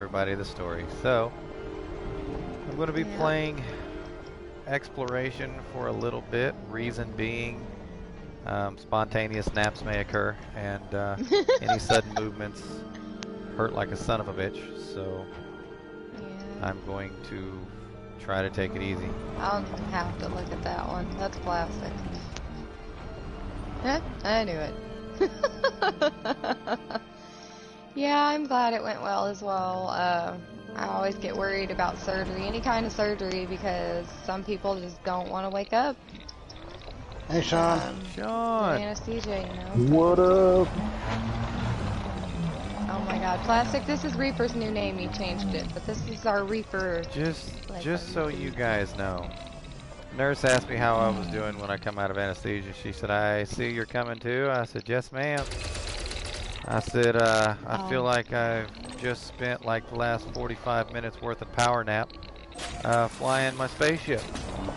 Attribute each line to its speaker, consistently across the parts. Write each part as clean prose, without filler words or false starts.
Speaker 1: everybody the story. So, I'm going to be playing exploration for a little bit. Reason being, spontaneous naps may occur, and any sudden movements hurt like a son of a bitch. So, I'm going to try to take it easy.
Speaker 2: I'll have to look at that one. That's classic. I knew it. Yeah, I'm glad it went well as well. I always get worried about surgery, any kind of surgery, because some people just don't want to wake up.
Speaker 3: Hey, Sean.
Speaker 1: Sean.
Speaker 2: Anesthesia, you know.
Speaker 4: What up?
Speaker 2: Oh my God, Plastic. This is Reaper's new name. He changed it, but this is our Reaper.
Speaker 1: Just so you guys know, nurse asked me how I was doing when I come out of anesthesia. She said, "I see you're coming too." I said, "Yes, ma'am." I said, I feel like I've just spent like the last 45 minutes worth of power nap flying my spaceship.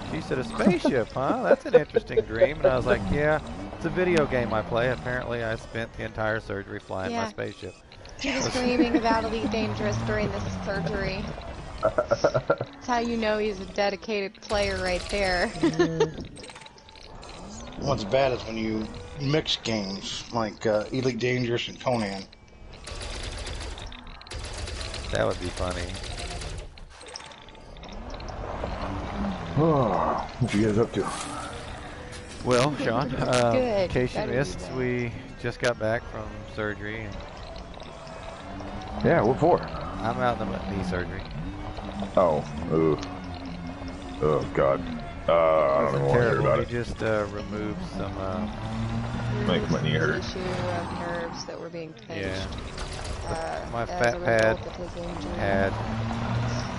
Speaker 1: She said, "A spaceship, huh? That's an interesting dream." And I was like, "Yeah, it's a video game I play. Apparently I spent the entire surgery flying my spaceship."
Speaker 2: He was dreaming about Elite Dangerous during this surgery. That's how you know he's a dedicated player right there.
Speaker 3: What's bad is when you mix games like Elite Dangerous and Conan.
Speaker 1: That would be funny.
Speaker 4: Oh, what you guys up to?
Speaker 1: Well, Sean, in case you missed,
Speaker 2: that.
Speaker 1: we just got back from surgery. And
Speaker 4: Yeah, what for?
Speaker 1: I'm out in the knee surgery.
Speaker 4: Oh, oh God. I don't know what to hear about
Speaker 1: We
Speaker 4: it.
Speaker 1: just removed some.
Speaker 4: Makes my knee hurt.
Speaker 2: Issue of nerves that were being pinched.
Speaker 1: Yeah. My
Speaker 2: as
Speaker 1: fat
Speaker 2: a
Speaker 1: pad
Speaker 2: result of his injury.
Speaker 1: had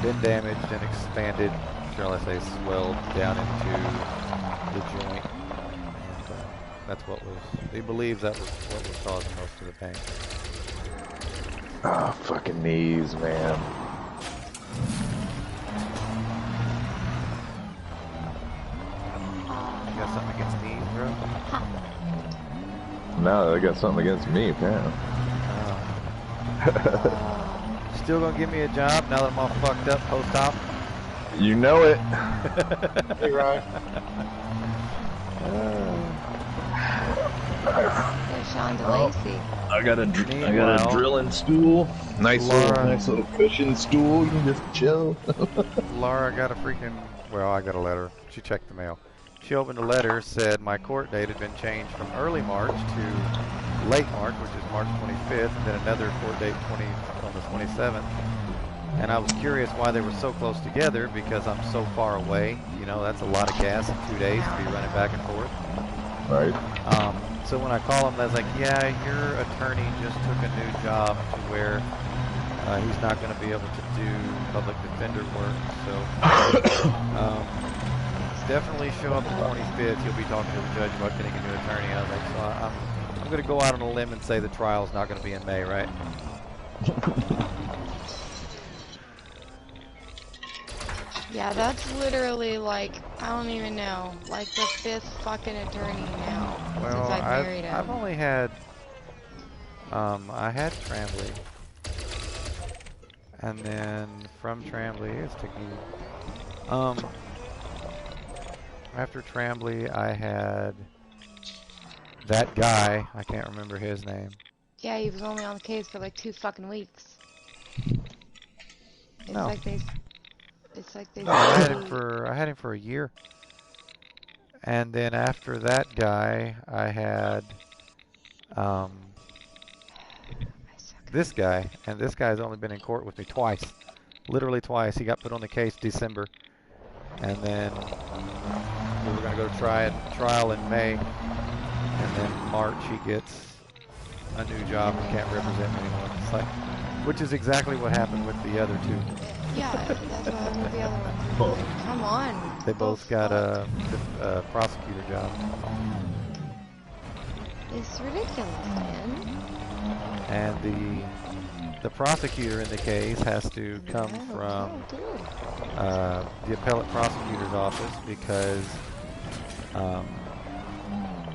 Speaker 1: been damaged and expanded, shall I say, swelled down into the joint. And that's what was. He believes that was what was causing most of the pain.
Speaker 4: Oh, fucking knees, man.
Speaker 1: You got something against knees, bro?
Speaker 4: No, they got something against me, apparently.
Speaker 1: Still gonna give me a job now that I'm all fucked up post-op?
Speaker 4: You know it.
Speaker 3: Hey, Ryan.
Speaker 2: There's Sean DeLacy.
Speaker 4: I got a drilling stool. Nice little cushion stool. You can just chill.
Speaker 1: Laura got a freaking. Well, I got a letter. She checked the mail. She opened a letter, said my court date had been changed from early March to late March, which is March 25th, and then another court date on the 27th. And I was curious why they were so close together, because I'm so far away. You know, that's a lot of gas in 2 days to be running back and forth.
Speaker 4: Right.
Speaker 1: So when I call him, I was like, "Yeah, your attorney just took a new job to where he's not going to be able to do public defender work. So definitely show up the 25th. You'll be talking to the judge about getting a new attorney." I was like, "So I'm going to go out on a limb and say the trial's not going to be in May, right?"
Speaker 2: Yeah, that's literally like, I don't even know, like the 5th fucking attorney now.
Speaker 1: Well,
Speaker 2: since I married him.
Speaker 1: I've only had, I had Tremblay. And then from Tremblay, it's taking, after Tremblay, I had that guy, I can't remember his name.
Speaker 2: Yeah, he was only on the case for like 2 fucking weeks. It's
Speaker 1: No.
Speaker 2: like they... It's like they...
Speaker 1: No, I had him for a year. And then after that guy, I had, this guy, and this guy's only been in court with me twice. Literally twice. He got put on the case December. And then we were going to go to trial in May. And then March he gets a new job and can't represent me anymore. It's like, which is exactly what happened with the other two.
Speaker 2: Yeah, that's what happened with the other one. Come on.
Speaker 1: They both got a prosecutor job.
Speaker 2: It's ridiculous, man.
Speaker 1: And the prosecutor in the case has to come from the appellate prosecutor's office, because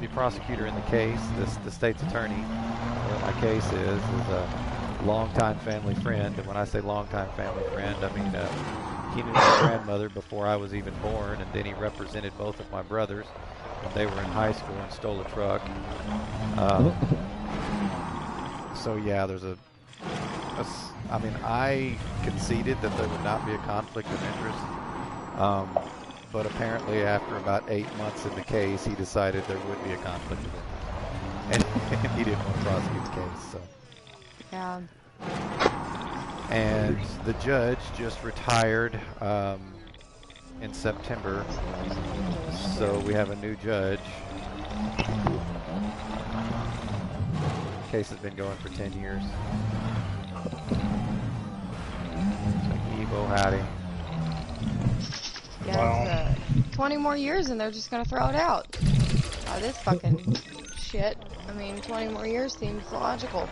Speaker 1: the prosecutor in the case, the state's attorney, what my case is longtime family friend. And when I say longtime family friend, I mean he knew my grandmother before I was even born, and then he represented both of my brothers when they were in high school and stole a truck. So yeah, there's I mean, I conceded that there would not be a conflict of interest, but apparently after about 8 months in the case, he decided there would be a conflict of interest, and he didn't want to prosecute the case. So.
Speaker 2: Yeah.
Speaker 1: And the judge just retired in September, so we have a new judge. The case has been going for 10 years. Evo howdy.
Speaker 2: Yeah, it's 20 more years and they're just gonna throw it out. This fucking shit. I mean, 20 more years seems logical.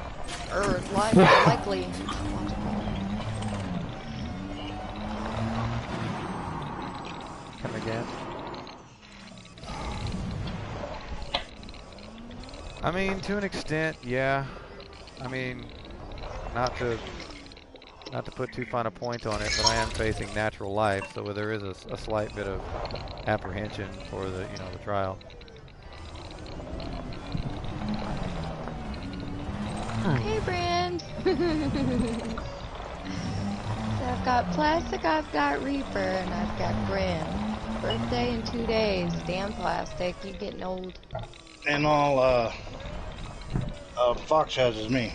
Speaker 2: Or likely logical.
Speaker 1: Come again? I mean, to an extent, yeah. I mean, not to put too fine a point on it, but I am facing natural life, so there is a slight bit of apprehension for the trial.
Speaker 2: Hey, Brand. So I've got Plastic, I've got Reaper, and I've got Brand. Birthday in 2 days. Damn, Plastic, you getting old.
Speaker 3: And all Fox has is me.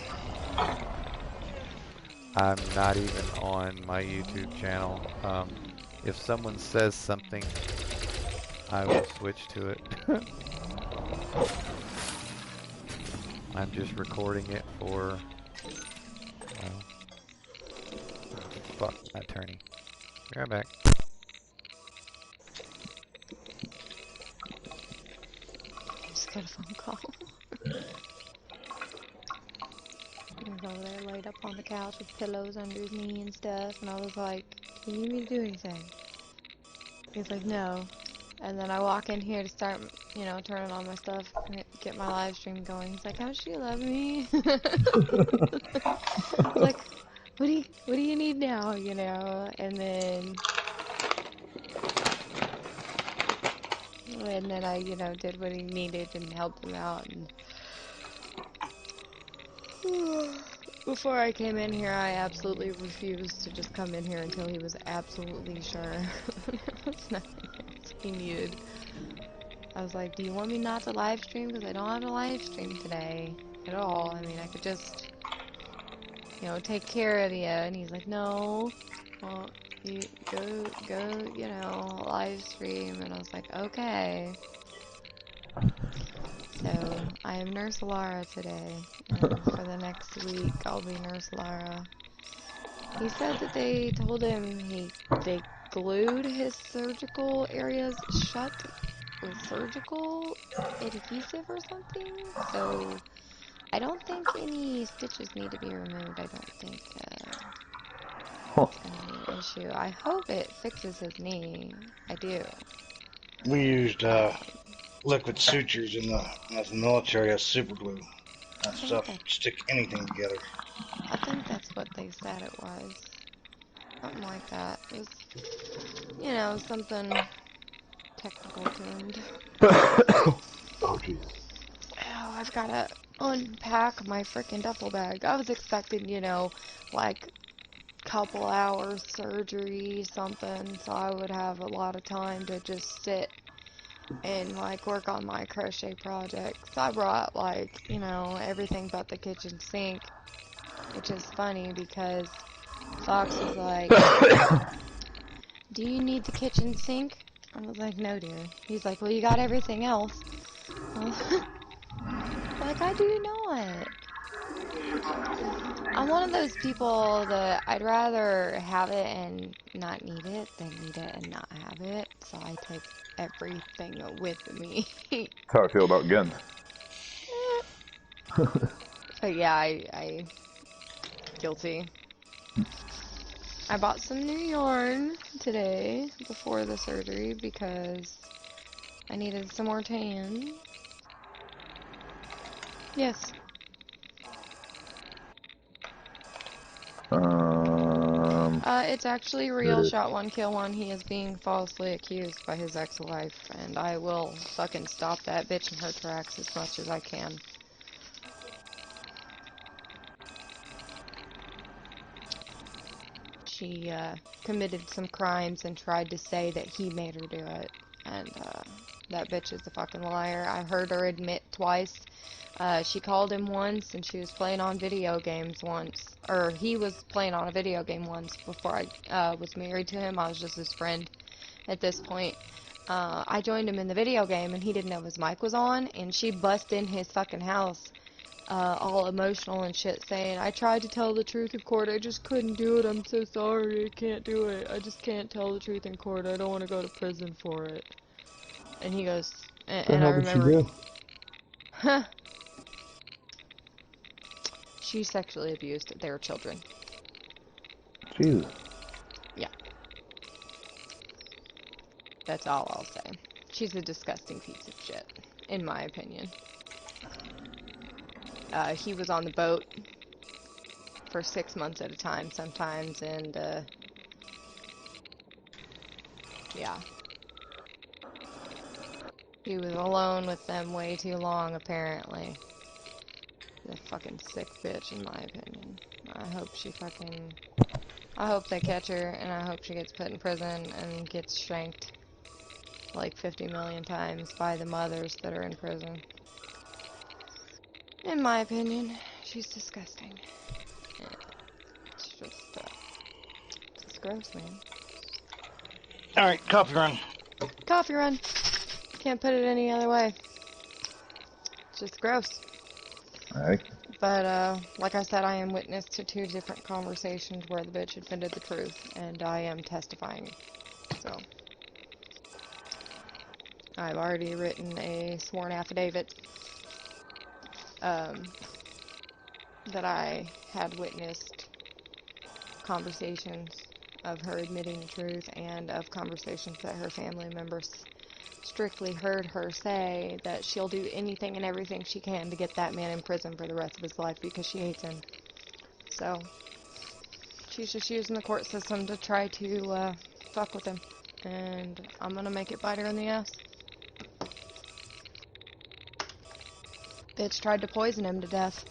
Speaker 1: I'm not even on my YouTube channel. If someone says something, I will switch to it. I'm just recording it for, fuck, attorney. Be right back.
Speaker 2: Just got a phone call. He was over there laid up on the couch with pillows under his knee and stuff, and I was like, do you need me to do anything? He's like, no. And then I walk in here to start, turning on my stuff, get my live stream going. He's like, how much do you love me? I was like, what do you need now, And then I, did what he needed and helped him out. And before I came in here, I absolutely refused to just come in here until he was absolutely sure there was nothing else he needed. I was like, do you want me not to live stream? Because I don't have a live stream today at all. I mean, I could just, take care of you. And he's like, no, well, you go, live stream. And I was like, okay. So, I am Nurse Lara today. And for the next week, I'll be Nurse Lara. He said that they told him they glued his surgical areas shut with surgical adhesive or something, so I don't think any stitches need to be removed. I don't think it's going to be an issue. I hope it fixes his knee. I do.
Speaker 3: We used liquid sutures in the military as super glue. That stuff stick anything together.
Speaker 2: I think that's what they said it was. Something like that. It was, something technical termed.
Speaker 4: Oh, jeez.
Speaker 2: Oh, I've got to unpack my freaking duffel bag. I was expecting, like couple hours surgery, something, so I would have a lot of time to just sit and, work on my crochet projects. I brought, everything but the kitchen sink, which is funny because Fox was like, do you need the kitchen sink? I was like, no, dear. He's like, well, you got everything else. Like, I do not. I'm one of those people that I'd rather have it and not need it than need it and not have it. So I take everything with me.
Speaker 4: That's how I feel about guns.
Speaker 2: But yeah, I guilty. I bought some new yarn today before the surgery because I needed some more tan. Yes. It's actually real. Shot one, kill one. He is being falsely accused by his ex-wife, and I will fucking stop that bitch in her tracks as much as I can. She committed some crimes and tried to say that he made her do it, and that bitch is a fucking liar. I heard her admit twice. She called him once, and she was playing on video games once. Or he was playing on a video game once before I was married to him. I was just his friend at this point. I joined him in the video game, and he didn't know his mic was on, and she bust in his fucking house, all emotional and shit, saying, I tried to tell the truth in court, I just couldn't do it, I'm so sorry, I can't do it, I just can't tell the truth in court, I don't want to go to prison for it. And he goes, and I remember, huh, she sexually abused their children.
Speaker 4: Jesus.
Speaker 2: Yeah. That's all I'll say. She's a disgusting piece of shit, in my opinion. He was on the boat for 6 months at a time sometimes, and, yeah. He was alone with them way too long, apparently. The fucking sick bitch, in my opinion. I hope they catch her, and I hope she gets put in prison and gets shanked like 50 million times by the mothers that are in prison. In my opinion, she's disgusting. It's just, it's gross, man.
Speaker 3: Alright, coffee run.
Speaker 2: Coffee run. Can't put it any other way. It's just gross.
Speaker 4: Alright.
Speaker 2: But, like I said, I am witness to 2 different conversations where the bitch admitted the truth, and I am testifying. So, I've already written a sworn affidavit, that I had witnessed conversations of her admitting the truth, and of conversations that her family members strictly heard her say that she'll do anything and everything she can to get that man in prison for the rest of his life because she hates him. So, she's just using the court system to try to fuck with him, and I'm gonna make it bite her in the ass. Bitch tried to poison him to death,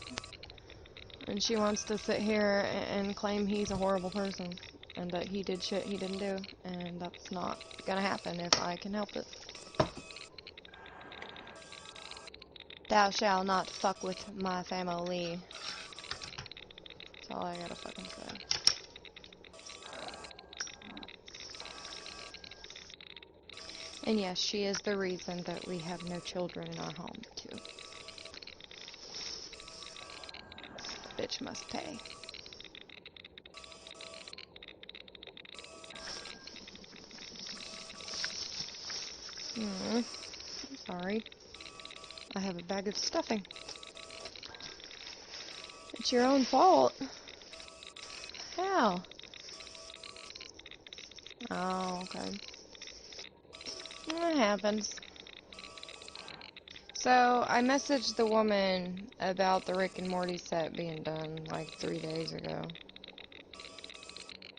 Speaker 2: and she wants to sit here and claim he's a horrible person, and that he did shit he didn't do, and that's not gonna happen if I can help it. Thou shalt not fuck with my family. That's all I gotta fucking say. And yes, she is the reason that we have no children in our home, too. The bitch must pay. I'm sorry. I have a bag of stuffing. It's your own fault. How? Oh, okay. That happens. So, I messaged the woman about the Rick and Morty set being done like 3 days ago.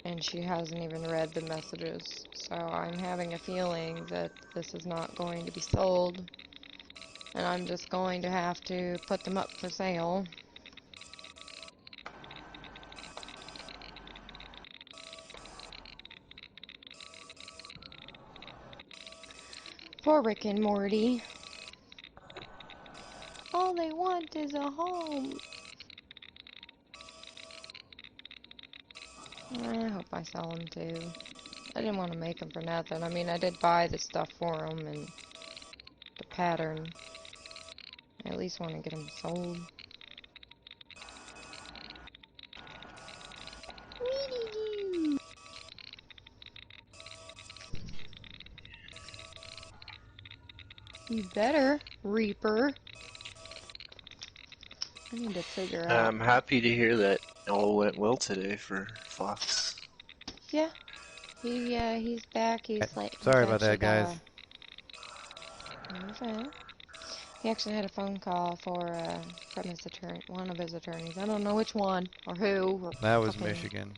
Speaker 2: And she hasn't even read the messages. So, I'm having a feeling that this is not going to be sold. And I'm just going to have to put them up for sale. For Rick and Morty. All they want is a home. I hope I sell them too. I didn't want to make them for nothing. I mean, I did buy the stuff for them and the pattern. I at least want to get them sold. You better, Reaper. I need to figure out.
Speaker 5: I'm happy to hear that all went well today for Fox.
Speaker 2: Yeah. He's back. He's like.
Speaker 1: Sorry about that, guys.
Speaker 2: He actually had a phone call from his attorney, one of his attorneys. I don't know which one or who. Or
Speaker 1: that was
Speaker 2: fucking,
Speaker 1: Michigan.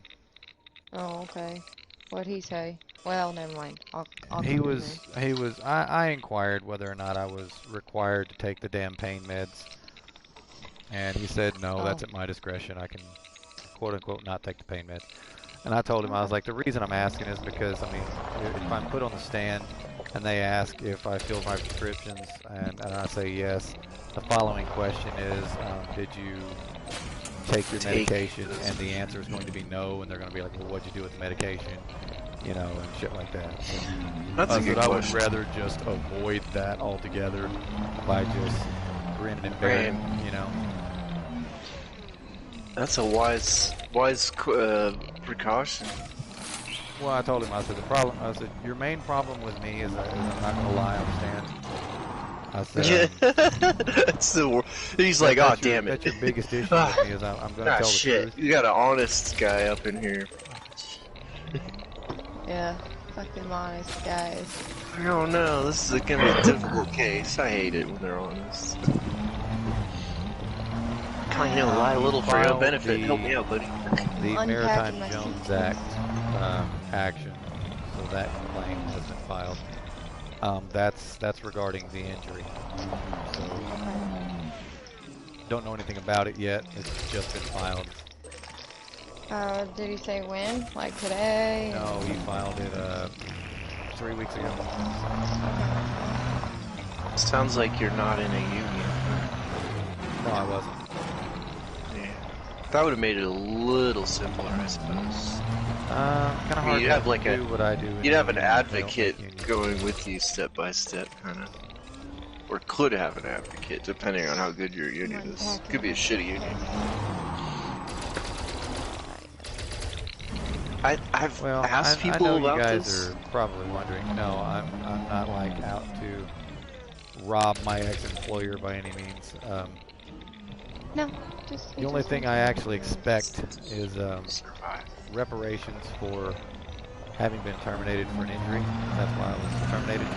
Speaker 2: Oh, okay. What'd he say? Well, never mind. I'll
Speaker 1: He
Speaker 2: come in
Speaker 1: was, I inquired whether or not I was required to take the damn pain meds. And he said, no,
Speaker 2: Oh,
Speaker 1: that's at my discretion. I can, quote unquote, not take the pain meds. And I told him, I was
Speaker 2: okay.
Speaker 1: like, the reason I'm asking is because, I mean, if I'm put on the stand and they ask if I filled my prescriptions and I say yes, the following question is, did you take your medication? And the answer is going to be no, and they're going to be like, well, what'd you do with the medication? You know, and shit like that. So
Speaker 5: That's a
Speaker 1: I
Speaker 5: good
Speaker 1: said I would
Speaker 5: question.
Speaker 1: rather just avoid that altogether by just grinning and bearing, you know.
Speaker 5: That's a wise precaution.
Speaker 1: Well, I told him, I said, I said, your main problem with me is I'm not going to lie on the stand. I said,
Speaker 5: Yeah, that's the. He's like, oh damn it.
Speaker 1: that's your biggest issue with me is I'm going to tell the
Speaker 5: shit.
Speaker 1: truth.
Speaker 5: You got an honest guy up in here.
Speaker 2: Yeah. Fucking honest guys.
Speaker 5: I don't know. This is gonna be a difficult case. I hate it when they're honest. Kind of lie a little for your benefit. Help me out, buddy.
Speaker 1: The
Speaker 2: Unpacking
Speaker 1: Maritime
Speaker 2: my
Speaker 1: Jones
Speaker 2: suitcase.
Speaker 1: Act action, so that complaint has been filed. That's regarding the injury. So don't know anything about it yet. It's just been filed.
Speaker 2: Did he say when? Like today?
Speaker 1: No, he filed it 3 weeks ago.
Speaker 5: Sounds like you're not in a union.
Speaker 1: No, I wasn't.
Speaker 5: Yeah. That would have made it a little simpler, I suppose.
Speaker 1: Kind of hard
Speaker 5: you'd
Speaker 1: to
Speaker 5: have like
Speaker 1: do what I do.
Speaker 5: You'd have an
Speaker 1: They don't
Speaker 5: advocate
Speaker 1: make unions.
Speaker 5: going with you step by step, kind of. Or could have an advocate, depending on how good your union is. Could be a shitty union. I've asked people
Speaker 1: I know
Speaker 5: about
Speaker 1: you guys
Speaker 5: this.
Speaker 1: are probably wondering. No, I'm not like out to rob my ex-employer by any means.
Speaker 2: No, just.
Speaker 1: The only thing I actually expect is reparations for having been terminated for an injury. That's why I was terminated,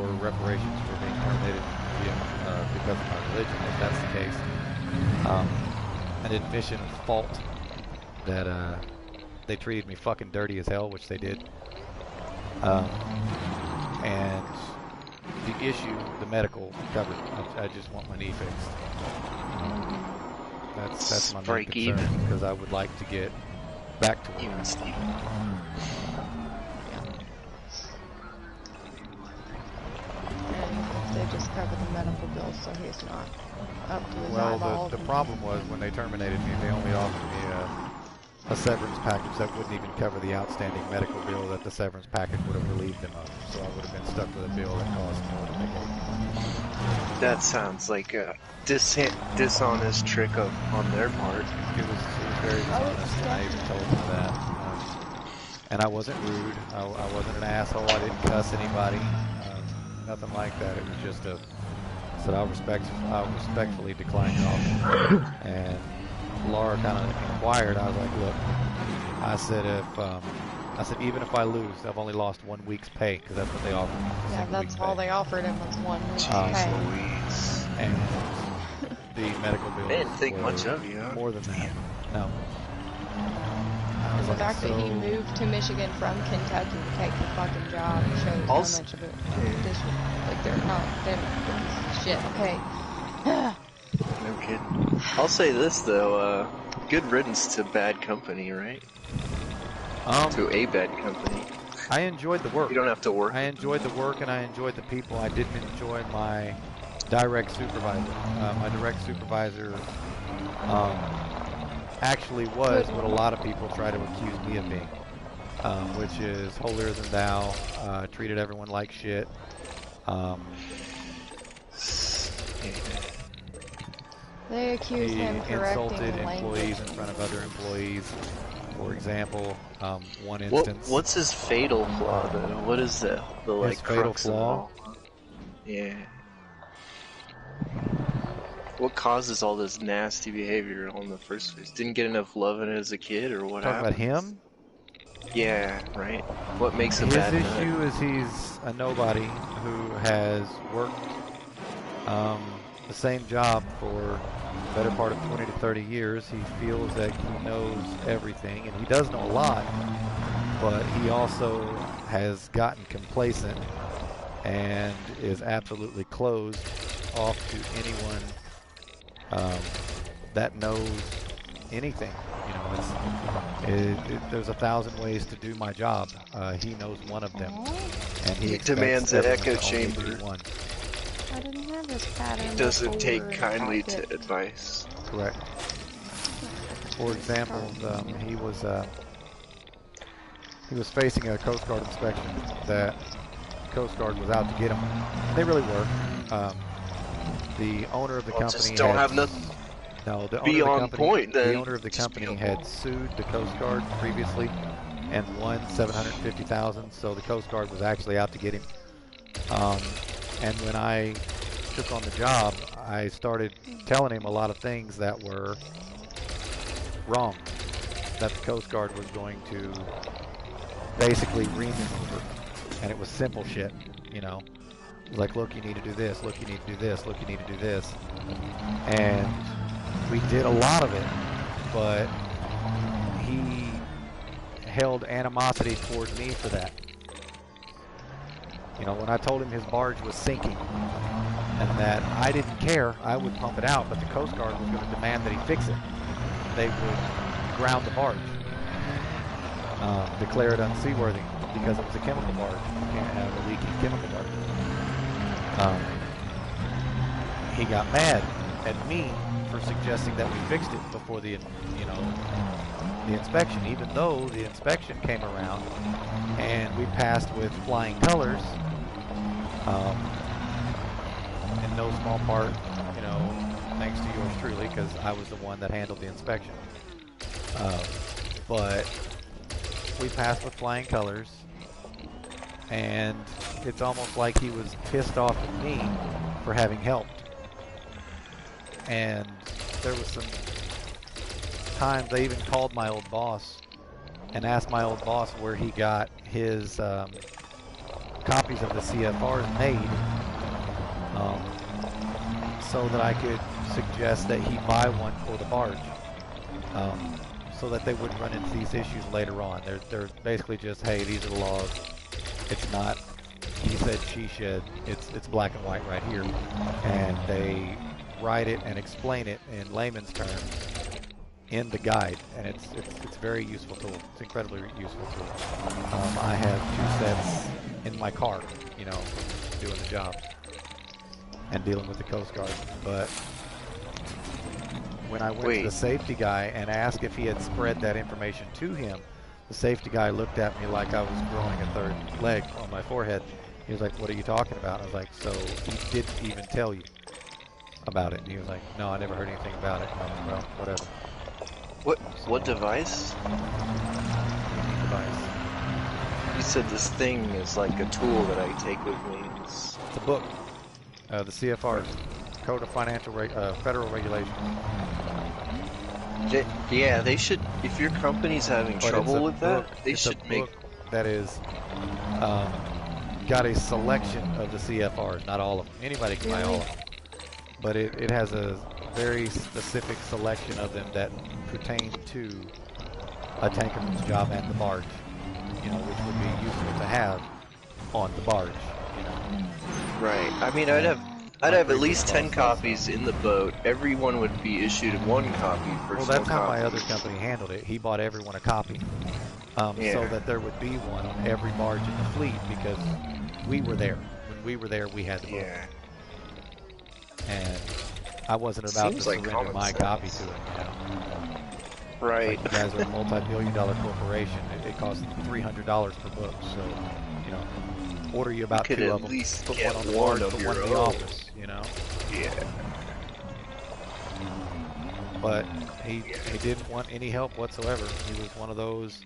Speaker 1: or reparations for being terminated because of my religion, if that's the case. An admission of fault that they treated me fucking dirty as hell, which they did. And the issue, the medical covered. I just want my knee fixed. That's my main concern, because I would like to get back to work.
Speaker 5: Even Steven.
Speaker 2: And they just cover the medical bills, so he's not up to his eyeballs.
Speaker 1: Well, the problem was when they terminated me, they only offered me a severance package that wouldn't even cover the outstanding medical bill that the severance package would have relieved them of. So I would have been stuck with a bill that cost more than they gave me.
Speaker 5: That sounds like a dishonest trick on their part.
Speaker 1: It was very dishonest, and I even told them that. And I wasn't rude. I wasn't an asshole. I didn't cuss anybody. Nothing like that. It was just I said I respectfully decline your offer. And Laura kind of inquired. I was like, look, I said even if I lose, I've only lost 1 week's pay, because that's what they offered me.
Speaker 2: Yeah, that's all they offered him was 1 week's pay.
Speaker 1: And the medical bill.
Speaker 5: They didn't think much of you, huh?
Speaker 1: More than that. No.
Speaker 2: The fact that he moved to Michigan from Kentucky to take the fucking job shows how much of it like they're not shit. Okay.
Speaker 5: No kidding. I'll say this though, good riddance to bad company, right? To a bad company.
Speaker 1: I enjoyed the work.
Speaker 5: You don't have to work.
Speaker 1: I enjoyed the work and I enjoyed the people. I didn't enjoy my direct supervisor. My direct supervisor actually was what a lot of people try to accuse me of being, which is holier than thou, treated everyone like shit.
Speaker 2: They accuse him correcting
Speaker 1: insulted
Speaker 2: language.
Speaker 1: employees in front of other employees. For example, one instance.
Speaker 5: What's his fatal flaw though? What is the like
Speaker 1: his fatal
Speaker 5: crux of it
Speaker 1: flaw?
Speaker 5: all? Yeah. What causes all this nasty behavior in the first place? Didn't get enough loving as a kid, or what happened?
Speaker 1: Talking about him?
Speaker 5: Yeah, right. What makes a
Speaker 1: His
Speaker 5: bad
Speaker 1: issue
Speaker 5: nut?
Speaker 1: is he's a nobody who has worked the same job for better part of 20 to 30 years. He feels that he knows everything, and he does know a lot, but he also has gotten complacent and is absolutely closed off to anyone that knows anything. You know, there's 1,000 ways to do my job. He knows one of them, and he
Speaker 5: demands an echo
Speaker 1: to only
Speaker 5: chamber.
Speaker 1: do one.
Speaker 2: I didn't have this pattern.
Speaker 5: He doesn't
Speaker 2: before
Speaker 5: take
Speaker 2: in
Speaker 5: kindly
Speaker 2: Caotic.
Speaker 5: to advice.
Speaker 1: Correct. For example, he was facing a Coast Guard inspection that Coast Guard was out to get him. They really were. The owner of the company
Speaker 5: just don't have nothing.
Speaker 1: No, the
Speaker 5: be
Speaker 1: owner
Speaker 5: on
Speaker 1: of the company,
Speaker 5: point. Then
Speaker 1: the owner of the company had sued the Coast Guard previously and won $750,000. So the Coast Guard was actually out to get him. And when I took on the job, I started telling him a lot of things that were wrong, that the Coast Guard was going to basically ream him over, and it was simple shit, you know. Like, look, you need to do this, look, you need to do this, look, you need to do this. And we did a lot of it, but he held animosity toward me for that. You know, when I told him his barge was sinking and that I didn't care, I would pump it out, but the Coast Guard was going to demand that he fix it. They would ground the barge, declare it unseaworthy because it was a chemical barge. You can't have a leaking chemical barge. He got mad at me for suggesting that we fixed it before the inspection, even though the inspection came around and we passed with flying colors. In no small part, you know, thanks to yours truly, because I was the one that handled the inspection. But we passed with flying colors, and it's almost like he was pissed off at me for having helped. And there was some times I even called my old boss and asked my old boss where he got his copies of the CFRs made, so that I could suggest that he buy one for the barge, so that they wouldn't run into these issues later on. They're basically just, hey, these are the laws. It's not he said, she said. It's black and white right here, and they write it and explain it in layman's terms in the guide, and it's a very useful tool. It's incredibly useful tool. I have 2 sets in my car, you know, doing the job and dealing with the Coast Guard. But when I went to the safety guy and asked if he had spread that information to him, the safety guy looked at me like I was growing a 3rd leg on my forehead. He was like, "What are you talking about?" I was like, "So he didn't even tell you about it?" And he was like, "No, I never heard anything about it." And I'm like, "Well, whatever."
Speaker 5: What device?
Speaker 1: Device.
Speaker 5: You said this thing is like a tool that I take with me.
Speaker 1: It's a book. The CFRs, Code of Federal Regulations.
Speaker 5: Yeah, they should. If your company's having trouble with that, they should make
Speaker 1: that is got a selection of the CFRs. Not all of them. Anybody can buy all of them, but it has a very specific selection of them that pertain to a tankerman's job and the barge. You know, which would be useful to have on the barge. You know.
Speaker 5: Right. I mean, I'd have at least 10 copies in the boat. Everyone would be issued 1 copy.
Speaker 1: Well, that's how my other company handled it. He bought everyone a copy, so that there would be one on every barge in the fleet, because we were there. When we were there, we had the book.
Speaker 5: Yeah.
Speaker 1: And I wasn't about to surrender my copy to it, you know.
Speaker 5: Right.
Speaker 1: Like, you guys are a multi-billion-dollar corporation. It costs $300 per book, so, you know, order you about 2 of them, put one on the barge, put one in the office, you know.
Speaker 5: Yeah.
Speaker 1: But he didn't want any help whatsoever. He was one of those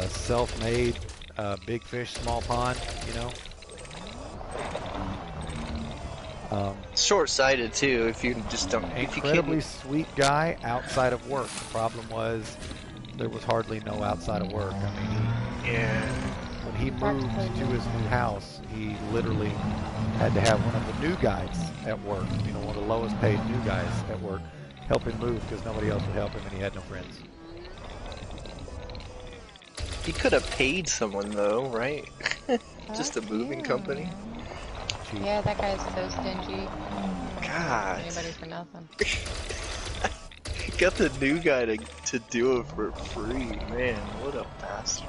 Speaker 1: self-made, big fish, small pond, you know.
Speaker 5: Short-sighted too. If you just don't.
Speaker 1: Incredibly sweet guy outside of work. The problem was there was hardly no outside of work. I mean, when he moved to his new house, he literally had to have one of the new guys at work, you know, one of the lowest paid new guys at work, help him move because nobody else would help him and he had no friends.
Speaker 5: He could have paid someone though, right? Just a moving company.
Speaker 1: Cheap.
Speaker 2: Yeah, that guy's so stingy.
Speaker 5: God.
Speaker 2: Anybody for nothing.
Speaker 5: Got the new guy to do it for free. Man, what a bastard.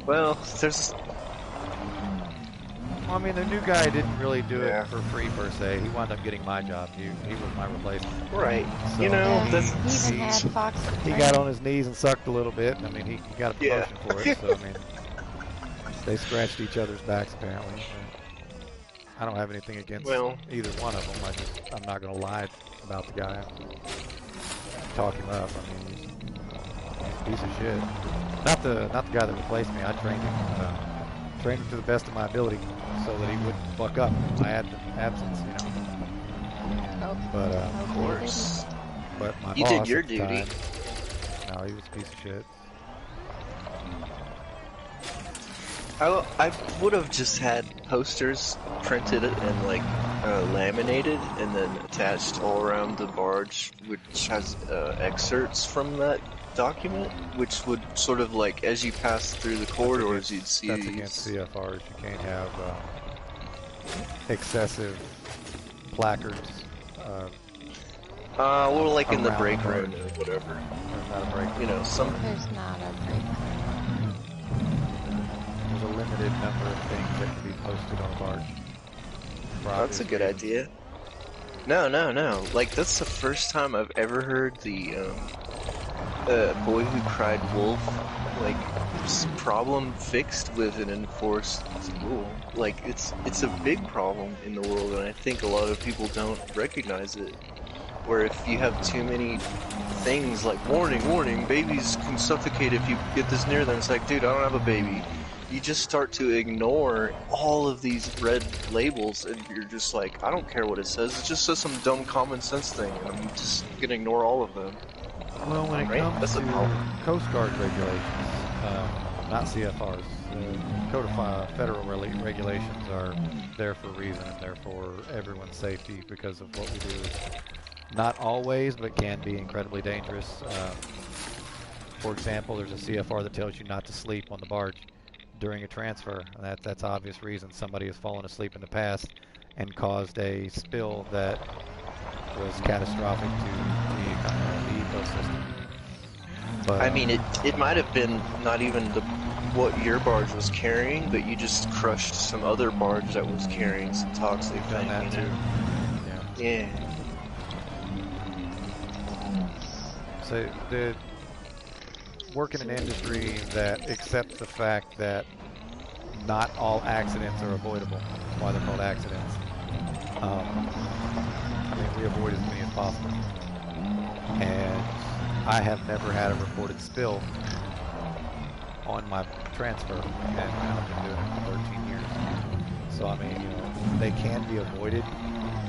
Speaker 5: Well, there's...
Speaker 1: Well, I mean, the new guy didn't really do it for free per se. He wound up getting my job. He was my replacement.
Speaker 5: Right.
Speaker 1: So
Speaker 5: you know,
Speaker 2: he even had Fox.
Speaker 1: He got on his knees and sucked a little bit. I mean, he got a promotion for it. So I mean, they scratched each other's backs apparently. I don't have anything against either one of them. I'm not gonna lie about the guy. Talk him up. I mean, he's a piece of shit. Not the guy that replaced me. I trained him to the best of my ability, so that he wouldn't fuck up in my absence, you know. But
Speaker 5: of course.
Speaker 1: But my
Speaker 5: you
Speaker 1: boss
Speaker 5: did your
Speaker 1: at the
Speaker 5: duty.
Speaker 1: time, no, he was a piece of shit.
Speaker 5: I would have just had posters printed and like laminated and then attached all around the barge, which has excerpts from that document, which would sort of like, as you pass through the corridors, you'd see.
Speaker 1: That's against CFRs. You can't have excessive placards.
Speaker 5: Well, like in the break room or whatever.
Speaker 1: There's not a break room.
Speaker 5: You know,
Speaker 2: There's not a break room.
Speaker 1: There's a limited number of things that can be posted on a barge.
Speaker 5: That's a good idea. No. Like, that's the first time I've ever heard the Boy Who Cried Wolf, like, problem fixed with an enforced rule. Like, it's a big problem in the world, and I think a lot of people don't recognize it. Where if you have too many things like, warning, babies can suffocate if you get this near them, it's like, dude, I don't have a baby. You just start to ignore all of these red labels, and you're just like, I don't care what it says, it just says some dumb common sense thing, and I'm just gonna ignore all of them.
Speaker 1: Well, when it comes to Coast Guard regulations, not CFRs, federal regulations are there for a reason, and they're for everyone's safety because of what we do. Not always, but can be incredibly dangerous. For example, there's a CFR that tells you not to sleep on the barge during a transfer. That's obvious reason. Somebody has fallen asleep in the past and caused a spill that was catastrophic to the ecosystem. But,
Speaker 5: I mean, it might have been not even what your barge was carrying, but you just crushed some other barge that was carrying some toxic thing.
Speaker 1: That too.
Speaker 5: Yeah.
Speaker 1: So the work in an industry that accepts the fact that not all accidents are avoidable. That's why they're called accidents. I mean, we avoid as many as possible. And I have never had a reported spill on my transfer, and I've been doing it for 13 years. So I mean, you know, they can be avoided.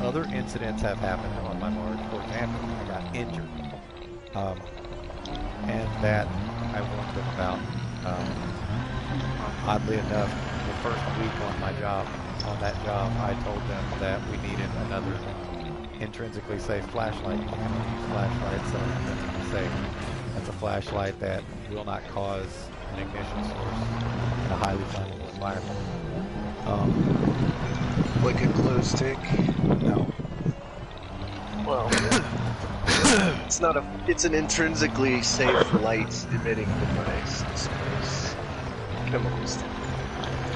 Speaker 1: Other incidents have happened on my barge. For example, I got injured. And that I warned them about. Oddly enough, the first week on that job, I told them that we needed another intrinsically safe flashlight. You can use flashlights that are intrinsically safe. That's a flashlight that will not cause an ignition source in a highly flammable environment.
Speaker 5: Like a glow stick?
Speaker 1: No.
Speaker 5: Well, it's an intrinsically safe light emitting device, I suppose. Come on, it's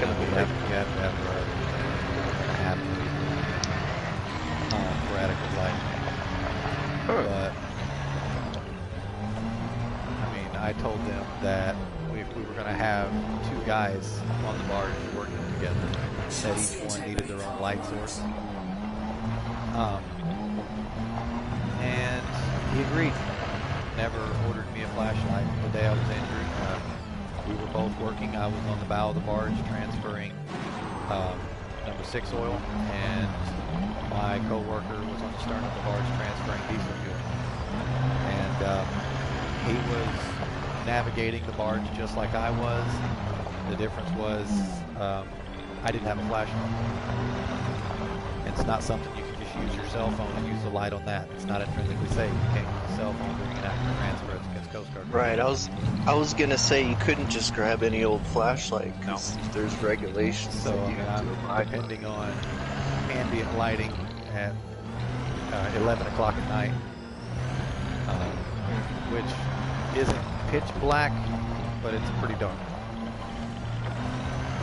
Speaker 5: gonna be
Speaker 1: You have to have radical light. But I mean, I told them that we were going to have two guys on the barge working together, that each one needed their own light source. And he agreed. Never ordered me a flashlight the day I was injured. We were both working. I was on the bow of the barge transferring number 6 oil, and my co-worker was on the stern of the barge transferring diesel fuel. And he was
Speaker 6: navigating the barge just like I was. The difference was I didn't have a flashlight. It's not something you can just use your cell phone and use the light on that. It's not intrinsically safe. You can't use a cell phone during an active transfer. It's against Coast Guard.
Speaker 5: Right. I was gonna say you couldn't just grab any old flashlight because there's regulations.
Speaker 6: So depending on ambient lighting at 11 o'clock at night, which isn't pitch black, but it's pretty dark.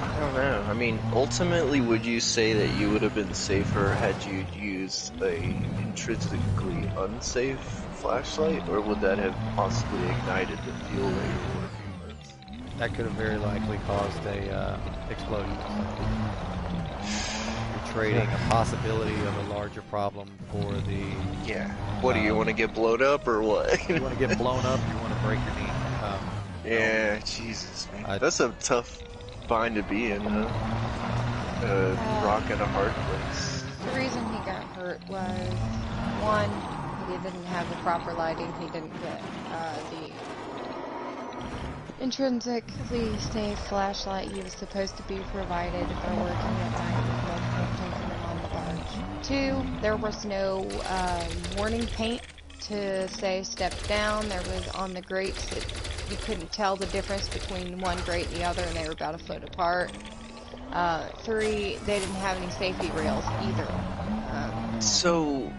Speaker 5: I don't know. I mean, ultimately, would you say that you would have been safer had you used a intrinsically unsafe flashlight, or would that have possibly ignited the fuel that you were working with?
Speaker 6: That could have very likely caused a explosion. You're trading a possibility of a larger problem for the...
Speaker 5: Yeah. What, do you want to get blown up, or what?
Speaker 6: You want to get blown up, you want to break your knee.
Speaker 5: Yeah, Jesus, man. That's a tough bind to be in, huh? Rock at a hard place.
Speaker 2: The reason he got hurt was, one, he didn't have the proper lighting. He didn't get the intrinsically safe flashlight he was supposed to be provided for working at night with multiple gentlemen on the barge. Two, there was no warning paint to say step down. There was on the grates that you couldn't tell the difference between one grate and the other, and they were about a foot apart. Three, they didn't have any safety rails either.
Speaker 5: So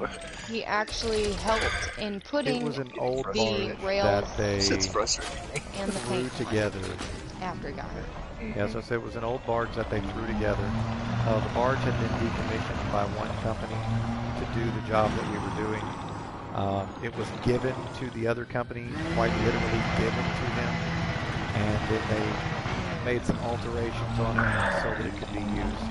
Speaker 2: he actually helped in putting
Speaker 6: it was an old
Speaker 2: the rails
Speaker 6: that they
Speaker 2: and the paint
Speaker 6: together
Speaker 2: after he got hurt.
Speaker 6: Yeah, so it was an old barge that they threw together. The barge had been decommissioned by one company to do the job that we were doing. It was given to the other company, quite literally given to them, and then they made some alterations on it so that it could be used.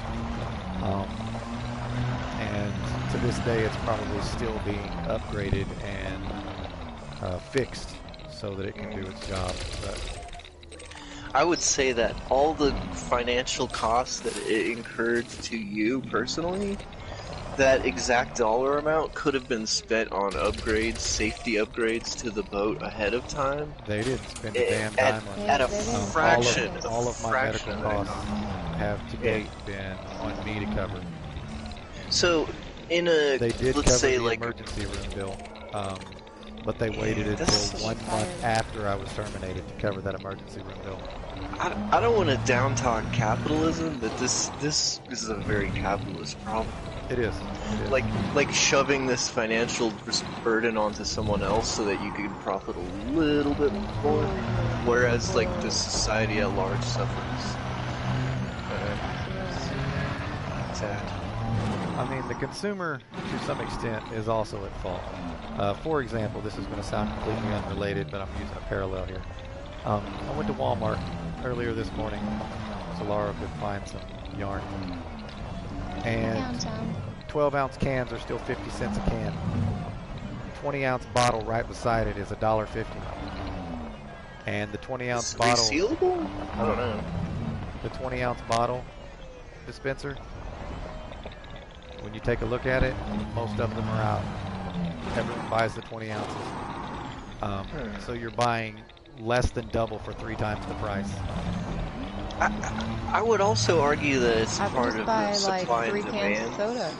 Speaker 6: And to this day, it's probably still being upgraded and fixed so that it can do its job. But
Speaker 5: I would say that all the financial costs that it incurred to you personally, that exact dollar amount could have been spent on upgrades, safety upgrades to the boat ahead of time.
Speaker 6: They didn't spend a damn time on it.
Speaker 5: At a fraction.
Speaker 6: All of my medical costs have to date been on me to cover.
Speaker 5: So, in a,
Speaker 6: they did
Speaker 5: let's
Speaker 6: cover
Speaker 5: say
Speaker 6: the
Speaker 5: like
Speaker 6: emergency room bill, but they waited until 1 month after I was terminated to cover that emergency room bill.
Speaker 5: I don't want to down talk capitalism, but this is a very capitalist problem.
Speaker 6: It is.
Speaker 5: Like shoving this financial burden onto someone else so that you can profit a little bit more, whereas like the society at large suffers. Sad.
Speaker 6: I mean, the consumer, to some extent, is also at fault. For example, this is going to sound completely unrelated, but I'm using a parallel here. I went to Walmart earlier this morning so Laura could find some yarn. And 12-ounce cans are still 50 cents a can. 20-ounce bottle right beside it is $1.50. And the 20-ounce bottle...
Speaker 5: resealable? I don't know.
Speaker 6: The 20-ounce bottle dispenser, when you take a look at it, most of them are out. Everyone buys the 20 ounces. So you're buying less than double for 3 times the price.
Speaker 5: I would also argue that it's part of the supply
Speaker 2: like 3
Speaker 5: and
Speaker 2: cans
Speaker 5: demand.
Speaker 2: of soda.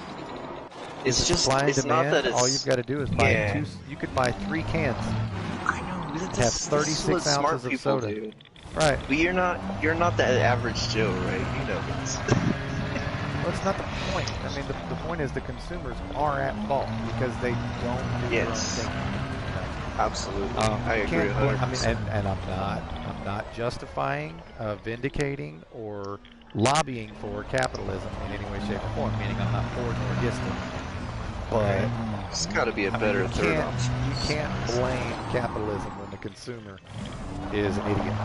Speaker 5: It's just
Speaker 6: supply and
Speaker 5: it's
Speaker 6: demand.
Speaker 5: not that it's,
Speaker 6: all you've got to do is buy 2. You could buy 3 cans.
Speaker 5: I know.
Speaker 6: Have 36 ounces of soda.
Speaker 5: Do.
Speaker 6: Right.
Speaker 5: But you're not that average Joe, right? You know this.
Speaker 6: Well, it's not the point. I mean, the point is the consumers are at fault because they don't do their own thing.
Speaker 5: Absolutely. I agree 100%.
Speaker 6: I mean, and I'm not justifying, vindicating, or lobbying for capitalism in any way, shape, or form. Meaning, I'm not for nor against it. But
Speaker 5: it's got to be a better third option.
Speaker 6: You can't blame capitalism when the consumer is an idiot.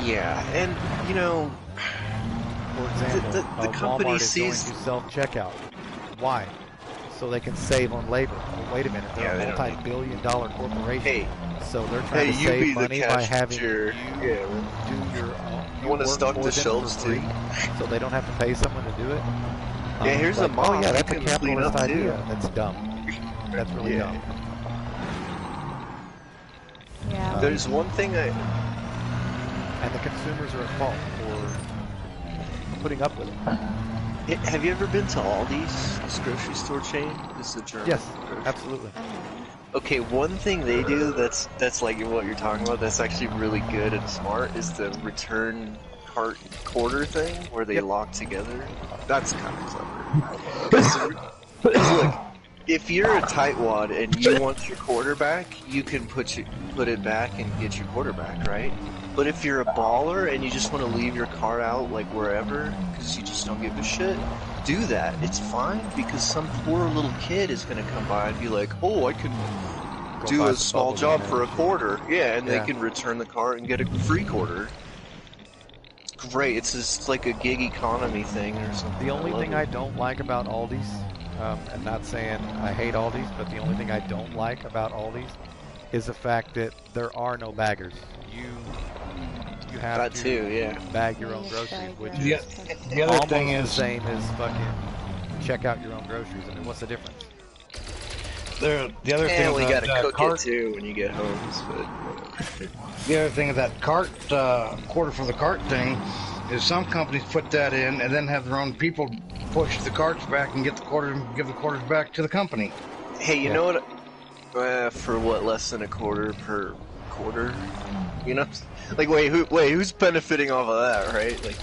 Speaker 5: Yeah, and you know,
Speaker 6: for example,
Speaker 5: the company
Speaker 6: Walmart
Speaker 5: sees
Speaker 6: is going to self-checkout. Why? So they can save on labor. Well, wait a minute, they're a multi-billion-dollar corporation.
Speaker 5: Hey,
Speaker 6: so they're trying to save money by having you do your
Speaker 5: you want to stock the shelves too,
Speaker 6: so they don't have to pay someone to do it.
Speaker 5: Yeah, here's a mop.
Speaker 6: Oh yeah, that's a capitalist idea. That's dumb. That's really dumb.
Speaker 2: Yeah,
Speaker 5: There's one thing
Speaker 6: and the consumers are at fault for putting up with it.
Speaker 5: Have you ever been to Aldi's, this grocery store chain? This is a German
Speaker 6: Yes,
Speaker 5: grocery.
Speaker 6: absolutely.
Speaker 5: Okay, one thing they do that's like what you're talking about, that's actually really good and smart, is the return cart quarter thing, where they lock together. That's kind of clever. Because look, if you're a tightwad and you want your quarter back, you can put it back and get your quarter back, right? But if you're a baller and you just want to leave your cart out like wherever, because you just don't give a shit, do that. It's fine, because some poor little kid is going to come by and be like, oh, I can do a small job for a quarter. Yeah, and they can return the cart and get a free quarter. It's great. It's just like a gig economy thing or something.
Speaker 6: The only thing I don't like about Aldi's, and not saying I hate Aldi's, but the only thing I don't like about Aldi's is the fact that there are no baggers. You have to bag your own groceries, which is
Speaker 3: the other thing is
Speaker 6: the same as fucking check out your own groceries. I mean, what's the difference?
Speaker 3: The other thing
Speaker 5: we gotta cook
Speaker 3: cart,
Speaker 5: it too when you get home. But
Speaker 3: the other thing of that cart quarter for the cart thing is some companies put that in and then have their own people push the carts back and give the quarters back to the company.
Speaker 5: Hey, you know what? For what, less than a quarter per quarter? You know, like who's benefiting off of that, right? Like,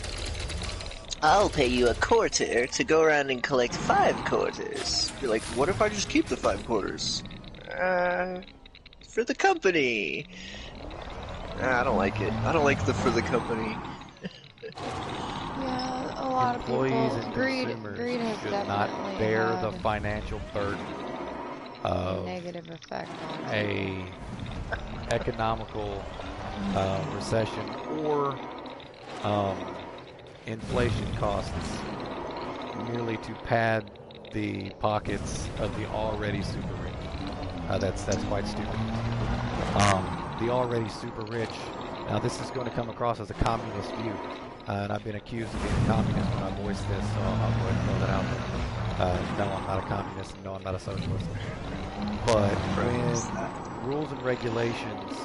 Speaker 5: I'll pay you a quarter to go around and collect 5 quarters. You're like, what if I just keep the 5 quarters? For the company. I don't like it. I don't like the for the company.
Speaker 2: Yeah, a lot
Speaker 6: Employees
Speaker 2: of
Speaker 6: and
Speaker 2: people.
Speaker 6: consumers
Speaker 2: Greed has
Speaker 6: should
Speaker 2: definitely
Speaker 6: not bear
Speaker 2: had
Speaker 6: the financial burden of
Speaker 2: a negative effect on
Speaker 6: a economical recession or inflation costs merely to pad the pockets of the already super rich. That's quite stupid. The already super rich. Now this is going to come across as a communist view, and I've been accused of being a communist when I voice this, so I'll go ahead and throw that out there. No, I'm not a communist, and no, I'm not a socialist. But when rules and regulations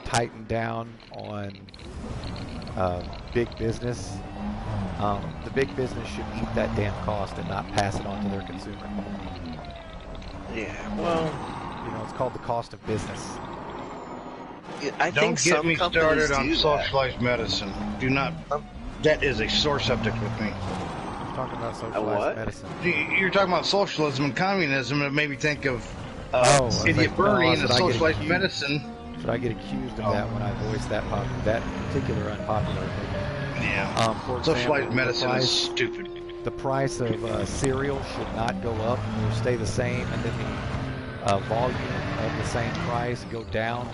Speaker 6: tighten down on big business, the big business should eat that damn cost and not pass it on to their consumer.
Speaker 5: Yeah, well,
Speaker 6: you know, it's called the cost of business.
Speaker 5: I
Speaker 3: Don't
Speaker 5: think
Speaker 3: get
Speaker 5: some
Speaker 3: me started on
Speaker 5: do
Speaker 3: socialized medicine. Do not. That is a sore subject with me.
Speaker 6: I'm talking about socialized medicine.
Speaker 3: You're talking about socialism and communism, and it made me think of idiot
Speaker 6: Bernie
Speaker 3: Bernie and the socialized medicine.
Speaker 6: Should I get accused of that when I voice that particular unpopular opinion?
Speaker 3: Yeah.
Speaker 6: For example,
Speaker 3: socialized medicine is stupid.
Speaker 6: The price of cereal should not go up or stay the same, and then the volume of the same price go down,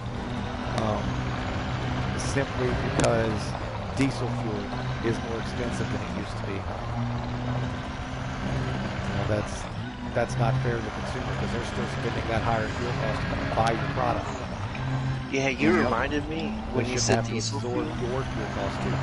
Speaker 6: simply because diesel fuel is more expensive than it used to be. You know, that's not fair to the consumer, because they're still spending that higher fuel cost to come and buy your product.
Speaker 5: Yeah, you reminded me when you said diesel fuel.
Speaker 6: Your fuel cost too.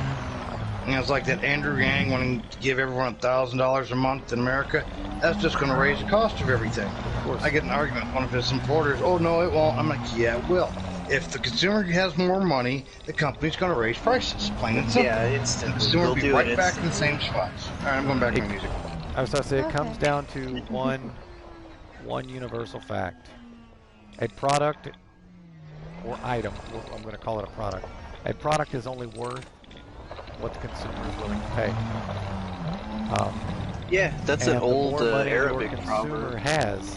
Speaker 3: You know, it's like that Andrew Yang wanting to give everyone $1,000 a month in America. That's just going to raise the cost of everything.
Speaker 6: Of course.
Speaker 3: I get an argument with one of his importers. Oh, no, it won't. I'm like, yeah, it will. If the consumer has more money, the company's going to raise prices. Plain and simple.
Speaker 5: Yeah, instantly.
Speaker 3: The consumer will be right back in the same spots. All right, I'm going back to my music.
Speaker 6: I was going to say, it comes down to one universal fact. A product or item, I'm going to call it a product. A product is only worth what the consumer is willing to pay.
Speaker 5: Yeah, that's an old Arabic
Speaker 6: proverb. The
Speaker 5: proverb.
Speaker 6: consumer has,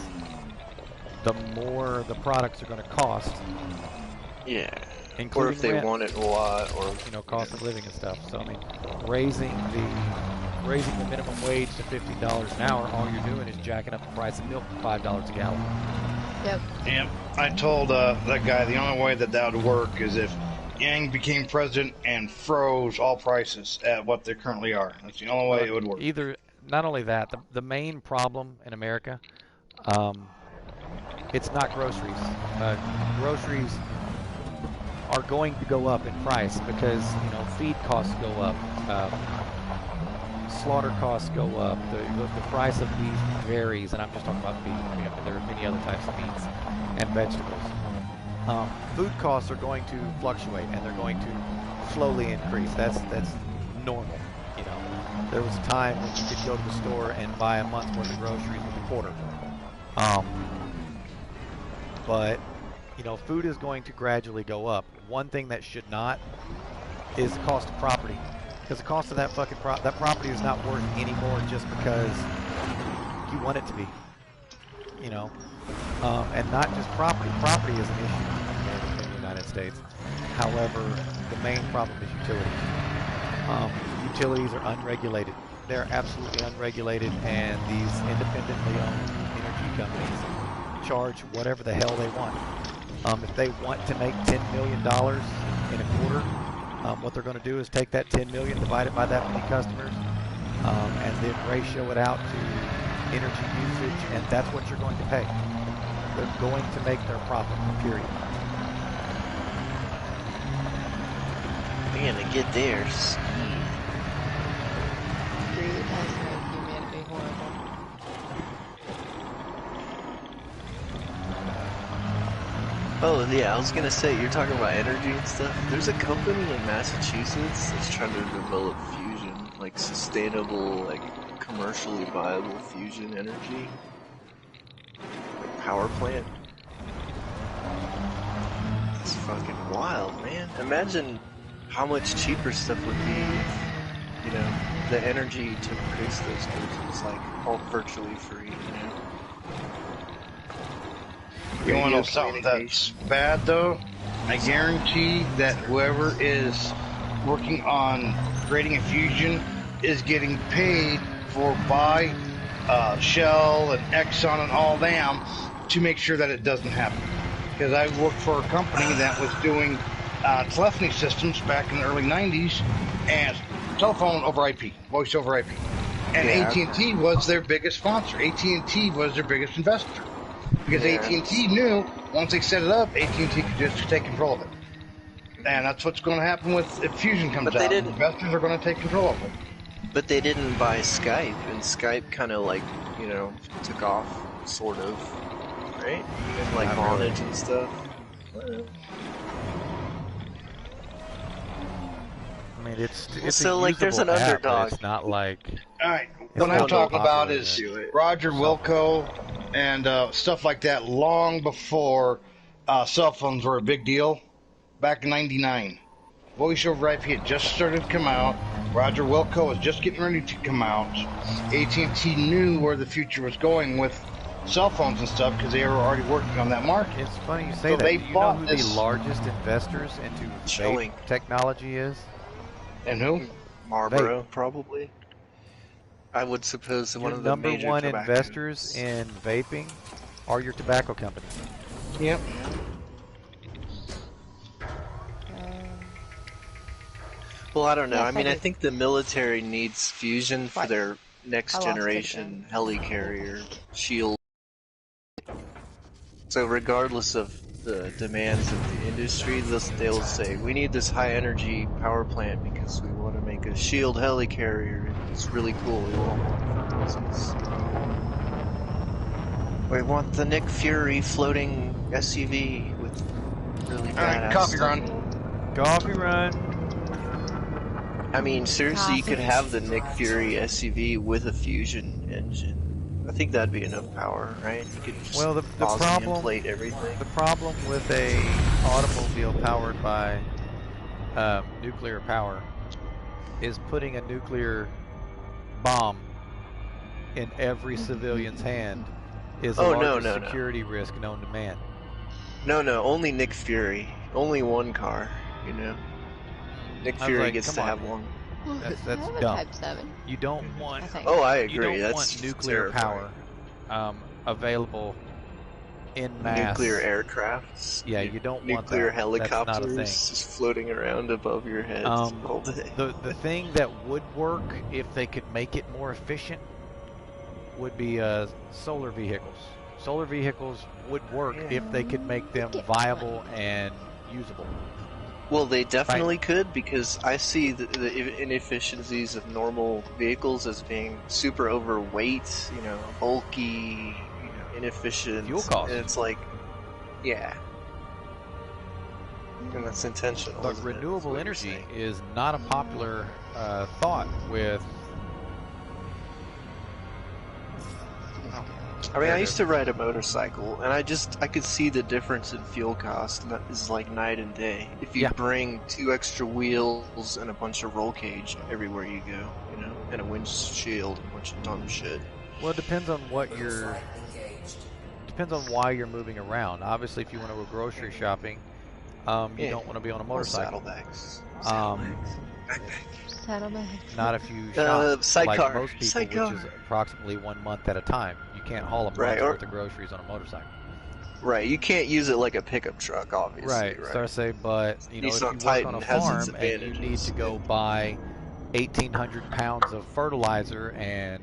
Speaker 6: the more the products are going to cost.
Speaker 5: Yeah.
Speaker 6: Including
Speaker 5: or if they
Speaker 6: rent,
Speaker 5: want it a lot, or
Speaker 6: cost of living and stuff. So I mean, raising the minimum wage to $50 an hour, all you're doing is jacking up the price of milk to $5 a gallon.
Speaker 2: Yep.
Speaker 3: Yep. I told that guy the only way that would work is if Yang became president and froze all prices at what they currently are. That's the only way it would work.
Speaker 6: Not only that, the main problem in America, it's not groceries. Groceries are going to go up in price because, feed costs go up, slaughter costs go up, the price of beef varies, and I'm just talking about beef. I mean, there are many other types of meats and vegetables. Food costs are going to fluctuate, and they're going to slowly increase. That's normal. You know, there was a time when you could go to the store and buy a month's worth of groceries with a quarter. But you know, food is going to gradually go up. One thing that should not is the cost of property, because the cost of that fucking that property is not worth any more just because you want it to be. You know, and not just property. Property is an issue in the United States. However, the main problem is utilities. Utilities are unregulated. They're absolutely unregulated, and these independently owned energy companies charge whatever the hell they want. If they want to make $10 million in a quarter, what they're going to do is take that $10 million, divide it by that many customers, and then ratio it out to energy usage, and that's what you're going to pay. They're going to make their profit, period.
Speaker 5: They're gonna get theirs.
Speaker 2: Greed has made humanity horrible.
Speaker 5: Oh yeah, I was gonna say, you're talking about energy and stuff. There's a company in Massachusetts that's trying to develop fusion, like sustainable, like commercially viable fusion energy. Like power plant. It's fucking wild, man. Imagine how much cheaper stuff would be if, you know, the energy to produce those goods was like all virtually free, you know?
Speaker 3: You want to know something that's bad, though? I guarantee that whoever is working on creating a fusion is getting paid by Shell and Exxon and all them to make sure that it doesn't happen. Because I worked for a company that was doing telephony systems back in the early 90s and telephone over IP, voice over IP. And
Speaker 5: Yeah,
Speaker 3: AT&T was their biggest sponsor. AT&T was their biggest investor. Because AT&T knew once they set it up, AT&T could just take control of it. And that's what's going to happen if Fusion comes out. Investors are going to take control of it.
Speaker 5: But they didn't buy Skype, and Skype kind of like, you know, took off, sort of, right? And like Vonage and stuff.
Speaker 6: I mean, it's
Speaker 5: so like there's an underdog.
Speaker 6: It's not like.
Speaker 3: All right, what I'm talking about is Roger Wilco and stuff like that. Long before cell phones were a big deal, back in '99, voice over IP had just started to come out. Roger Wilco was just getting ready to come out. AT&T knew where the future was going with cell phones and stuff because they were already working on that market.
Speaker 6: It's funny you say that. Do you know who the largest investors into vape technology is?
Speaker 3: And who?
Speaker 5: Marlboro, probably. I would suppose one of the major
Speaker 6: number one investors in vaping are your tobacco companies.
Speaker 3: Yep.
Speaker 5: Well, I don't know. I mean, I think the military needs fusion for their next generation helicarrier shield. So regardless of the demands of the industry, they'll say, we need this high energy power plant because we want to make a shield helicarrier. It's really cool. We want one for business. We want the Nick Fury floating SUV with really badass
Speaker 3: coffee
Speaker 5: stuff.
Speaker 3: run.
Speaker 6: Coffee run.
Speaker 5: I mean, seriously, you could have the Nick Fury SUV with a fusion engine. I think that'd be enough power, right? You could just
Speaker 6: the problem,
Speaker 5: plate everything.
Speaker 6: The problem with a automobile powered by nuclear power is putting a nuclear bomb in every civilian's hand is a largest security risk known to man.
Speaker 5: No, only Nick Fury. Only one car, you know? Nick Fury gets to have one.
Speaker 6: That's dumb. You don't want.
Speaker 5: Oh, I agree.
Speaker 6: You don't want nuclear power available in mass.
Speaker 5: Nuclear aircrafts.
Speaker 6: Yeah, you don't want
Speaker 5: nuclear
Speaker 6: that.
Speaker 5: helicopters
Speaker 6: That's not a thing.
Speaker 5: just floating around above your head all day.
Speaker 6: The thing that would work if they could make it more efficient would be solar vehicles. Solar vehicles would work if they could make them viable and usable.
Speaker 5: Well, they definitely could, because I see the inefficiencies of normal vehicles as being super overweight, you know, bulky, you know, inefficient.
Speaker 6: Fuel costs.
Speaker 5: And it's like, yeah. And that's intentional.
Speaker 1: But renewable energy is not a popular thought with...
Speaker 5: I mean, I used to ride a motorcycle, and I could see the difference in fuel cost. And that is like night and day. If you bring 2 extra wheels and a bunch of roll cage everywhere you go, you know, and a windshield and a bunch of dumb shit.
Speaker 1: Well, it depends on what you're... Depends on why you're moving around. Obviously, if you want to go grocery shopping, you don't want to be on a motorcycle.
Speaker 5: Saddlebags.
Speaker 2: Saddlebags.
Speaker 1: Not if you shop
Speaker 5: sidecar.
Speaker 1: like most people, which is approximately 1 month at a time. You can't haul a month's worth of groceries on a motorcycle.
Speaker 5: Right, you can't use it like a pickup truck, obviously.
Speaker 1: Right. So I say, but you know, if you work on a farm and you need to go buy 1,800 pounds of fertilizer and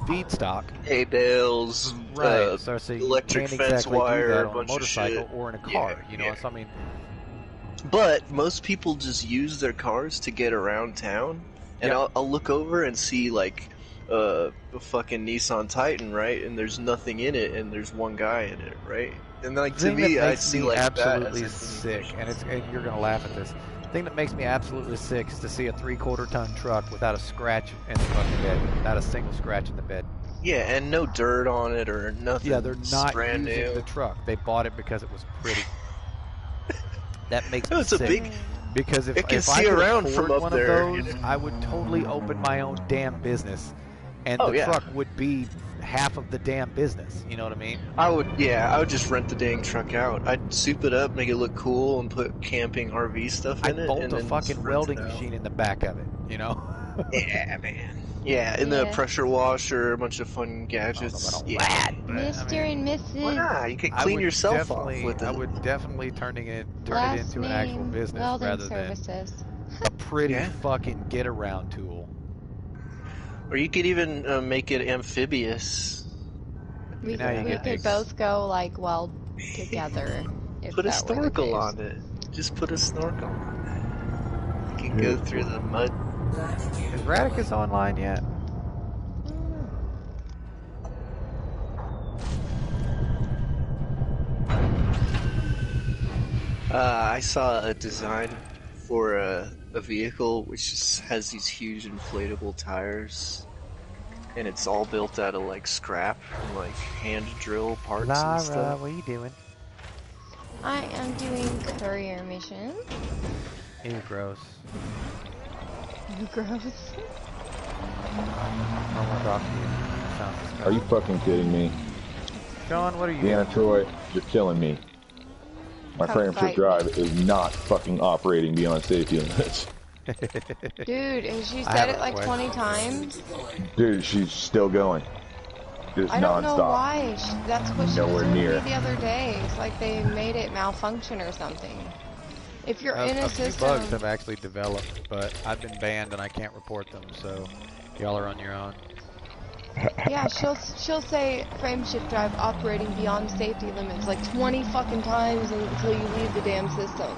Speaker 1: feedstock,
Speaker 5: hay bales,
Speaker 1: right? So I say
Speaker 5: electric
Speaker 1: you can't
Speaker 5: fence
Speaker 1: exactly
Speaker 5: wire,
Speaker 1: do that
Speaker 5: a
Speaker 1: on
Speaker 5: bunch
Speaker 1: a motorcycle
Speaker 5: of shit.
Speaker 1: or in a car. You know, so I mean.
Speaker 5: But most people just use their cars to get around town, and I'll look over and see like a fucking Nissan Titan, right? And there's nothing in it, and there's one guy in it, right? And like to me, I see like
Speaker 1: absolutely
Speaker 5: that
Speaker 1: sick, and you're gonna laugh at this. The thing that makes me absolutely sick is to see a 3/4 ton truck without a scratch in the fucking bed, not a single scratch in the bed.
Speaker 5: Yeah, and no dirt on it or nothing.
Speaker 1: Yeah, they're not
Speaker 5: brand
Speaker 1: using
Speaker 5: new.
Speaker 1: the truck. They bought it because it was pretty. That makes me
Speaker 5: It's
Speaker 1: sick.
Speaker 5: a big.
Speaker 1: Because if
Speaker 5: see
Speaker 1: I could
Speaker 5: around
Speaker 1: afford
Speaker 5: from up
Speaker 1: one
Speaker 5: there,
Speaker 1: of those, I would totally open my own damn business, and the truck would be half of the damn business. You know what I mean?
Speaker 5: I would just rent the dang truck out. I'd soup it up, make it look cool, and put camping RV stuff in it.
Speaker 1: I'd bolt
Speaker 5: and
Speaker 1: a
Speaker 5: then
Speaker 1: fucking welding machine in the back of it. You know?
Speaker 5: Yeah, man. Yeah, in the pressure washer, a bunch of fun gadgets.
Speaker 2: Mr. and Mrs.
Speaker 5: You could clean yourself off with it.
Speaker 1: I would definitely turn it into an actual business rather than a pretty fucking get-around tool.
Speaker 5: Or you could even make it amphibious.
Speaker 2: We could both go like weld together.
Speaker 5: Put a snorkel on it. Just put a snorkel on it. You can go through the mud.
Speaker 1: Is Radicus online yet?
Speaker 5: I saw a design for a vehicle which just has these huge inflatable tires, and it's all built out of like scrap and like hand drill parts and stuff.
Speaker 1: What are you doing?
Speaker 2: I am doing courier mission.
Speaker 1: Ew, gross.
Speaker 2: Gross.
Speaker 4: Are you fucking kidding me?
Speaker 1: Sean, what are you
Speaker 4: doing? Deanna Troy, you're killing me. My frame shift drive is not fucking operating beyond safety limits.
Speaker 2: Dude, has she said it like 20 times?
Speaker 4: Dude, she's still going. Just
Speaker 2: I don't
Speaker 4: non-stop.
Speaker 2: know why. That's what she was
Speaker 4: Nowhere
Speaker 2: telling me
Speaker 4: near.
Speaker 2: the other day. It's like they made it malfunction or something. If you're in a system...
Speaker 1: few bugs have actually developed, but I've been banned and I can't report them, so y'all are on your own.
Speaker 2: Yeah, she'll say frame shift drive operating beyond safety limits like 20 fucking times until you leave the damn system.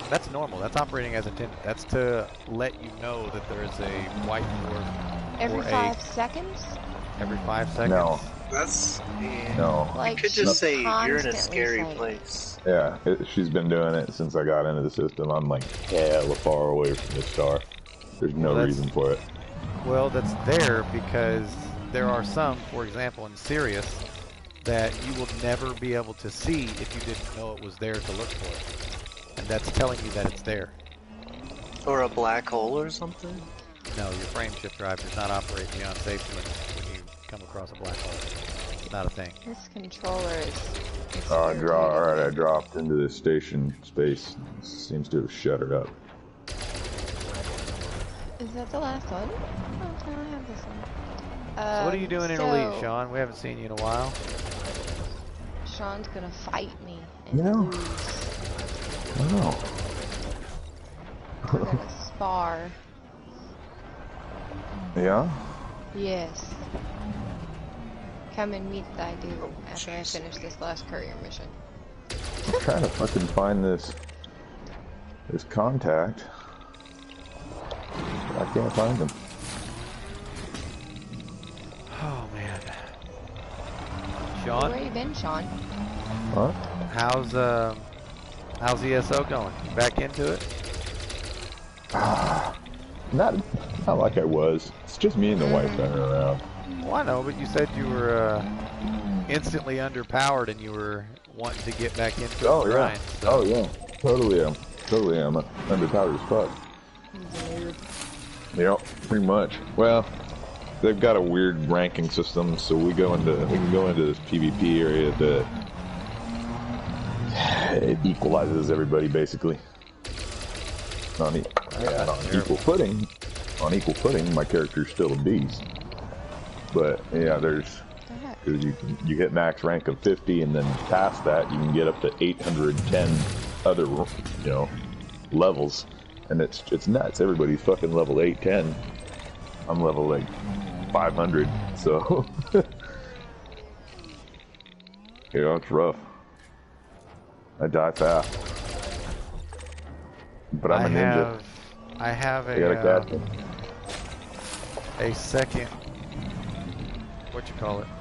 Speaker 1: That's normal. That's operating as intended. That's to let you know that there is a whiteboard.
Speaker 2: Every 5 seconds?
Speaker 1: Every 5 seconds?
Speaker 4: No.
Speaker 5: That's...
Speaker 4: No.
Speaker 2: Like,
Speaker 5: you could just say you're in a scary place.
Speaker 4: Yeah, she's been doing it since I got into the system. I'm like hella far away from the star. There's no reason for it.
Speaker 1: Well, that's there because there are some, for example, in Sirius, that you will never be able to see if you didn't know it was there to look for it. And that's telling you that it's there.
Speaker 5: Or a black hole or something?
Speaker 1: No, your frame shift drive does not operate beyond safety limits when you come across a black hole. It's not a thing.
Speaker 2: This controller is...
Speaker 4: Alright, I dropped into this station space. Seems to have shuttered up.
Speaker 2: Is that the last one? Oh, no, I have this one.
Speaker 1: So what are you doing in Elite, Sean? We haven't seen you in a while.
Speaker 2: Sean's gonna fight me and lose.
Speaker 4: Oh.
Speaker 2: We're gonna spar.
Speaker 4: Yeah?
Speaker 2: Yes. Come and meet thy doom after I finish this last courier mission.
Speaker 4: I'm trying to fucking find this contact. I can't find him.
Speaker 1: Oh man. Sean?
Speaker 2: Where you been, Sean?
Speaker 4: Huh?
Speaker 1: How's ESO going? Back into it?
Speaker 4: Not like I was. It's just me and the wife running around.
Speaker 1: Well, I know, but you said you were instantly underpowered and you were wanting to get back into
Speaker 4: Oh,
Speaker 1: the grind.
Speaker 4: Yeah.
Speaker 1: So.
Speaker 4: Oh, yeah. Totally am. Totally am. Underpowered as fuck. Yep, pretty much. Well, they've got a weird ranking system, so we can go into this PvP area that it equalizes everybody basically. On equal footing. On equal footing, my character's still a beast. But yeah, because you hit max rank of 50, and then past that, you can get up to 810 other levels, and it's nuts. Everybody's fucking level 810. I'm level like 500, so yeah, it's rough. I die fast, but I'm a ninja.
Speaker 1: I have a second,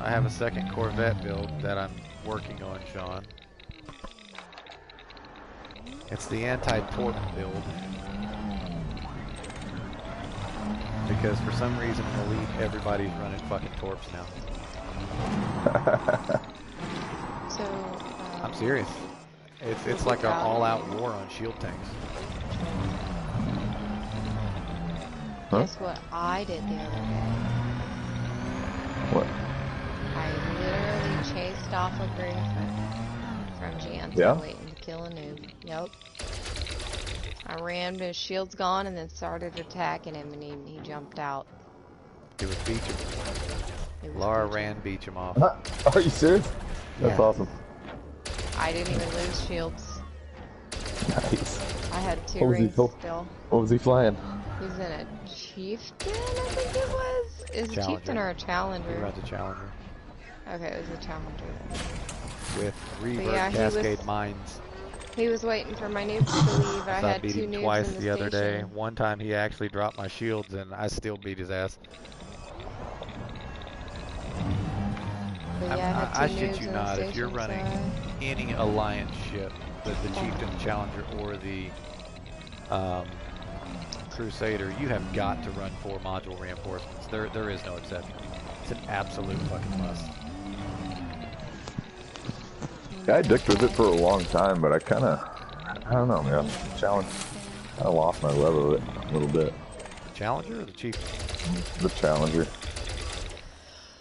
Speaker 1: I have a second Corvette build that I'm working on, Sean. It's the anti-torp build. Because for some reason in Elite, everybody's running fucking torps now.
Speaker 2: So,
Speaker 1: I'm serious. It's like an all-out war on shield tanks.
Speaker 2: Guess what I did the other day?
Speaker 4: What?
Speaker 2: I literally chased off a Griffin from Jan's waiting to kill a noob. Yep. I ran, his shield's gone, and then started attacking him, and he jumped out.
Speaker 1: It was Beecham. Laura ran Beecham off.
Speaker 4: Are you serious? That's awesome.
Speaker 2: I didn't even lose shields.
Speaker 4: Nice.
Speaker 2: I had 2 rings still.
Speaker 4: What was he flying?
Speaker 2: He was in a Chieftain, I think it was. Is it a Chieftain or a Challenger?
Speaker 1: He runs a Challenger.
Speaker 2: Okay, it was a Challenger.
Speaker 1: With reverse cascade mines.
Speaker 2: He was waiting for my noobs to leave. I had 2 noobs in the
Speaker 1: twice the other day.
Speaker 2: station.
Speaker 1: One time he actually dropped my shields and I still beat his ass. I shit you not, if you're running any alliance ship, the Chieftain, Challenger, or the Crusader, you have got to run 4 module reinforcements. There is no exception. It's an absolute fucking must.
Speaker 4: I dicked with it for a long time, but I don't know, man. Challenge. I lost my love of it a little bit.
Speaker 1: The Challenger or the Chieftain?
Speaker 4: The Challenger.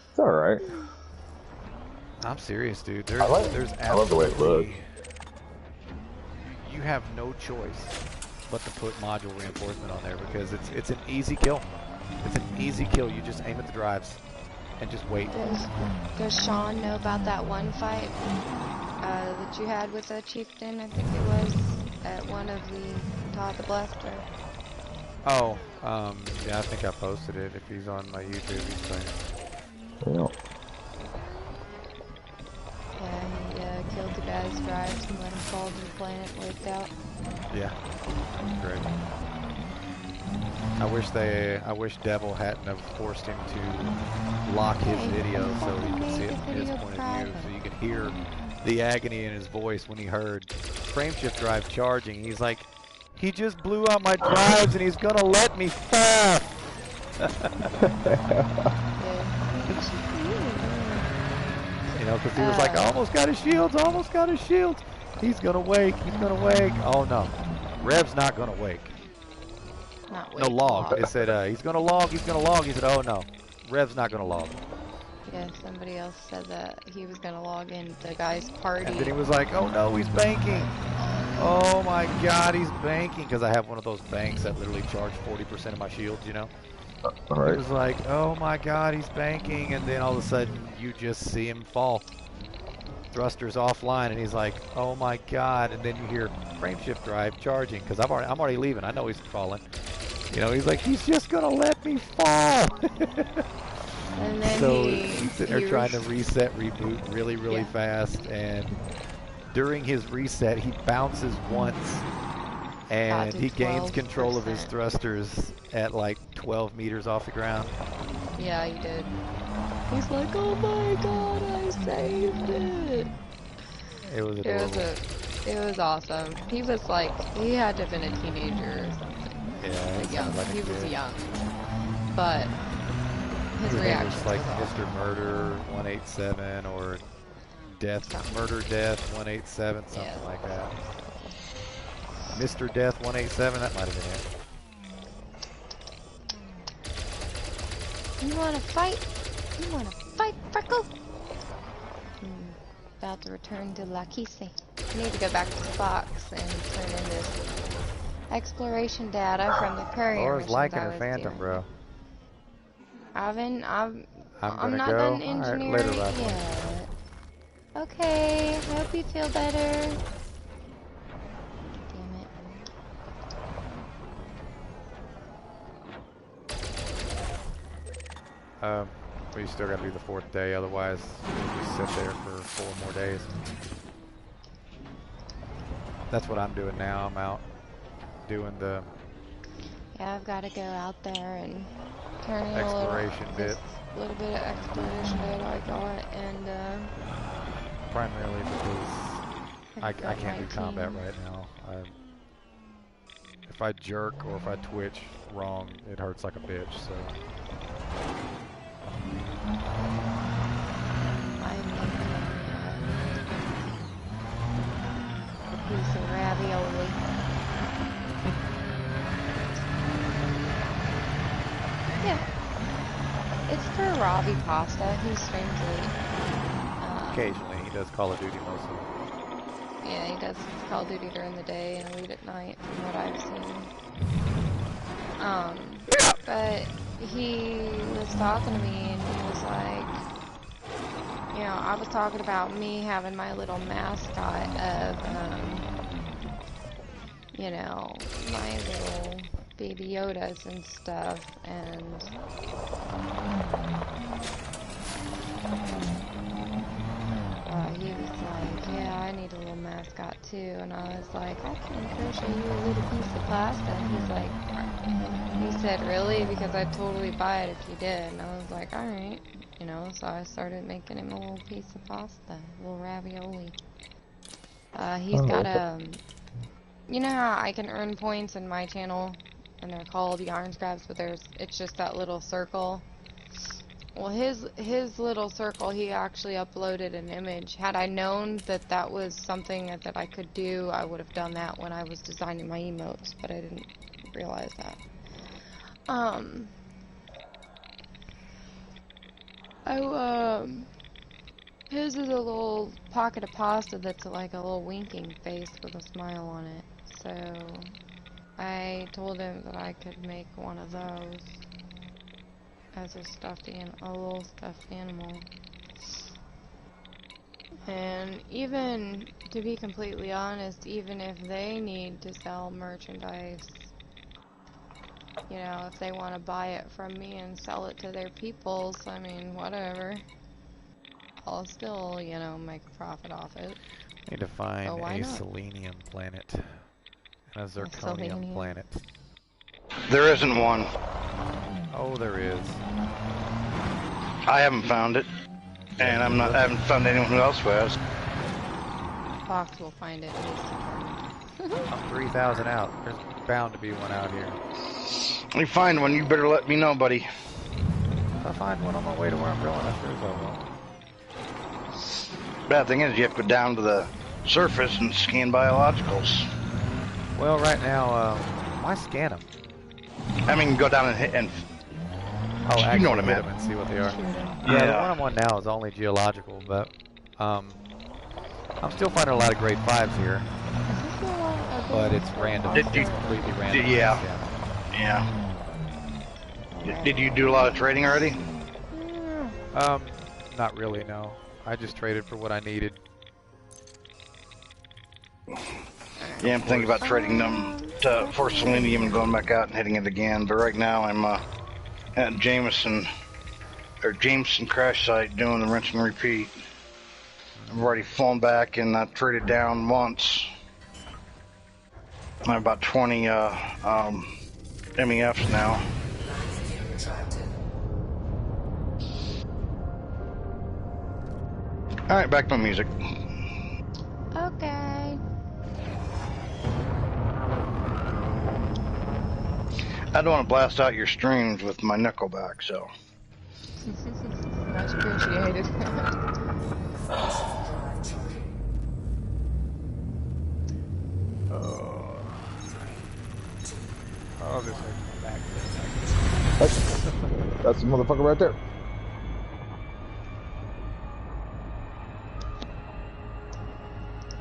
Speaker 4: It's alright.
Speaker 1: I'm serious, dude.
Speaker 4: I love the way it looks.
Speaker 1: You have no choice but to put module reinforcement on there because it's an easy kill. It's an easy kill. You just aim at the drives and just wait.
Speaker 2: Does Sean know about that one fight that you had with the Chieftain? I think it was at one of the Todd the Blaster.
Speaker 1: Oh, yeah, I think I posted it. If he's on my YouTube, he's playing.
Speaker 4: Yeah.
Speaker 2: Yeah, he killed the guy's drives and let him fall to the planet, wiped out.
Speaker 1: Yeah, great. I wish Devil hadn't have forced him to lock his video so he could see it from his point of view, so you could hear the agony in his voice when he heard frameshift drive charging. He's like, he just blew out my drives and he's gonna let me fall. You know, because he was like, I almost got his shields, almost got his shields. He's gonna wake, he's gonna wake. Oh no, Rev's not gonna wake. No, log. It said, he's gonna log, he's gonna log. He said, oh no, Rev's not gonna log.
Speaker 2: Yeah, somebody else said that he was gonna log in the guy's party.
Speaker 1: And then he was like, oh no, he's banking. Oh my god, he's banking. Because I have one of those banks that literally charge 40% of my shields, you know?
Speaker 4: Alright.
Speaker 1: It was like, oh my god, he's banking. And then all of a sudden, you just see him fall. Thruster's offline, and he's like, oh my god. And then you hear frameshift drive charging. Because I'm already leaving. I know he's falling. You know, he's like, he's just going to let me fall.
Speaker 2: And then
Speaker 1: so he's sitting there trying to reset, reboot really fast. And during his reset, he bounces once. And he gains control of his thrusters at like 12 meters off the ground.
Speaker 2: Yeah, he did. He's like, oh my god, I saved it.
Speaker 1: It was adorable.
Speaker 2: It was awesome. He was like, he had to have been a teenager or something.
Speaker 6: Yeah,
Speaker 2: Like young.
Speaker 6: like
Speaker 2: He was
Speaker 6: kid.
Speaker 2: young. But his reaction was
Speaker 6: like
Speaker 2: awesome.
Speaker 6: Mr. Murder 187 or Murder Death 187, something like that. Mr. Death 187, that might have been
Speaker 2: it. You wanna fight? You wanna fight, Freckle? About to return to La Quise. I need to go back to the box and turn in this exploration data from the courier
Speaker 6: Laura's
Speaker 2: missions
Speaker 6: liking
Speaker 2: I
Speaker 6: her
Speaker 2: was
Speaker 6: Phantom,
Speaker 2: doing.
Speaker 6: bro.
Speaker 2: I'm not
Speaker 6: go.
Speaker 2: done
Speaker 6: All right,
Speaker 2: engineering
Speaker 6: later,
Speaker 2: it
Speaker 6: Rifle.
Speaker 2: yet. Okay, I hope you feel better. Damn it.
Speaker 6: We still got to do the 4th day, otherwise we'll just sit there for 4 more days. That's what I'm doing now. I'm out doing the
Speaker 2: Yeah, I've got to go out there and turn in
Speaker 6: exploration bit.
Speaker 2: A little bit of exploration data I got, and
Speaker 6: primarily because I can't do combat right now. If I jerk or if I twitch wrong, it hurts like a bitch. So
Speaker 2: I'm making a piece of ravioli. Yeah. It's for Ravi Pasta. He streams late.
Speaker 6: Occasionally, he does Call of Duty mostly.
Speaker 2: Yeah, he does Call of Duty during the day and late at night, from what I've seen. But he was talking to me and he was like, you know, I was talking about me having my little mascot of, you know, my little baby Yodas and stuff, and he was like, yeah, I need a little mascot too, and I was like, I can crochet you a little piece of pasta, and he's like, he said, really? Because I'd totally buy it if you did, and I was like, alright, you know, so I started making him a little piece of pasta, a little ravioli. He's got you know how I can earn points in my channel, and they're called yarn scraps, but it's just that little circle. Well, his little circle, he actually uploaded an image. Had I known that that was something that I could do, I would have done that when I was designing my emotes, but I didn't realize that. His is a little pocket of pasta that's like a little winking face with a smile on it. So I told him that I could make one of those as a little stuffed animal. And even, to be completely honest, even if they need to sell merchandise, you know, if they want to buy it from me and sell it to their peoples, I mean, whatever. I'll still, you know, make a profit off it.
Speaker 6: Need to find a
Speaker 2: not?
Speaker 6: selenium planet and a zirconium planet.
Speaker 3: There isn't one.
Speaker 6: Oh, there is.
Speaker 3: I haven't found it, and I haven't found anyone who else who has.
Speaker 2: Fox will find it.
Speaker 6: I'm 3,000 out. There's bound to be one out here.
Speaker 3: If you find one, you better let me know, buddy.
Speaker 6: If I find one on my way to where I'm going, I sure as I will.
Speaker 3: Bad thing is, you have to go down to the surface and scan biologicals.
Speaker 6: Well, right now, why scan them?
Speaker 3: I mean, go down and hit and.
Speaker 6: Oh,
Speaker 3: you
Speaker 6: actually
Speaker 3: know what I
Speaker 6: hit
Speaker 3: meant.
Speaker 6: them and see what they are.
Speaker 3: Yeah,
Speaker 6: the one I'm on now is only geological, but I'm still finding a lot of grade 5s here. But it's random. It's completely random.
Speaker 3: Yeah. Did you do a lot of trading already?
Speaker 6: Not really, no. I just traded for what I needed.
Speaker 3: Yeah, I'm thinking about trading them for selenium and going back out and hitting it again. But right now I'm at Jameson crash site doing the rinse and repeat. I've already flown back and I traded down once. I have about 20 MEFs now. Alright, back to my music.
Speaker 2: Okay.
Speaker 3: I don't want to blast out your streams with my Nickelback, so.
Speaker 2: Much appreciated.
Speaker 6: Oh, this hurts my back.
Speaker 4: That's the motherfucker right there.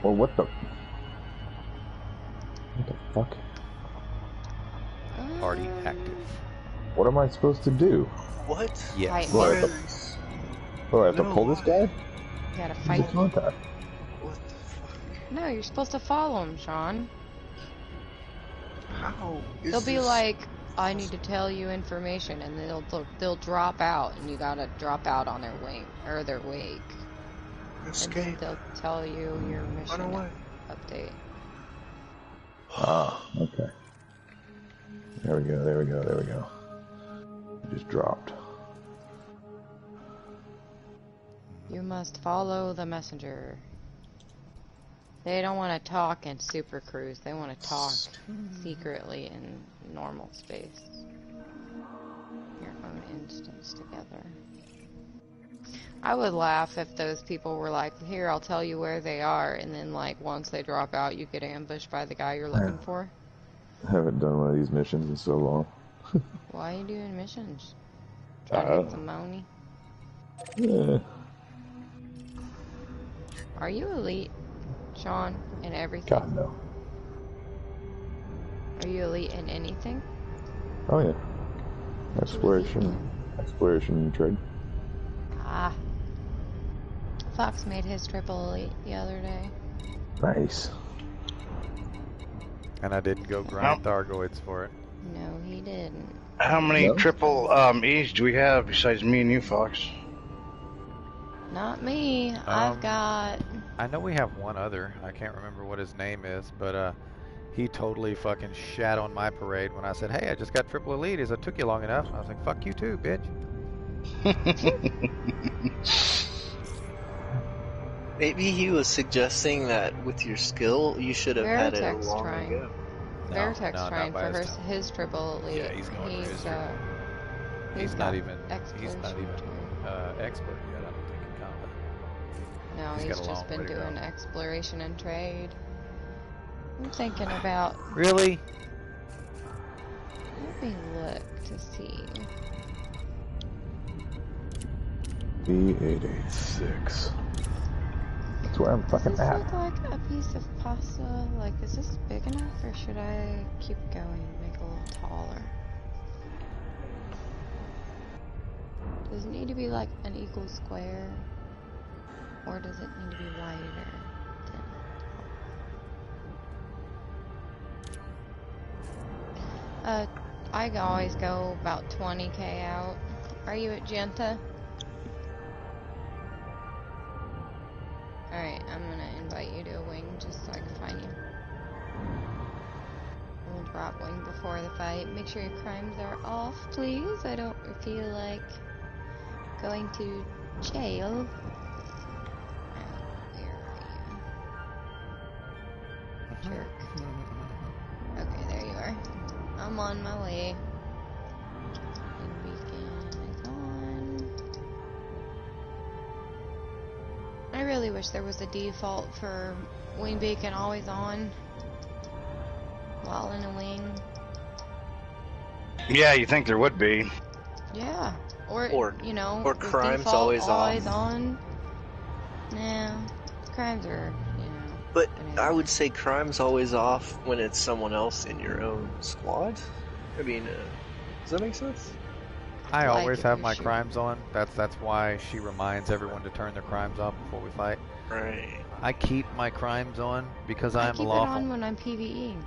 Speaker 4: Or what the fuck?
Speaker 1: Party active.
Speaker 4: What am I supposed to do?
Speaker 5: What?
Speaker 1: Yes.
Speaker 4: What? I have to pull this guy?
Speaker 2: You gotta fight.
Speaker 5: What the fuck?
Speaker 2: No, you're supposed to follow him, Sean.
Speaker 5: How is
Speaker 2: They'll be
Speaker 5: this?
Speaker 2: like, I need to tell you information, and they'll drop out, and you gotta drop out on their wing or their wake. And then
Speaker 5: Escape.
Speaker 2: they'll tell you your mission
Speaker 5: Run away.
Speaker 2: update.
Speaker 4: Ah, okay. There we go, there we go, there we go. It just dropped.
Speaker 2: You must follow the messenger. They don't want to talk in Super Cruise. They want to talk secretly in normal space. Your own instance together. I would laugh if those people were like, here, I'll tell you where they are, and then like once they drop out, you get ambushed by the guy you're looking for.
Speaker 4: I haven't done one of these missions in so long.
Speaker 2: Why are you doing missions? Trying to get some money?
Speaker 4: Yeah.
Speaker 2: Are you elite, Sean, in everything?
Speaker 4: God, no.
Speaker 2: Are you elite in anything?
Speaker 4: Oh, yeah. Exploration and trade.
Speaker 2: Ah. Fox made his triple elite the other day.
Speaker 4: Nice.
Speaker 1: And I didn't go grind Thargoids for it.
Speaker 2: No, he didn't.
Speaker 3: How many triple E's do we have besides me and you, Fox?
Speaker 2: Not me. I've got...
Speaker 1: I know we have one other. I can't remember what his name is, but he totally fucking shat on my parade when I said, hey, I just got triple elite. It took you long enough. I was like, fuck you too, bitch.
Speaker 5: Maybe he was suggesting that with your skill, you should have had it long ago.
Speaker 2: Vertex trying for his triple elite.
Speaker 1: Yeah, he's going for his he's not even expert yet, I don't think, in combat.
Speaker 2: No, he's just been doing exploration and trade. I'm thinking about...
Speaker 1: Really?
Speaker 2: Let me look to see.
Speaker 4: B886. That's where I'm fucking
Speaker 2: Does
Speaker 4: at.
Speaker 2: this look like a piece of pasta? Like, is this big enough, or should I keep going and make it a little taller? Does it need to be like an equal square? Or does it need to be wider than I always go about 20k out. Are you at Genta? Alright, I'm gonna invite you to a wing just so I can find you. We'll drop wing before the fight. Make sure your crimes are off, please. I don't feel like going to jail. Jerk. Okay, there you are. I'm on my way. Beacon is on. I really wish there was a default for wing beacon always on while in a wing.
Speaker 3: Yeah, you think there would be.
Speaker 2: Yeah. Or you know,
Speaker 5: or crimes always
Speaker 2: on. Nah, crimes are, you know.
Speaker 5: But I would say crime's always off when it's someone else in your own squad. I mean, does that make sense?
Speaker 1: I always have my crimes on. That's why she reminds everyone to turn their crimes off before we fight.
Speaker 5: Right.
Speaker 1: I keep my crimes on because I am lawful.
Speaker 2: I keep it on when I'm PvEing.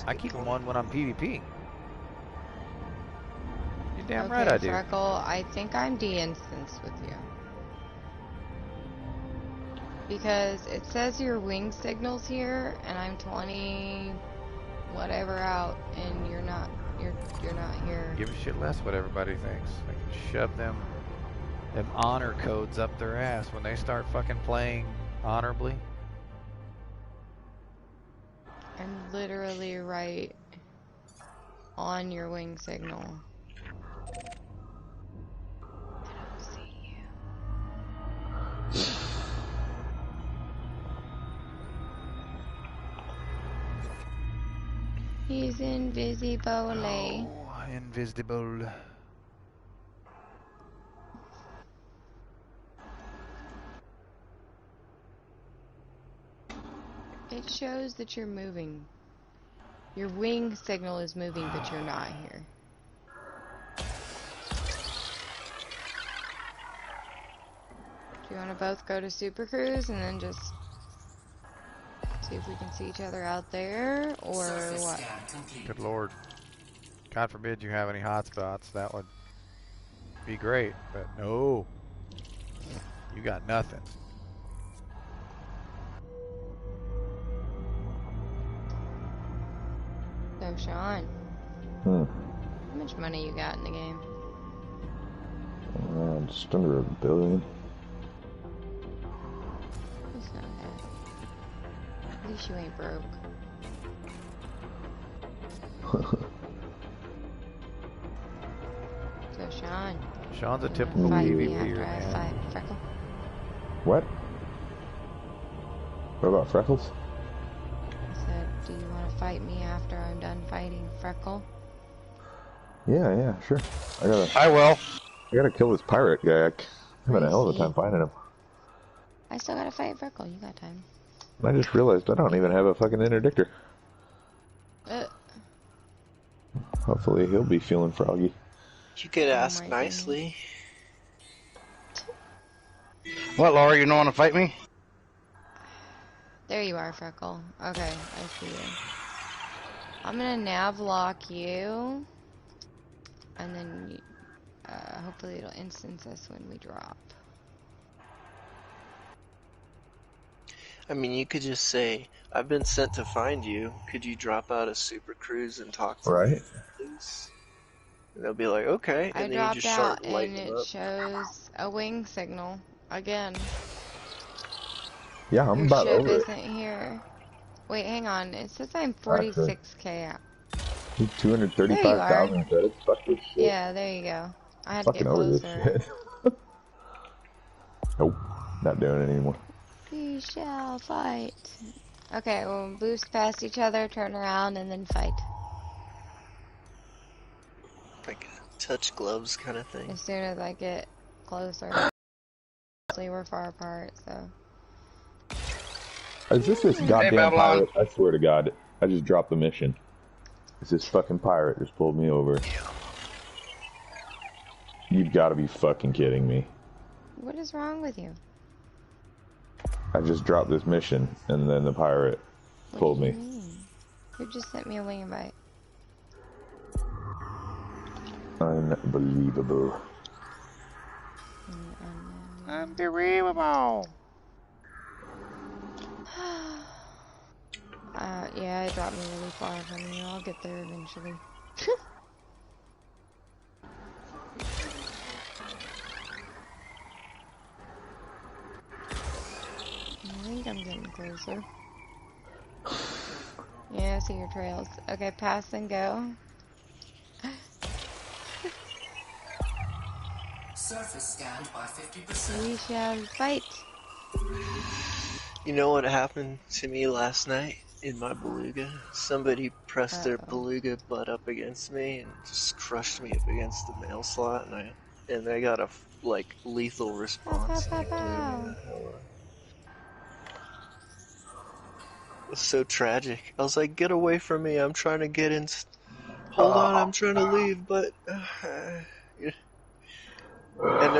Speaker 1: I keep them on when I'm PvPing. You're damn right
Speaker 2: Okay,
Speaker 1: I do.
Speaker 2: Freckle, I think I'm de-instanced with you. Because it says your wing signal's here, and I'm 20 whatever out, and you're not here.
Speaker 1: Give a shit less what everybody thinks. They can shove them honor codes up their ass when they start fucking playing honorably.
Speaker 2: I'm literally right on your wing signal. I don't see you. He's invisible.
Speaker 1: Oh, invisible.
Speaker 2: It shows that you're moving. Your wing signal is moving, but you're not here. Do you want to both go to Super Cruise and then just see if we can see each other out there, or what?
Speaker 1: Good Lord. God forbid you have any hotspots. That would be great, but no. You got nothing.
Speaker 2: So, Sean,
Speaker 4: Hmm.
Speaker 2: how much money you got in the game?
Speaker 4: Just under $1 billion.
Speaker 2: That's not bad. At least you ain't broke. So, Sean.
Speaker 1: Sean's a
Speaker 2: you
Speaker 1: typical
Speaker 2: wanna fight
Speaker 1: PvPer,
Speaker 2: me after I
Speaker 1: man.
Speaker 2: fight Freckle?
Speaker 4: What? What about Freckles?
Speaker 2: I said, do you want to fight me after I'm done fighting Freckle?
Speaker 4: Yeah, sure.
Speaker 3: I will.
Speaker 4: I gotta kill this pirate guy. I'm having a hell of a
Speaker 2: Crazy.
Speaker 4: time finding him.
Speaker 2: I still gotta fight Freckle. You got time.
Speaker 4: I just realized I don't even have a fucking interdictor. Hopefully he'll be feeling froggy.
Speaker 5: You could ask
Speaker 2: my
Speaker 5: nicely.
Speaker 3: What, Laura? You don't want to fight me?
Speaker 2: There you are, Freckle. Okay, I see you. I'm gonna nav lock you, and then hopefully it'll instance us when we drop.
Speaker 5: I mean, you could just say, I've been sent to find you. Could you drop out of Super Cruise and talk to me, please? And they'll be like, okay.
Speaker 2: I
Speaker 5: And then you
Speaker 2: dropped
Speaker 5: just
Speaker 2: out,
Speaker 5: start
Speaker 2: and
Speaker 5: lighting
Speaker 2: it
Speaker 5: them up.
Speaker 2: shows a wing signal again.
Speaker 4: Yeah, I'm
Speaker 2: Your
Speaker 4: about
Speaker 2: ship
Speaker 4: over it.
Speaker 2: isn't here. Wait, hang on. It says I'm 46k out.
Speaker 4: 235,000 credits. Fuck this shit.
Speaker 2: Yeah, there you go. I had to
Speaker 4: Fucking
Speaker 2: get
Speaker 4: over this
Speaker 2: closer.
Speaker 4: shit. Nope, not doing it anymore.
Speaker 2: We shall fight. Okay, we'll boost past each other, turn around, and then fight.
Speaker 5: Like touch gloves kind of thing.
Speaker 2: As soon as I get closer. Obviously, we're far apart, so.
Speaker 4: Is this goddamn
Speaker 3: Babylon.
Speaker 4: pirate? I swear to God, I just dropped the mission. It's this fucking pirate just pulled me over. You've got to be fucking kidding me.
Speaker 2: What is wrong with you?
Speaker 4: I just dropped this mission, and then the pirate pulled me.
Speaker 2: What do you mean? You just sent me a wing invite.
Speaker 4: Unbelievable.
Speaker 1: Unbelievable.
Speaker 2: Yeah, it dropped me really far from you. I'll get there eventually. I think I'm getting closer. Yeah, I see your trails. Okay, pass and go.
Speaker 7: Surface scanned by 50%.
Speaker 2: We shall fight.
Speaker 5: You know what happened to me last night in my beluga? Somebody pressed their beluga butt up against me and just crushed me up against the mail slot, and I got a like lethal response.
Speaker 2: Pow, pow, pow,
Speaker 5: It was so tragic. I was like, "Get away from me! I'm trying to get in. Hold on, I'm trying to leave, but." And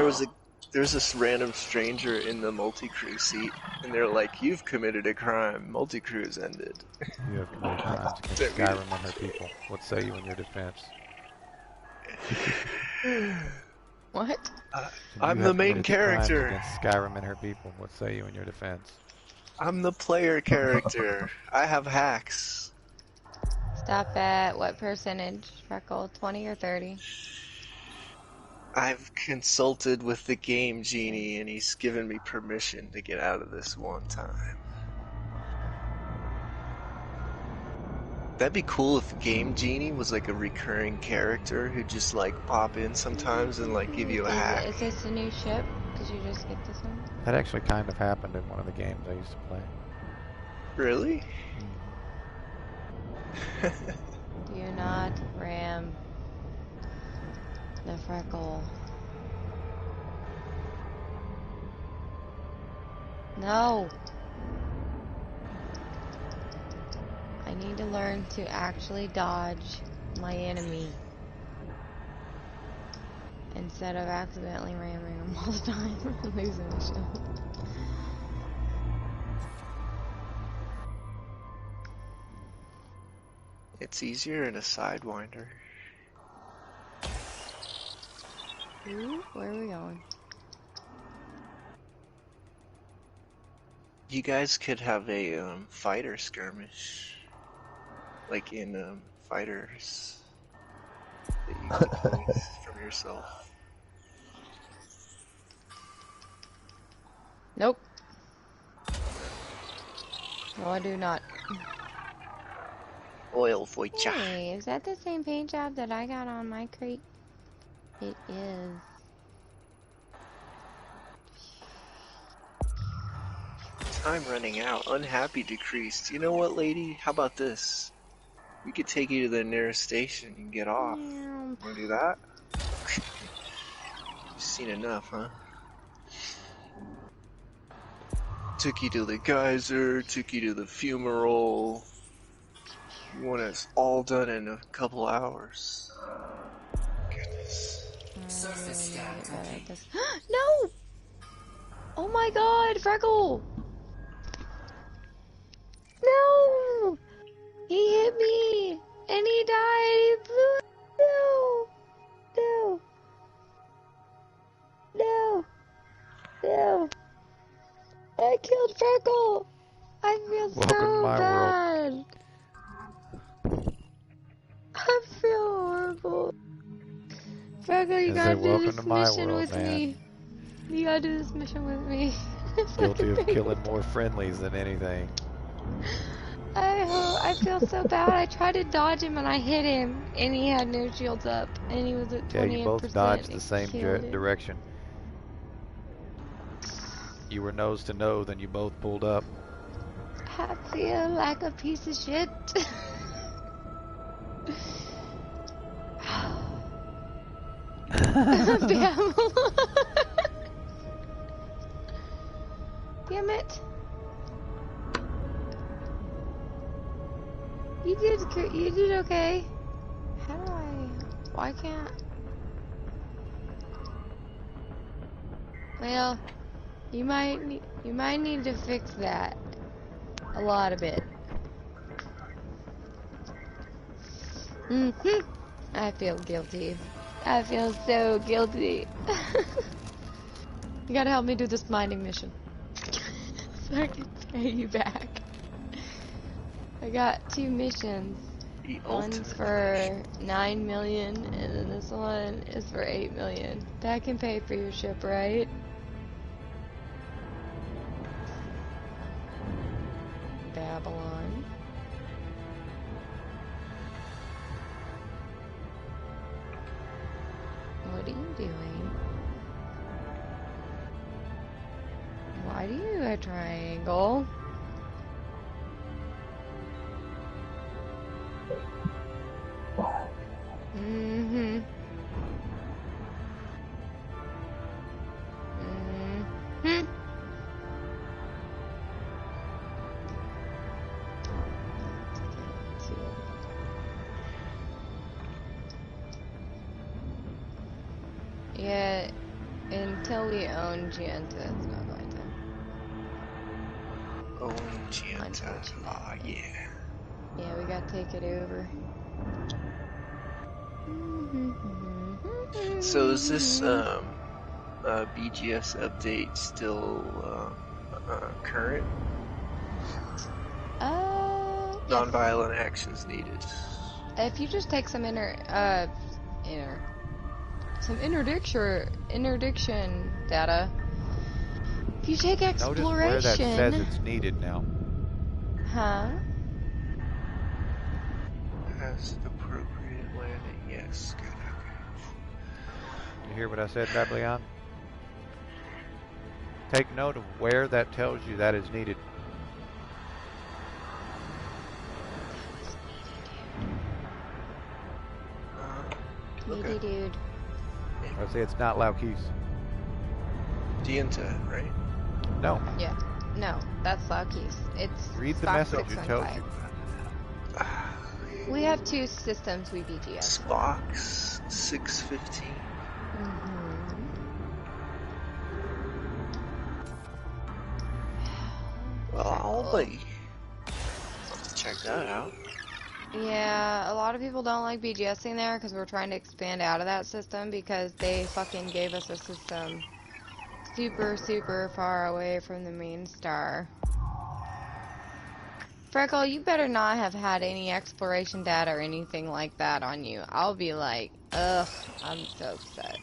Speaker 5: there's this random stranger in the multi-crew seat, and they're like, "You've committed a crime. Multi-crew's ended."
Speaker 1: You have committed crimes against Skyrim and her people. What say you in your defense?
Speaker 2: What?
Speaker 5: I'm the main character.
Speaker 1: Against Skyrim and her people. What say you in your defense?
Speaker 5: I'm the player character. I have hacks.
Speaker 2: Stop at what percentage, Freckle? 20 or 30?
Speaker 5: I've consulted with the game genie, and he's given me permission to get out of this one time. That'd be cool if Game Genie was like a recurring character who'd just like pop in sometimes and like give you a hack.
Speaker 2: Is this a new ship? Did you just get this one?
Speaker 6: That actually kind of happened in one of the games I used to play.
Speaker 5: Really?
Speaker 2: Do not ram the freckle. No! I need to learn to actually dodge my enemy instead of accidentally ramming them all the time and losing the ship.
Speaker 5: It's easier in a Sidewinder.
Speaker 2: Ooh, where are we going?
Speaker 5: You guys could have a fighter skirmish, like in fighters that you get points from yourself.
Speaker 2: Nope. No, I do not.
Speaker 5: Oil Voicha.
Speaker 2: Hey, is that the same paint job that I got on my crate? It is.
Speaker 5: Time running out. Unhappy decreased. You know what, lady? How about this? We could take you to the nearest station and get off. Wanna do that? You've seen enough, huh? Took you to the geyser, took you to the fumarole. You want us all done in a couple hours. Goodness.
Speaker 7: Surface scan complete.
Speaker 2: No! Oh my god, Freckle! No! He hit me! And he died! No! No! No! No! I killed Freckle! I feel
Speaker 6: Welcome to
Speaker 2: so
Speaker 6: my
Speaker 2: bad! I feel horrible. Freckle, you gotta do this mission with me. You gotta do this mission with me.
Speaker 6: Guilty of killing more friendlies than anything.
Speaker 2: I feel so bad. I tried to dodge him and I hit him, and he had no shields up, and he was at 28%.
Speaker 6: Yeah, you both dodged the
Speaker 2: and
Speaker 6: same
Speaker 2: killed him.
Speaker 6: direction. You were nose to nose, and you both pulled up.
Speaker 2: I feel like a piece of shit. Damn. Damn it. You did okay. How do why can't? Well, you might need to fix that a lot of it. I feel guilty. I feel so guilty. You gotta help me do this mining mission so I can pay you back. I got 2 missions. One's for 9 million, and then this one is for 8 million. That can pay for your ship, right? Babylon. What are you doing? Why do you a triangle? Mm-hmm. Mm-hmm. Yeah, until we own Gianta, it's not going to.
Speaker 5: Own Gianta. Ah, yeah.
Speaker 2: Yeah, we gotta take it over.
Speaker 5: So is this BGS update still current? Non-violent actions needed.
Speaker 2: If you just take some interdiction data. If you take exploration.
Speaker 6: Notice where that says it's needed now.
Speaker 2: Huh?
Speaker 5: Yes, appropriate landing. Yes. Good. Okay.
Speaker 1: You hear what I said, Babylon? Take note of where that tells you that is needed.
Speaker 5: Okay.
Speaker 2: Needy dude.
Speaker 1: I say it's not Laukis.
Speaker 5: Dienta, right?
Speaker 1: No.
Speaker 2: Yeah. No, that's Laukis. It's
Speaker 1: Read the
Speaker 2: Spock
Speaker 1: message. It tells
Speaker 2: 615.
Speaker 1: you.
Speaker 2: We have two systems we BGS.
Speaker 5: Spock's 615. Well, I'll have to check that out.
Speaker 2: Yeah, a lot of people don't like BGSing there because we're trying to expand out of that system because they fucking gave us a system super, super far away from the main star. Freckle, you better not have had any exploration data or anything like that on you. I'll be like, ugh, I'm so upset.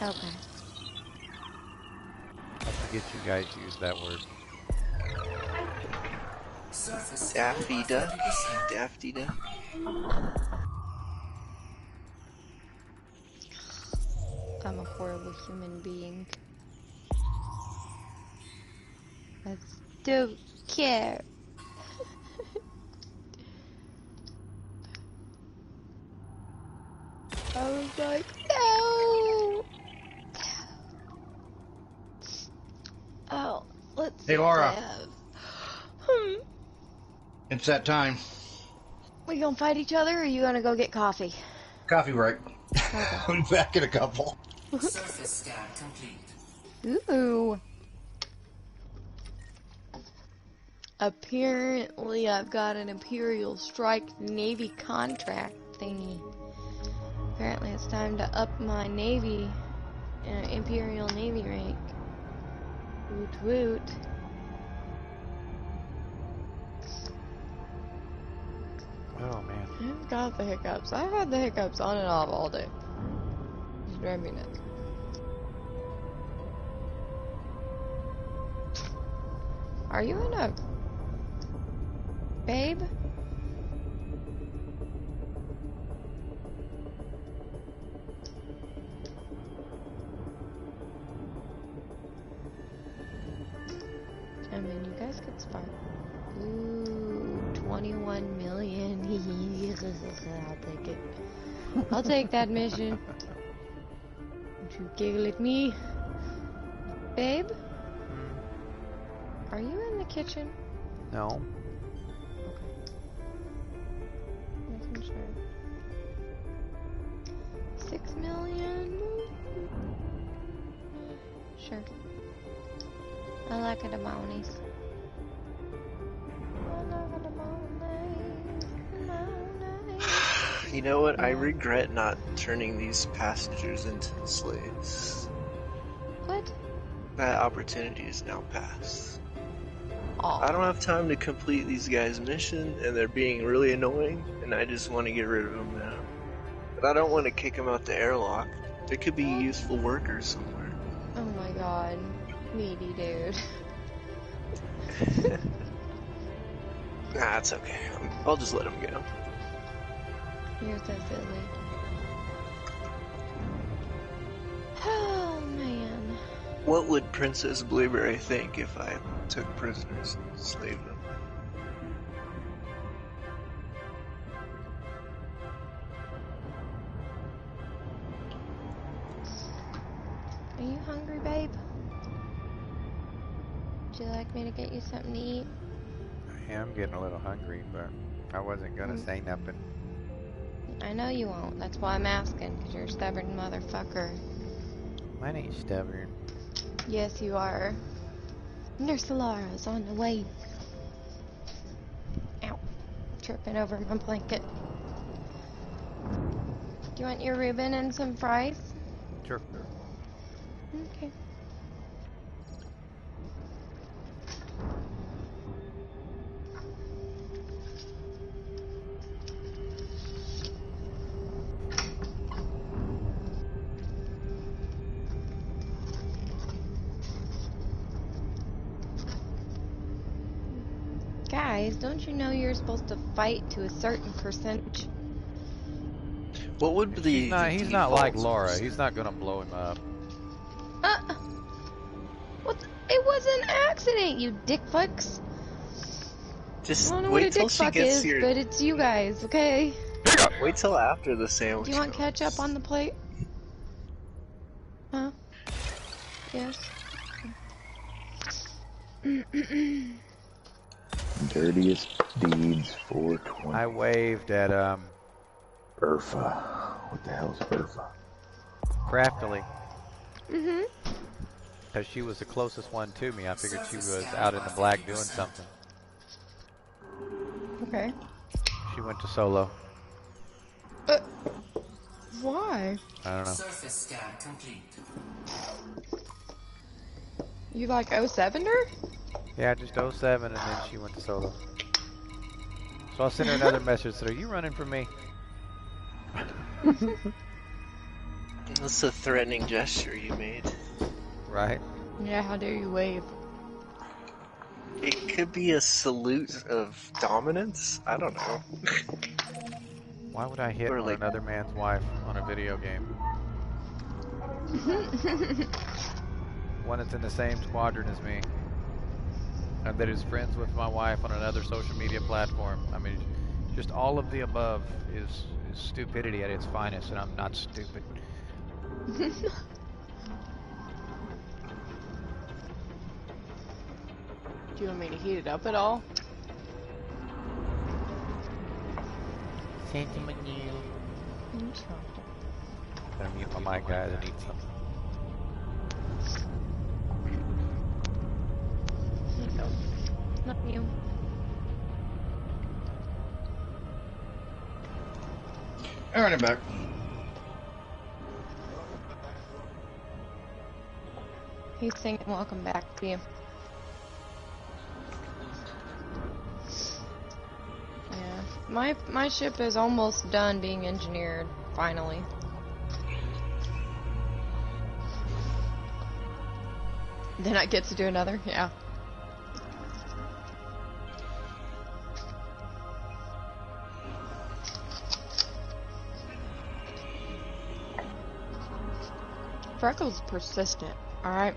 Speaker 2: Okay.
Speaker 1: I forget you guys use that word.
Speaker 5: Daffy-da. Daffy-da.
Speaker 2: I'm a horrible human being. I don't care. I was like, no! Oh, let's see
Speaker 3: Hey, Laura.
Speaker 2: what I have.
Speaker 3: It's that time.
Speaker 2: We gonna fight each other, or you gonna go get coffee?
Speaker 3: Coffee break.
Speaker 2: Okay.
Speaker 3: I'll be back in a couple.
Speaker 7: Surface scan complete.
Speaker 2: Ooh. Apparently, I've got an Imperial Strike Navy contract thingy. Apparently, it's time to up my Navy, Imperial Navy rank. Woot woot.
Speaker 1: Oh, man.
Speaker 2: I've got the hiccups. I've had the hiccups on and off all day. It's driving me nuts. Are you in a... Babe? I mean, you guys could spark. Ooh, 21 million. I'll take it. I'll take that mission. Don't you giggle at me. Babe? Are you in the kitchen?
Speaker 1: No.
Speaker 2: Making sure. 6 million? Sure. I like it, Monies.
Speaker 5: You know what? I regret not turning these passengers into slaves.
Speaker 2: What?
Speaker 5: That opportunity is now past.
Speaker 2: Aw.
Speaker 5: I don't have time to complete these guys' mission, and they're being really annoying, and I just want to get rid of them now. But I don't want to kick them out the airlock. They could be useful workers somewhere.
Speaker 2: Oh my god. Needy dude.
Speaker 5: Nah, it's okay. I'll just let them go.
Speaker 2: You're so silly. Oh man.
Speaker 5: What would Princess Blueberry think if I took prisoners and slaved them?
Speaker 2: Are you hungry, babe? Would you like me to get you something to eat?
Speaker 1: I am getting a little hungry, but I wasn't going to say nothing.
Speaker 2: I know you won't. That's why I'm asking, because you're a stubborn motherfucker.
Speaker 1: Mine ain't stubborn.
Speaker 2: Yes, you are. Nurse Alara's on the way. Ow. Tripping over my blanket. Do you want your Reuben and some fries?
Speaker 1: Sure.
Speaker 2: Okay. Guys, don't you know you're supposed to fight to a certain percentage?
Speaker 5: What would be the
Speaker 1: He's not like
Speaker 5: default
Speaker 1: Laura.
Speaker 5: percent?
Speaker 1: He's not gonna blow him up.
Speaker 2: What? It was an accident, you dick fucks.
Speaker 5: Just
Speaker 2: I don't know what a
Speaker 5: wait till
Speaker 2: dick
Speaker 5: she
Speaker 2: fuck
Speaker 5: gets
Speaker 2: is,
Speaker 5: here.
Speaker 2: but it's you guys, okay?
Speaker 5: Wait till after the sandwich.
Speaker 2: Do you want ketchup on the plate? Huh? Yes.
Speaker 4: Dirtiest deeds 420.
Speaker 1: I waved at
Speaker 4: Urfa. What the hell's Urfa?
Speaker 1: Craftily.
Speaker 2: Mm-hmm.
Speaker 1: Because she was the closest one to me. I figured she was out in the black doing something.
Speaker 2: Okay.
Speaker 1: She went to solo.
Speaker 2: Why?
Speaker 1: I don't know.
Speaker 7: Surface scan complete.
Speaker 2: You like 07'd her?
Speaker 1: Yeah, just 07 and then she went to solo. So I'll send her another message. Said, "Are you running from me?"
Speaker 5: That's a threatening gesture you made.
Speaker 1: Right?
Speaker 2: Yeah, how dare you wave?
Speaker 5: It could be a salute of dominance? I don't know.
Speaker 1: Why would I hit
Speaker 5: Or
Speaker 1: on
Speaker 5: like-
Speaker 1: another man's wife on a video game? One that's in the same squadron as me. And that is friends with my wife on another social media platform. I mean, just all of the above is stupidity at its finest, and I'm not stupid.
Speaker 2: Do you want me to heat it up at all?
Speaker 1: Gonna mute my mic, guys, and eat something.
Speaker 2: No, not you.
Speaker 3: Alright, I'm back.
Speaker 2: He's singing welcome back to you. Yeah. My ship is almost done being engineered, finally. Then I get to do another? Yeah. Freckles persistent, alright?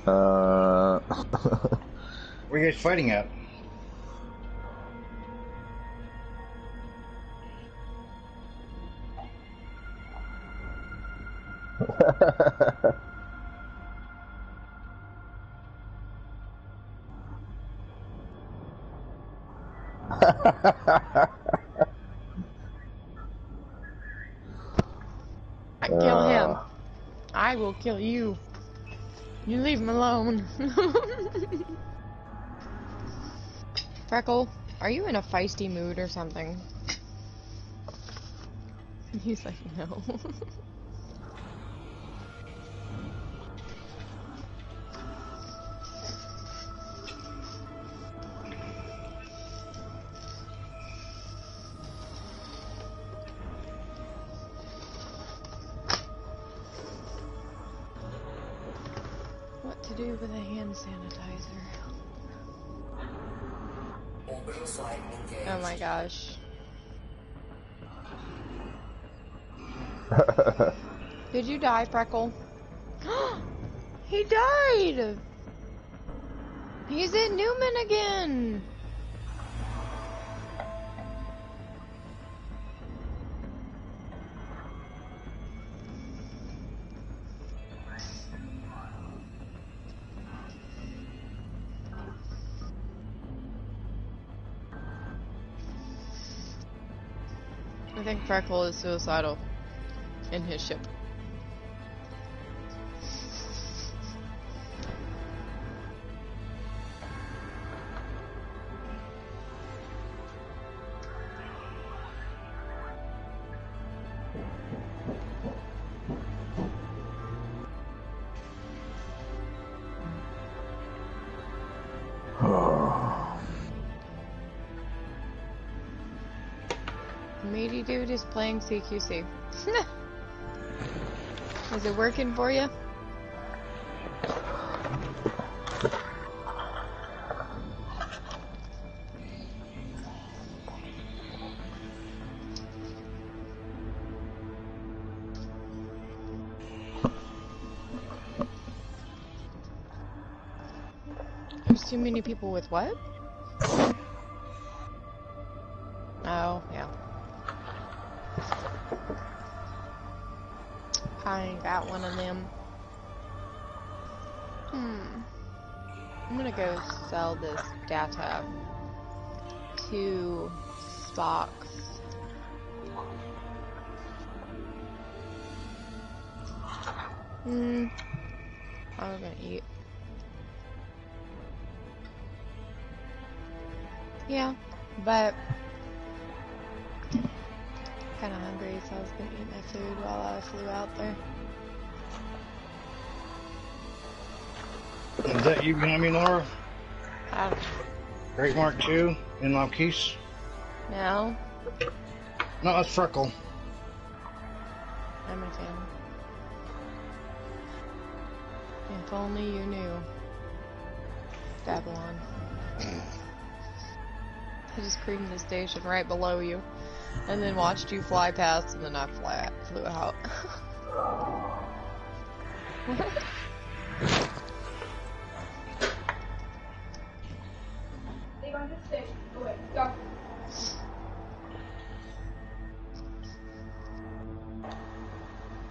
Speaker 3: Where are you guys fighting at?
Speaker 2: I kill him. I will kill you. You leave him alone. Freckle, are you in a feisty mood or something? He's like, no. What to do with a hand sanitizer?
Speaker 7: Orbital flight engaged.
Speaker 2: Oh my gosh. Did you die, Freckle? He died! He's at Newman again! I think Freckle is suicidal in his ship. Meaty dude is playing CQC. Is it working for you? Too many people with what? Oh, yeah. I ain't got one of them. I'm gonna go sell this data to stocks. I was gonna eat. Yeah, but kinda hungry, so I was gonna eat my food while I flew out there.
Speaker 3: Is that you behind me, Laura?
Speaker 2: I
Speaker 3: Great Mark 2 in Marquise?
Speaker 2: No,
Speaker 3: No, that's Freckle.
Speaker 2: I'm a fan. If only you knew. Babylon. I just creamed the station right below you, and then watched you fly past, and then I flew out.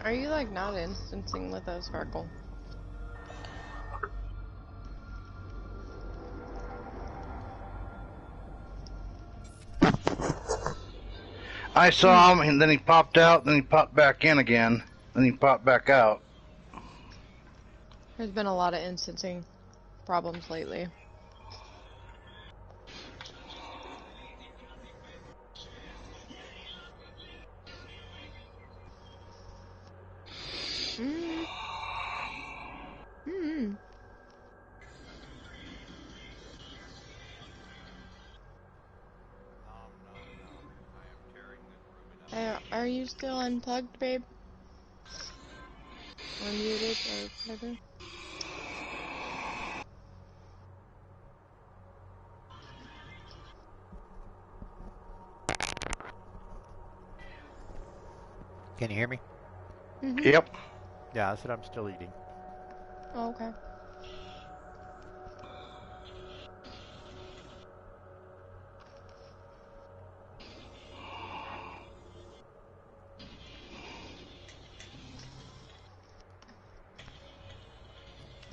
Speaker 2: Are you like not instancing with us, Sparkle?
Speaker 3: I saw him, and then he popped out, then he popped back in again, then he popped back out.
Speaker 2: There's been a lot of instancing problems lately. Hey, are you still unplugged, babe? Or muted, or whatever?
Speaker 6: Can you hear me?
Speaker 3: Yep.
Speaker 6: Yeah, I said I'm still eating.
Speaker 2: Oh, okay.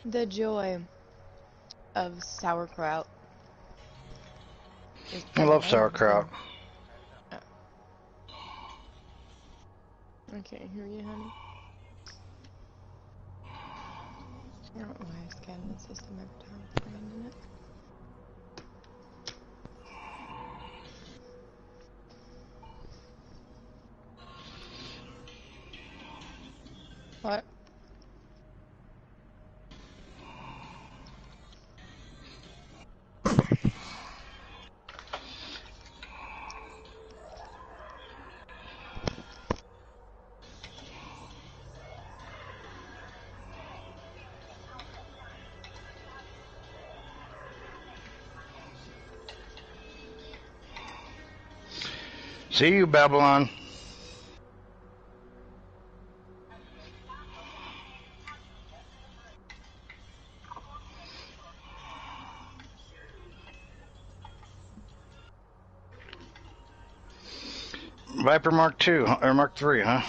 Speaker 2: The joy of sauerkraut.
Speaker 3: I love sauerkraut.
Speaker 2: Oh. I can't hear you, honey. I don't know why I scan the system every time. Wait a minute. What?
Speaker 3: See you, Babylon. Viper Mark 2, or Mark 3, huh?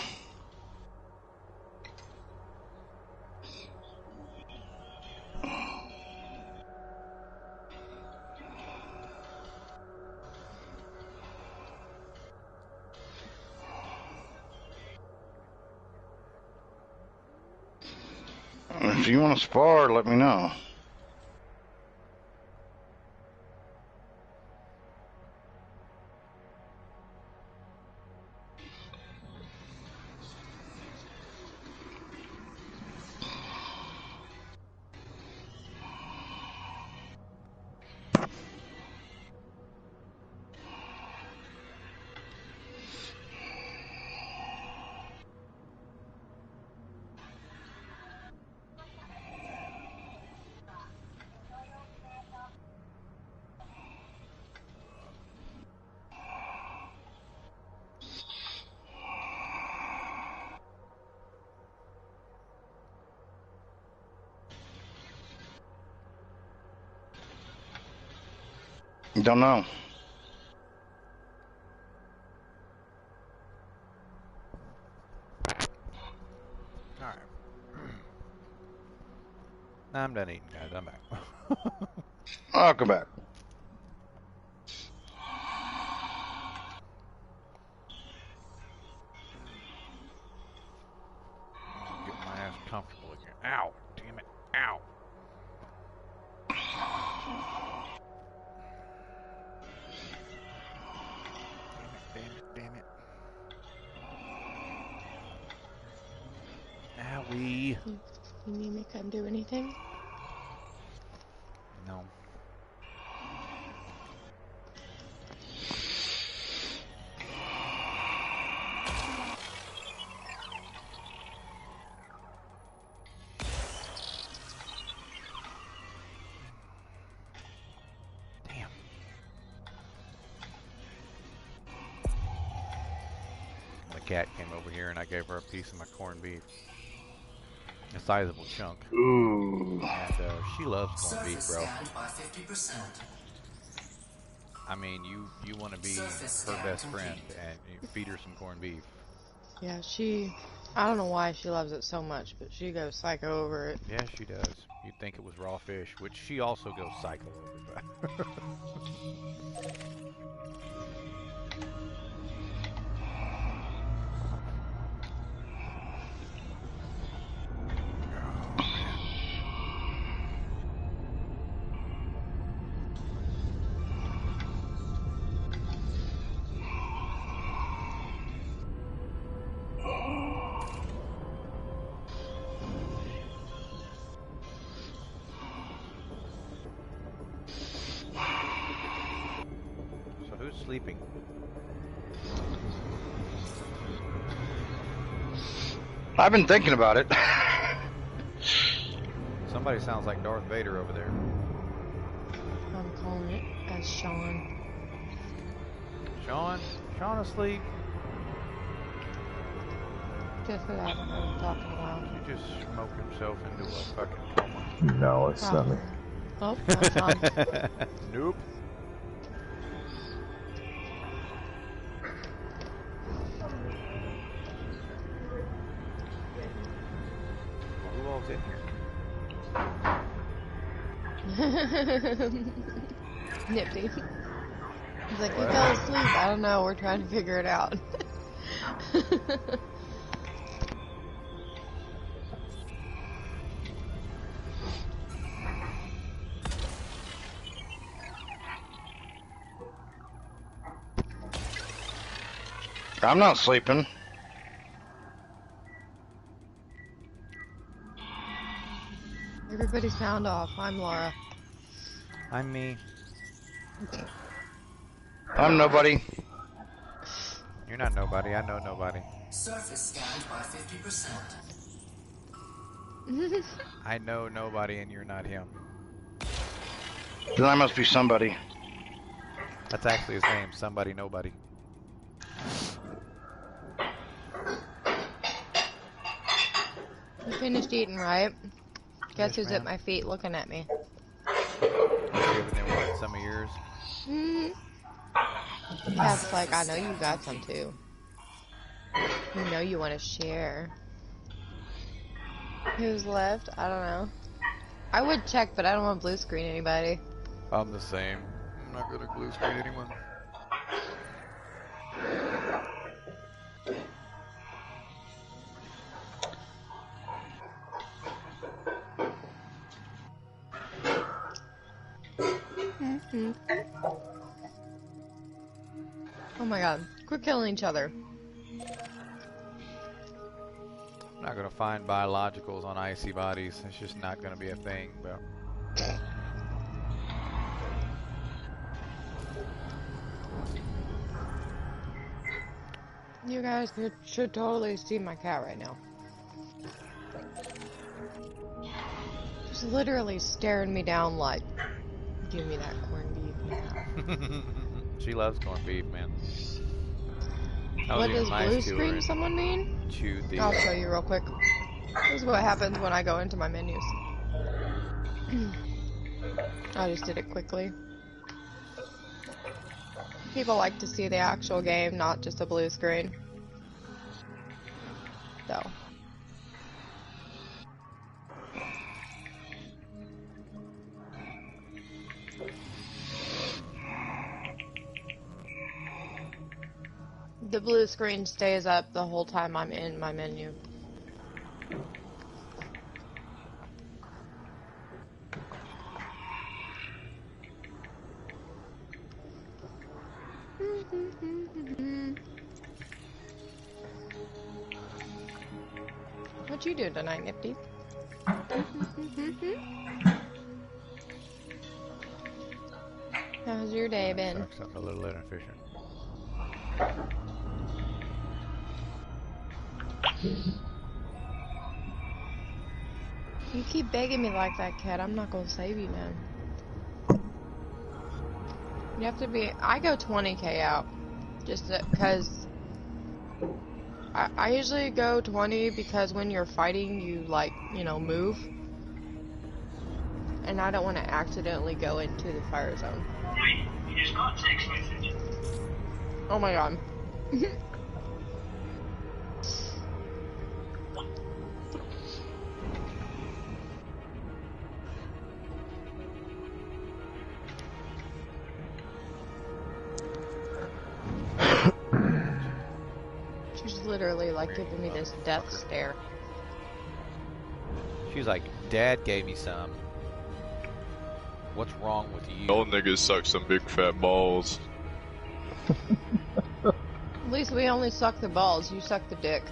Speaker 3: If you want to spar, let me know. Don't know.
Speaker 6: Alright. Now I'm done eating, guys. I'm back.
Speaker 3: I'll come back.
Speaker 6: Get my ass comfortable again. Ow! Damn it! Ow! Damn it! Owie!
Speaker 2: You need me to come do anything?
Speaker 6: No. Cat came over here and I gave her a piece of my corned beef. A sizable chunk.
Speaker 3: Ooh.
Speaker 6: And she loves corned beef, bro.
Speaker 7: By 50%.
Speaker 6: I mean, you want to be her best friend and you feed her some corned beef.
Speaker 2: Yeah, I don't know why she loves it so much, but she goes psycho over it.
Speaker 6: Yeah, she does. You'd think it was raw fish, which she also goes psycho over. Sleeping.
Speaker 3: I've been thinking about it.
Speaker 6: Somebody sounds like Darth Vader over there.
Speaker 2: I'm calling it as Sean.
Speaker 6: Sean asleep?
Speaker 2: Just that I haven't heard him talk in a while.
Speaker 6: He just smoked himself into a fucking coma.
Speaker 4: No, it's not me.
Speaker 2: Oh, that's Sean.
Speaker 6: Nope. In
Speaker 2: here. Nifty. He's like, he fell asleep. I don't know. We're trying to figure it out.
Speaker 3: I'm not sleeping.
Speaker 2: Everybody sound off. I'm Laura.
Speaker 6: I'm me.
Speaker 3: I'm nobody.
Speaker 6: You're not nobody. I know nobody.
Speaker 7: Surface scanned by 50%.
Speaker 6: I know nobody and you're not him.
Speaker 3: Then I must be somebody.
Speaker 6: That's actually his name. Somebody nobody.
Speaker 2: You finished eating, right? Guess who's at my feet looking at me?
Speaker 6: Giving them what, some of yours?
Speaker 2: Yeah, it's like, I know you got some too. You know you want to share. Who's left? I don't know. I would check, but I don't want to blue screen anybody.
Speaker 6: I'm the same. I'm not gonna blue screen anyone.
Speaker 2: Oh my god. Quit killing each other.
Speaker 6: I'm not gonna find biologicals on icy bodies. It's just not gonna be a thing, bro.
Speaker 2: You guys should totally see my cat right now. Just literally staring me down like, give me that corned beef now.
Speaker 6: She loves corned beef, man.
Speaker 2: What does blue screen someone mean? I'll show you real quick. This is what happens when I go into my menus. I just did it quickly. People like to see the actual game, not just a blue screen. So. The blue screen stays up the whole time I'm in my menu. What you do tonight, Nifty? How's your day been?
Speaker 1: Something a little inefficient.
Speaker 2: You keep begging me like that, cat. I'm not gonna save you now. You have to be. I go 20k out, just because. I usually go 20 because when you're fighting, you like, you know, move. And I don't want to accidentally go into the fire zone.
Speaker 8: You just got a text message.
Speaker 2: Oh my god. She's literally like giving me this death stare.
Speaker 1: She's like, Dad gave me some. What's wrong with you?
Speaker 9: Y'all niggas suck some big fat balls.
Speaker 2: At least we only suck the balls. You suck the dick.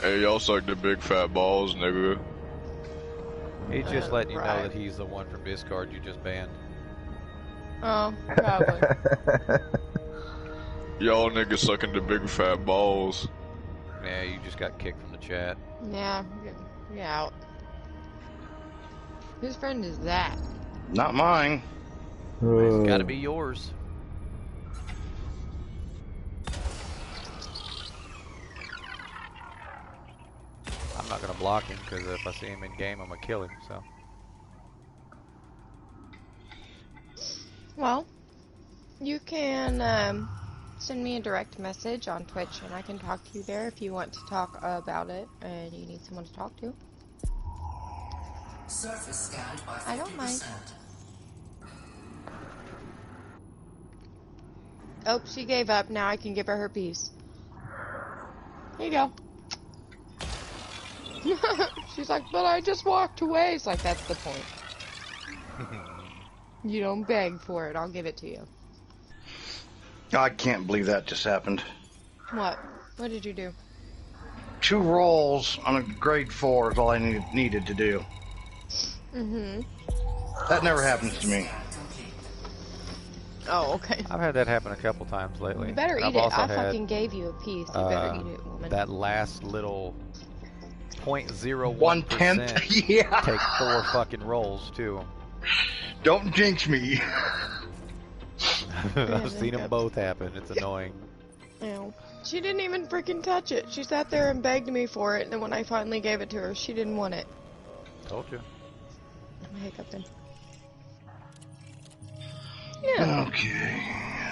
Speaker 9: Hey, y'all suck the big fat balls, nigga.
Speaker 1: He's just letting you know
Speaker 2: right.
Speaker 1: that he's the one from Discord you just banned.
Speaker 2: Oh, probably.
Speaker 9: Y'all niggas sucking the big fat balls.
Speaker 1: Yeah, you just got kicked from the chat.
Speaker 2: Yeah, get out. Whose friend is that?
Speaker 3: Not mine.
Speaker 1: It's gotta be yours. I'm not gonna block him because if I see him in game, I'm gonna kill him. So.
Speaker 2: Well, you can send me a direct message on Twitch, and I can talk to you there if you want to talk about it and you need someone to talk to.
Speaker 7: Surface scanned by 50%.
Speaker 2: I don't mind. Oh, she gave up. Now I can give her her piece. Here you go. She's like, but I just walked away. It's like, that's the point. You don't beg for it. I'll give it to you.
Speaker 3: I can't believe that just happened.
Speaker 2: What? What did you do?
Speaker 3: 2 rolls on a grade 4 is all I needed to do.
Speaker 2: Mm-hmm.
Speaker 3: That never happens to me.
Speaker 2: Oh, okay.
Speaker 1: I've had that happen a couple times lately.
Speaker 2: You better
Speaker 1: And
Speaker 2: eat
Speaker 1: I've
Speaker 2: it.
Speaker 1: also
Speaker 2: I
Speaker 1: had,
Speaker 2: fucking gave you a piece. You better eat it, woman.
Speaker 1: That last little 0.01%
Speaker 3: 1/10? Yeah.
Speaker 1: take 4 fucking rolls too.
Speaker 3: Don't jinx me.
Speaker 1: I've seen them both happen. It's annoying.
Speaker 2: Ew. She didn't even freaking touch it. She sat there and begged me for it, and then when I finally gave it to her, she didn't want it.
Speaker 1: Told you.
Speaker 2: I'm hiccuping. Yeah.
Speaker 3: Okay.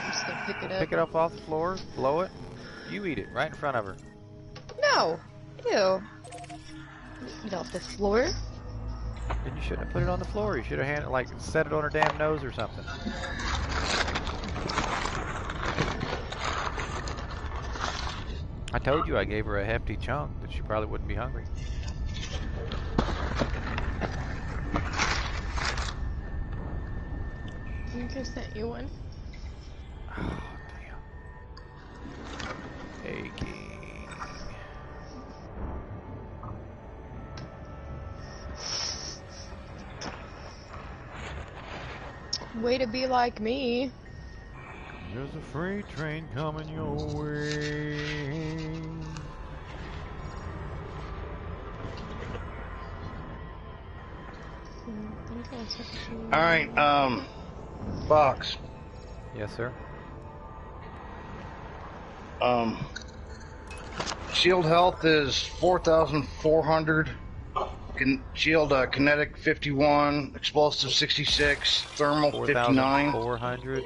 Speaker 2: I'm just gonna pick it up.
Speaker 1: Pick it up off the floor, blow it. You eat it right in front of her.
Speaker 2: No. Ew. Eat off the floor.
Speaker 1: Then you shouldn't have put it on the floor. You should have handed, like, set it on her damn nose or something. I told you I gave her a hefty chunk that she probably wouldn't be hungry.
Speaker 2: I think I sent you one.
Speaker 1: Oh, damn. Aching.
Speaker 2: Way to be like me.
Speaker 1: There's a freight train coming your way.
Speaker 3: Alright, Fox.
Speaker 1: Yes, sir.
Speaker 3: Shield health is 4,400. Shield kinetic 51, explosive 66, thermal 59.
Speaker 1: 4,400.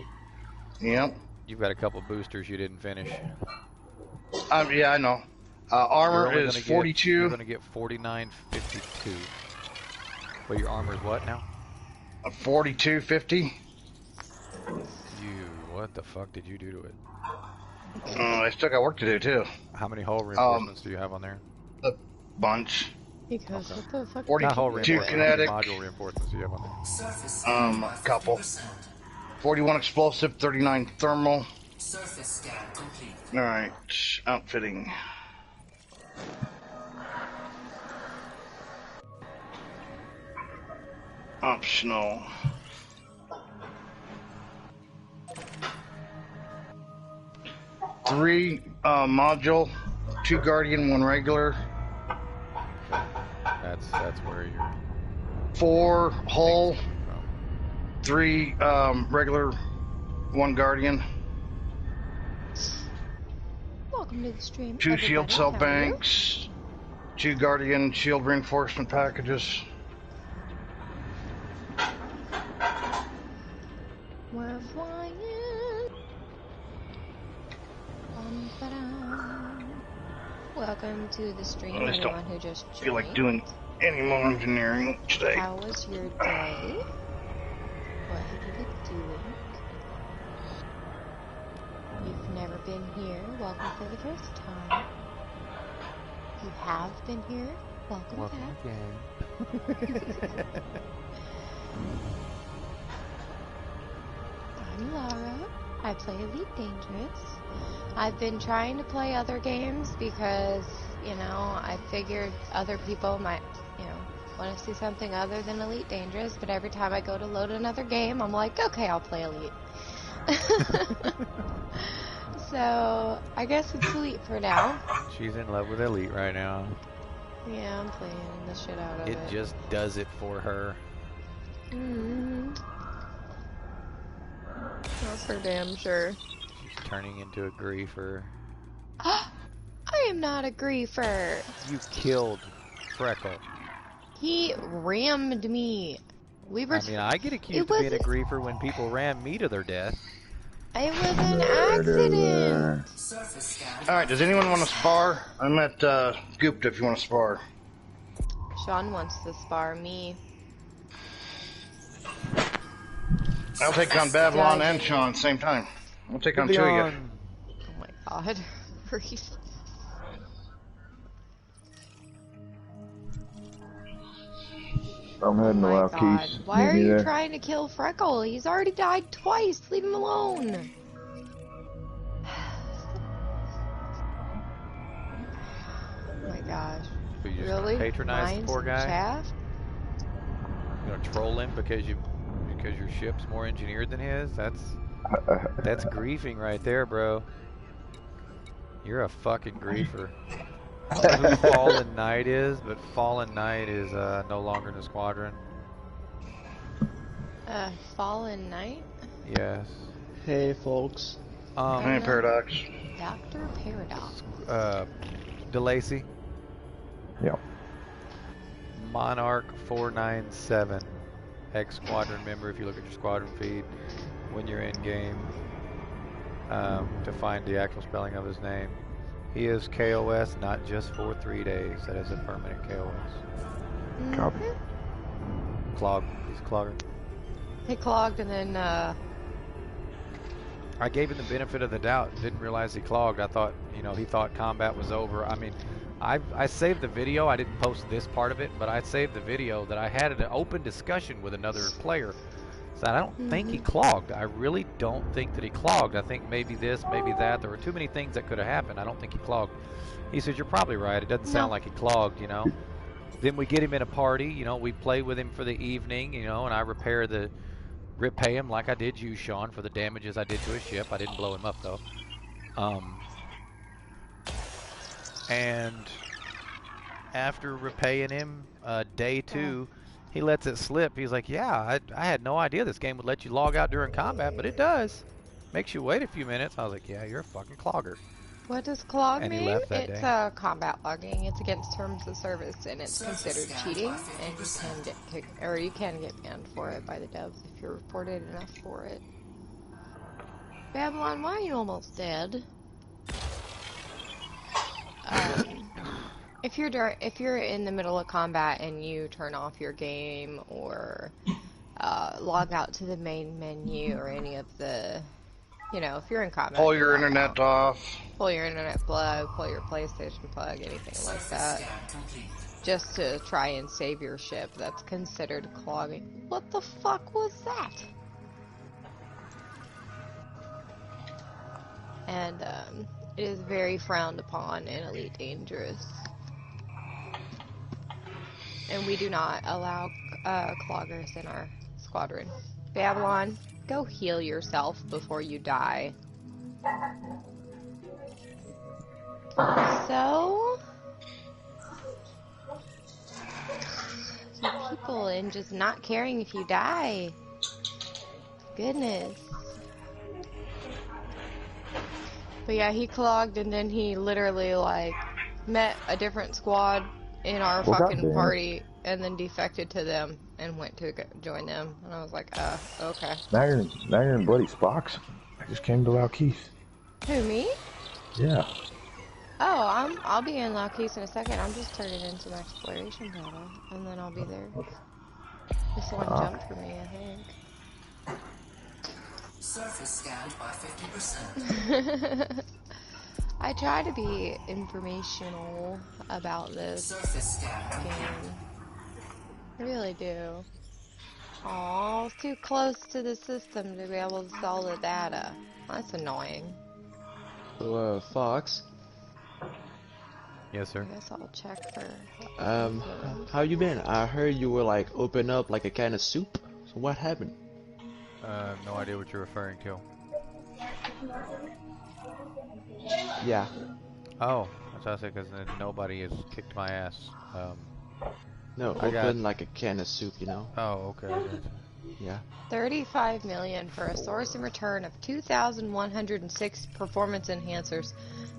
Speaker 3: Yep.
Speaker 1: You've got a couple boosters you didn't finish.
Speaker 3: Yeah, I know. Armor is 42.
Speaker 1: You're gonna get 49.52. But your armor is what now?
Speaker 3: 42.50.
Speaker 1: What the fuck did you do to it?
Speaker 3: I still got work to do too.
Speaker 1: How many hull reinforcements do you have on there?
Speaker 3: A bunch.
Speaker 2: Because what the fuck?
Speaker 3: 42 kinetic.
Speaker 1: How many module reinforcements do you have on there?
Speaker 7: Surface
Speaker 3: A couple. 41 explosive, 39 thermal.
Speaker 7: Surface scan complete.
Speaker 3: Alright, outfitting. Optional. Three module, 2 guardian, 1 regular.
Speaker 1: That's where you're.
Speaker 3: 4 hull, 3 regular, 1 guardian.
Speaker 2: Welcome to the stream.
Speaker 3: 2 shield
Speaker 2: everybody.
Speaker 3: cell
Speaker 2: How are you?
Speaker 3: banks, 2 guardian shield reinforcement packages.
Speaker 2: We're flying. Bum-ba-dum. Welcome to the stream,
Speaker 3: I just
Speaker 2: everyone
Speaker 3: don't
Speaker 2: who just joined.
Speaker 3: feel like doing any more engineering today.
Speaker 2: How was your day? What have you been doing? You've never been here. Welcome for the first time. You have been here. Welcome back.
Speaker 1: again.
Speaker 2: I'm Laura. I play Elite Dangerous. I've been trying to play other games because, you know, I figured other people might, you know, want to see something other than Elite Dangerous, but every time I go to load another game, I'm like, okay, I'll play Elite. So, I guess it's Elite for now.
Speaker 1: She's in love with Elite right now.
Speaker 2: Yeah, I'm playing the shit out of it.
Speaker 1: It just does it for her.
Speaker 2: That's for damn sure.
Speaker 1: She's turning into a griefer.
Speaker 2: I am not a griefer.
Speaker 1: You killed Freckle.
Speaker 2: He rammed me. We were.
Speaker 1: I mean, I get accused of being a griefer when people ram me to their death.
Speaker 2: It was an accident.
Speaker 7: Surface scan.
Speaker 3: Alright, does anyone want to spar? I'm at Gupta if you want to spar.
Speaker 2: Sean wants to spar me.
Speaker 3: I'll take on Babylon and Sean same time. I'll take on 2 of you.
Speaker 2: Oh my god. Reese.
Speaker 4: I'm heading to
Speaker 2: Oh my
Speaker 4: Loud
Speaker 2: god.
Speaker 4: Keys.
Speaker 2: Why are
Speaker 4: Meet me
Speaker 2: you
Speaker 4: there.
Speaker 2: trying to kill Freckle? He's already died twice. Leave him alone. Oh my gosh.
Speaker 1: But you just
Speaker 2: Really?
Speaker 1: patronize the
Speaker 2: Mine's
Speaker 1: poor guy?
Speaker 2: Shaft?
Speaker 1: You gonna troll him because your ship's more engineered than his? That's griefing right there, bro. You're a fucking griefer. I don't know who Fallen Knight is, but Fallen Knight is no longer in the squadron.
Speaker 2: Fallen Knight?
Speaker 1: Yes.
Speaker 10: Hey, folks.
Speaker 3: Hey, Paradox.
Speaker 2: Dr. Paradox.
Speaker 1: DeLacy.
Speaker 4: Yeah.
Speaker 1: Monarch 497. Ex-squadron member, if you look at your squadron feed when you're in game, to find the actual spelling of his name. He is KOS, not just for 3 days. That is a permanent KOS.
Speaker 4: Copy.
Speaker 1: Clog. He's a clogger.
Speaker 2: He clogged and then,
Speaker 1: I gave him the benefit of the doubt. Didn't realize he clogged. I thought, you know, he thought combat was over. I mean, I saved the video. I didn't post this part of it, but I saved the video that I had an open discussion with another player. So I don't think he clogged. I really don't think that he clogged. I think maybe this, maybe that. There were too many things that could have happened. I don't think he clogged. He says, you're probably right. It doesn't sound like he clogged, you know. Then we get him in a party, you know. We play with him for the evening, you know, and I repay him like I did you, Sean, for the damages I did to his ship. I didn't blow him up, though. And after repaying him, day 2, he lets it slip. He's like, yeah, I had no idea this game would let you log out during combat, but it does. Makes you wait a few minutes. I was like, yeah, you're a fucking clogger.
Speaker 2: what does clog
Speaker 1: And he
Speaker 2: mean?
Speaker 1: left that
Speaker 2: It's
Speaker 1: day.
Speaker 2: combat logging. It's against terms of service, and it's considered cheating, and you can get kicked, or you can get banned for it by the devs if you're reported enough for it. Babylon, why are you almost dead? If you're in the middle of combat and you turn off your game or log out to the main menu or any of the, if you're in combat,
Speaker 3: Pull
Speaker 2: you
Speaker 3: your
Speaker 2: log
Speaker 3: internet
Speaker 2: out.
Speaker 3: off.
Speaker 2: Pull your internet plug, pull your PlayStation plug, anything like that. Just to try and save your ship. That's considered clogging. What the fuck was that? And it is very frowned upon in Elite Dangerous. And we do not allow cloggers in our squadron. Babylon, go heal yourself before you die. So, you people and just not caring if you die. Goodness. But yeah, he clogged and then he literally met a different squad in our fucking party and then defected to them and went to join them. And I was like, okay.
Speaker 4: Now you're in bloody Spock's. I just came to Laukis.
Speaker 2: Who, me?
Speaker 4: Yeah.
Speaker 2: Oh, I'll be in Laukis in a second. I'm just turning in some exploration data and then I'll be there. This one jumped for me, I think.
Speaker 7: Surface scanned by 50%.
Speaker 2: I try to be informational about this game. I really do. Aw, it's too close to the system to be able to sell the data. That's annoying.
Speaker 10: So, Fox?
Speaker 1: Yes, sir.
Speaker 2: I guess I'll check for...
Speaker 10: how you been? I heard you were open up like a can of soup. So what happened?
Speaker 1: No idea what you're referring to.
Speaker 10: Yeah.
Speaker 1: Oh, that's what I said, because nobody has kicked my ass.
Speaker 10: No, open like a can of soup,
Speaker 1: Oh, okay.
Speaker 10: Yeah.
Speaker 2: 35 million for a source and return of 2,106 performance enhancers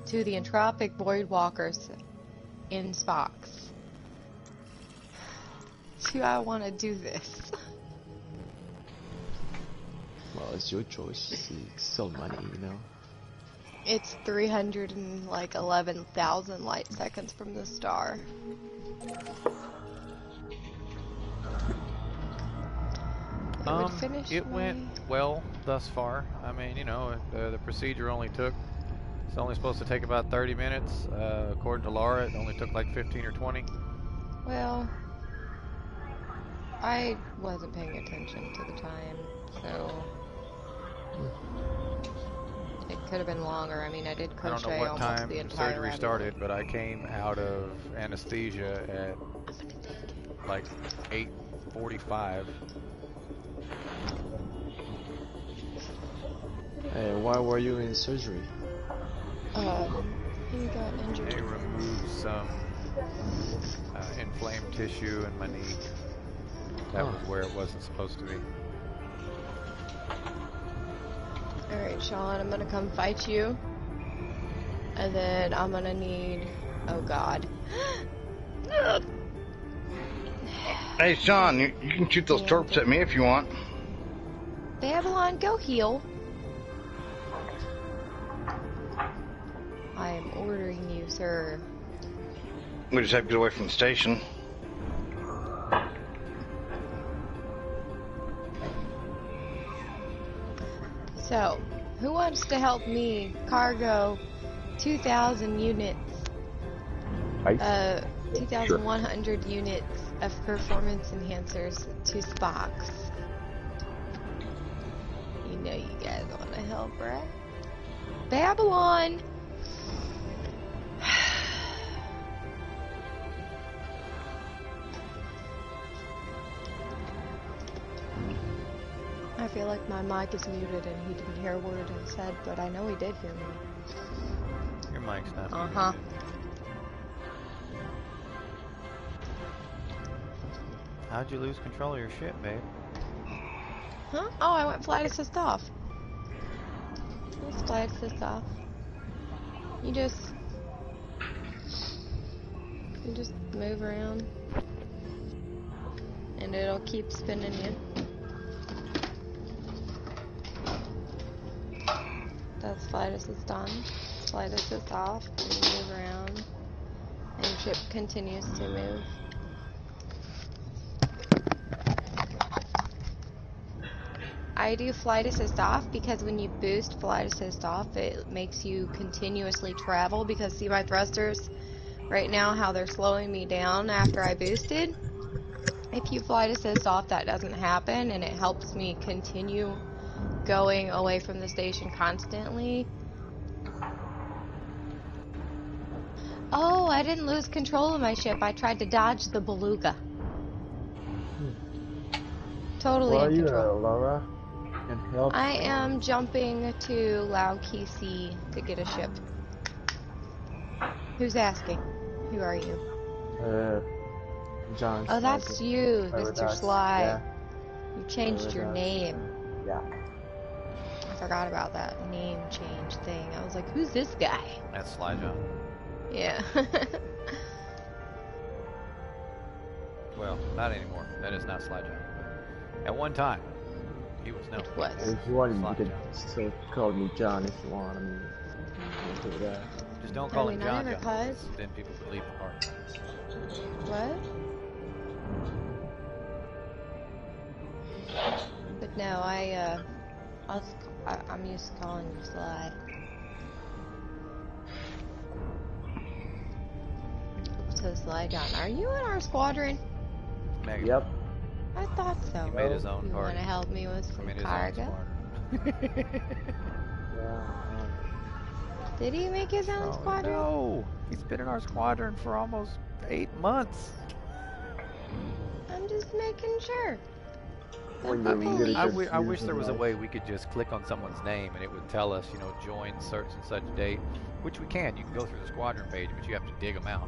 Speaker 2: to the entropic void walkers in Spock's. Do I want to do this?
Speaker 10: Well, it's your choice. It's still money,
Speaker 2: It's 311,000 light seconds from the star.
Speaker 1: It went well thus far. I mean, the procedure it's only supposed to take about 30 minutes. According to Laura, it only took like 15 or 20.
Speaker 2: Well, I wasn't paying attention to the time, so it could have been longer. I mean, I did crochet
Speaker 1: I don't know what
Speaker 2: almost
Speaker 1: time
Speaker 2: the entire
Speaker 1: surgery started, but I came out of anesthesia at like 8:45.
Speaker 10: Hey, why were you in surgery?
Speaker 2: He got injured.
Speaker 1: They removed some inflamed tissue in my knee. That was where it wasn't supposed to be.
Speaker 2: Alright, Sean, I'm gonna come fight you. And then I'm gonna need... Oh, God.
Speaker 3: Hey, Sean, you can shoot those torps at me if you want.
Speaker 2: Babylon, go heal. I am ordering you, sir.
Speaker 3: We just have to get away from the station.
Speaker 2: So, who wants to help me cargo 2,000 units? 2,100 units of performance enhancers to Spock's. You know you guys want to help, right? Babylon! I feel like my mic is muted and he didn't hear a word I said, but I know he did hear me.
Speaker 1: Your mic's not muted.
Speaker 2: Uh-huh.
Speaker 1: How'd you lose control of your ship, babe?
Speaker 2: Huh? Oh, I went flight assist off. Let's flight assist off. You just move around and it'll keep spinning you. That's flight assist on. Flight assist off. And you move around. And your ship continues to move. I do flight assist off because when you boost flight assist off, it makes you continuously travel. Because see my thrusters right now, how they're slowing me down after I boosted? If you flight assist off, that doesn't happen, and it helps me continue going away from the station constantly. Oh, I didn't lose control of my ship. I tried to dodge the beluga. Totally in control.
Speaker 10: Laura? Can help.
Speaker 2: I am jumping to Lao Key C to get a ship. Who's asking? Who are you?
Speaker 10: John.
Speaker 2: Oh, that's you, Mr. Sly.
Speaker 10: Yeah.
Speaker 2: You changed your name.
Speaker 10: Yeah.
Speaker 2: I forgot about that name change thing. I was like, who's this guy?
Speaker 1: That's Sly John.
Speaker 2: Yeah.
Speaker 1: Well, not anymore. That is not Sly John. At one time, he was known.
Speaker 2: It was.
Speaker 10: If you want, you could still call me John if you want. I mean, do that.
Speaker 1: Just don't call him John
Speaker 2: John.
Speaker 1: Then people believe the part.
Speaker 2: What? But no, I'm used to calling you Sly. So Sly John, are you in our squadron?
Speaker 1: Megan.
Speaker 10: Yep.
Speaker 2: I thought so.
Speaker 1: He made his own
Speaker 2: You
Speaker 1: party.
Speaker 2: want to help me with some cargo?
Speaker 10: Yeah.
Speaker 2: Did he make his own squadron?
Speaker 1: No, he's been in our squadron for almost 8 months.
Speaker 2: I'm just making sure.
Speaker 1: I wish there was a way we could just click on someone's name and it would tell us, join such and such date, which we can. You can go through the squadron page, but you have to dig them out.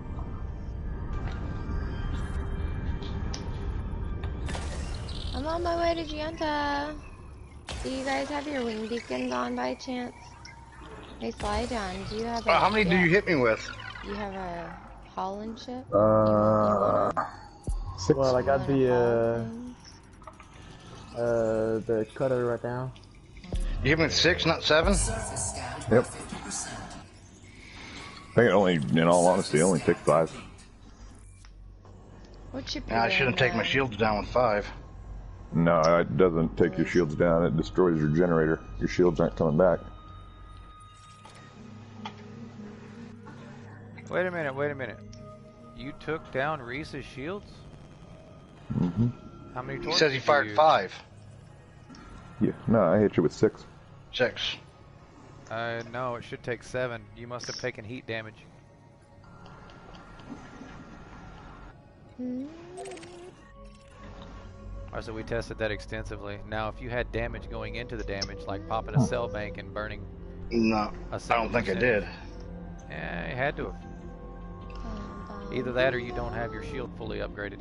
Speaker 2: I'm on my way to Gianta. Do you guys have your wing beacons on by chance? Hey, Sly John, do you have a...
Speaker 3: how many do you hit me with?
Speaker 2: You have a Holland ship?
Speaker 4: 6.
Speaker 10: Well, I got the cutter right now.
Speaker 3: You hit me with 6, not 7?
Speaker 4: Yep. I think it only, in all honesty, it only takes 5.
Speaker 2: What ship
Speaker 3: I shouldn't take my shields down with 5.
Speaker 4: No, it doesn't take your shields down. It destroys your generator. Your shields aren't coming back.
Speaker 1: Wait a minute. You took down Reese's shields?
Speaker 4: Mm-hmm.
Speaker 1: How many
Speaker 3: He
Speaker 1: torches
Speaker 3: says he fired 5.
Speaker 4: Yeah, no, I hit you with 6.
Speaker 3: 6.
Speaker 1: No, it should take 7. You must have taken heat damage. Alright, so we tested that extensively. Now, if you had damage going into the damage, like popping a cell bank and burning...
Speaker 3: No, I don't think I did.
Speaker 1: Yeah, you had to have. Either that or you don't have your shield fully upgraded.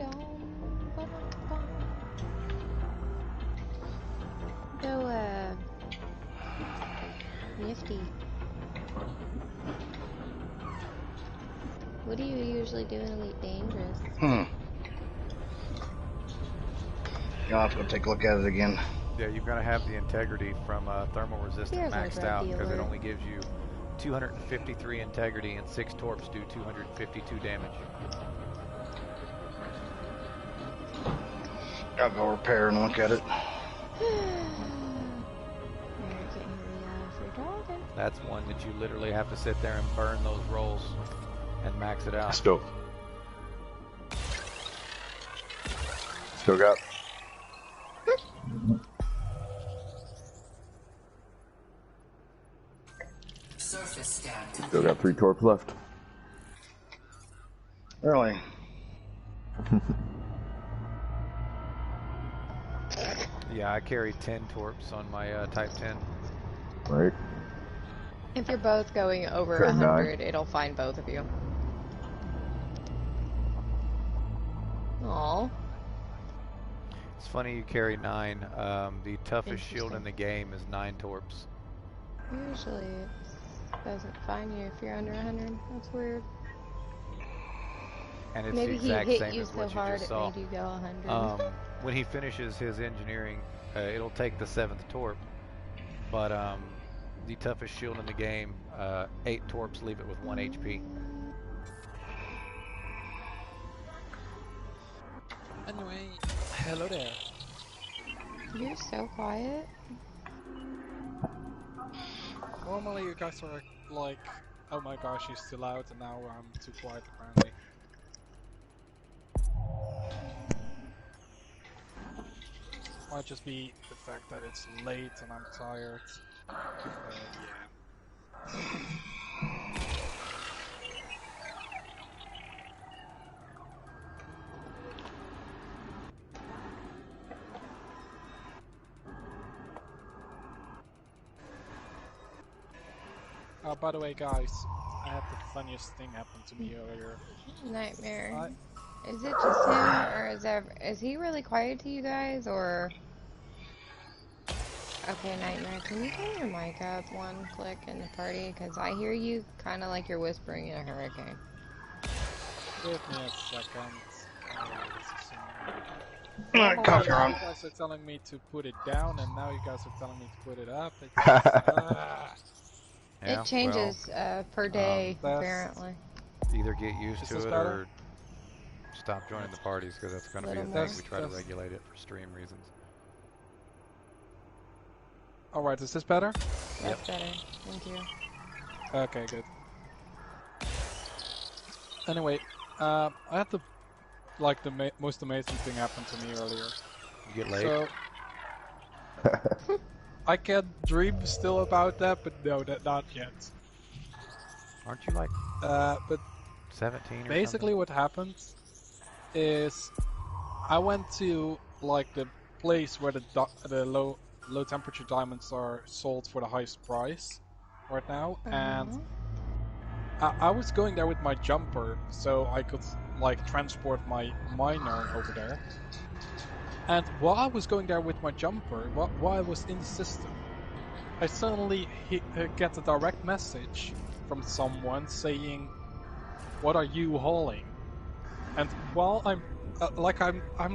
Speaker 2: So, nifty. What do you usually do in Elite Dangerous?
Speaker 3: You'll have to go take a look at it again.
Speaker 1: Yeah, you've got to have the integrity from thermal resistant maxed out because it only gives you 253 integrity and 6 torps do 252 damage.
Speaker 3: I'll go repair and look at it.
Speaker 1: That's one that you literally have to sit there and burn those rolls and max it out.
Speaker 4: Still got.
Speaker 7: Surface scan.
Speaker 4: Still got 3 torps left.
Speaker 3: Really?
Speaker 1: Yeah, I carry 10 torps on my Type 10.
Speaker 4: Right.
Speaker 2: If you're both going over
Speaker 4: Okay,
Speaker 2: 100, it'll find both of you. Aww.
Speaker 1: It's funny you carry 9. The toughest shield in the game is 9 torps.
Speaker 2: Usually it doesn't find you if you're under 100. That's weird.
Speaker 1: And it's
Speaker 2: Maybe
Speaker 1: the exact
Speaker 2: he hit
Speaker 1: same
Speaker 2: you
Speaker 1: as
Speaker 2: so
Speaker 1: what you
Speaker 2: hard
Speaker 1: just
Speaker 2: it
Speaker 1: saw.
Speaker 2: made you go 100.
Speaker 1: When he finishes his engineering, it'll take the 7th torp, but the toughest shield in the game. 8 torps leave it with 1 HP.
Speaker 11: Anyway, hello there.
Speaker 2: You're so quiet.
Speaker 11: Normally you guys are like, oh my gosh, he's too loud, and now I'm too quiet apparently. Might just be the fact that it's late and I'm tired. Yeah. By the way, guys, I had the funniest thing happen to me earlier.
Speaker 2: Nightmare. Is it just him, or is he really quiet to you guys, or? Okay, Nightmare, can you turn your mic up one click in the party? Because I hear you kind of like you're whispering in a hurricane.
Speaker 11: Give me a second.
Speaker 3: Alright, cock her on.
Speaker 11: You guys are telling me to put it down, and now you guys are telling me to put it up.
Speaker 1: Yeah,
Speaker 2: it changes per day, apparently.
Speaker 1: Either get used to it
Speaker 11: better?
Speaker 1: or stop joining the parties, because that's going to be a thing. We try to regulate it for stream reasons.
Speaker 11: Alright, is this better?
Speaker 2: That's better. Thank you.
Speaker 11: Okay, good. Anyway, I had the most amazing thing happen to me earlier.
Speaker 1: You get laid?
Speaker 11: So, I can dream still about that, but no, not yet.
Speaker 1: Aren't you like
Speaker 11: but
Speaker 1: 17 or
Speaker 11: basically
Speaker 1: something?
Speaker 11: what happened is I went to like the place where the low temperature diamonds are sold for the highest price right now, and I was going there with my jumper so I could like transport my miner over there. And while I was going there with my jumper, while I was in the system, I suddenly get a direct message from someone saying, "What are you hauling?" And while I'm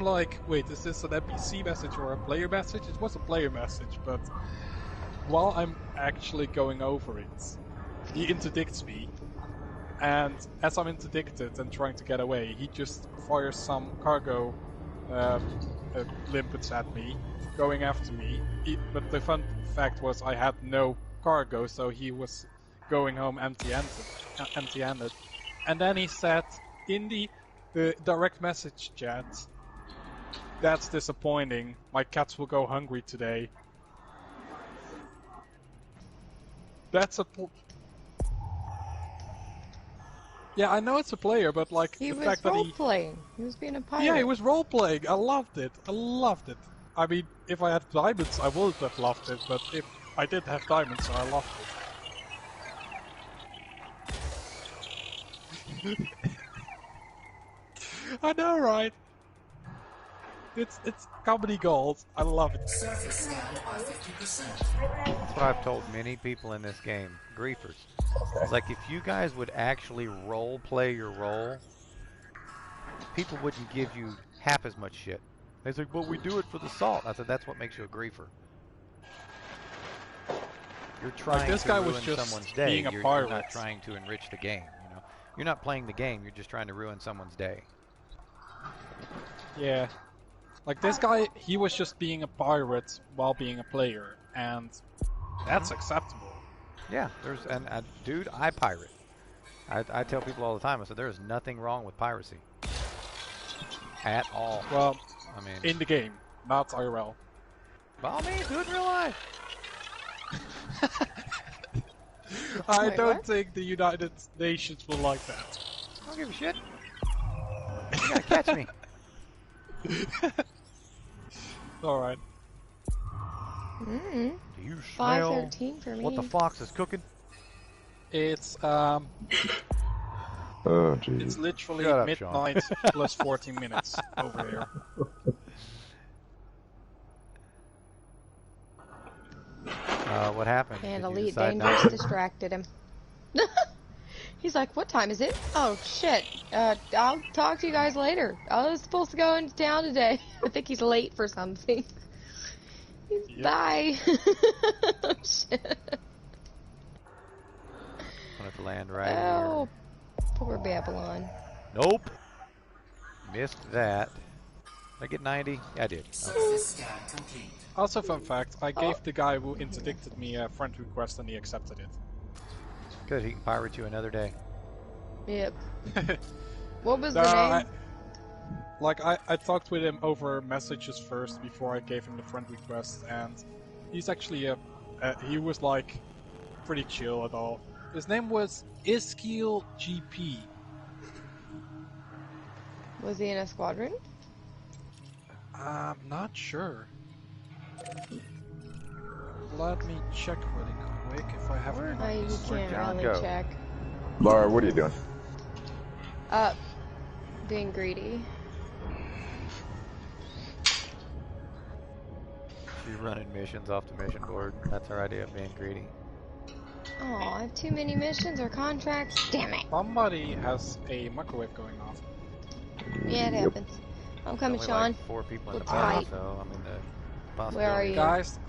Speaker 11: like, wait, is this an NPC message or a player message? It was a player message, but while I'm actually going over it, he interdicts me. And as I'm interdicted and trying to get away, he just fires some cargo limpets at me, going after me. But the fun fact was I had no cargo, so he was going home empty-handed. And then he said in the direct message chat, "That's disappointing. My cats will go hungry today." That's a... Yeah, I know it's a player, but like
Speaker 2: He
Speaker 11: the
Speaker 2: was
Speaker 11: fact that
Speaker 2: role-playing. He was being a pirate.
Speaker 11: Yeah, he was role-playing. I loved it. I loved it. I mean, if I had diamonds, I would have loved it, but if I didn't have diamonds, so I loved it. I know, right? It's comedy gold. I love it.
Speaker 7: Surface scan by 50%.
Speaker 1: That's what I've told many people in this game. Griefers. It's like, if you guys would actually role play your role, people wouldn't give you half as much shit. They say, "But we do it for the salt." I said, that's what makes you a griefer. You're trying
Speaker 11: Like, this
Speaker 1: to
Speaker 11: guy
Speaker 1: ruin
Speaker 11: was just
Speaker 1: someone's day.
Speaker 11: being a
Speaker 1: You're
Speaker 11: pirate.
Speaker 1: not trying to enrich the game. You know, you're not playing the game. You're just trying to ruin someone's day.
Speaker 11: Yeah. Like, this guy, he was just being a pirate while being a player, and that's acceptable.
Speaker 1: Yeah, dude, I pirate. I tell people all the time, I said, there is nothing wrong with piracy. At all.
Speaker 11: Well,
Speaker 1: I mean,
Speaker 11: in the game, not IRL.
Speaker 1: By all means, do it in real life.
Speaker 11: I
Speaker 2: Wait,
Speaker 11: don't
Speaker 2: what?
Speaker 11: think the United Nations will like that.
Speaker 1: I don't give a shit. You gotta catch me.
Speaker 11: Alright.
Speaker 2: Mm-hmm.
Speaker 1: Do you smell
Speaker 2: 5:13 for me.
Speaker 1: what the fox is cooking?
Speaker 11: It's
Speaker 4: Oh, jeez.
Speaker 11: it's literally
Speaker 1: Shut up,
Speaker 11: midnight plus 14 minutes over here.
Speaker 1: What happened?
Speaker 2: And
Speaker 1: Did you
Speaker 2: Elite
Speaker 1: decide not
Speaker 2: Dangerous
Speaker 1: to?
Speaker 2: distracted him. He's like, "What time is it? Oh, shit. I'll talk to you guys later. I was supposed to go into town today." I think he's late for something.
Speaker 11: Yep.
Speaker 2: Bye. Oh, shit.
Speaker 1: want it to land right
Speaker 2: Oh, poor Babylon.
Speaker 1: here. Nope. Missed that. Did I get 90? Yeah, I did.
Speaker 7: Surface scan complete.
Speaker 11: Also, fun fact, I
Speaker 2: Oh.
Speaker 11: gave the guy who interdicted me a friend request and he accepted it.
Speaker 1: Good, he can pirate you another day.
Speaker 2: Yep. What was
Speaker 11: No,
Speaker 2: the name?
Speaker 11: I talked with him over messages first before I gave him the friend request, and he's actually he was like pretty chill at all. His name was Iskeel GP.
Speaker 2: Was he in a squadron?
Speaker 11: I'm not sure. Let me check really quick if I have it in my
Speaker 2: You
Speaker 11: history.
Speaker 2: can't
Speaker 1: John,
Speaker 2: really
Speaker 1: go.
Speaker 2: check.
Speaker 4: Laura, what are you doing?
Speaker 2: Being greedy.
Speaker 1: She's running missions off the mission board. That's her idea of being greedy.
Speaker 2: Oh, I have too many missions or contracts. Damn it.
Speaker 11: Somebody has a microwave going off.
Speaker 2: Yeah, it
Speaker 4: Yep.
Speaker 2: happens. I'm coming,
Speaker 1: Only
Speaker 2: Sean.
Speaker 1: like 4 people in the
Speaker 2: Look
Speaker 1: party,
Speaker 2: tight.
Speaker 1: so I mean the
Speaker 2: Where are
Speaker 1: possibility
Speaker 2: you?
Speaker 1: is
Speaker 11: Guys,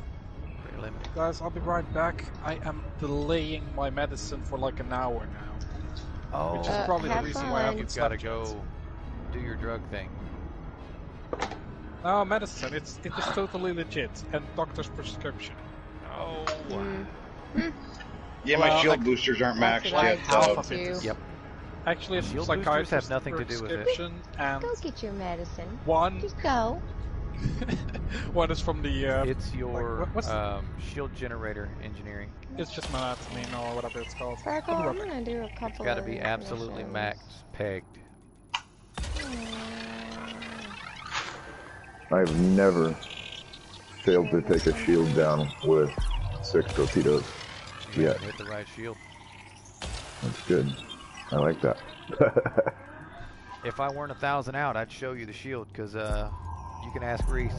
Speaker 1: pretty limited.
Speaker 11: I'll be right back. I am delaying my medicine for like an hour now.
Speaker 1: Oh,
Speaker 11: Which is probably the
Speaker 2: have
Speaker 11: reason why I
Speaker 2: fun.
Speaker 11: haven't
Speaker 1: you've got to
Speaker 11: slept
Speaker 1: go
Speaker 11: yet.
Speaker 1: do your drug thing.
Speaker 11: No, medicine. It is totally legit and doctor's prescription.
Speaker 1: Oh.
Speaker 3: Yeah, my
Speaker 11: Well,
Speaker 3: shield
Speaker 11: like-
Speaker 3: boosters aren't
Speaker 2: That's
Speaker 3: maxed
Speaker 2: what I
Speaker 3: yet.
Speaker 11: Half
Speaker 2: did
Speaker 11: of it is.
Speaker 2: too.
Speaker 1: Yep.
Speaker 11: Actually, it's
Speaker 1: Shield boosters
Speaker 11: psychiatrist
Speaker 1: have nothing to do with it.
Speaker 11: prescription, and
Speaker 2: Go get your medicine.
Speaker 11: one
Speaker 2: Just go.
Speaker 11: one is from the.
Speaker 1: It's your
Speaker 11: like, what's
Speaker 1: shield generator engineering.
Speaker 11: it's just melamine or whatever it's called.
Speaker 2: Freckle, I'm gonna do a couple
Speaker 1: It's got to
Speaker 2: of
Speaker 1: be absolutely
Speaker 2: missions.
Speaker 1: max pegged.
Speaker 4: I've never failed to take a shield down with 6 torpedoes.
Speaker 1: You
Speaker 4: Yeah,
Speaker 1: haven't hit the right shield.
Speaker 4: that's good. I like that.
Speaker 1: If I weren't 1,000 out, I'd show you the shield, because you can ask Reese.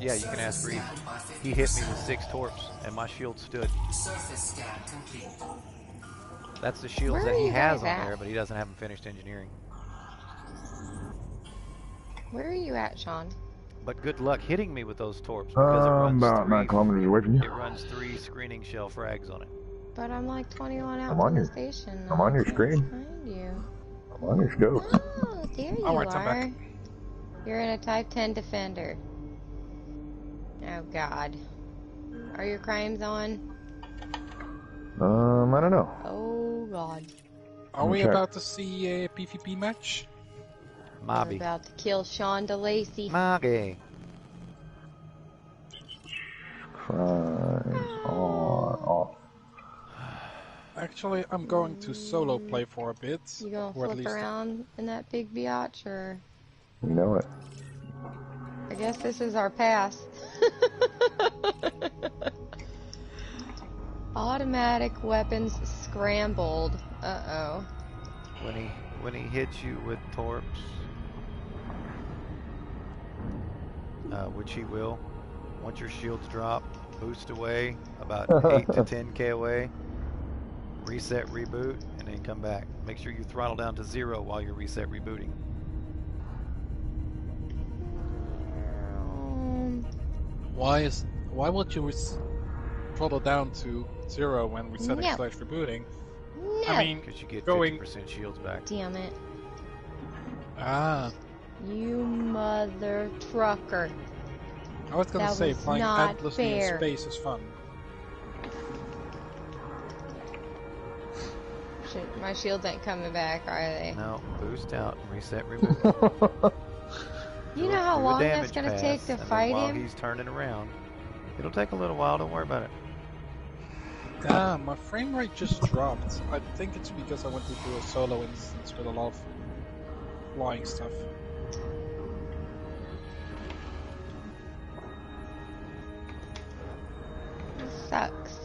Speaker 1: You can ask Reese. He hit me with 6 torps, and my shield stood.
Speaker 7: Surface scan complete.
Speaker 1: That's the shields
Speaker 2: Where
Speaker 1: that
Speaker 2: are
Speaker 1: he
Speaker 2: you
Speaker 1: has
Speaker 2: guys
Speaker 1: on
Speaker 2: at?
Speaker 1: there, but he doesn't have them finished engineering.
Speaker 2: Where are you at, Sean?
Speaker 1: But good luck hitting me with those torps, because it runs
Speaker 4: About 9 kilometers away from you.
Speaker 1: It runs 3 screening shell frags on it.
Speaker 2: But I'm like 21 out
Speaker 4: I'm on
Speaker 2: from the
Speaker 4: your-
Speaker 2: station.
Speaker 4: I'm on your
Speaker 2: I can't
Speaker 4: screen.
Speaker 2: Find you.
Speaker 4: I'm on your scope.
Speaker 2: Oh, there you
Speaker 11: Alright, I'm
Speaker 2: are.
Speaker 11: back.
Speaker 2: You're in a Type 10 Defender. Oh God. Are your crimes on?
Speaker 4: I don't know.
Speaker 2: Oh God.
Speaker 11: Are we
Speaker 4: check.
Speaker 11: about to see a PvP match?
Speaker 2: We're
Speaker 1: Mobby.
Speaker 2: about to kill Sean DeLacy.
Speaker 1: Mobby.
Speaker 4: Crimes on off.
Speaker 11: Actually, I'm going to solo play for a bit.
Speaker 2: You gonna
Speaker 11: or at
Speaker 2: flip
Speaker 11: least
Speaker 2: around in that big biatch, or?
Speaker 4: You know it.
Speaker 2: I guess this is our pass. Automatic weapons scrambled. Uh-oh.
Speaker 1: When he hits you with torps, which he will, once your shields drop, boost away about 8 to 10k away, reset, reboot, and then come back. Make sure you throttle down to 0 while you're reset rebooting.
Speaker 11: Why would you throttle down to 0 when resetting
Speaker 2: No.
Speaker 11: / rebooting?
Speaker 2: No.
Speaker 11: I mean,
Speaker 1: Because you get
Speaker 11: going
Speaker 1: 50% shields back.
Speaker 2: Damn it. You mother trucker.
Speaker 11: I was gonna
Speaker 2: That
Speaker 11: say
Speaker 2: was
Speaker 11: flying
Speaker 2: not
Speaker 11: endlessly
Speaker 2: fair.
Speaker 11: in space is fun.
Speaker 2: Shit, my shields ain't coming back, are they?
Speaker 1: No, boost out and reset reboot.
Speaker 2: You know how
Speaker 1: Do a
Speaker 2: long that's
Speaker 1: damage
Speaker 2: gonna
Speaker 1: pass,
Speaker 2: take to
Speaker 1: and then
Speaker 2: fight
Speaker 1: while
Speaker 2: him?
Speaker 1: he's turning around, it'll take a little while. Don't worry about it.
Speaker 11: Damn, my frame rate just dropped. I think it's because I went to do a solo instance with a lot of flying stuff.
Speaker 2: This sucks.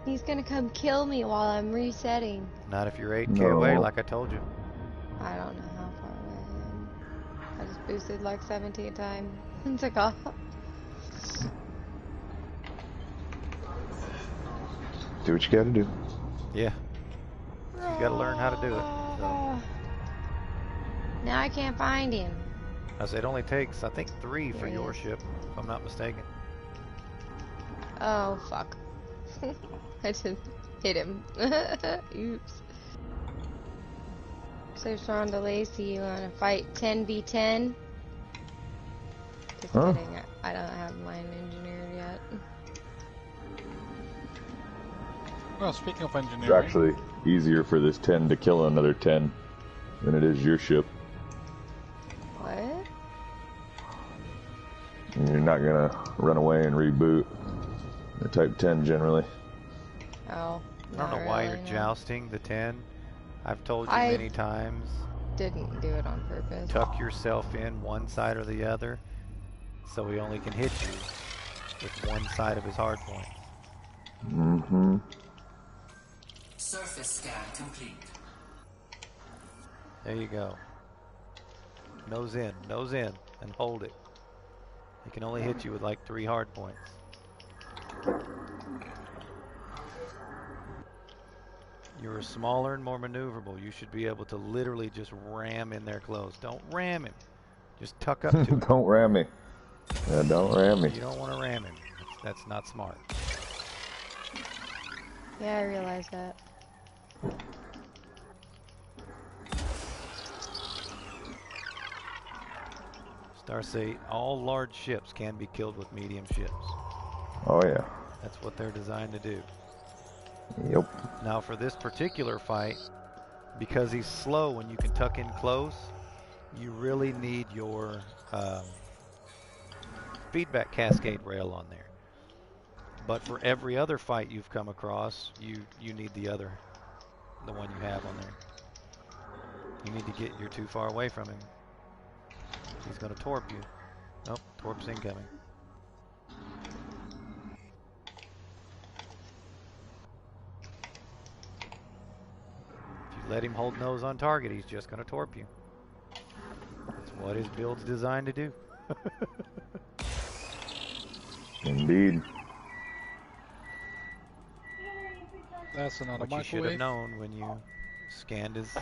Speaker 2: He's gonna come kill me while I'm resetting.
Speaker 1: Not if you're 8k
Speaker 4: No.
Speaker 1: away, like I told you.
Speaker 2: I don't know how far away I am. I just boosted like 17 times and took off.
Speaker 4: Do what you gotta do.
Speaker 1: Yeah. You gotta learn how to do it. So.
Speaker 2: Now I can't find him.
Speaker 1: I said it only takes, I think, 3 for
Speaker 2: There he
Speaker 1: your
Speaker 2: is.
Speaker 1: ship, if I'm not mistaken.
Speaker 2: Oh, fuck. I didn't. Hit him. Oops. So Shonda Lacey, you want to fight 10v10? Just kidding. I don't have mine engineered yet.
Speaker 11: Well, speaking of engineering...
Speaker 4: It's actually easier for this 10 to kill another 10 than it is your ship.
Speaker 2: What?
Speaker 4: You're not going to run away and reboot. They're type 10 generally.
Speaker 2: Oh,
Speaker 1: I don't know why you're jousting the 10. I've told you many times.
Speaker 2: Didn't do it on purpose.
Speaker 1: Tuck yourself in one side or the other, so he only can hit you with one side of his hard point.
Speaker 4: Mm-hmm.
Speaker 7: Surface scan complete.
Speaker 1: There you go. Nose in, and hold it. He can only hit you with like 3 hard points. You're smaller and more maneuverable. You should be able to literally just ram in there close. Don't ram him. Just tuck up to him.
Speaker 4: Don't ram me. Yeah, don't ram me.
Speaker 1: You don't want to ram him. That's not smart.
Speaker 2: Yeah, I realize that.
Speaker 1: Starseed, all large ships can be killed with medium ships.
Speaker 4: Oh yeah.
Speaker 1: That's what they're designed to do.
Speaker 4: Yep.
Speaker 1: Now for this particular fight, because he's slow and you can tuck in close, you really need your feedback cascade rail on there. But for every other fight you've come across, you need the one you have on there. You need to get, you're too far away from him. He's going to torp you. Nope, torp's incoming. If you let him hold nose on target, he's just going to torp you. That's what his build's designed to do.
Speaker 4: Indeed.
Speaker 11: That's another
Speaker 1: what you
Speaker 11: microwave.
Speaker 1: should have known when you scanned his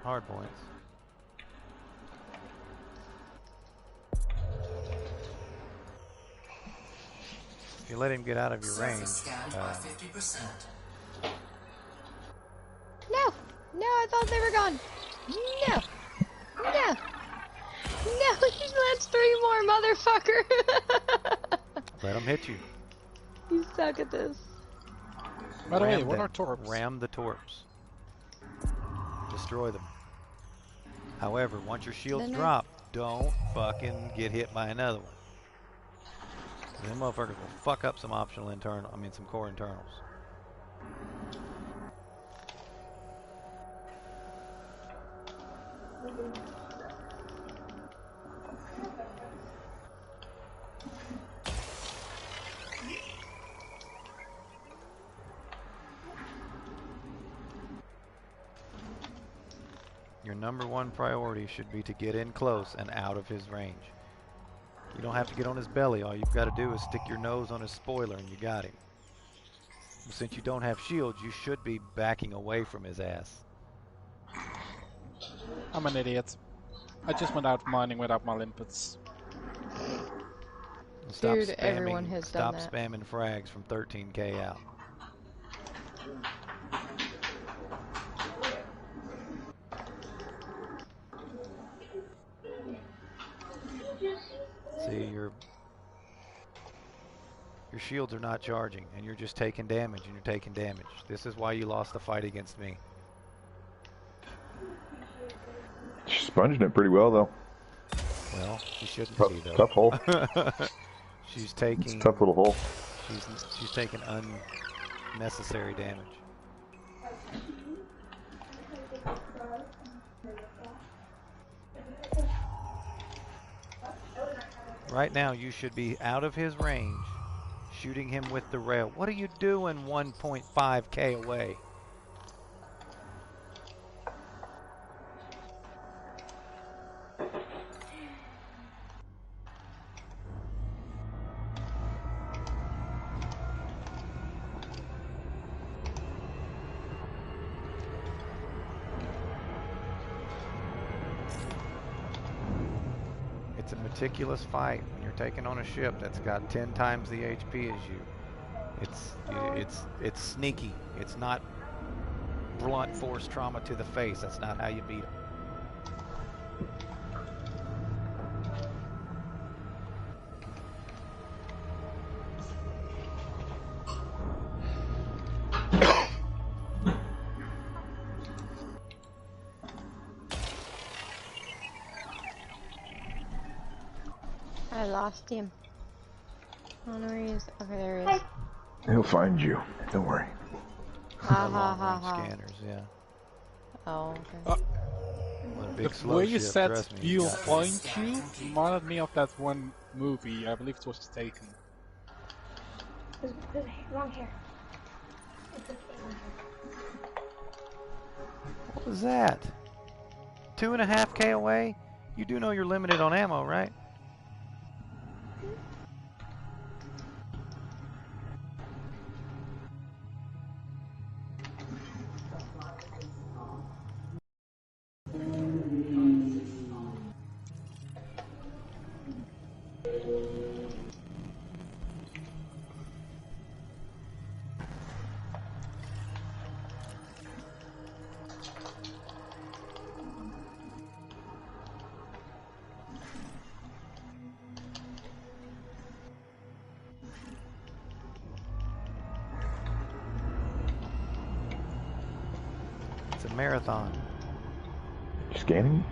Speaker 1: hard points. If you let him get out of your range,
Speaker 2: No, I thought they were gone. No, he lands 3 more, motherfucker.
Speaker 1: let him hit you.
Speaker 2: You suck at this.
Speaker 11: By the way, what are torps?
Speaker 1: Ram the torps. Destroy them. However, once your shields drop, don't fucking get hit by another one. Them motherfuckers will fuck up some optional some core internals. Your #1 priority should be to get in close and out of his range. You don't have to get on his belly. All you've got to do is stick your nose on his spoiler and you got him. Since you don't have shields, you should be backing away from his ass.
Speaker 11: I'm an idiot. I just went out mining without my limpets.
Speaker 2: Dude, everyone has done that.
Speaker 1: Stop spamming frags from 13k out. See, your shields are not charging, and you're just taking damage, and you're taking damage. This is why you lost the fight against me.
Speaker 4: She's sponging it pretty well, though.
Speaker 1: Well, she shouldn't be, though.
Speaker 4: Tough hole.
Speaker 1: She's taking...
Speaker 4: It's a tough little hole.
Speaker 1: She's taking unnecessary damage. Right now, you should be out of his range, shooting him with the rail. What are you doing 1.5k away? It's a meticulous fight when you're taking on a ship that's got 10 times the HP as you.
Speaker 6: It's sneaky. It's not blunt force trauma to the face. That's not how you beat them.
Speaker 2: I lost him. I don't know where he is. Okay, there he is.
Speaker 4: He'll find you. Don't worry.
Speaker 2: Ha ha ha ha.
Speaker 6: Scanners, yeah.
Speaker 2: Oh, okay.
Speaker 6: What a big
Speaker 11: The
Speaker 6: slow
Speaker 11: way you
Speaker 6: ship,
Speaker 11: said
Speaker 6: trust me,
Speaker 11: view
Speaker 6: you got
Speaker 11: point you reminded me of that one movie. I believe it was Taken.
Speaker 12: There's wrong hair. It's okay, wrong hair.
Speaker 6: What was that? 2.5K away? You do know you're limited on ammo, right? It's a marathon.
Speaker 4: Scanning?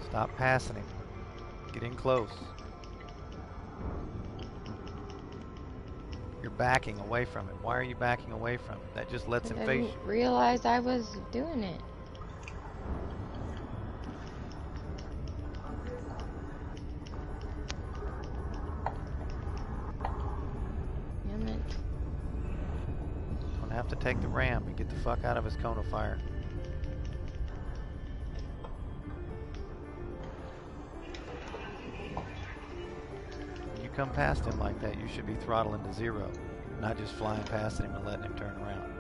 Speaker 6: Stop passing him. Get in close. You're backing away from him. Why are you backing away from him? That just lets him
Speaker 2: I
Speaker 6: face
Speaker 2: didn't
Speaker 6: you.
Speaker 2: realize I was doing it. Damn it.
Speaker 6: Don't have to take the ram and get the fuck out of his cone of fire. When you come past him like that, you should be throttling to 0, not just flying past him and letting him turn around.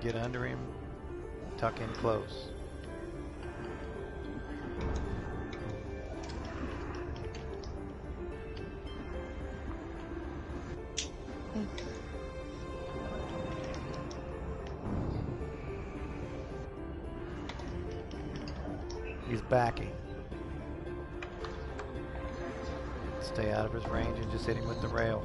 Speaker 6: Get under him, tuck in close. He's backing. Stay out of his range and just hit him with the rail.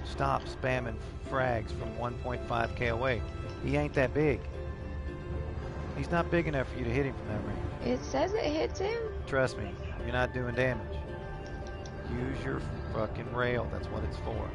Speaker 6: Stop spamming frags from 1.5K away. He ain't that big. He's not big enough for you to hit him from that range.
Speaker 2: It says it hits him.
Speaker 6: Trust me, you're not doing damage. Use your fucking rail. That's what it's for.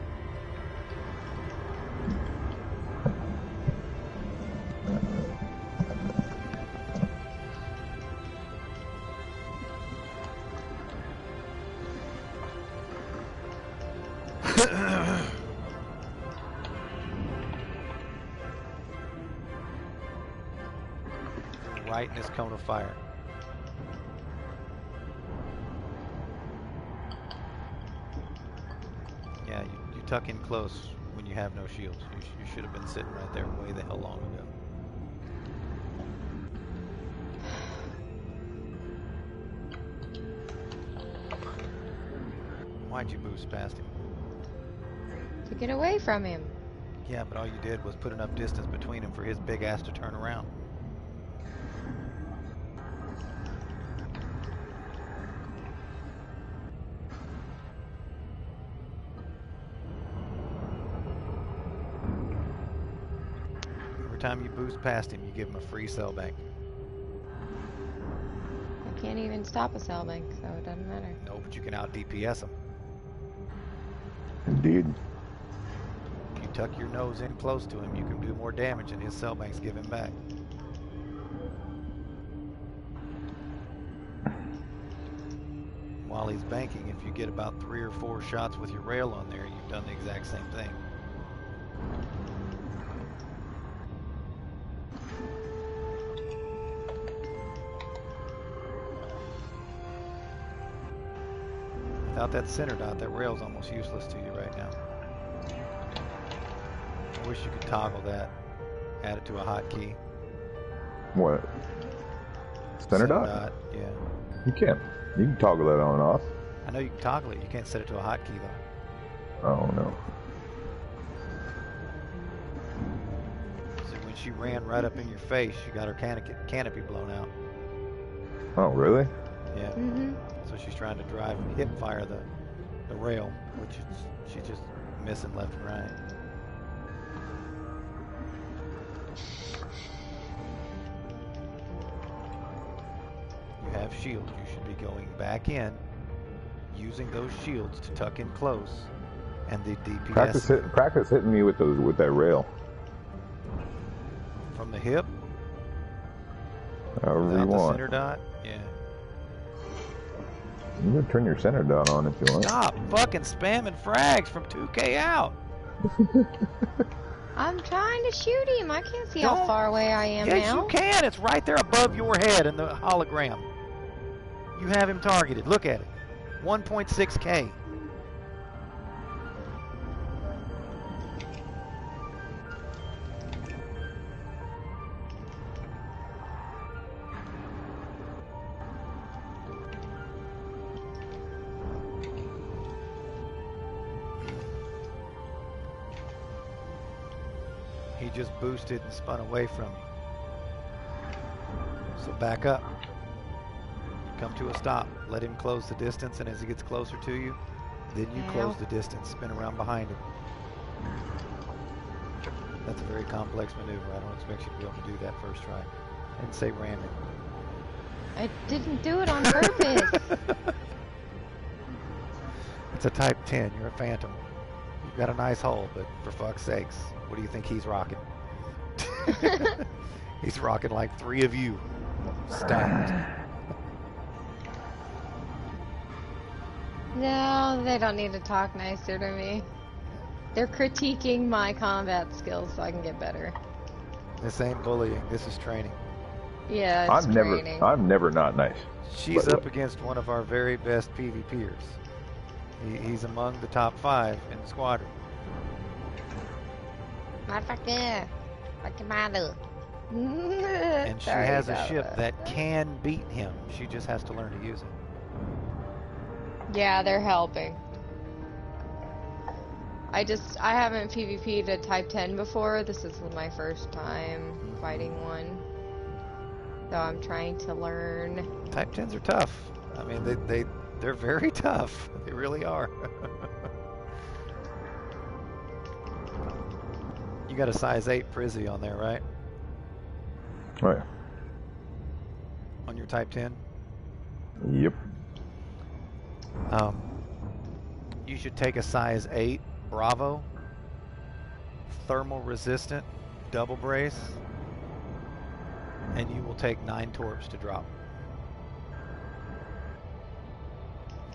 Speaker 6: Right in his cone of fire. Yeah, you tuck in close when you have no shields. You should have been sitting right there way the hell long ago. Why'd you boost past him?
Speaker 2: To get away from him.
Speaker 6: Yeah, but all you did was put enough distance between him for his big ass to turn around. Every time you boost past him, you give him a free cell bank.
Speaker 2: I can't even stop a cell bank, so it doesn't matter.
Speaker 6: No, but you can out DPS him.
Speaker 4: Indeed.
Speaker 6: If you tuck your nose in close to him, you can do more damage and his cell banks give him back. While he's banking, if you get about 3 or 4 shots with your rail on there, you've done the exact same thing. Without that center dot, that rail's almost useless to you right now. I wish you could toggle that, add it to a hotkey.
Speaker 4: What? Center dot?
Speaker 6: Yeah.
Speaker 4: You can't. You can toggle that on and off.
Speaker 6: I know you can toggle it. You can't set it to a hotkey though.
Speaker 4: I don't know.
Speaker 6: So when she ran right up in your face, she got her canopy blown out.
Speaker 4: Oh, really?
Speaker 6: Yeah. So she's trying to drive and hip fire the rail, which she's just missing left and right. You have shields. You should be going back in, using those shields to tuck in close, and the DPS.
Speaker 4: Practice hitting me with that rail.
Speaker 6: From the hip.
Speaker 4: However
Speaker 6: Without
Speaker 4: you want.
Speaker 6: The center dot. Yeah.
Speaker 4: You can turn your center dot on if you want.
Speaker 6: Stop fucking spamming frags from 2K out.
Speaker 2: I'm trying to shoot him. I can't see how far away I am now.
Speaker 6: Yes, you can. It's right there above your head in the hologram. You have him targeted. Look at it. 1.6K. He just boosted and spun away from you. So back up. Come to a stop. Let him close the distance, and as he gets closer to you, then you close the distance. Spin around behind him. That's a very complex maneuver. I don't expect you to be able to do that first try. I didn't say ram it.
Speaker 2: I didn't do it on purpose.
Speaker 6: It's a Type 10. You're a Phantom. You've got a nice hull, but for fuck's sakes, what do you think he's rocking? He's rocking like 3 of you. Stacked.
Speaker 2: No, they don't need to talk nicer to me. They're critiquing my combat skills so I can get better.
Speaker 6: This ain't bullying. This is training.
Speaker 2: Yeah, it's training.
Speaker 4: I'm never not nice.
Speaker 6: She's up against one of our very best PvPers. He's among the top 5 in the squadron.
Speaker 2: Motherfucker. Fucking mother.
Speaker 6: And she has a ship that can beat him. She just has to learn to use it.
Speaker 2: Yeah, they're helping. I haven't PvP'd a Type 10 before. This is my first time fighting one. So I'm trying to learn.
Speaker 6: Type 10s are tough. I mean, they're very tough. They really are. You got a size 8 Prizzy on there, right?
Speaker 4: Right.
Speaker 6: On your Type 10?
Speaker 4: Yep.
Speaker 6: You should take a size 8 Bravo, thermal resistant, double brace, and you will take 9 torps to drop.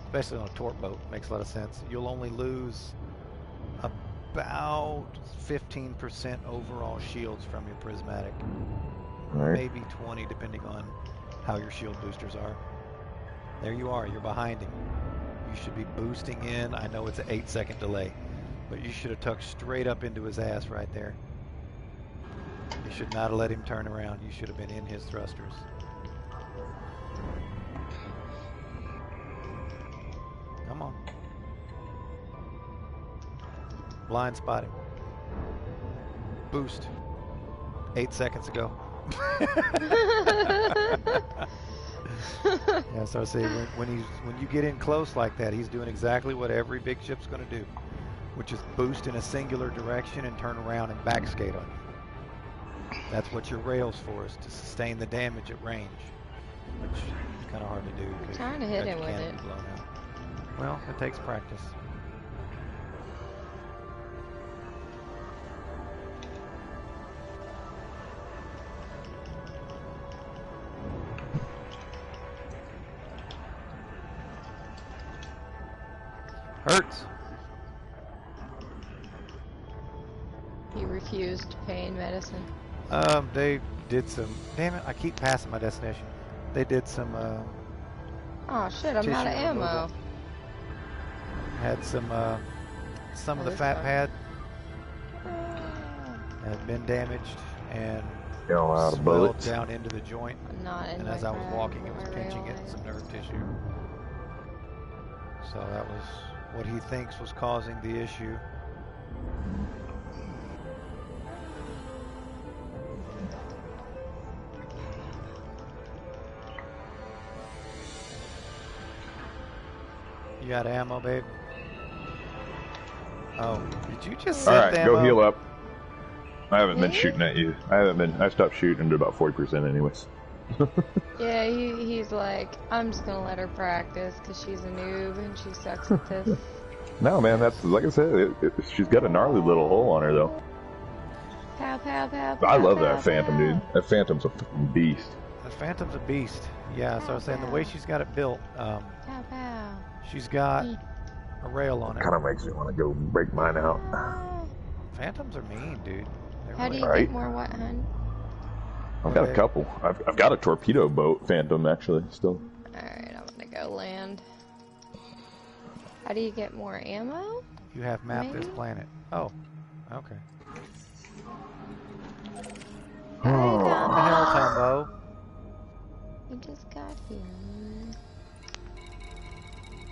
Speaker 6: Especially on a torp boat, makes a lot of sense. You'll only lose about 15% overall shields from your prismatic.
Speaker 4: Right.
Speaker 6: Maybe 20 depending on how your shield boosters are. There you are, you're behind him. You should be boosting in. I know it's an 8-second delay, but you should have tucked straight up into his ass right there. You should not have let him turn around. You should have been in his thrusters. Come on. Blind spot him. Boost. 8 seconds ago. Yeah, so see, when you get in close like that, he's doing exactly what every big ship's going to do, which is boost in a singular direction and turn around and backskate on you. That's what your rail's for, is to sustain the damage at range, which is kind of hard to do.
Speaker 2: I'm trying to hit him with it.
Speaker 6: Well, it takes practice. Hurts.
Speaker 2: He refused pain medicine.
Speaker 6: They did some. Damn it! I keep passing my destination. They did some.
Speaker 2: Oh shit! I'm out of ammo.
Speaker 6: Had some of the fat pad had been damaged, and
Speaker 4: Out of
Speaker 6: swelled
Speaker 4: bullets.
Speaker 6: down into the joint.
Speaker 2: Not in
Speaker 6: And
Speaker 2: my
Speaker 6: as I was
Speaker 2: frag
Speaker 6: walking, it was
Speaker 2: or
Speaker 6: pinching
Speaker 2: rail
Speaker 6: at some
Speaker 2: light.
Speaker 6: nerve tissue. So that was what he thinks was causing the issue. You got ammo, babe? Oh, did you just send
Speaker 4: Alright,
Speaker 6: ammo?
Speaker 4: go heal up. I haven't been shooting at you. I stopped shooting at about 40% anyways.
Speaker 2: Yeah, he's like, I'm just gonna let her practice because she's a noob and she sucks at this.
Speaker 4: No, man, that's, like I said, she's got a gnarly little hole on her, though.
Speaker 2: Pow, pow, pow,
Speaker 4: I
Speaker 2: pow,
Speaker 4: love
Speaker 2: pow,
Speaker 4: that Phantom,
Speaker 2: pow.
Speaker 4: dude. That Phantom's a fucking beast.
Speaker 6: The Phantom's a beast. Yeah, so I was saying the way she's got it built,
Speaker 2: Pow, pow.
Speaker 6: she's got a rail on it.
Speaker 4: Kind of makes me want to go break mine out.
Speaker 6: Phantoms are mean, dude. They're
Speaker 2: How do
Speaker 6: really
Speaker 2: you get more what, hun?
Speaker 4: I've got a couple. I've got a torpedo boat Phantom, actually, still.
Speaker 2: Alright, I'm gonna go land. How do you get more ammo?
Speaker 6: You have mapped this planet. Oh, okay.
Speaker 4: Oh.
Speaker 6: What the hell, Tombo?
Speaker 2: We just got here.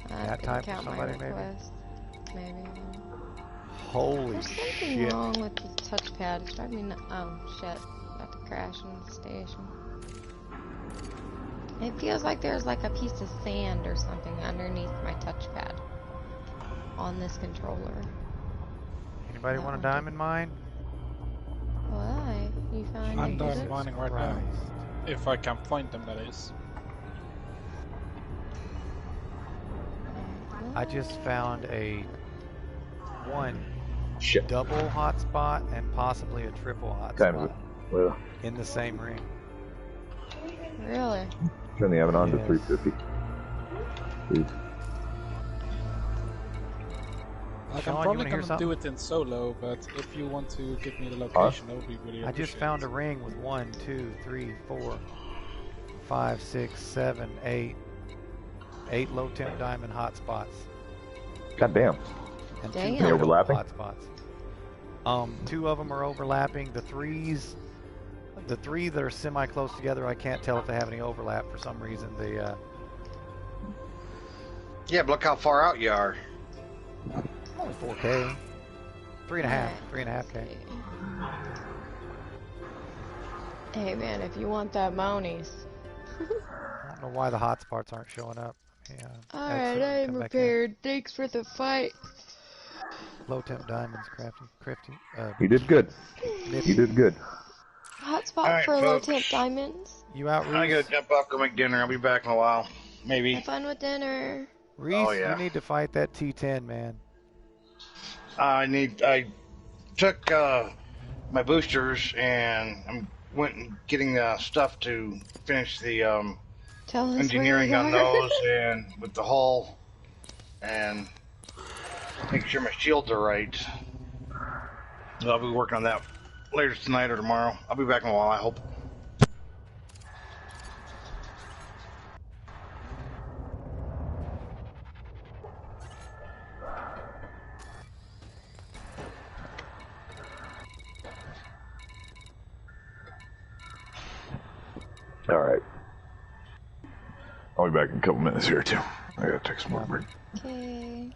Speaker 6: That
Speaker 2: Didn't
Speaker 6: time for
Speaker 2: count my
Speaker 6: somebody, maybe?
Speaker 2: request. Maybe.
Speaker 6: Holy
Speaker 2: There's something
Speaker 6: shit.
Speaker 2: wrong with the touchpad. It's driving me oh shit. About to crash in the station. It feels like there's like a piece of sand or something underneath my touchpad on this controller.
Speaker 6: Anybody want a diamond mine?
Speaker 2: Why? You found
Speaker 11: I'm
Speaker 2: it?
Speaker 11: diamond mining right now. If I can find them, that is.
Speaker 6: I just found one double hotspot and possibly a triple hotspot
Speaker 4: Well,
Speaker 6: in the same ring.
Speaker 2: Really?
Speaker 4: turn the oven on to
Speaker 6: Yes.
Speaker 4: 350. Please.
Speaker 11: Like,
Speaker 6: Sean,
Speaker 11: I'm
Speaker 6: you
Speaker 11: probably
Speaker 6: wanna hear
Speaker 11: gonna do it in solo, but if you want to give me the location, that would be really
Speaker 6: I just found a ring with 1, 2, 3, 4, 5, 6, 7, 8 low temp diamond hotspots.
Speaker 4: God damn.
Speaker 6: And
Speaker 2: Damn.
Speaker 6: two
Speaker 4: They overlapping?
Speaker 6: hotspots. 2 of them are overlapping. The three that are semi-close together, I can't tell if they have any overlap for some reason.
Speaker 3: Yeah, but look how far out you are.
Speaker 6: Only 4K. 3.5K.
Speaker 2: Hey man, if you want that monies.
Speaker 6: I don't know why the hotspots aren't showing up. Yeah.
Speaker 2: Alright, I am prepared. Thanks for the fight.
Speaker 6: Low temp diamonds, crafty.
Speaker 4: You did good. You did good.
Speaker 2: Hotspot
Speaker 3: Alright,
Speaker 2: for low
Speaker 3: folks.
Speaker 2: temp diamonds.
Speaker 6: You out, Reese?
Speaker 3: I gotta jump off, go make dinner. I'll be back in a while. Maybe.
Speaker 2: Have fun with dinner.
Speaker 6: Reese,
Speaker 3: Oh, yeah.
Speaker 6: you need to fight that T10, man.
Speaker 3: I took my boosters and went and getting stuff to finish the
Speaker 2: Tell us
Speaker 3: engineering
Speaker 2: where
Speaker 3: on
Speaker 2: you are.
Speaker 3: those and with the hull and make sure my shields are right. So I'll be working on that later tonight or tomorrow. I'll be back in a while, I hope.
Speaker 4: Alright. I'll be back in a couple minutes here, too. I gotta take some more break.
Speaker 2: Okay.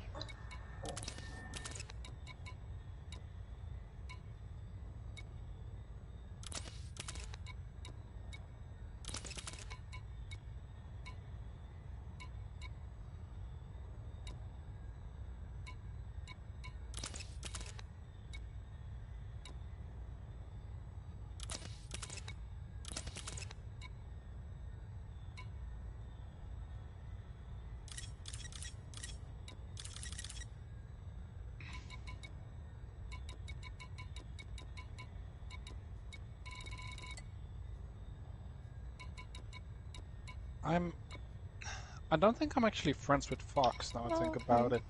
Speaker 11: I don't think I'm actually friends with Fox now I think about it.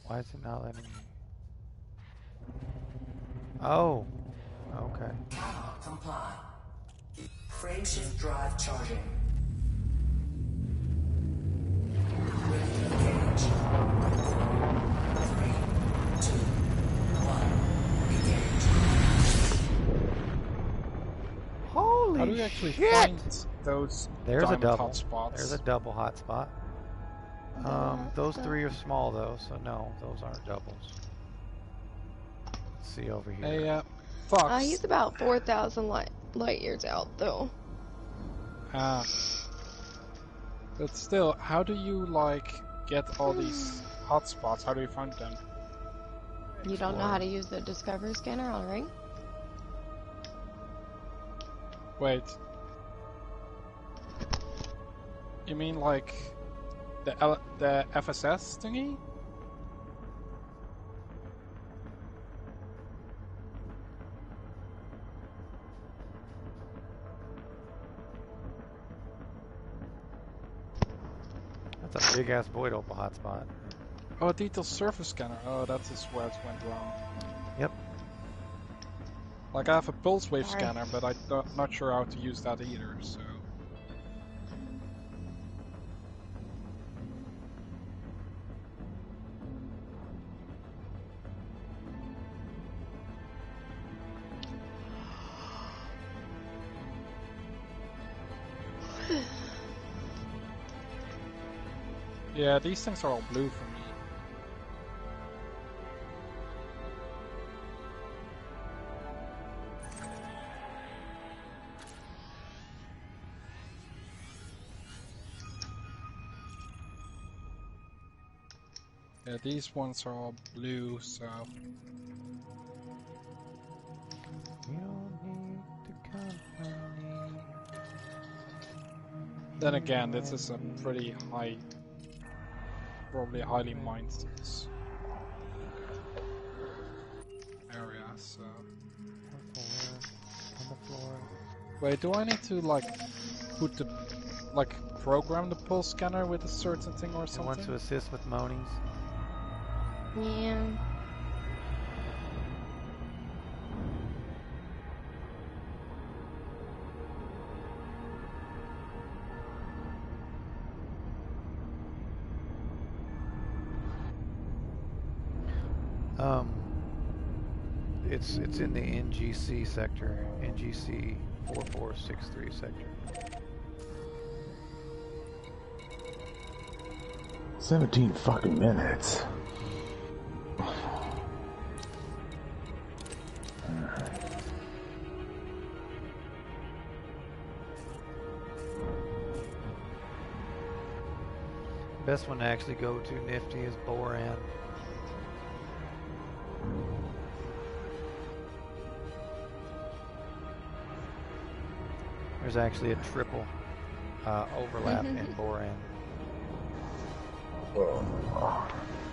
Speaker 6: Why is it not letting me? Oh, okay.
Speaker 7: comply. Frameshift drive charging. Ready to engage. 3, 2, 1, engage.
Speaker 1: Holy
Speaker 11: How do we actually
Speaker 1: shit!
Speaker 11: find those
Speaker 1: There's a
Speaker 11: diamond
Speaker 1: double.
Speaker 11: hotspots?
Speaker 1: There's a double hotspot. Those 3 are small though, so no, those aren't doubles. Let's see over here.
Speaker 11: Hey, Fox.
Speaker 2: He's about 4,000 light years out though.
Speaker 11: But still, how do you like get all these hotspots? How do you find them?
Speaker 2: You don't know how to use the Discovery scanner on Ring?
Speaker 11: Wait. You mean like the FSS thingy?
Speaker 1: That's a big ass void opal hotspot.
Speaker 11: Oh, a detailed surface scanner. Oh, that is where it went wrong.
Speaker 1: Yep.
Speaker 11: Like I have a pulse wave scanner, but I'm not sure how to use that either, so... Yeah, these things are all blue for me. Yeah, these ones are all blue, so...
Speaker 1: You don't need to company.
Speaker 11: Then again, this is a pretty high... probably highly mined area, so...
Speaker 1: On the floor.
Speaker 11: Wait, do I need to, like, put the... like, program the pulse scanner with a certain thing or something?
Speaker 1: You want to assist with monies?
Speaker 2: Yeah.
Speaker 1: It's in the NGC sector, NGC 4463 sector.
Speaker 4: 17 fucking minutes.
Speaker 1: Best one to actually go to Nifty is Boran. There's actually a triple overlap in Boran.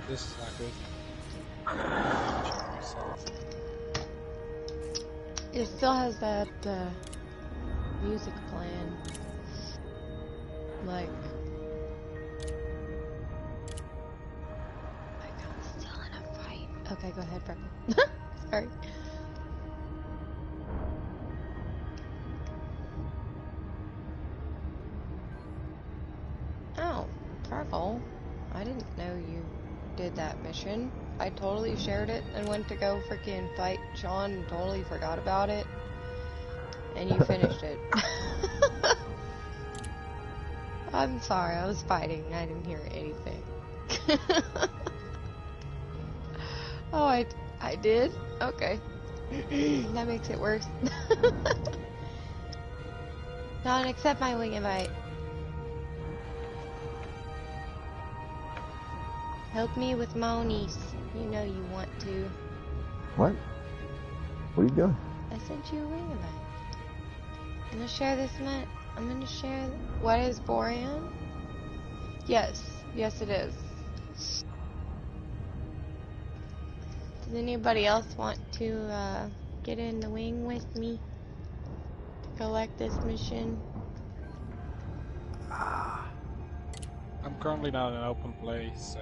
Speaker 11: This is not good.
Speaker 2: It still has that music playing. Like... my god's still in a fight. Okay, go ahead, Freckle. Sorry. Oh, Freckle. I didn't know you did that mission. I totally shared it and went to go freaking fight Sean and totally forgot about it. And you finished it. I'm sorry, I was fighting. I didn't hear anything. Oh, I did? Okay. That makes it worse. Don't accept my wing invite. Help me with monies. You know you want to.
Speaker 4: What? What are you doing?
Speaker 2: I sent you a wing invite. I'm gonna share this I'm gonna share... What is Borean? Yes. Yes, it is. Does anybody else want to get in the wing with me? To collect this mission?
Speaker 11: I'm currently not in an open place, so...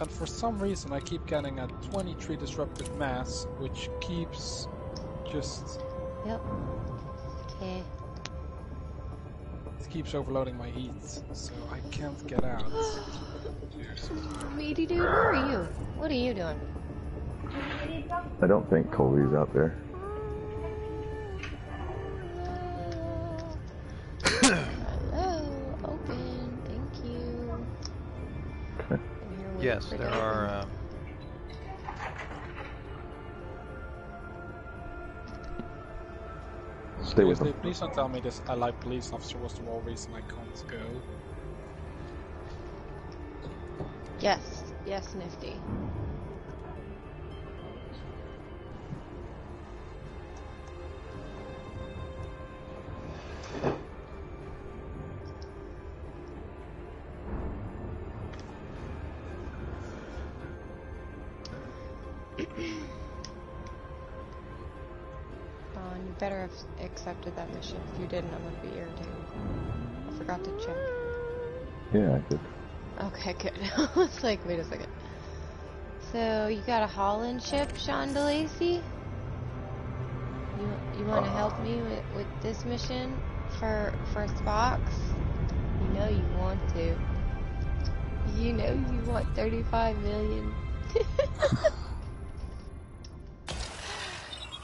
Speaker 11: And for some reason I keep getting a 23 disrupted mass, which keeps just...
Speaker 2: Yep. Okay.
Speaker 11: It keeps overloading my heat, so I can't get out.
Speaker 2: Meaty dude, where are you? What are you doing?
Speaker 4: I don't think Colby's out there.
Speaker 2: Hello, open, thank you.
Speaker 4: Okay.
Speaker 1: Yes, there are.
Speaker 4: Stay with them.
Speaker 11: Please don't tell me this allied police officer was the whole reason I can't go.
Speaker 2: Yes, yes, Nifty. You better have accepted that mission. If you didn't, I'm gonna be irritated. I forgot to check.
Speaker 4: Yeah, I did.
Speaker 2: Okay, good. I was like, wait a second. So, you got a Holland ship, Sean DeLacy? You want to help me with this mission for Spox? You know you want to. You know you want 35 million.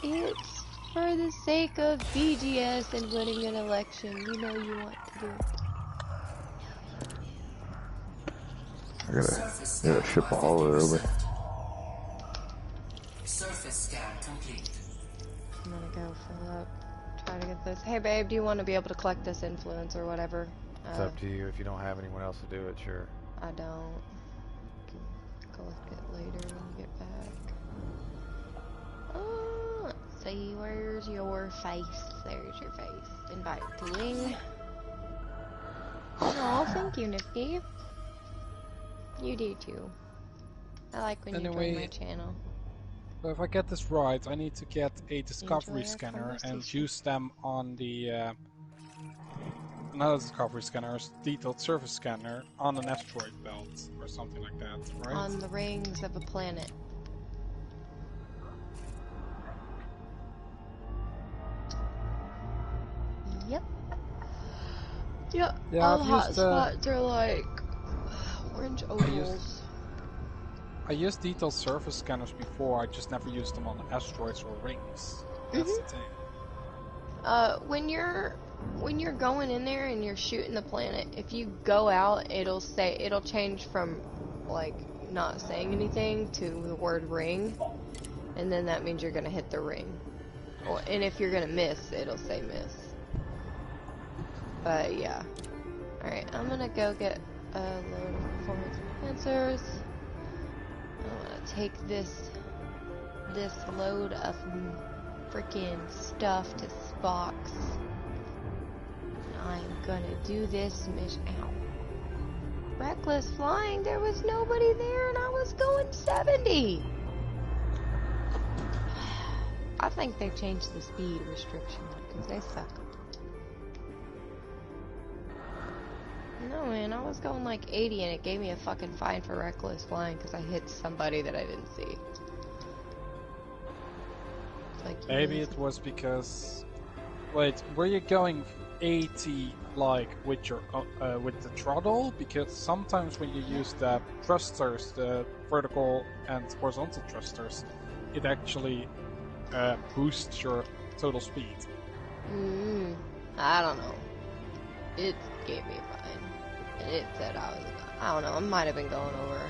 Speaker 2: It's for the sake of BGS and winning an election. You know you want to do it.
Speaker 4: I gotta ship a hauler over.
Speaker 7: Surface scan complete.
Speaker 2: I'm gonna go fill up. Try to get this. Hey babe, do you want to be able to collect this influence or whatever?
Speaker 1: It's up to you. If you don't have anyone else to do it, sure.
Speaker 2: I don't. Can collect it later when you get back. Let's see, where's your face? There's your face. Invite to wing. Oh, thank you, Nifty. You do too. I like when you join my channel.
Speaker 11: So if I get this right, I need to get a discovery scanner and use them on the another discovery scanner, detailed surface scanner on an asteroid belt or something like that, right?
Speaker 2: On the rings of a planet. Yep. Yep.
Speaker 11: Yeah,
Speaker 2: all
Speaker 11: I've
Speaker 2: hot
Speaker 11: used,
Speaker 2: spots are like orange ovals.
Speaker 11: I used detailed surface scanners before, I just never used them on asteroids or rings. That's the thing.
Speaker 2: When you're going in there and you're shooting the planet, if you go out, it'll change from like not saying anything to the word ring, and then that means you're gonna hit the ring. And if you're gonna miss, it'll say miss. But yeah. Alright, I'm gonna go get a load of performance enhancers. I'm gonna take this load of freaking stuff to Spox. I'm gonna do this mission. Ow. Reckless flying, there was nobody there and I was going 70! I think they changed the speed restriction because they suck. No man, I was going like 80 and it gave me a fucking fine for reckless flying because I hit somebody that I didn't see. Like,
Speaker 11: Maybe it was because... Wait, were you going 80 like with your with the throttle? Because sometimes when you use the thrusters, the vertical and horizontal thrusters, it actually boosts your total speed.
Speaker 2: I don't know. It gave me a fine. And it said I don't know, I might have been going over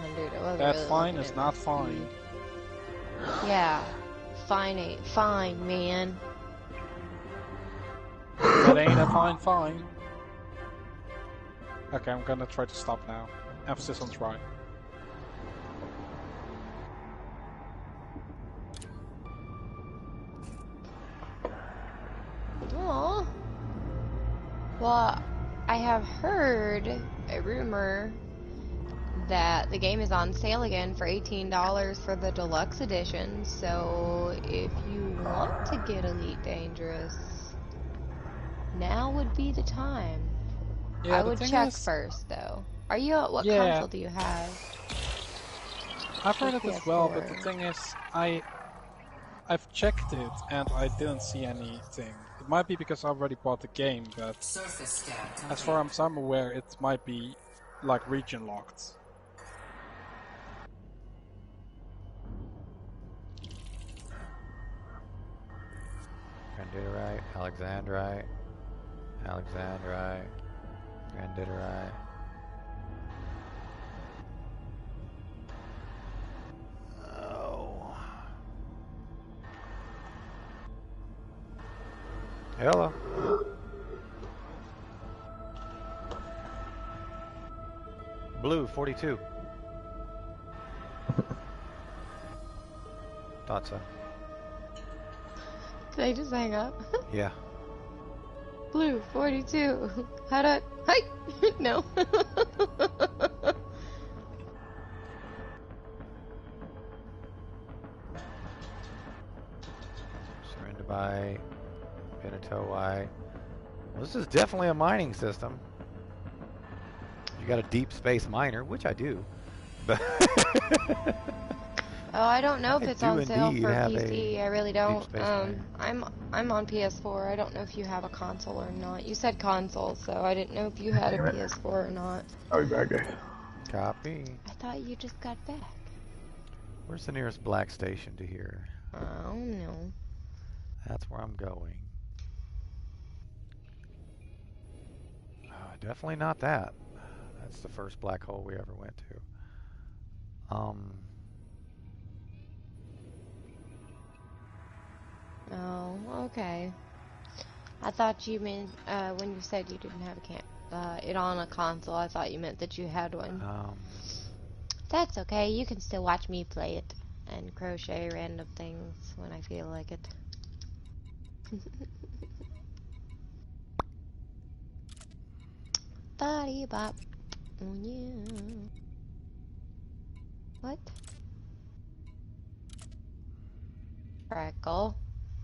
Speaker 2: 100. I wasn't
Speaker 11: That
Speaker 2: really
Speaker 11: fine
Speaker 2: looking
Speaker 11: is
Speaker 2: at
Speaker 11: not
Speaker 2: my
Speaker 11: fine.
Speaker 2: speed. Yeah. Fine ain't fine, man.
Speaker 11: That ain't a fine. Okay, I'm gonna try to stop now. Emphasis on try.
Speaker 2: Aww. Well, I have heard a rumor that the game is on sale again for $18 for the deluxe edition. So if you want to get Elite Dangerous, now would be the time.
Speaker 11: Yeah,
Speaker 2: I would check first though. Are you? What console do you have?
Speaker 11: I've heard
Speaker 2: for
Speaker 11: it as well, but
Speaker 2: PS4.
Speaker 11: the thing is, I've checked it and I didn't see anything. It might be because I already bought the game, but as far as I'm aware, it might be like region locked.
Speaker 1: Granditerite, Alexandrite, Alexandrite, Granditerite. Oh. Hello. Blue 42. Thought so.
Speaker 2: Did I just hang up?
Speaker 1: Yeah.
Speaker 2: Blue 42. How do hi? No.
Speaker 1: Surrender by Benito White. Well, this is definitely a mining system. You got a deep space miner, which I do. But
Speaker 2: Oh, I don't know if it's on sale for
Speaker 1: have
Speaker 2: PC. I really don't.
Speaker 1: space miner.
Speaker 2: I'm on PS4. I don't know if you have a console or not. You said console, so I didn't know if you had a PS4 or not.
Speaker 4: I'll be back, guys.
Speaker 1: Copy.
Speaker 2: I thought you just got back.
Speaker 1: Where's the nearest black station to here?
Speaker 2: I don't know.
Speaker 1: That's where I'm going. Definitely not that. That's the first black hole we ever went to.
Speaker 2: Oh, okay. I thought you meant when you said you didn't have it on a console. I thought you meant that you had one. That's okay. You can still watch me play it and crochet random things when I feel like it. Body bop. Oh, yeah. What? Freckle,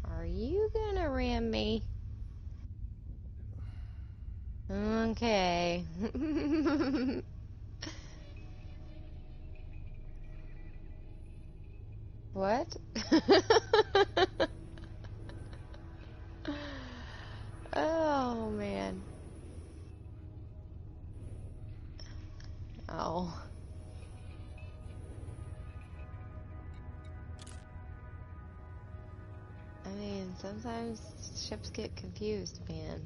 Speaker 2: are you gonna ram me? Okay. What? Oh, man. Oh. I mean, sometimes ships get confused, man.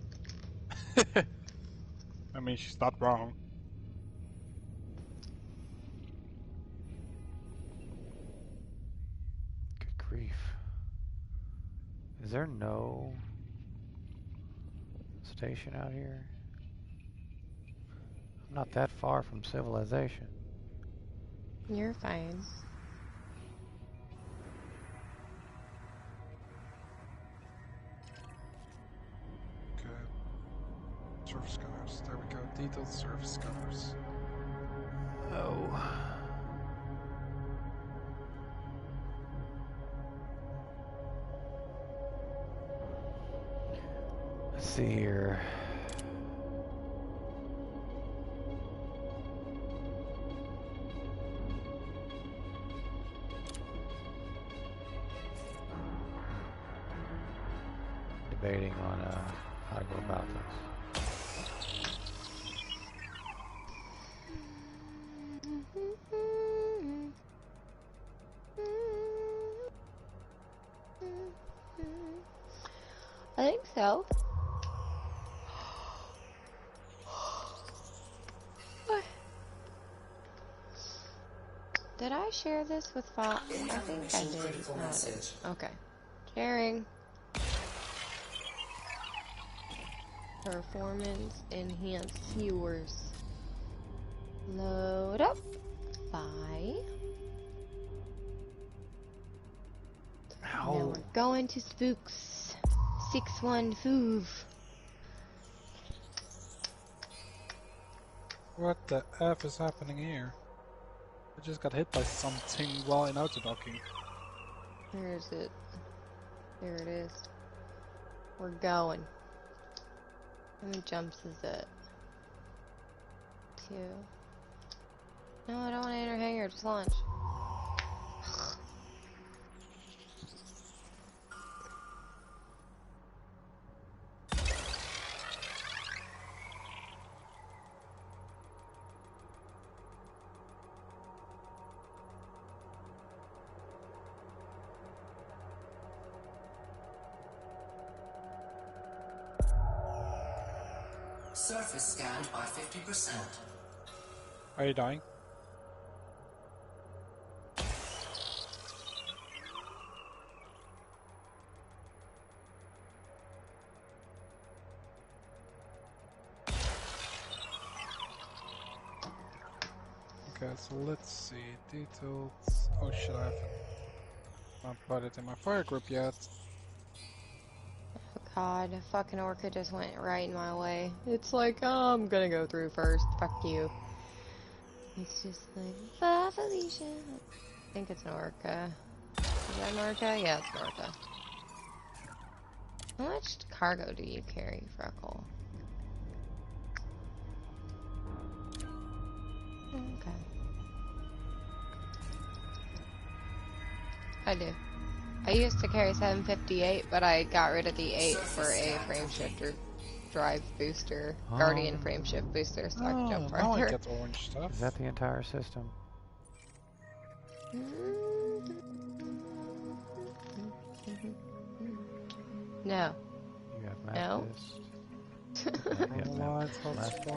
Speaker 11: I mean, she's not wrong.
Speaker 1: Good grief. Is there no station out here? I'm not that far from civilization.
Speaker 2: You're fine.
Speaker 11: Surface scanners. There we go. Detailed surface scanners.
Speaker 1: Oh. Let's see here. Debating on how to go about this.
Speaker 2: I think so. Did I share this with Fox? I think I did. Okay. Sharing. Performance enhanced viewers. Load up. Bye. Now we're going to Spooks. 615.
Speaker 11: What the F is happening here? I just got hit by something while in auto-docking.
Speaker 2: Where is it? There it is. We're going. How many jumps is it? 2. No, I don't want to enter hangar, just launch.
Speaker 7: Surface scanned by 50%.
Speaker 11: Are you dying? Okay, so let's see. Details. Oh shit, I haven't not put it in my fire group yet.
Speaker 2: Oh god, a fucking orca just went right in my way. It's like, oh, I'm gonna go through first. Fuck you. It's just like, bye, Felicia. I think it's an orca. Is that an orca? Yeah, it's an orca. How much cargo do you carry, Freckle? Okay. I do. I used to carry 758, but I got rid of the 8 for a frame shifter drive booster, Guardian frame shift booster, so I could jump
Speaker 11: Now I
Speaker 2: farther.
Speaker 11: get orange stuff.
Speaker 1: Is that the entire system?
Speaker 2: No.
Speaker 1: You have map
Speaker 2: No.
Speaker 1: this.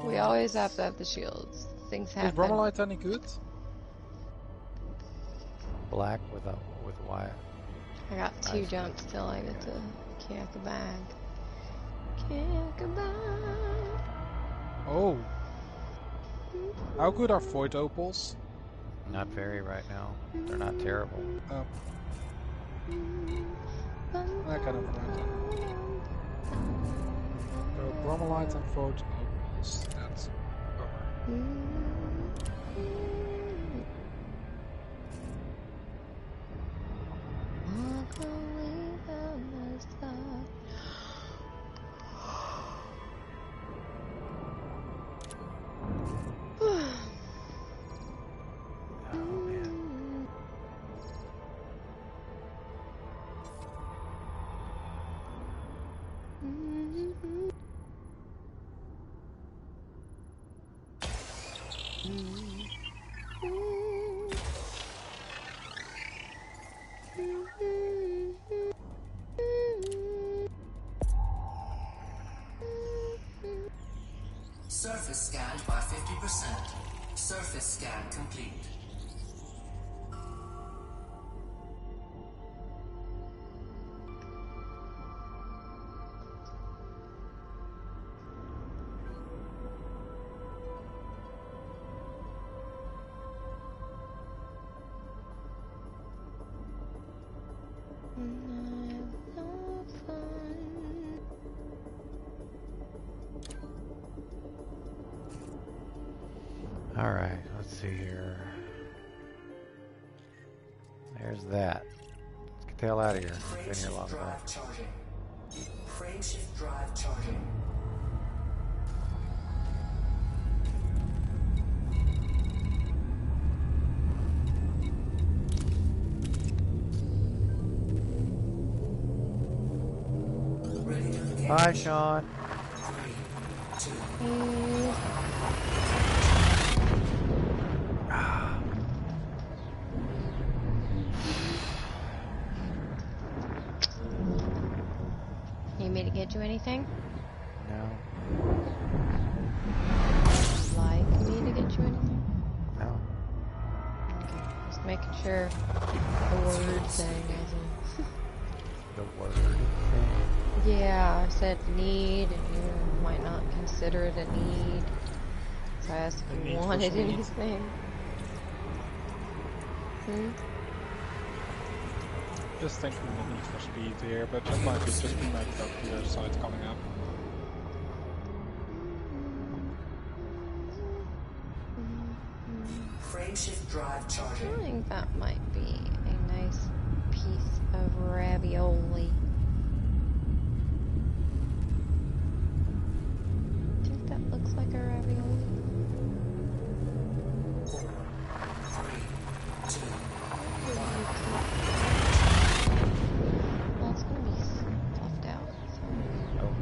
Speaker 2: We always have to have the shields. Things
Speaker 11: Is
Speaker 2: happen.
Speaker 11: Bromelite any good?
Speaker 1: Black with white.
Speaker 2: I got 2
Speaker 1: Nice.
Speaker 2: jumps till I get to kick a bag. Kick a bag.
Speaker 11: Oh. How good are Void Opals?
Speaker 1: Not very right now. They're not terrible.
Speaker 11: I kind of right. So Bromelite and Void Opals. That's a bummer.
Speaker 2: Walk away from the start.
Speaker 1: Oh man.
Speaker 7: Surface scanned by 50%. Surface scan complete.
Speaker 1: Alright, let's see here. There's that. Let's get the hell out of here. I've been here long enough.
Speaker 7: Charging. Frameshift drive charging.
Speaker 1: Bye, Sean.
Speaker 7: 3, 2,
Speaker 2: Need me to get you anything?
Speaker 1: No.
Speaker 2: Like me to get you anything?
Speaker 1: No.
Speaker 2: Okay, just making sure the word thing isn't.
Speaker 1: The word thing.
Speaker 2: Yeah, I said need, and you might not consider it a need. So I asked if you wanted anything.
Speaker 11: Just thinking the need for speed here, but that might be just be my clear side coming up.
Speaker 7: Frameshift drive
Speaker 2: I
Speaker 7: charging.
Speaker 2: think that might be a nice piece of ravioli. I think that looks like a ravioli.
Speaker 7: 4, 3, 2,
Speaker 2: Well, it's gonna be stuffed out, so.
Speaker 1: Oh.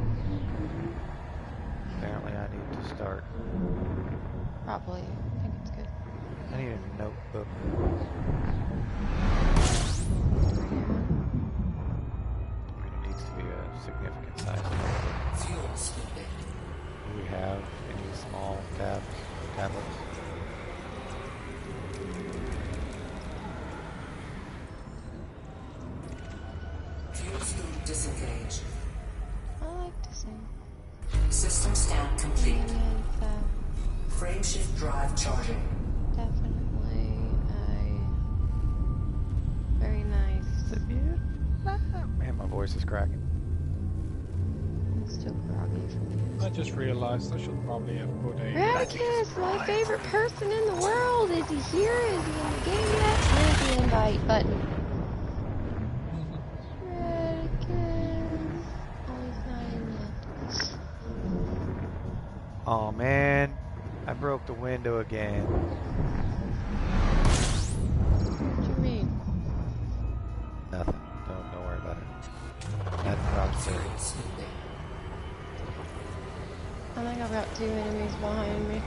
Speaker 1: Apparently I need to start.
Speaker 2: Probably. I think it's good.
Speaker 1: I need a notebook. I mean, it needs to be a significant size notebook.
Speaker 7: fuel slipping.
Speaker 6: Do we have any small tablets?
Speaker 7: Fuel tube disengaged.
Speaker 2: I like to sing.
Speaker 7: System scan complete.
Speaker 2: And
Speaker 7: Frameshift drive charging.
Speaker 2: definitely very nice.
Speaker 6: It's a beautiful. Man, my voice is cracking.
Speaker 2: I'm still groggy from this.
Speaker 11: I just realized I should probably have put a...
Speaker 2: Radicus, my favorite person in the world. Is he here? Is he in the game yet? Where's the invite button? Radicus. Oh, he's not in yet.
Speaker 6: Oh man, I broke the window again.
Speaker 2: What do you mean?
Speaker 6: Nothing. Don't worry about it. Nothing about serious.
Speaker 2: I think I've got 2 enemies behind me.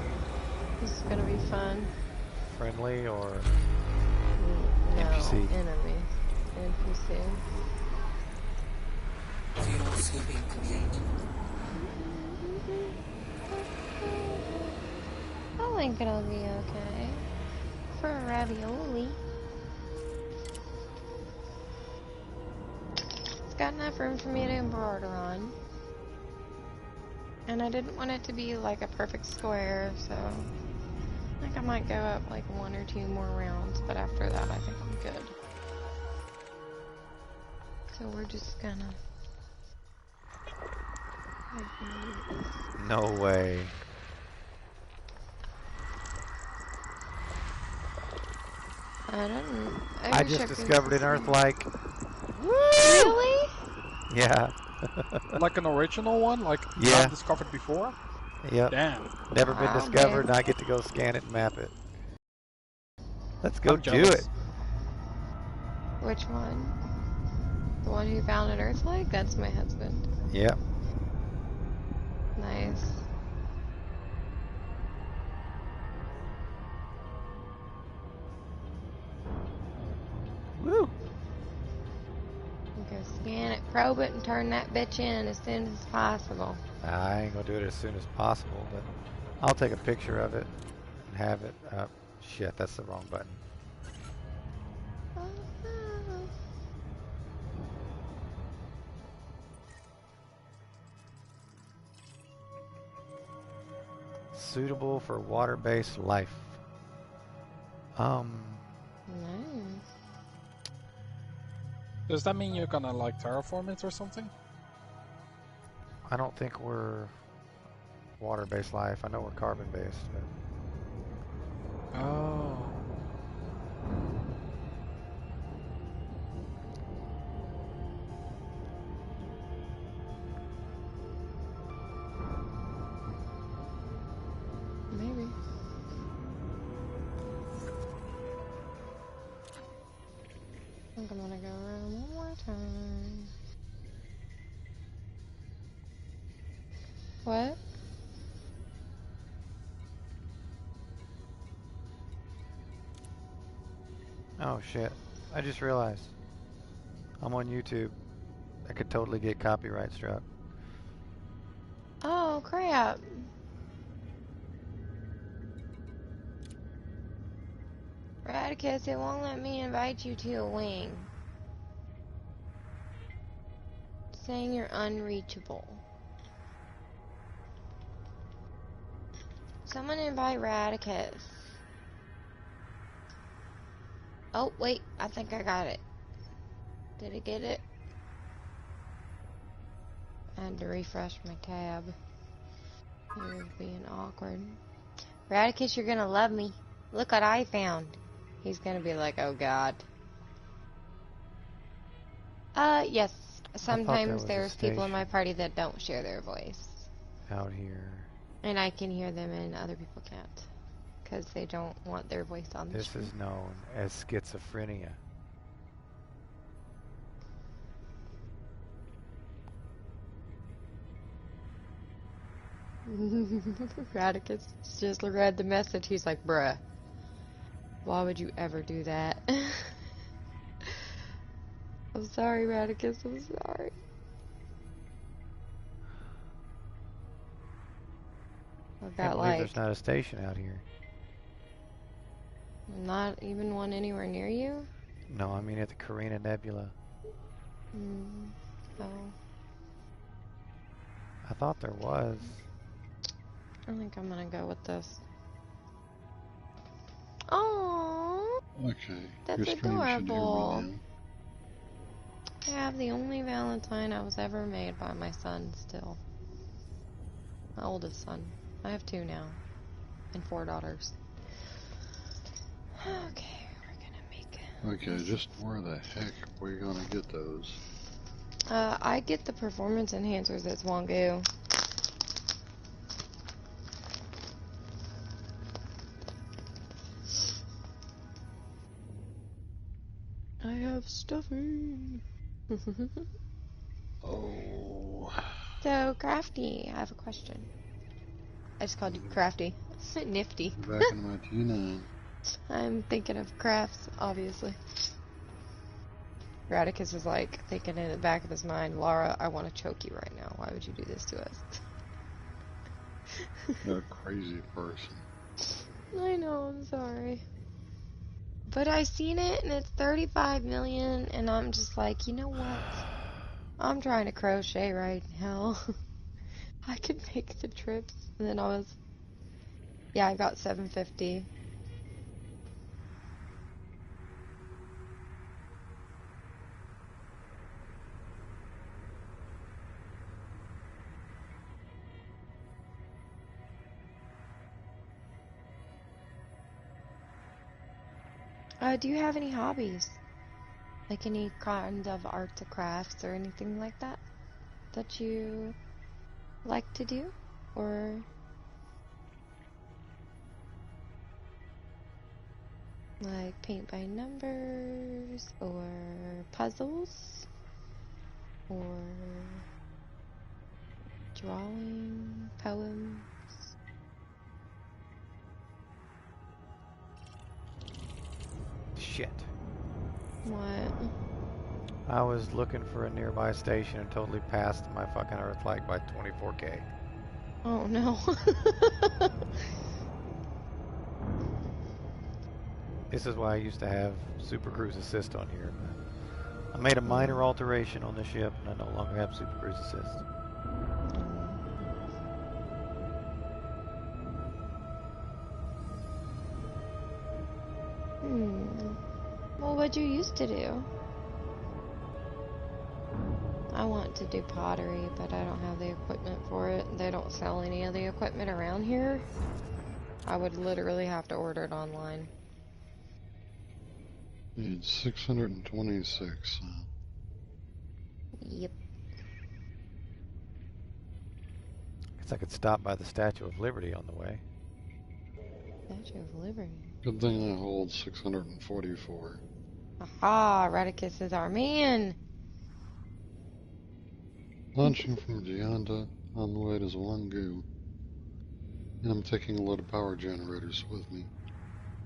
Speaker 2: This is gonna be fun.
Speaker 6: Friendly or
Speaker 2: No,
Speaker 6: NPC?
Speaker 2: enemies. NPC.
Speaker 7: Fuel scooping complete.
Speaker 2: I think it'll be okay. For a ravioli. It's got enough room for me to embroider on. And I didn't want it to be like a perfect square, so I think I might go up like 1 or 2 more rounds, but after that I think I'm good. So we're just gonna...
Speaker 6: No way. I just discovered an Earth-like.
Speaker 2: Really?
Speaker 6: Yeah.
Speaker 11: Like an original one? Like
Speaker 6: Yeah.
Speaker 11: not discovered before?
Speaker 6: Yep.
Speaker 11: Damn.
Speaker 6: Never been
Speaker 2: Wow,
Speaker 6: discovered,
Speaker 2: man.
Speaker 6: and I get to go scan it and map it. Let's go
Speaker 11: I'm
Speaker 6: do
Speaker 11: jealous.
Speaker 6: it.
Speaker 2: Which one? The one who found an Earthlake? That's my husband.
Speaker 6: Yep.
Speaker 2: Nice.
Speaker 6: Woo.
Speaker 2: Go scan it, probe it, and turn that bitch in as soon as possible.
Speaker 6: I ain't gonna do it as soon as possible, but I'll take a picture of it and have it up. Shit, that's the wrong button. Suitable for water-based life.
Speaker 2: Nice.
Speaker 11: Does that mean you're gonna like terraform it or something?
Speaker 6: I don't think we're water-based life. I know we're carbon-based, but
Speaker 11: Oh.
Speaker 2: Maybe. I think I'm gonna go around one more time. What?
Speaker 6: oh shit. I just realized I'm on YouTube. I could totally get copyright struck.
Speaker 2: Oh, crap. Radicus, it won't let me invite you to a wing. It's saying you're unreachable. Someone invite Radicus. Oh, wait, I think I got it. Did it get it? I had to refresh my tab. It was being awkward. Radicus, you're gonna love me. Look what I found. He's gonna be like, oh god. Yes. Sometimes there's people in my party that don't share their voice.
Speaker 6: Out here.
Speaker 2: And I can hear them and other people can't. Because they don't want their voice on the
Speaker 6: This
Speaker 2: screen.
Speaker 6: is known as schizophrenia.
Speaker 2: Radicus just read the message. He's like, bruh. Why would you ever do that? I'm sorry, Radicus. I'm sorry. I've
Speaker 1: Can't
Speaker 2: got
Speaker 1: believe
Speaker 2: like
Speaker 1: there's not a station out here.
Speaker 2: not even one anywhere near you.
Speaker 1: No, I mean at the Carina Nebula.
Speaker 2: Oh.
Speaker 1: I thought there was.
Speaker 2: I think I'm gonna go with this. Oh,
Speaker 13: Okay.
Speaker 2: that's
Speaker 13: Your stream should hear
Speaker 2: adorable.
Speaker 13: me now.
Speaker 2: I have the only Valentine I was ever made by my son still. My oldest son. I have 2 now. And 4 daughters. Okay, we're gonna make it.
Speaker 13: Okay, just where the heck were you gonna get those?
Speaker 2: I get the performance enhancers at Swangoo. I have stuffing.
Speaker 13: Oh.
Speaker 2: So, Crafty, I have a question. I just called you Crafty. Nifty.
Speaker 13: Back in my T9.
Speaker 2: I'm thinking of crafts, obviously. Radicus is like thinking in the back of his mind, Laura, I want to choke you right now. Why would you do this to us?
Speaker 13: You're a crazy person.
Speaker 2: I know, I'm sorry. But I seen it and it's 35 million and I'm just like, you know what? I'm trying to crochet right now. I could make the trips. And then I got 750. Do you have any hobbies? Like any kind of arts or crafts or anything like that? That you like to do? Or like paint by numbers? Or puzzles? Or drawing? Poems?
Speaker 1: Shit.
Speaker 2: What?
Speaker 1: I was looking for a nearby station and totally passed my fucking Earth like by 24K.
Speaker 2: Oh no.
Speaker 1: This is why I used to have Super Cruise Assist on here. But I made a minor alteration on the ship and I no longer have Super Cruise Assist.
Speaker 2: Well, what'd you used to do? I want to do pottery, but I don't have the equipment for it. They don't sell any of the equipment around here. I would literally have to order it online.
Speaker 13: It's 626.
Speaker 2: Yep.
Speaker 1: Guess I could stop by the Statue of Liberty on the way.
Speaker 2: Statue of Liberty.
Speaker 13: Good thing I hold 644.
Speaker 2: Aha, Radicus is our man.
Speaker 13: Launching from Gianda on the way to Zwangu. And I'm taking a load of power generators with me.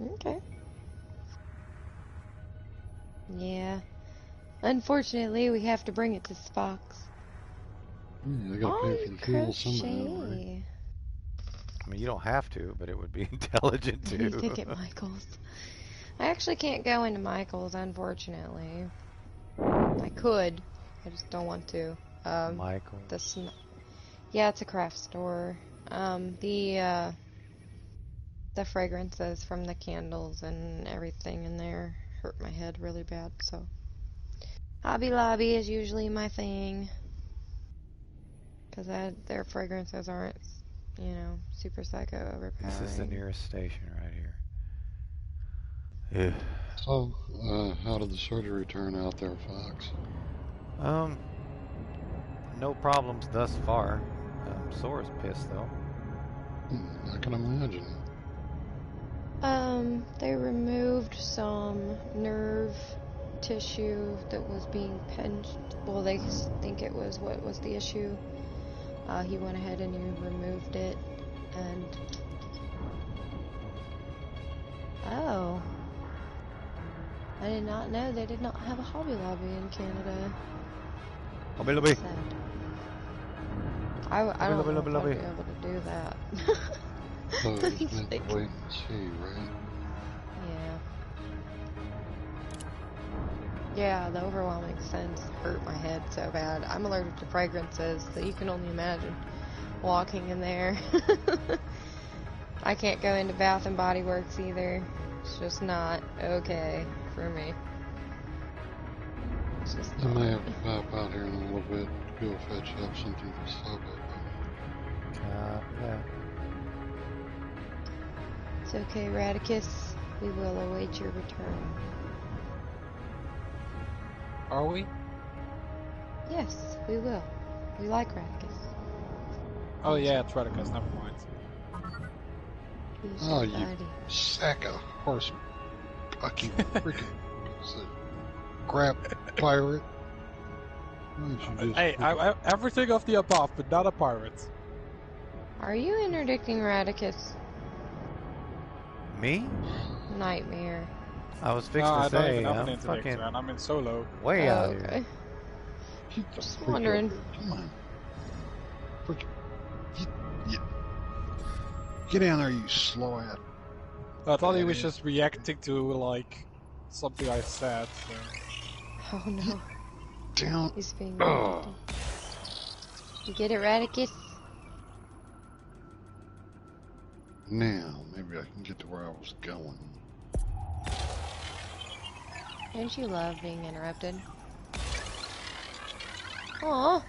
Speaker 2: Okay. Yeah. Unfortunately, we have to bring it to Spock's.
Speaker 13: Yeah, I gotta pay for the fuel somehow, right?
Speaker 1: I mean, you don't have to, but it would be intelligent to.
Speaker 2: You think at Michael's. I actually can't go into Michael's, unfortunately. I could. I just don't want to.
Speaker 1: Michael's?
Speaker 2: Yeah, it's a craft store. The fragrances from the candles and everything in there hurt my head really bad, so. Hobby Lobby is usually my thing. Because their fragrances aren't, you know, super psycho overpowering.
Speaker 1: This is the nearest station right here. Yeah.
Speaker 13: So, how did the surgery turn out there, Fox?
Speaker 1: No problems thus far. Sore as piss, though.
Speaker 13: I can imagine.
Speaker 2: They removed some nerve tissue that was being pinched. Well, they think it was what was the issue. He went ahead and he removed it, and oh, I did not know they did not have a Hobby Lobby in Canada.
Speaker 1: Hobby Lobby.
Speaker 2: Sad. I don't know if I'd be able to do that.
Speaker 13: So it's
Speaker 2: It's
Speaker 13: meant
Speaker 2: like,
Speaker 13: to wait and see, right?
Speaker 2: yeah. Yeah, the overwhelming scents hurt my head so bad. I'm allergic to fragrances, so you can only imagine walking in there. I can't go into Bath and Body Works either. It's just not okay for me. It's just
Speaker 13: I
Speaker 2: not.
Speaker 13: may have to pop out here in a little bit to go fetch up something to stop up.
Speaker 6: Yeah.
Speaker 2: It's okay, Radicus. We will await your return.
Speaker 11: Are we?
Speaker 2: Yes, we will. We like Radicus.
Speaker 11: Oh yeah, it's Radicus, never mind.
Speaker 2: He's
Speaker 13: Oh,
Speaker 2: your
Speaker 13: you
Speaker 2: buddy.
Speaker 13: sack of horse fucking freaking crap pirate. Why don't you just
Speaker 11: Hey, I everything of the above, but not a pirate.
Speaker 2: Are you interdicting Radicus?
Speaker 1: Me?
Speaker 2: Nightmare.
Speaker 1: I was
Speaker 11: No,
Speaker 1: fixing
Speaker 11: I
Speaker 1: to
Speaker 11: don't
Speaker 1: say,
Speaker 11: even have an
Speaker 1: I'm
Speaker 11: interdictor,
Speaker 1: fucking
Speaker 11: and I'm in solo.
Speaker 1: way
Speaker 2: Oh,
Speaker 1: out
Speaker 2: okay.
Speaker 1: here.
Speaker 13: Get the
Speaker 2: Just
Speaker 13: freak
Speaker 2: wondering.
Speaker 13: up here. Come on. Freak. Get down there, you slow ass.
Speaker 11: I thought he was just reacting to, like, something I said, so...
Speaker 2: Oh no.
Speaker 13: Down.
Speaker 2: He's being
Speaker 13: Oh.
Speaker 2: reactive. You get it, Radicus?
Speaker 13: Now, maybe I can get to where I was going.
Speaker 2: Don't you love being interrupted? Aw.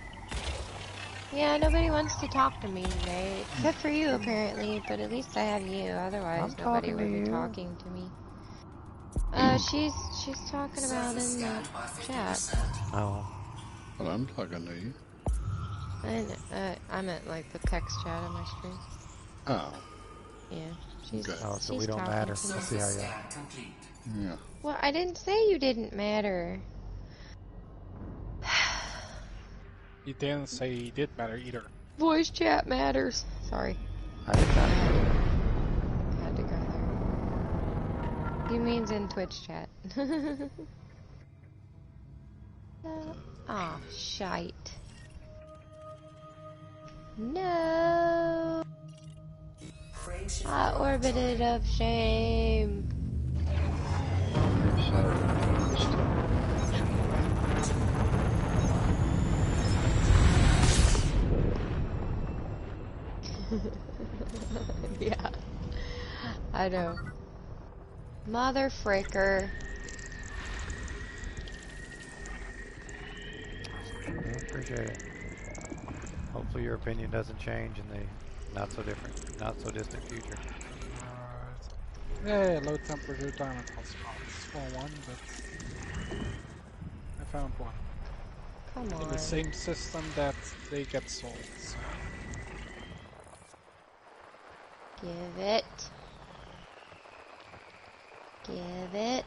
Speaker 2: Yeah, nobody wants to talk to me today, except for you apparently, but at least I have you, otherwise
Speaker 1: I'm
Speaker 2: nobody
Speaker 1: talking
Speaker 2: would
Speaker 1: to
Speaker 2: be
Speaker 1: you.
Speaker 2: talking to me. She's talking about in the chat.
Speaker 1: Oh.
Speaker 13: But I'm talking to you.
Speaker 2: I meant like the text chat on my screen.
Speaker 13: Oh.
Speaker 2: Yeah, she's
Speaker 13: Okay.
Speaker 1: Oh, so we
Speaker 2: she's
Speaker 1: don't
Speaker 2: talking
Speaker 1: matter.
Speaker 2: to me.
Speaker 1: Let's see how you are.
Speaker 13: Yeah.
Speaker 2: Well, I didn't say you didn't matter.
Speaker 11: He didn't say he did matter either.
Speaker 2: Voice chat matters. Sorry.
Speaker 1: I did not.
Speaker 2: Had to go there. He means in Twitch chat. Aw, shite. No! I orbited of shame. Yeah. I know. Mother fricker.
Speaker 1: I appreciate it. Hopefully your opinion doesn't change in the not so distant future.
Speaker 11: Yeah, low temperature diamond hotspots. Small one, but I found one.
Speaker 2: Come on.
Speaker 11: In the same system that they get sold. So.
Speaker 2: Give it. Give it.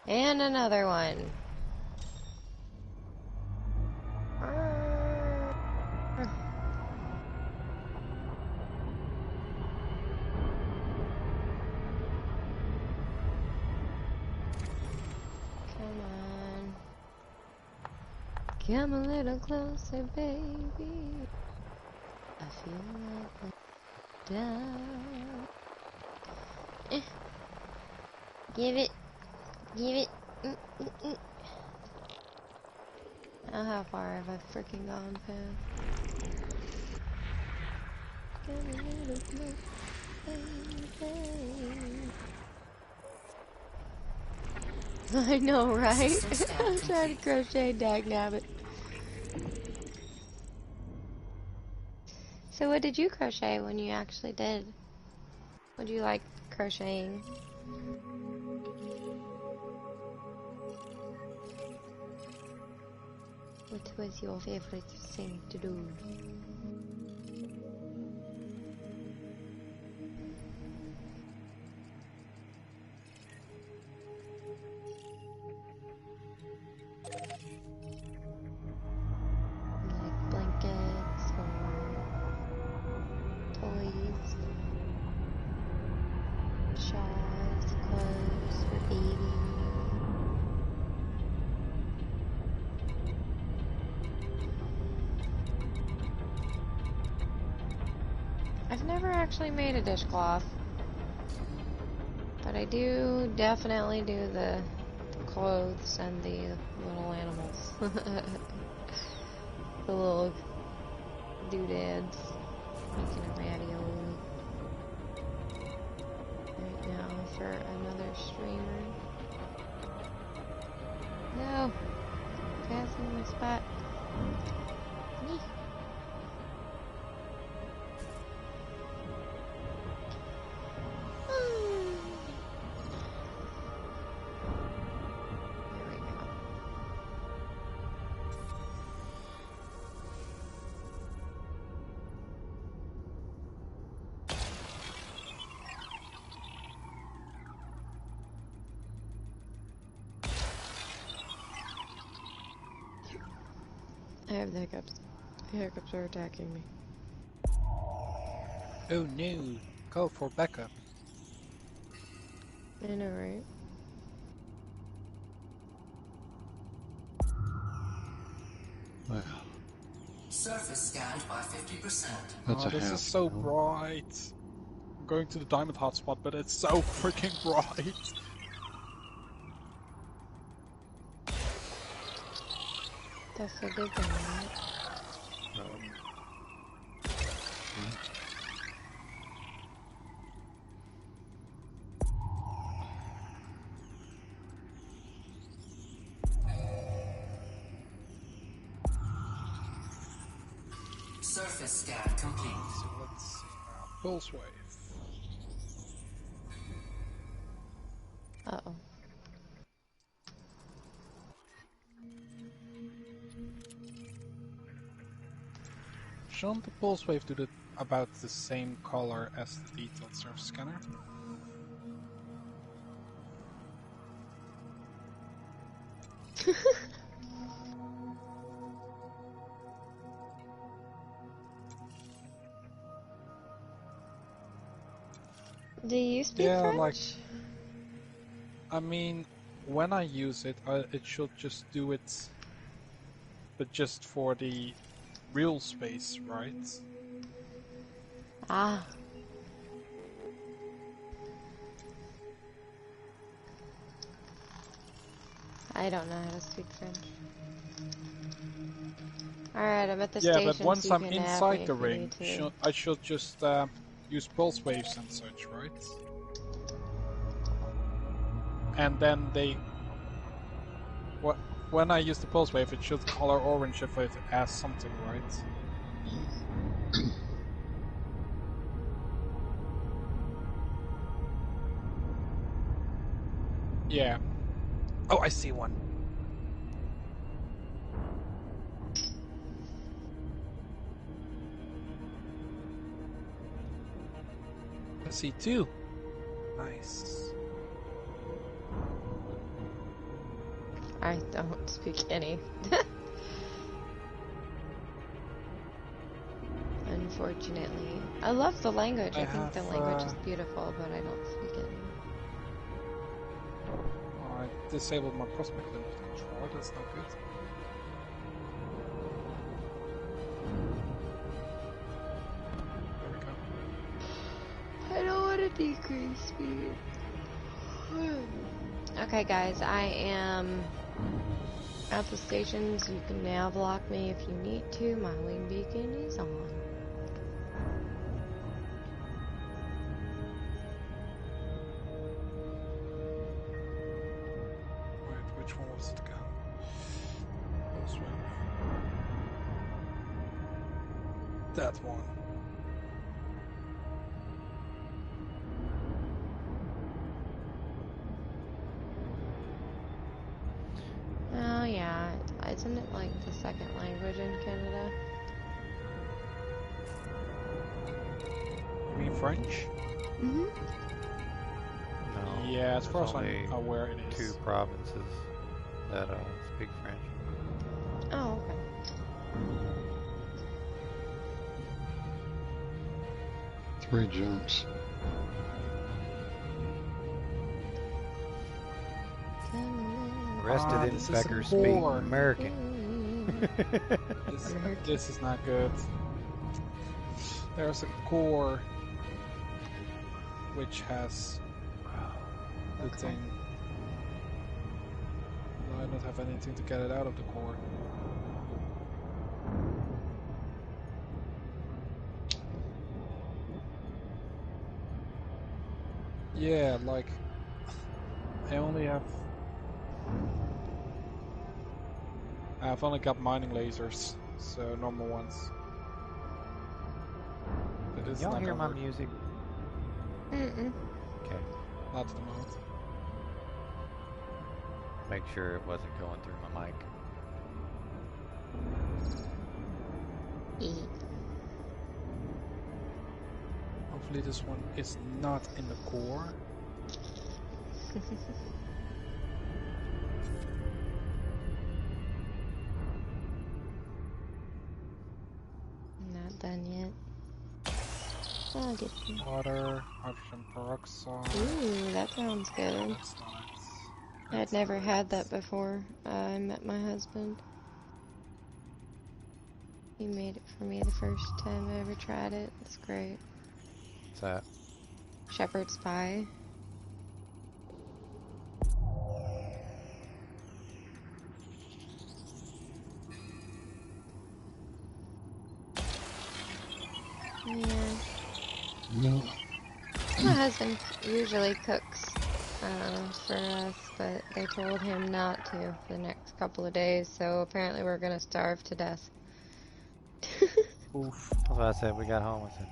Speaker 2: And another one. Come on. Come a little closer, baby. I feel like I'm down. Give it. Give it. Oh, how far have I freaking gone past? Come a little closer, baby. I know, right? I'm trying to crochet dagnabbit. So what did you crochet when you actually did? What do you like crocheting? What was your favorite thing to do? Like blankets or toys, shawls, clothes for baby. I've never actually made a dishcloth. But I do definitely do the clothes and the little animals. The little doodads. Making a ravioli. Right now for another streamer. No! Passing my spot. Me. I have the hiccups. The hiccups are attacking me.
Speaker 11: Oh no, go for backup.
Speaker 2: I know, right?
Speaker 13: Well,
Speaker 7: Surface scanned by 50%.
Speaker 13: that's
Speaker 11: Oh,
Speaker 13: a
Speaker 11: this
Speaker 13: half
Speaker 11: is so
Speaker 13: kill.
Speaker 11: bright. I'm going to the diamond hotspot, but it's so freaking bright.
Speaker 2: That's a good thing, right?
Speaker 7: Surface scan complete.
Speaker 11: So let's see now. Pulse wave.
Speaker 2: Uh-oh.
Speaker 11: Shouldn't the pulse wave do about the same color as the detailed surface scanner?
Speaker 2: Do you speak French?
Speaker 11: Like, I mean, when I use it, it should just do it, but just for the real space, right?
Speaker 2: Ah. I don't know how to speak French. Alright, I'm at the station.
Speaker 11: Yeah, but once
Speaker 2: so
Speaker 11: I'm inside the ring,
Speaker 2: to...
Speaker 11: I should just use pulse waves and such, right? And then when I use the pulse wave, it should color orange if it has something, right? Yeah. Oh, I see one. I see two. Nice.
Speaker 2: I don't speak any. Unfortunately. I love the language. I think the language is beautiful, but I don't speak it.
Speaker 11: I disabled my prospect limit control. That's not good.
Speaker 2: I don't want to decrease speed. Okay, guys, I am at the station, so you can now block me if you need to. My wing beacon is on.
Speaker 11: Wait, which one was it again? This one. That one.
Speaker 2: Oh yeah, isn't it like the second language in Canada?
Speaker 11: You mean French?
Speaker 2: Mm-hmm.
Speaker 1: No.
Speaker 11: Yeah, as far as
Speaker 1: There's
Speaker 11: I'm aware, it is.
Speaker 1: 2 provinces that speak French.
Speaker 2: Oh, okay.
Speaker 13: 3 jumps.
Speaker 1: The rest of them fuckers speak American.
Speaker 11: This is not good. There's a core which has the thing. No, I don't have anything to get it out of the core. Yeah, like I only have. I've only got mining lasers, so normal ones. But it's
Speaker 1: Y'all
Speaker 11: not
Speaker 1: hear my
Speaker 11: gonna work.
Speaker 1: music?
Speaker 2: Mm-mm.
Speaker 1: Okay.
Speaker 11: Not at the moment.
Speaker 1: Make sure it wasn't going through my mic.
Speaker 11: Hopefully this one is not in the core.
Speaker 2: Not done yet. I'll get you.
Speaker 11: Water, hydrogen peroxide.
Speaker 2: Ooh, that sounds good.
Speaker 11: That's nice.
Speaker 2: I'd never had that before I met my husband. He made it for me the first time I ever tried it. It's great.
Speaker 1: What's that?
Speaker 2: Shepherd's pie. Yeah.
Speaker 13: No.
Speaker 2: My husband usually cooks for us, but they told him not to for the next couple of days, so apparently we're gonna starve to death.
Speaker 11: Oof.
Speaker 1: That's what I said. We got home and said,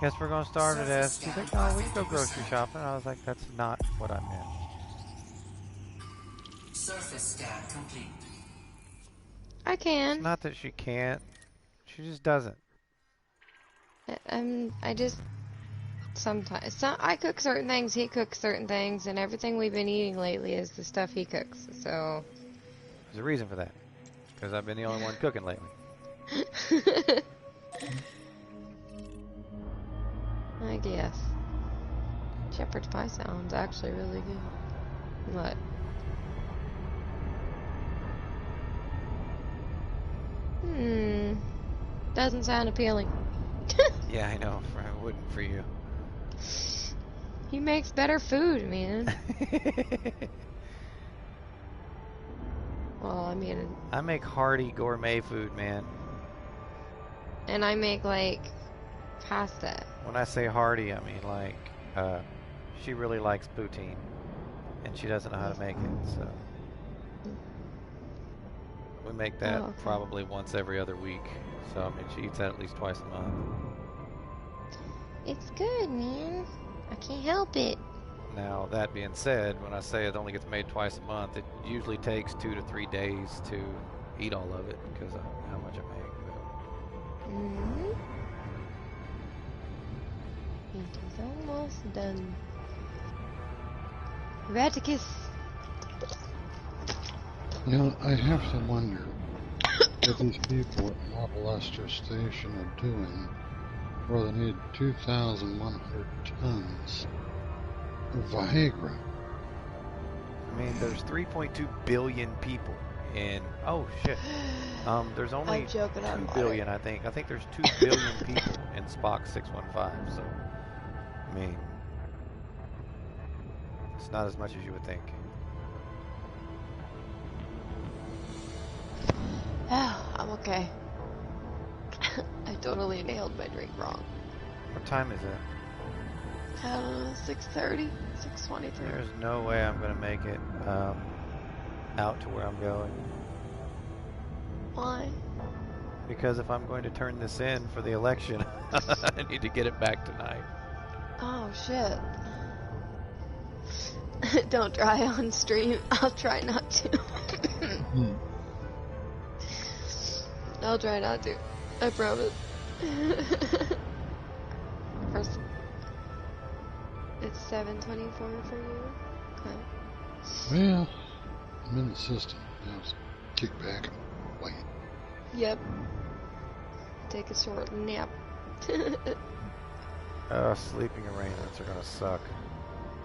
Speaker 1: guess we're going to starve to death. She's like, no, we can go grocery shopping. I was like, that's not what I meant.
Speaker 7: Surface scan complete.
Speaker 2: I can.
Speaker 1: It's not that she can't. She just doesn't.
Speaker 2: I just sometimes I cook certain things, he cooks certain things, and everything we've been eating lately is the stuff he cooks. So
Speaker 1: There's a reason for that. Because I've been the only one cooking lately.
Speaker 2: I guess. Shepherd's pie sounds actually really good. What? Doesn't sound appealing.
Speaker 1: Yeah, I know. I wouldn't for you.
Speaker 2: He makes better food, man. Well, I mean...
Speaker 1: I make hearty gourmet food, man.
Speaker 2: And I make, like, pasta.
Speaker 1: When I say hearty, I mean, like, she really likes poutine. And she doesn't know how to make it, so... We make that probably once every other week. So, I mean, she eats that at least twice a month.
Speaker 2: It's good, man. I can't help it.
Speaker 1: Now, that being said, when I say it only gets made twice a month, it usually takes 2 to 3 days to eat all of it because of how much I make.
Speaker 2: But... It is almost done. Raticus.
Speaker 13: You know, I have to wonder what these people at Model Esther Station are doing where they need 2,100 tons of Viagra.
Speaker 1: I mean, there's 3.2 billion people in... Oh, shit. There's only 2 billion, I think. I think there's 2 billion people in Spock 615, so... I mean... It's not as much as you would think.
Speaker 2: Oh, I'm okay. I totally nailed my drink wrong.
Speaker 1: What time is it?
Speaker 2: 6:30, 6:23.
Speaker 1: There's no way I'm going to make it out to where I'm going.
Speaker 2: Why?
Speaker 1: Because if I'm going to turn this in for the election, I need to get it back tonight.
Speaker 2: Oh, shit. Don't try on stream. I'll try not to. I'll try not to. I promise. First, it's 7:24 for you. Okay.
Speaker 13: Well, I'm in the system. Now just kick back and wait.
Speaker 2: Yep. Take a short nap.
Speaker 1: Sleeping arrangements are gonna suck.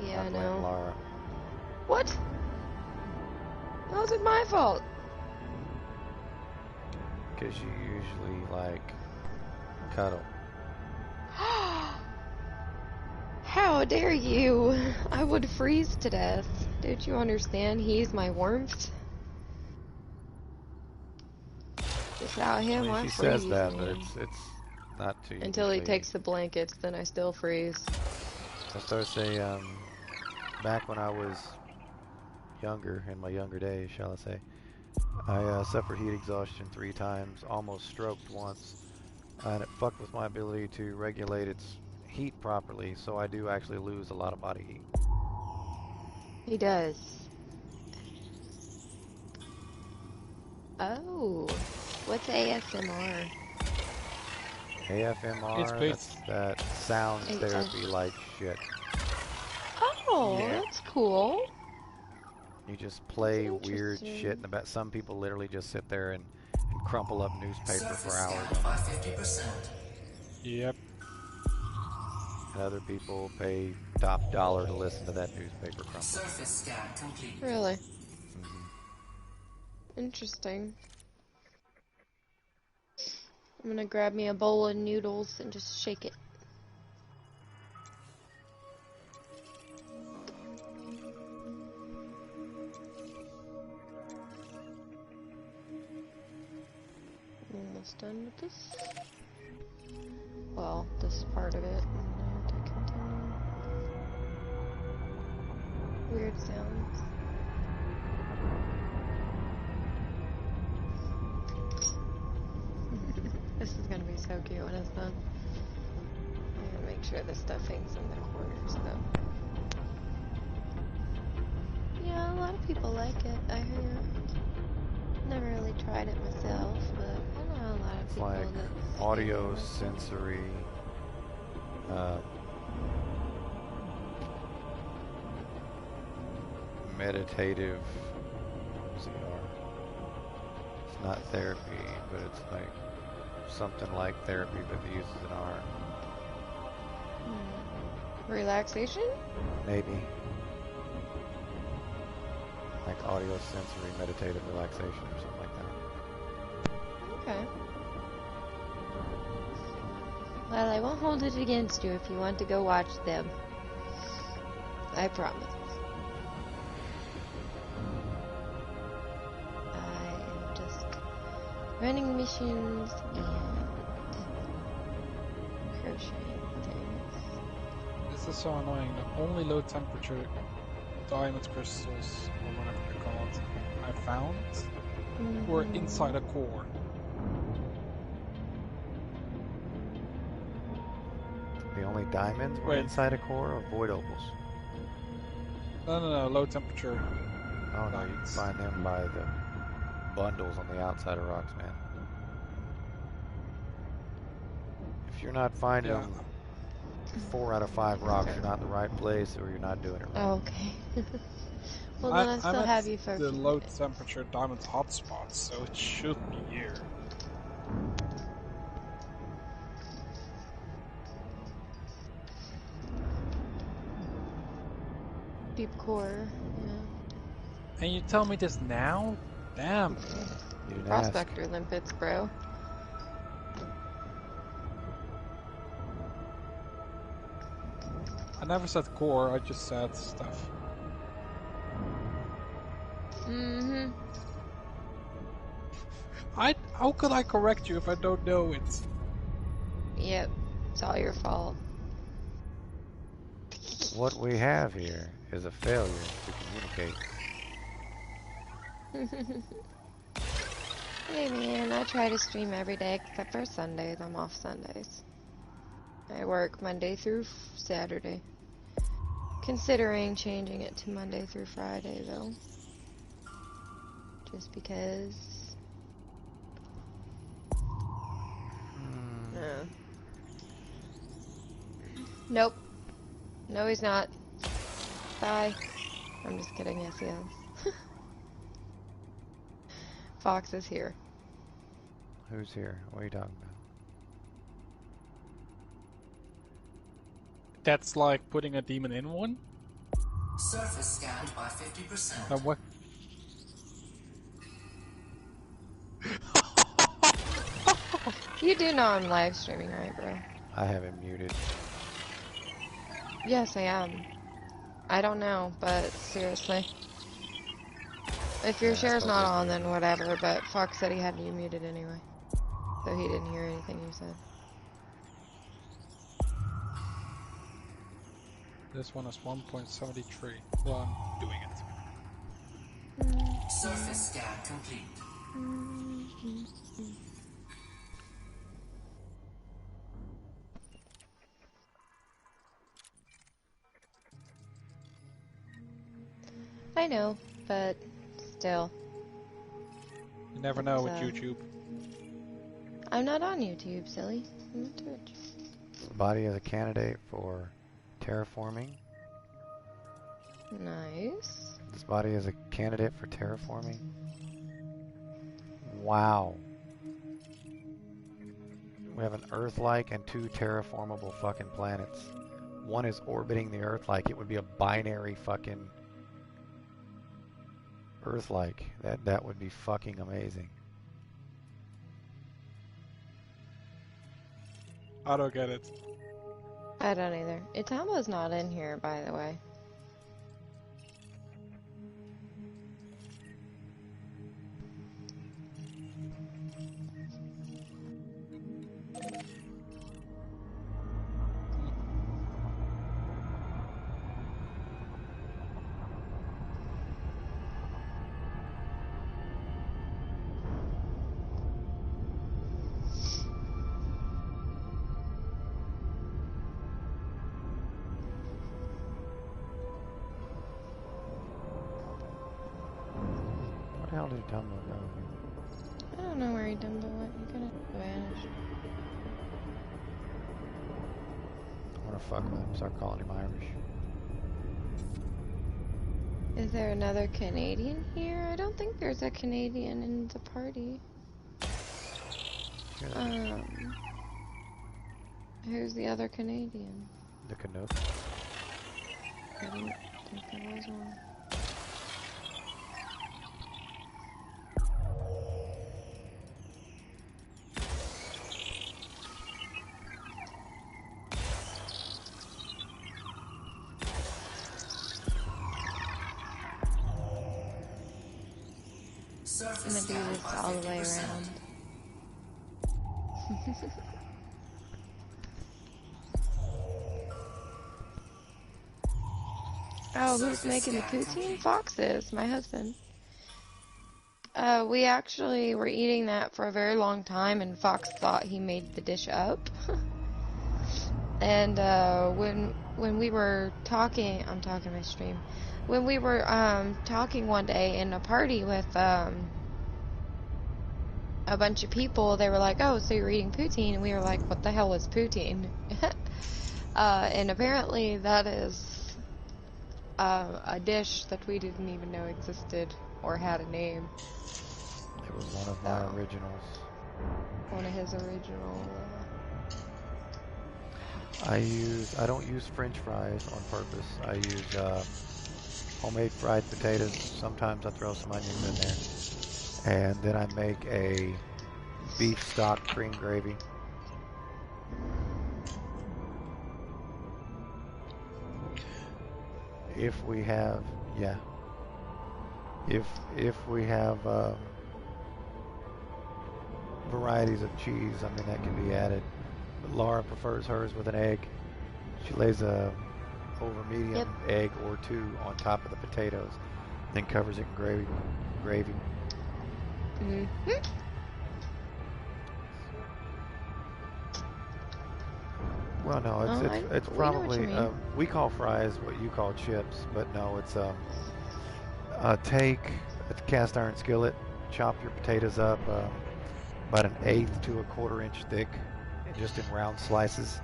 Speaker 2: Yeah, I
Speaker 1: Not
Speaker 2: know.
Speaker 1: like Laura.
Speaker 2: What? How is it my fault?
Speaker 1: Because you usually, like, cuddle.
Speaker 2: How dare you? I would freeze to death. Don't you understand? He's my warmth. Without him,
Speaker 1: I mean,
Speaker 2: I
Speaker 1: she
Speaker 2: freeze,
Speaker 1: says that,
Speaker 2: man.
Speaker 1: but it's not too.
Speaker 2: Until he takes the blankets, then I still freeze.
Speaker 1: I started to say, back when I was younger, in my younger days, shall I say, I suffered heat exhaustion 3 times, almost stroked once, and it fucked with my ability to regulate its heat properly, so I do actually lose a lot of body heat.
Speaker 2: He does. Oh, what's ASMR?
Speaker 1: AFMR, that's that sound therapy like shit.
Speaker 2: Oh,
Speaker 1: Yeah.
Speaker 2: that's cool.
Speaker 1: You just play weird shit in the back. Some people literally just sit there and crumple up newspaper for hours.
Speaker 7: By 50%.
Speaker 11: Yep.
Speaker 1: And other people pay top dollar to listen to that newspaper crumple.
Speaker 7: Surface scan complete.
Speaker 2: Really?
Speaker 1: Mm-hmm.
Speaker 2: Interesting. I'm gonna grab me a bowl of noodles and just shake it. Almost done with this. Well, this part of it. And to continue. Weird sounds. This is gonna be so cute when it's done. I'm gonna make sure the stuffing's in the corners though. Yeah, a lot of people like it, I hear. Never really tried it myself, but I know a lot of people
Speaker 1: like
Speaker 2: that
Speaker 1: audio sensory meditative CR. It's not therapy, but it's like something like therapy but it uses an R.
Speaker 2: Relaxation?
Speaker 1: Maybe. Like audio sensory meditative relaxation or something like that.
Speaker 2: Okay. Well, I won't hold it against you if you want to go watch them. I promise. I am just running missions and crocheting things.
Speaker 11: This is so annoying. The only low temperature diamond crystals, or whatever they're called, I found were inside a core.
Speaker 1: The only diamonds were inside a core or void opals?
Speaker 11: No, low temperature.
Speaker 1: Oh no, you can find them by the bundles on the outside of rocks, man. If you're not finding them 4 out of 5 rocks, you're not in the right place or you're not doing it right.
Speaker 2: Okay. Well, then I still have you for
Speaker 11: the low temperature diamonds hotspots, so it should be here.
Speaker 2: deep core. Yeah.
Speaker 11: And you tell me this now? Damn.
Speaker 2: Prospector limpets, bro.
Speaker 11: I never said core, I just said stuff.
Speaker 2: Mm-hmm.
Speaker 11: How could I correct you if I don't know it?
Speaker 2: Yep, it's all your fault.
Speaker 1: What we have here is a failure to communicate.
Speaker 2: Hey man, I try to stream every day except for Sundays. I'm off Sundays. I work Monday through Saturday. Considering changing it to Monday through Friday though. Just because. Nope. No, he's not. Bye. I'm just kidding. Yes, he is. Fox is here.
Speaker 1: Who's here? What are you talking about?
Speaker 11: That's like putting a demon in one?
Speaker 7: Surface scanned by 50%.
Speaker 11: What?
Speaker 2: You do know I'm live streaming, right, bro?
Speaker 1: I have him muted.
Speaker 2: Yes, I am. I don't know, but seriously. If your share's not on, then whatever, but Fox said he had you muted anyway. So he didn't hear anything you said.
Speaker 11: This one is 1.73. Well, I'm doing it.
Speaker 7: Surface scan complete.
Speaker 2: I know, but still.
Speaker 11: You never know with YouTube.
Speaker 2: I'm not on YouTube, silly. I'm on Twitch.
Speaker 1: This body is a candidate for terraforming.
Speaker 2: Nice.
Speaker 1: This body is a candidate for terraforming. Wow. We have an Earth-like and 2 terraformable fucking planets. One is orbiting the Earth like it would be a binary fucking Earth-like. That would be fucking amazing.
Speaker 11: I don't get it.
Speaker 2: I don't either. Itama's not in here, by the way.
Speaker 1: Where the hell did Dumbo go?
Speaker 2: I don't know where he Dumbo went. He kind of vanished.
Speaker 1: I want to fuck with him, start calling him Irish.
Speaker 2: Is there another Canadian here? I don't think there's a Canadian in the party. Who's the other Canadian?
Speaker 1: The Canuck.
Speaker 2: I didn't think there was one. I'm gonna do this all the way around. Oh, who's making the poutine? Fox is, my husband. We actually were eating that for a very long time, and Fox thought he made the dish up. And when we were talking, I'm talking my stream. When we were talking one day in a party with a bunch of people, they were like, "Oh, so you're eating poutine?" And we were like, "What the hell is poutine?" And apparently that is a dish that we didn't even know existed or had a name.
Speaker 1: It was one of my originals.
Speaker 2: One of his original.
Speaker 1: I don't use French fries on purpose. I use homemade fried potatoes. Sometimes I throw some onions in there. And then I make a beef stock cream gravy. If we have, if we have varieties of cheese, I mean, that can be added. But Laura prefers hers with an egg. She lays a over medium egg or 2 on top of the potatoes, then covers it in gravy.
Speaker 2: Mm-hmm.
Speaker 1: Well, no, it's probably we call fries what you call chips, but no, it's take a cast iron skillet, chop your potatoes up about 1/8 to 1/4 inch thick, just in round slices,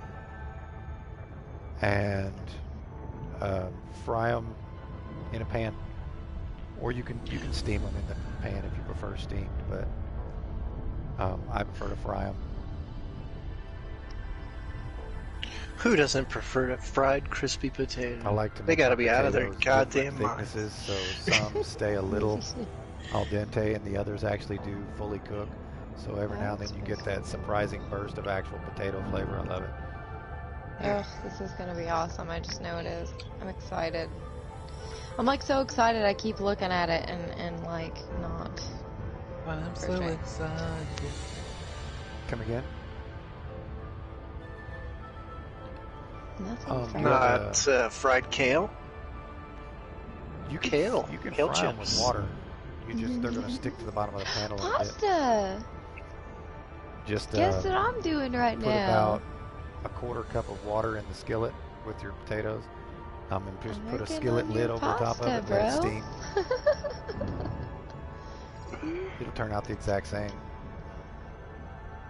Speaker 1: and fry them in a pan, or you can steam them in the pan if you prefer steamed, but I prefer to fry them.
Speaker 5: Who doesn't prefer a fried crispy potato?
Speaker 1: I like to make
Speaker 5: They gotta be out of their
Speaker 1: potatoes
Speaker 5: goddamn
Speaker 1: different
Speaker 5: minds.
Speaker 1: thicknesses, so some stay a little al dente and the others actually do fully cook. So every now and then you get that surprising burst of actual potato flavor. I love it.
Speaker 2: Ugh, this is gonna be awesome. I just know it is. I'm excited. I'm like so excited. I keep looking at it and like not.
Speaker 5: I'm so excited.
Speaker 6: Come again?
Speaker 2: Nothing fried.
Speaker 5: Not fried kale.
Speaker 6: You can,
Speaker 5: kale.
Speaker 6: You can
Speaker 5: kale
Speaker 6: fry them with
Speaker 5: chips.
Speaker 6: water. They're gonna stick to the bottom of the panel.
Speaker 2: Pasta.
Speaker 6: Just
Speaker 2: guess what I'm doing right
Speaker 6: put
Speaker 2: now.
Speaker 6: about a quarter cup of water in the skillet with your potatoes. And just put a skillet lid over the top of it, let it steam. It'll turn out the exact same.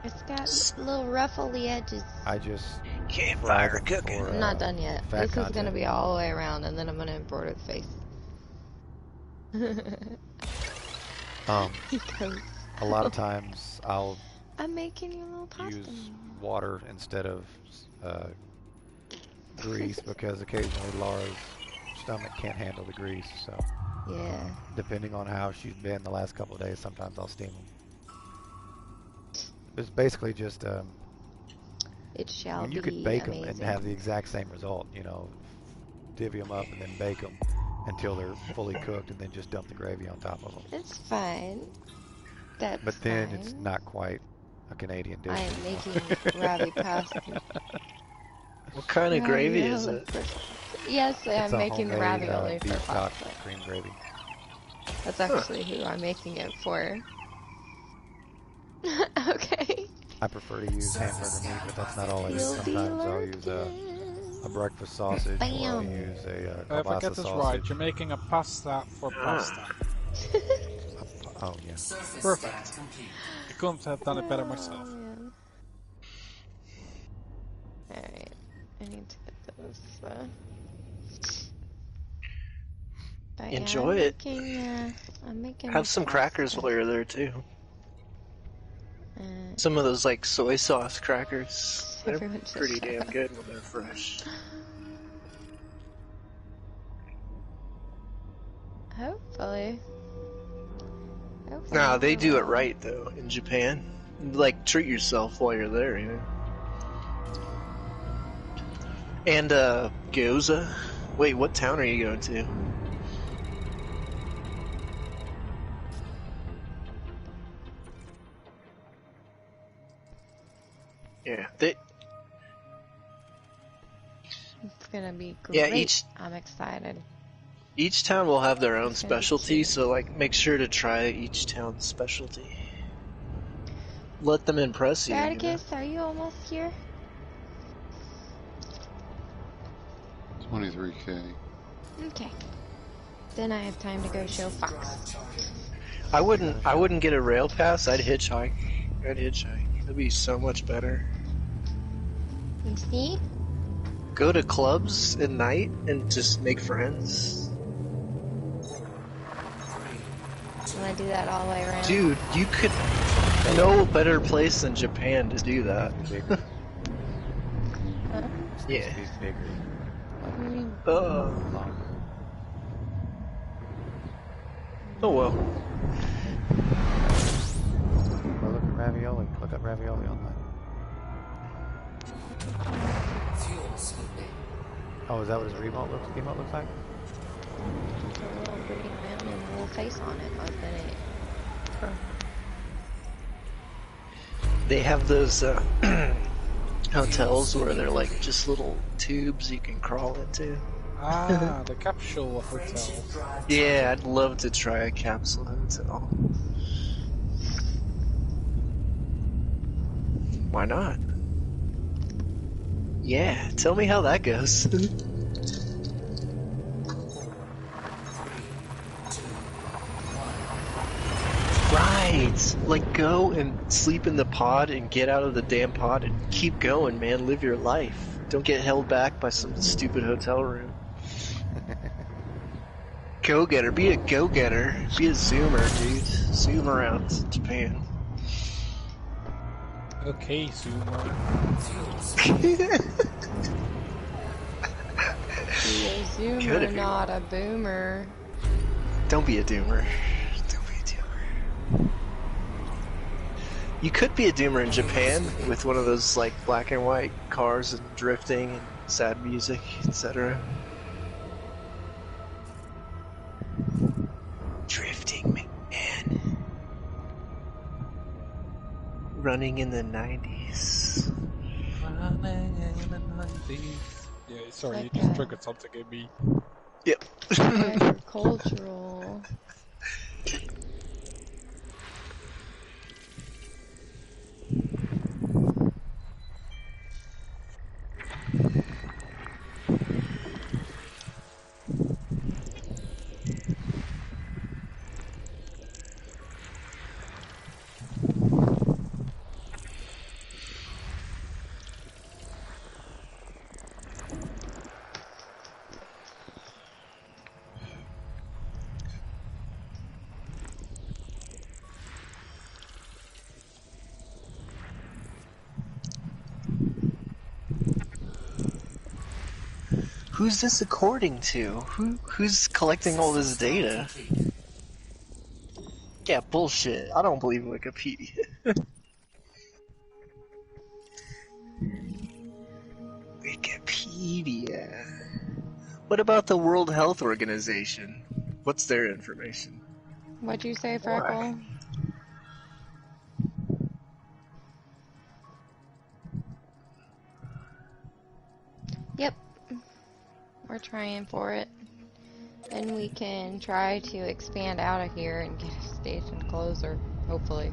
Speaker 2: It's got little ruffly edges.
Speaker 6: I just
Speaker 5: campfire cooking.
Speaker 2: I'm not done yet. This
Speaker 6: content.
Speaker 2: is gonna be all the way around, and then I'm gonna embroider the face.
Speaker 6: A lot of times I'll
Speaker 2: I'm making you a little pasta.
Speaker 6: use water instead of grease because occasionally Laura's stomach can't handle the grease. So
Speaker 2: yeah,
Speaker 6: depending on how she's been the last couple of days, sometimes I'll steam them. It's basically just
Speaker 2: it shall
Speaker 6: when you
Speaker 2: be
Speaker 6: could bake
Speaker 2: amazing.
Speaker 6: them and have the exact same result. You know, divvy them up and then bake them until they're fully cooked, and then just dump the gravy on top of them.
Speaker 2: It's fine. That's
Speaker 6: but then
Speaker 2: fine.
Speaker 6: it's not quite a Canadian dish.
Speaker 2: I am making ravi pasta.
Speaker 5: What kind of gravy is it?
Speaker 2: Yes,
Speaker 6: It's
Speaker 2: I'm making the ravioli for
Speaker 6: beef stock
Speaker 2: pasta.
Speaker 6: cream gravy.
Speaker 2: That's actually who I'm making it for. Okay.
Speaker 6: I prefer to use hamburger meat, but that's not all I use. Sometimes I'll use a breakfast sausage, or I'll use a
Speaker 11: if I
Speaker 6: kielbasa
Speaker 11: get this
Speaker 6: sausage.
Speaker 11: right, you're making a pasta for pasta.
Speaker 6: Oh, yes.
Speaker 11: Perfect. I couldn't have done it better myself.
Speaker 2: Alright. I need to get this. But
Speaker 5: Enjoy
Speaker 2: yeah,
Speaker 5: it.
Speaker 2: I'm making
Speaker 5: Have some crackers while you're there too. Some of those like soy sauce crackers. They're pretty damn good when they're fresh.
Speaker 2: Hopefully.
Speaker 5: Nah, they do it right though in Japan. Like treat yourself while you're there, you know. And gyoza. Wait, what town are you going to? Yeah,
Speaker 2: it's gonna be great.
Speaker 5: Yeah,
Speaker 2: I'm excited.
Speaker 5: Each town will have their own specialty, so like make sure to try each town's specialty. Let them impress you.
Speaker 2: Spartacus, are you almost here?
Speaker 13: 23K.
Speaker 2: Okay. Then I have time to go show Fox.
Speaker 5: I wouldn't get a rail pass. I'd hitchhike. That'd be so much better.
Speaker 2: You see?
Speaker 5: Go to clubs at night and just make friends.
Speaker 2: I'm gonna do that all the way around.
Speaker 5: Dude, you could no better place than Japan to do that. Yeah. Oh well.
Speaker 6: Well, look at ravioli. Look up ravioli online. Oh, is that what his emote looks like?
Speaker 2: A little green mountain and a little face on it, wasn't it?
Speaker 5: They have those hotels where they're like just little tubes you can crawl into.
Speaker 11: Ah, the capsule hotel.
Speaker 5: Yeah, I'd love to try a capsule hotel. Why not? Yeah, tell me how that goes. Right! Like, go and sleep in the pod and get out of the damn pod and keep going, man. Live your life. Don't get held back by some stupid hotel room. Go-getter. Be a go-getter. Be a zoomer, dude. Zoom around Japan.
Speaker 11: Okay, zoomer.
Speaker 2: Be a zoomer, not a boomer.
Speaker 5: Don't be a doomer. You could be a doomer in Japan with one of those like black and white cars and drifting and sad music, etc. Drifting, man. Running in the 90s.
Speaker 11: Running in the 90s. Yeah, sorry,
Speaker 2: Like
Speaker 11: you just triggered something in me.
Speaker 5: Yep.
Speaker 2: Agricultural.
Speaker 5: Who's this according to? Who's collecting all this data? Yeah, bullshit. I don't believe Wikipedia. Wikipedia. What about the World Health Organization? What's their information?
Speaker 2: What'd you say, Freckle? Yep. We're trying for it. Then we can try to expand out of here and get a station closer, hopefully.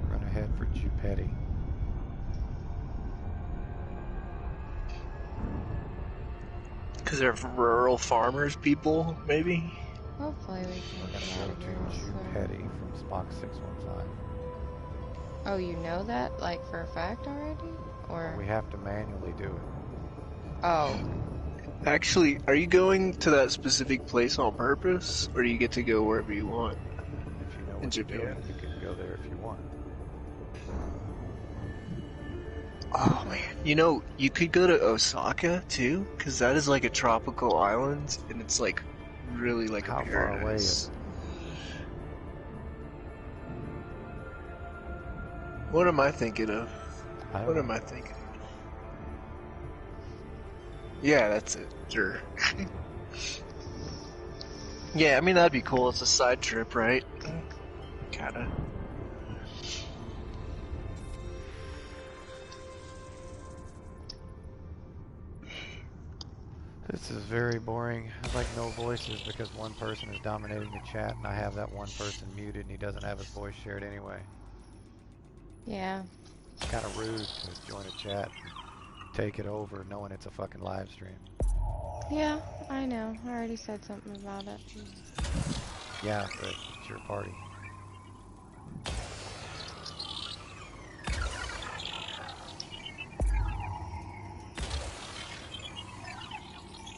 Speaker 6: Run ahead for Jupetty.
Speaker 5: Because they're rural farmers people, maybe?
Speaker 2: Hopefully we can get out of here.
Speaker 6: Jupetty from Spock 615.
Speaker 2: Oh, you know that, like, for a fact already? Or
Speaker 6: we have to manually do it.
Speaker 2: Oh.
Speaker 5: Actually, are you going to that specific place on purpose, or do you get to go wherever you want?
Speaker 6: If you know
Speaker 5: in
Speaker 6: what
Speaker 5: Japan.
Speaker 6: you're doing, you can go there if you want.
Speaker 5: Oh man, you know, you could go to Osaka too, because that is like a tropical island, and it's like really like
Speaker 6: How
Speaker 5: a paradise.
Speaker 6: far away is it?
Speaker 5: What am I thinking of?
Speaker 6: What
Speaker 5: am I thinking of? Yeah, that's it. Sure. Yeah, I mean that'd be cool. It's a side trip, right? Kinda.
Speaker 6: This is very boring. I'd like no voices because one person is dominating the chat and I have that one person muted and he doesn't have his voice shared anyway.
Speaker 2: Yeah.
Speaker 6: It's kind of rude to join a chat and take it over knowing it's a fucking live stream.
Speaker 2: Yeah, I know. I already said something about it.
Speaker 6: Yeah, but it's your party.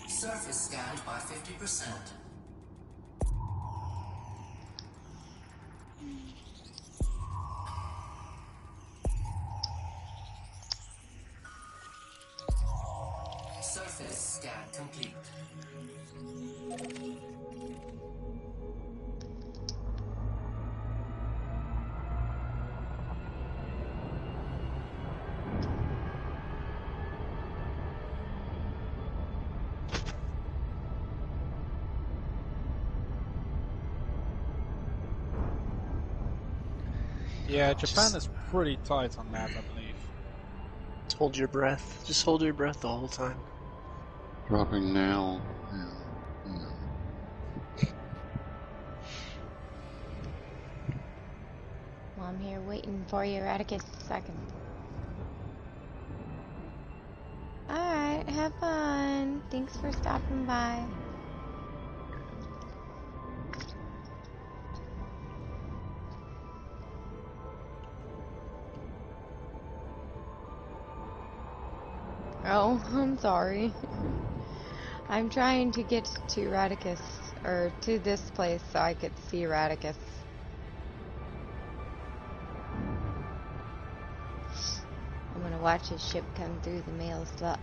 Speaker 7: Surface scanned by 50%. Surface scan complete.
Speaker 11: Yeah, Japan is pretty tight on that, I believe.
Speaker 5: Just hold your breath. Just hold your breath the whole time.
Speaker 13: Dropping now.
Speaker 2: Well, I'm here waiting for you, Atticus. Second. Alright, have fun. Thanks for stopping by. Oh, I'm sorry. I'm trying to get to Radicus, or to this place so I could see Radicus. I'm gonna watch his ship come through the mail slot.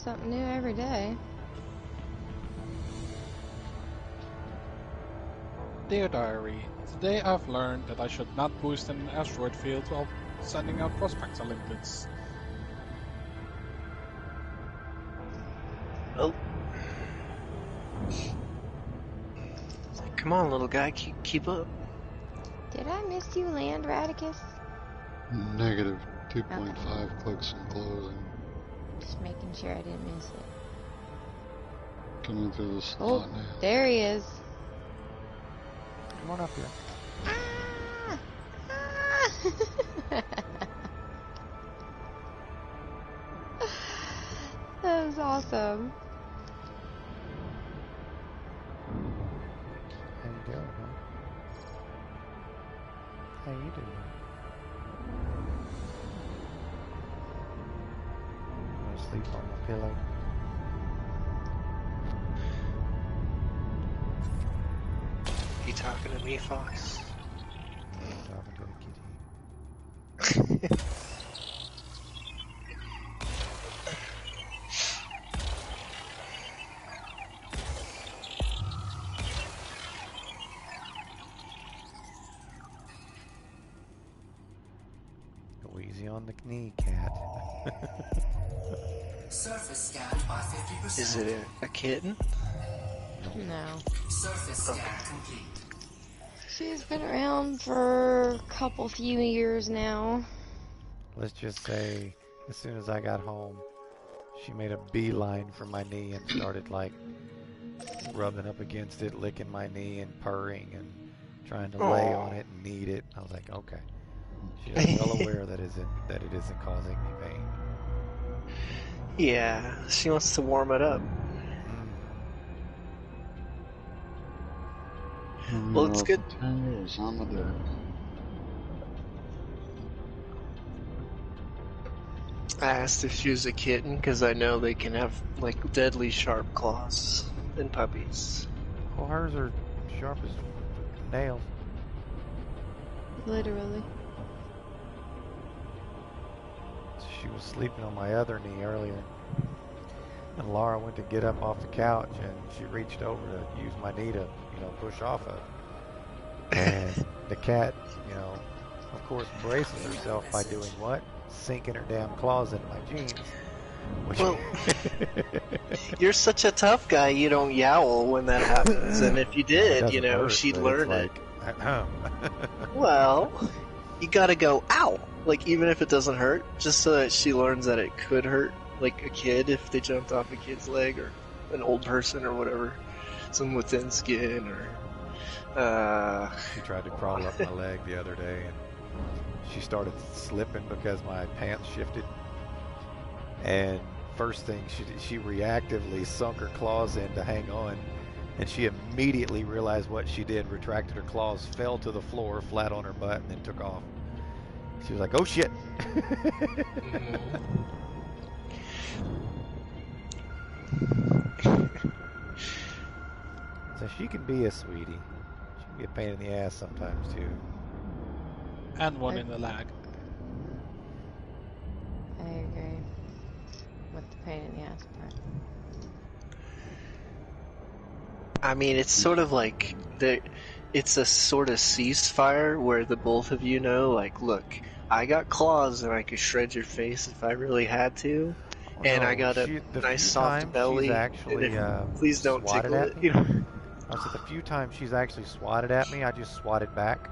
Speaker 2: something new every day.
Speaker 11: Dear Diary, today I've learned that I should not boost in an asteroid field while sending out prospector linkets.
Speaker 5: Oh. Come on, little guy, keep up.
Speaker 2: Did I miss you, Land Radicus?
Speaker 13: Negative 2.5 clicks in closing.
Speaker 2: Just making sure I didn't miss it.
Speaker 13: Coming through the slot now.
Speaker 2: There he is.
Speaker 6: Come on up here.
Speaker 2: Ah! Ah! That was awesome.
Speaker 6: How you doing, huh? How you doing? You wanna sleep on my pillow?
Speaker 5: You talking to me, Fox?
Speaker 6: I'm talking to the kitty. Go easy on the knee, cat.
Speaker 7: Surface scanned by 50%.
Speaker 5: Is it a kitten?
Speaker 2: No.
Speaker 7: Surface scan complete.
Speaker 2: She's been around for a few years now.
Speaker 6: Let's just say, as soon as I got home, she made a beeline for my knee and started like rubbing up against it, licking my knee and purring and trying to lay on it and knead it. I was like, okay. She's well aware that it isn't causing me pain.
Speaker 5: Yeah, she wants to warm it up. Well, it's good.
Speaker 13: 10 years on the deck.
Speaker 5: I asked if she was a kitten because I know they can have like deadly sharp claws in puppies.
Speaker 6: Well, hers are sharp as nails.
Speaker 2: Literally.
Speaker 6: She was sleeping on my other knee earlier. And Laura went to get up off the couch and she reached over to use my knee to, push off of. And the cat, of course, braces herself by doing what? Sinking her damn claws into my jeans.
Speaker 5: Well, you're such a tough guy, you don't yowl when that happens. And if you did, she'd learn it. Well, you gotta go, ow! Like, even if it doesn't hurt, just so that she learns that it could hurt. Like a kid, if they jumped off a kid's leg, or an old person, or whatever. Someone with thin skin, or...
Speaker 6: She tried to crawl up my leg the other day, and she started slipping because my pants shifted. And first thing, she reactively sunk her claws in to hang on, and she immediately realized what she did, retracted her claws, fell to the floor flat on her butt, and then took off. She was like, oh shit! So she can be a sweetie. She can be a pain in the ass sometimes too.
Speaker 11: And one in the leg.
Speaker 2: I agree with the pain in the ass part.
Speaker 5: I mean, it's sort of like it's a sort of ceasefire where the both of you know, like, look, I got claws and I could shred your face if I really had to, and I got a nice soft belly.
Speaker 6: Actually,
Speaker 5: please don't tickle it.
Speaker 6: I said the few times she's actually swatted at me, I just swatted back.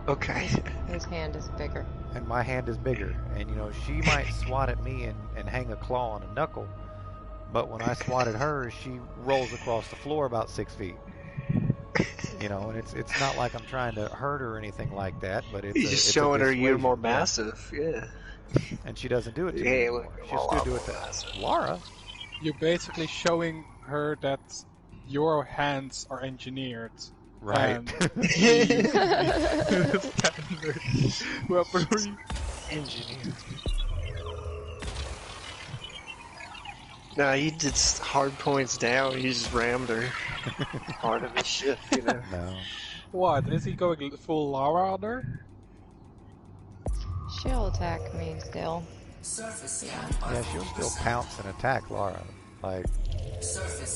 Speaker 5: Okay.
Speaker 2: His hand is bigger.
Speaker 6: And my hand is bigger, and she might swat at me and hang a claw on a knuckle. But when I swatted her, she rolls across the floor about 6 feet. And it's not like I'm trying to hurt her or anything like that. But it's
Speaker 5: just showing her you're more massive, yeah.
Speaker 6: And she doesn't do it to me anymore. She'll still do it to Laura.
Speaker 11: You're basically showing her that your hands are engineered.
Speaker 6: Right.
Speaker 11: Standard weaponry.
Speaker 5: Engineered. Nah, he did hard points down. He just rammed her. Part of his shift,
Speaker 6: No.
Speaker 11: What? Is he going full Lara on her?
Speaker 2: She'll attack me still.
Speaker 1: Yeah, she'll still pounce and attack Lara. Like,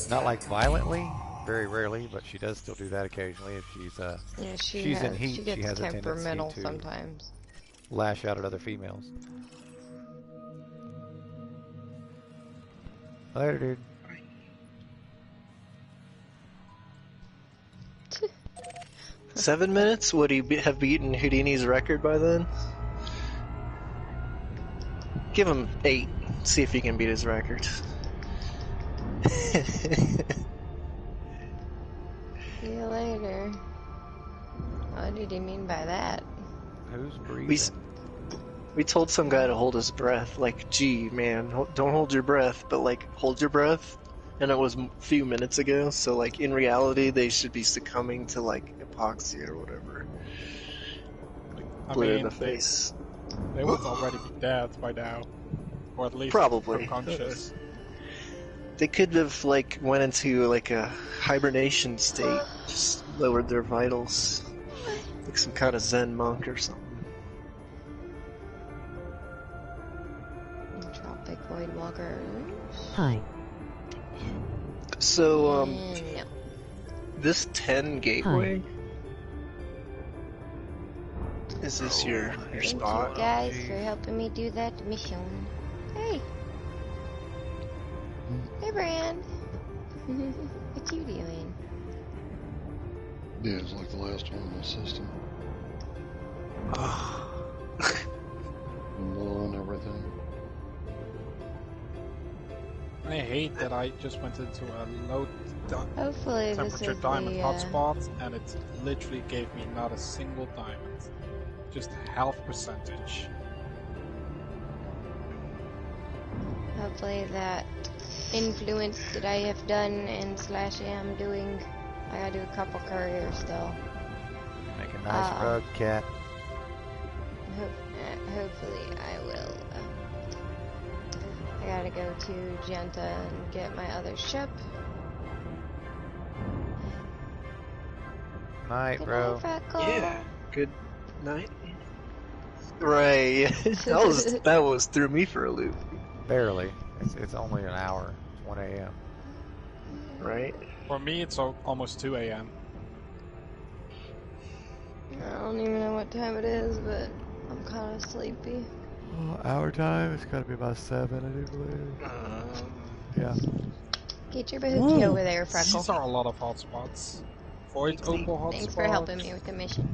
Speaker 1: not like violently, very rarely, but she does still do that occasionally. If she's in heat,
Speaker 2: she gets
Speaker 1: has a tendency
Speaker 2: temperamental
Speaker 1: to
Speaker 2: sometimes.
Speaker 1: lash out at other females. Later, dude.
Speaker 5: 7 minutes? Would he have beaten Houdini's record by then? Give him 8. See if he can beat his record.
Speaker 2: See you later. What did he mean by that?
Speaker 1: Who's breathing?
Speaker 5: We told some guy to hold his breath. Like, gee, man, don't hold your breath, but like, hold your breath. And it was a few minutes ago, so like, in reality, they should be succumbing to like epoxy or whatever. Blue in the face.
Speaker 11: They would already be dead by now, or at least
Speaker 5: probably
Speaker 11: unconscious.
Speaker 5: They could have like went into like a hibernation state, just lowered their vitals, like some kind of Zen monk or something.
Speaker 2: Tropic Void Walker.
Speaker 14: Hi.
Speaker 5: So,
Speaker 2: No.
Speaker 5: this 10 gateway. Is this your spot?
Speaker 2: Thank you guys for helping me do that mission. Hey. Hey, Brand. What you doing?
Speaker 13: Yeah, it's like the last one in the system. And low and everything.
Speaker 11: I hate that I just went into a low
Speaker 2: Hopefully
Speaker 11: temperature
Speaker 2: this is
Speaker 11: diamond
Speaker 2: the,
Speaker 11: hotspot, and it literally gave me not a single diamond. Just half percentage.
Speaker 2: Hopefully that influence that I have done and / am doing. I gotta do a couple couriers still.
Speaker 1: Make a nice rug, cat.
Speaker 2: Hopefully I will. I gotta go to Genta and get my other ship.
Speaker 1: Night, bro.
Speaker 5: Yeah. Good night. Right. that was threw me for a loop.
Speaker 1: Barely. It's only an hour. It's 1 a.m.
Speaker 5: Right.
Speaker 11: For me, it's almost 2 a.m.
Speaker 2: I don't even know what time it is, but I'm kind of sleepy.
Speaker 1: Our time? It's gotta be about 7, I do believe. Yeah.
Speaker 2: Get your bahookie over there, Freckle.
Speaker 11: These are a lot of hotspots. Void Opal hotspot.
Speaker 2: Thanks for helping me with the mission.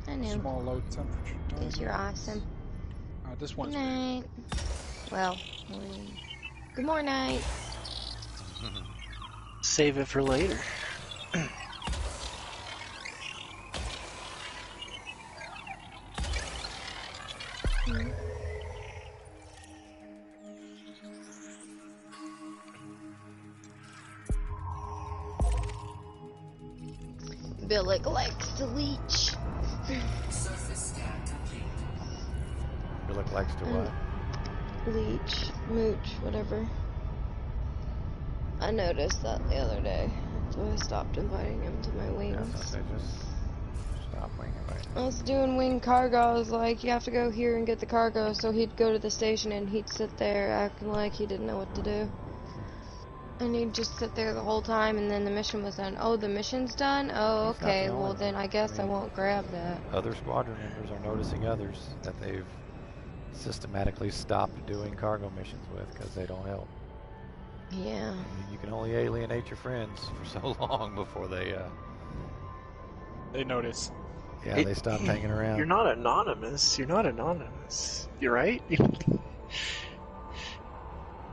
Speaker 2: I know.
Speaker 11: Small low temperature.
Speaker 2: Because you're awesome.
Speaker 11: This one's
Speaker 2: good night. Well, good morning.
Speaker 5: Save it for later.
Speaker 2: Billick likes to leech.
Speaker 7: Surface scan complete.
Speaker 1: Billick likes to what?
Speaker 2: Leech, mooch, whatever. I noticed that the other day, so I stopped inviting him to my wings.
Speaker 1: Yeah, so they just stop winging right.
Speaker 2: I was doing wing cargo. I was like, you have to go here and get the cargo. So he'd go to the station and he'd sit there acting like he didn't know what to do. And he'd just sit there the whole time, and then the mission was done. Oh, the mission's done? Oh, okay. Well, then I guess I won't grab that.
Speaker 1: Other squadron members are noticing others that they've systematically stopped doing cargo missions with because they don't help.
Speaker 2: Yeah.
Speaker 1: You can only alienate your friends for so long before they
Speaker 11: notice.
Speaker 1: Yeah, they stop hanging around.
Speaker 5: You're not anonymous. You're not anonymous. You're right.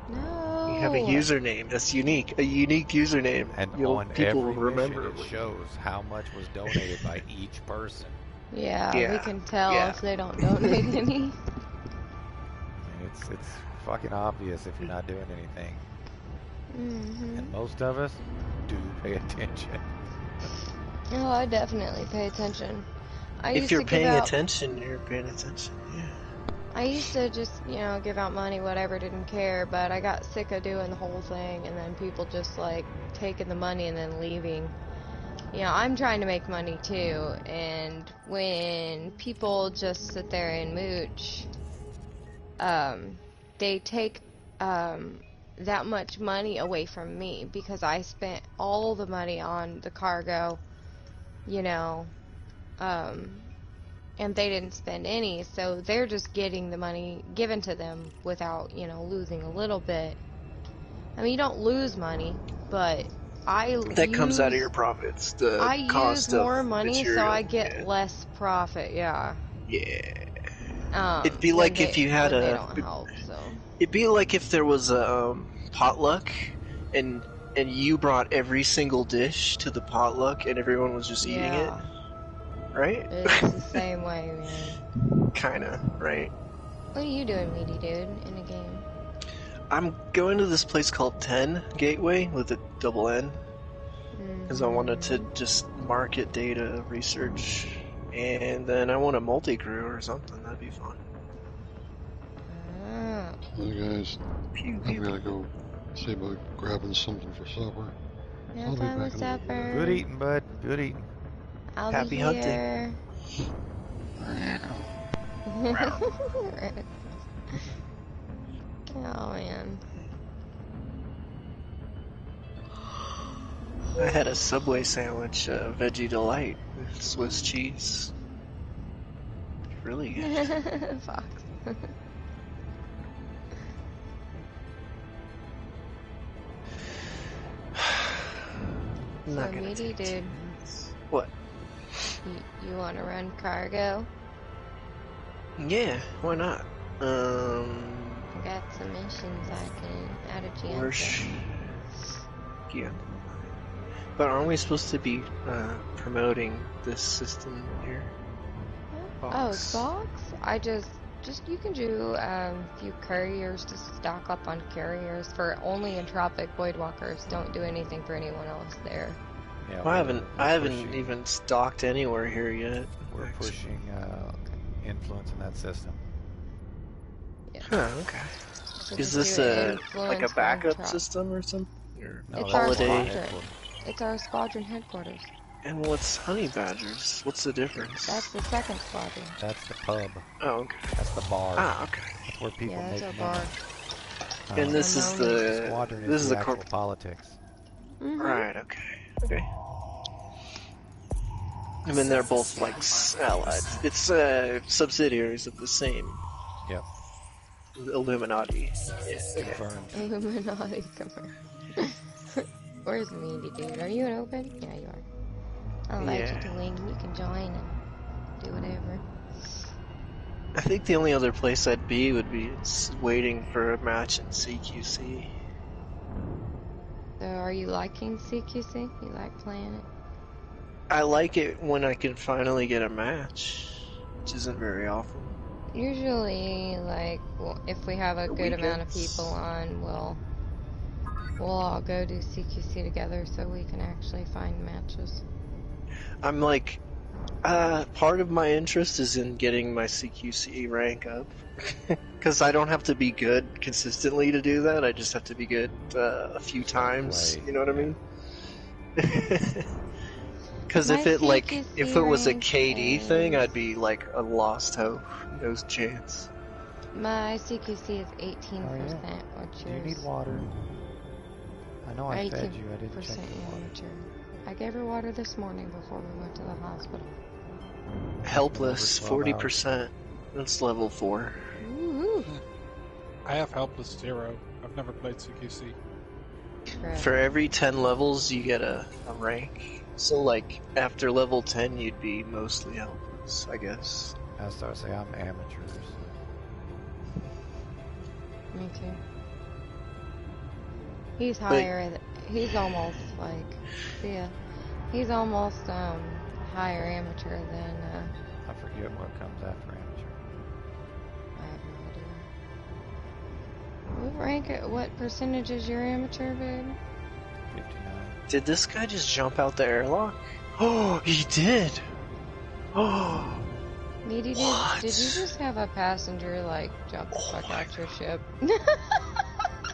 Speaker 2: No.
Speaker 5: You have a username that's unique. A unique username.
Speaker 1: And on
Speaker 5: people
Speaker 1: every
Speaker 5: will remember
Speaker 1: mission, it shows how much was donated by each person.
Speaker 2: Yeah, we can tell if they don't donate any.
Speaker 1: I mean, it's fucking obvious if you're not doing anything. And most of us do pay attention.
Speaker 2: Oh, I definitely pay attention.
Speaker 5: If you're paying attention, you're paying attention. Yeah.
Speaker 2: I used to just, give out money, whatever, didn't care, but I got sick of doing the whole thing, and then people just, like, taking the money and then leaving. you know, I'm trying to make money too, and when people just sit there and mooch, they take that much money away from me because I spent all the money on the cargo, you know, and they didn't spend any, so they're just getting the money given to them without, you know, losing a little bit. I mean, you don't lose money, but
Speaker 5: that comes out of your profits. The
Speaker 2: I
Speaker 5: cost
Speaker 2: use more
Speaker 5: of
Speaker 2: money,
Speaker 5: material.
Speaker 2: so I get less profit. Yeah.
Speaker 5: Yeah. It'd be like if you had
Speaker 2: they
Speaker 5: a.
Speaker 2: don't help. So.
Speaker 5: It'd be like if there was a potluck, and you brought every single dish to the potluck, and everyone was just eating it. Right?
Speaker 2: It's the same way, man.
Speaker 5: Kinda, right?
Speaker 2: What are you doing, meaty dude, in the game?
Speaker 5: I'm going to this place called 10 Gateway with a double N. Because I wanted to just market data research. And then I want a multi-crew or something. That'd be fun.
Speaker 13: Hey guys, I'm gonna go see about grabbing something for supper.
Speaker 2: Have fun with supper.
Speaker 1: Good eating, bud. Good eating.
Speaker 2: I'll
Speaker 5: Happy
Speaker 2: be
Speaker 5: hunting.
Speaker 2: here. Oh man.
Speaker 5: I had a Subway sandwich, Veggie Delight, with Swiss cheese. Really good.
Speaker 2: Fox.
Speaker 5: Not
Speaker 2: So
Speaker 5: gonna
Speaker 2: meaty
Speaker 5: take
Speaker 2: dude.
Speaker 5: What?
Speaker 2: You want to run cargo?
Speaker 5: Yeah, why not?
Speaker 2: I got some missions I can add a chance.
Speaker 5: Yeah. But aren't we supposed to be promoting this system here?
Speaker 2: Oh, Box? I just you can do a few couriers to stock up on carriers for only entropic voidwalkers. Don't do anything for anyone else there.
Speaker 1: Yeah,
Speaker 5: well, I haven't even stocked anywhere here yet.
Speaker 1: We're pushing influence in that system.
Speaker 5: Yeah. Huh, okay.
Speaker 2: So
Speaker 5: is
Speaker 2: just
Speaker 5: this
Speaker 2: do
Speaker 5: like a backup system or something? Or
Speaker 1: no,
Speaker 2: it's
Speaker 5: holiday?
Speaker 2: our squadron. It's our squadron headquarters.
Speaker 5: And what's Honey Badgers? What's the difference?
Speaker 2: That's the second squadron.
Speaker 1: That's the pub.
Speaker 5: Oh, okay.
Speaker 1: That's the bar.
Speaker 5: Ah, okay.
Speaker 1: That's where people
Speaker 2: Yeah,
Speaker 1: make
Speaker 2: it's
Speaker 1: money.
Speaker 2: our bar.
Speaker 5: And this is the
Speaker 1: squadron.
Speaker 5: This is the
Speaker 1: actual politics.
Speaker 5: Right. Okay. Okay. I mean, they're both like allied. It's subsidiaries of the same.
Speaker 1: Yep.
Speaker 5: Illuminati.
Speaker 1: Yeah, confirmed.
Speaker 2: Illuminati confirmed. Where's Meaty dude? Are you an open? Yeah, you are. I'll let you to wing. You can join and do whatever.
Speaker 5: I think the only other place I'd be would be waiting for a match in CQC.
Speaker 2: So, are you liking CQC? You like playing it?
Speaker 5: I like it when I can finally get a match, which isn't very often.
Speaker 2: Usually, like, well, if we have a good amount of people on, we'll all go do CQC together so we can actually find matches.
Speaker 5: I'm like, part of my interest is in getting my CQC rank up. Because I don't have to be good consistently to do that, I just have to be good a few times, you know what I mean? Because if it was a KD thing, I'd be like a lost hope, no chance.
Speaker 2: My CQC is 18%. What's yours?
Speaker 1: Do you need water? I know I fed you. I didn't check the water.
Speaker 2: Amateur. I gave her water this morning before we went to the hospital.
Speaker 5: Helpless, 40%. That's level 4.
Speaker 2: Ooh.
Speaker 11: I have Helpless 0. I've never played CQC.
Speaker 2: Right.
Speaker 5: For every 10 levels, you get a rank. So, like, after level 10, you'd be mostly helpless, I guess.
Speaker 1: I start to say I'm amateur.
Speaker 2: Me too. He's higher. He's almost like, he's almost higher amateur than.
Speaker 1: I forget what comes after amateur.
Speaker 2: I have no idea. What rank? What percentage is your amateur, babe?
Speaker 1: 59.
Speaker 5: Did this guy just jump out the airlock? Oh, he did. Oh.
Speaker 2: Needy, did you just have a passenger like jump the fuck out your ship?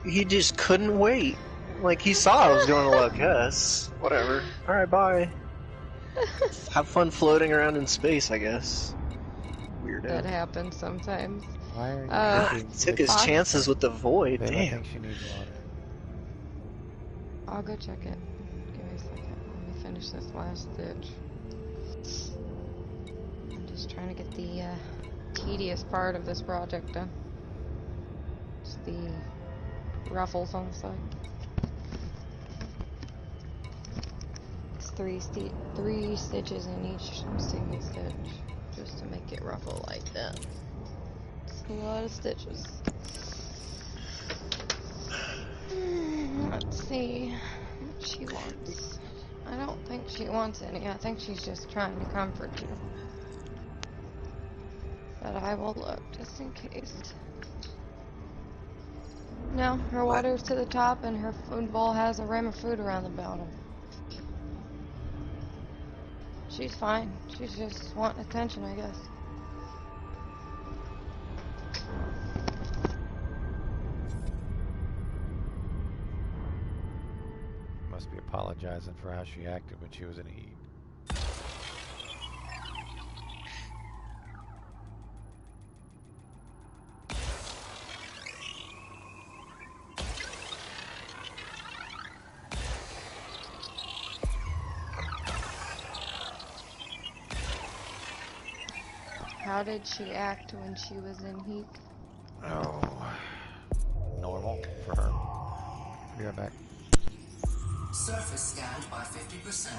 Speaker 5: He just couldn't wait. Like, he saw I was going to La Caisse. Whatever. Alright, bye. Have fun floating around in space, I guess. Weirdo.
Speaker 2: That happens sometimes.
Speaker 1: Why are you cooking?
Speaker 5: He took his chances with the void.
Speaker 1: Babe, I
Speaker 5: Damn.
Speaker 1: think she needs water.
Speaker 2: I'll go check it. Give me a second. Let me finish this last stitch. I'm just trying to get the tedious part of this project done. Just the ruffles on the side. It's three stitches in each single stitch, just to make it ruffle like that. It's a lot of stitches. Let's see what she wants. I don't think she wants any. I think she's just trying to comfort you. But I will look just in case. No, her water's to the top and her food bowl has a rim of food around the bottom. She's fine. She's just wanting attention, I guess.
Speaker 1: Must be apologizing for how she acted when she was in heat.
Speaker 2: How did she act when she was in heat?
Speaker 1: Oh, normal for her. Be right back.
Speaker 7: Surface scanned by 50%.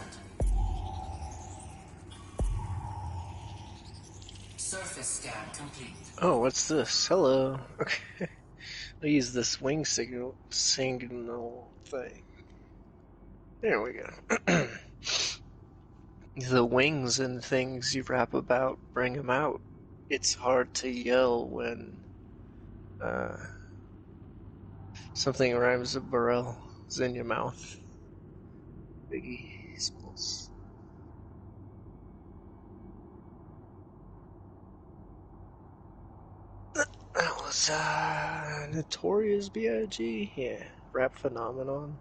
Speaker 7: Surface scan complete.
Speaker 5: Oh, what's this? Hello. Okay. I'll use this wing signal thing. There we go. The wings and things you rap about, bring them out. It's hard to yell when something rhymes with Burrell is in your mouth. Biggie Smalls. That was Notorious B.I.G. Yeah, rap phenomenon.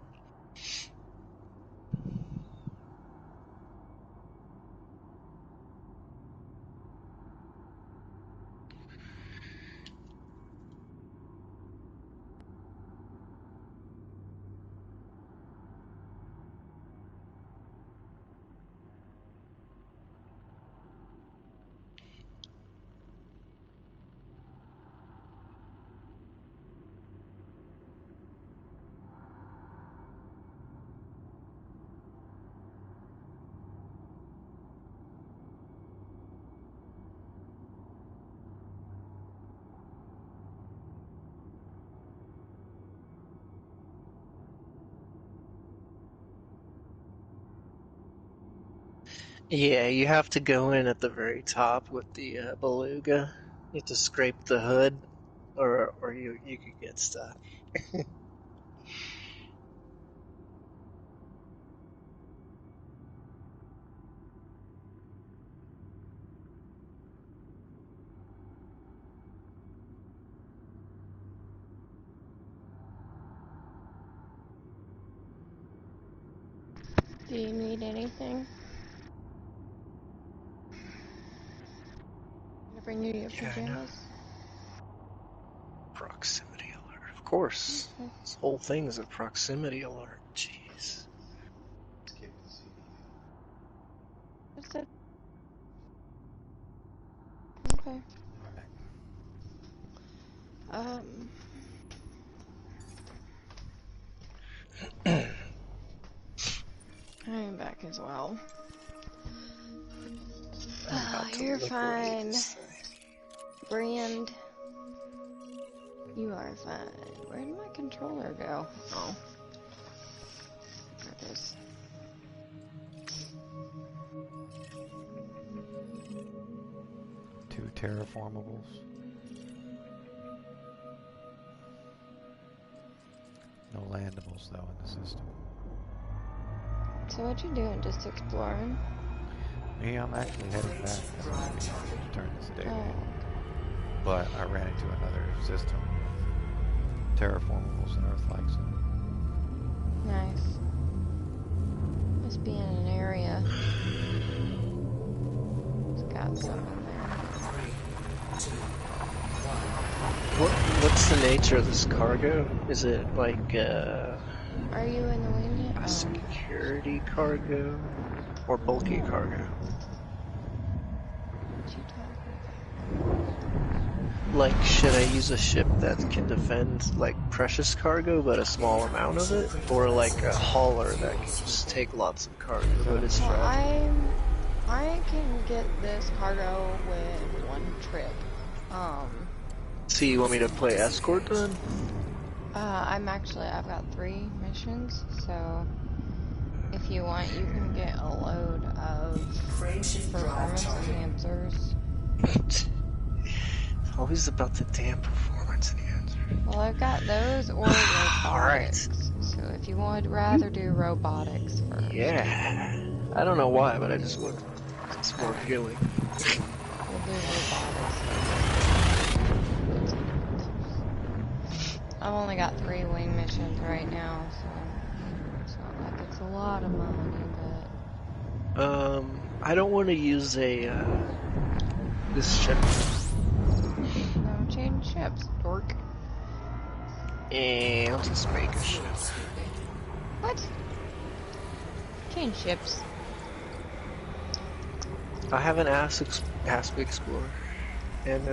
Speaker 5: Yeah, you have to go in at the very top with the beluga. You have to scrape the hood, or you could get stuck.
Speaker 2: Do you need anything? Can I bring you your pajamas?
Speaker 5: Proximity alert. Of course.
Speaker 2: Okay.
Speaker 5: This whole thing is a proximity alert. Jeez.
Speaker 2: What's it? Okay. I am back as well. You're fine. Brand. You are fine. Where did my controller go? Oh. There it is.
Speaker 1: Two terraformables. No landables though in the system.
Speaker 2: So what you doing? Just exploring?
Speaker 1: Me, I'm actually heading back to turn this day in. But I ran into another system. Terraformables and Earth likes them.
Speaker 2: Nice. Must be in an area some in there.
Speaker 5: What's the nature of this cargo? Is it like
Speaker 2: Are you in the wing yet?
Speaker 5: a security cargo or bulky cargo?
Speaker 2: What you talking about?
Speaker 5: Like, should I use a ship that can defend like precious cargo but a small amount of it, or like a hauler that can just take lots of cargo but it's fragile?
Speaker 2: I can get this cargo with one trip.
Speaker 5: So you want me to play escort then?
Speaker 2: I've got 3 missions, so if you want, you can get a load of performance enhancers.
Speaker 5: It's always about the damn performance enhancer.
Speaker 2: Well, I've got those or robotics. So if you would rather do robotics first.
Speaker 5: Yeah. I don't know why, but I just want it's more appealing.
Speaker 2: We'll do robotics first. I've only got 3 wing missions right now, so it's not like it's a lot of money, but...
Speaker 5: I don't want to use this ship.
Speaker 2: No, change ships, dork.
Speaker 5: I'll just make a ship.
Speaker 2: What? Change ships.
Speaker 5: I have an Asp Explorer and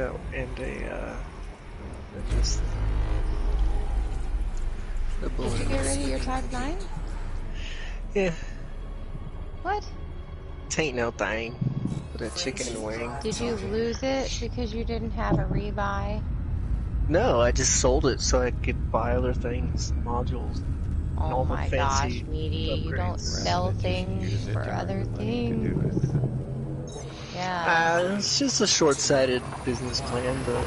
Speaker 5: this.
Speaker 2: Did you get rid of your Type 9?
Speaker 5: Yeah.
Speaker 2: What?
Speaker 5: Tain't no thing. But a chicken wing.
Speaker 2: Did you lose it because you didn't have a rebuy?
Speaker 5: No, I just sold it so I could buy other things, modules.
Speaker 2: Oh my gosh, Meaty, you don't sell things for other things. Yeah.
Speaker 5: It's just a short-sighted business plan, but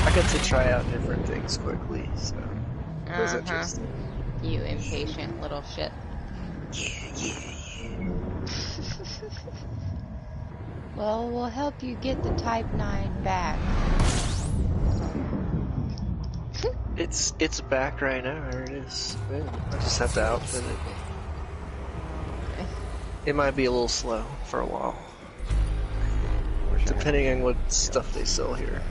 Speaker 5: I got to try out different things quickly, so it was interesting.
Speaker 2: You impatient little shit.
Speaker 5: Yeah.
Speaker 2: Well, we'll help you get the Type 9 back.
Speaker 5: It's back right now. There it is. Yeah, I just have to outfit it. It might be a little slow for a while, depending on what stuff they sell here.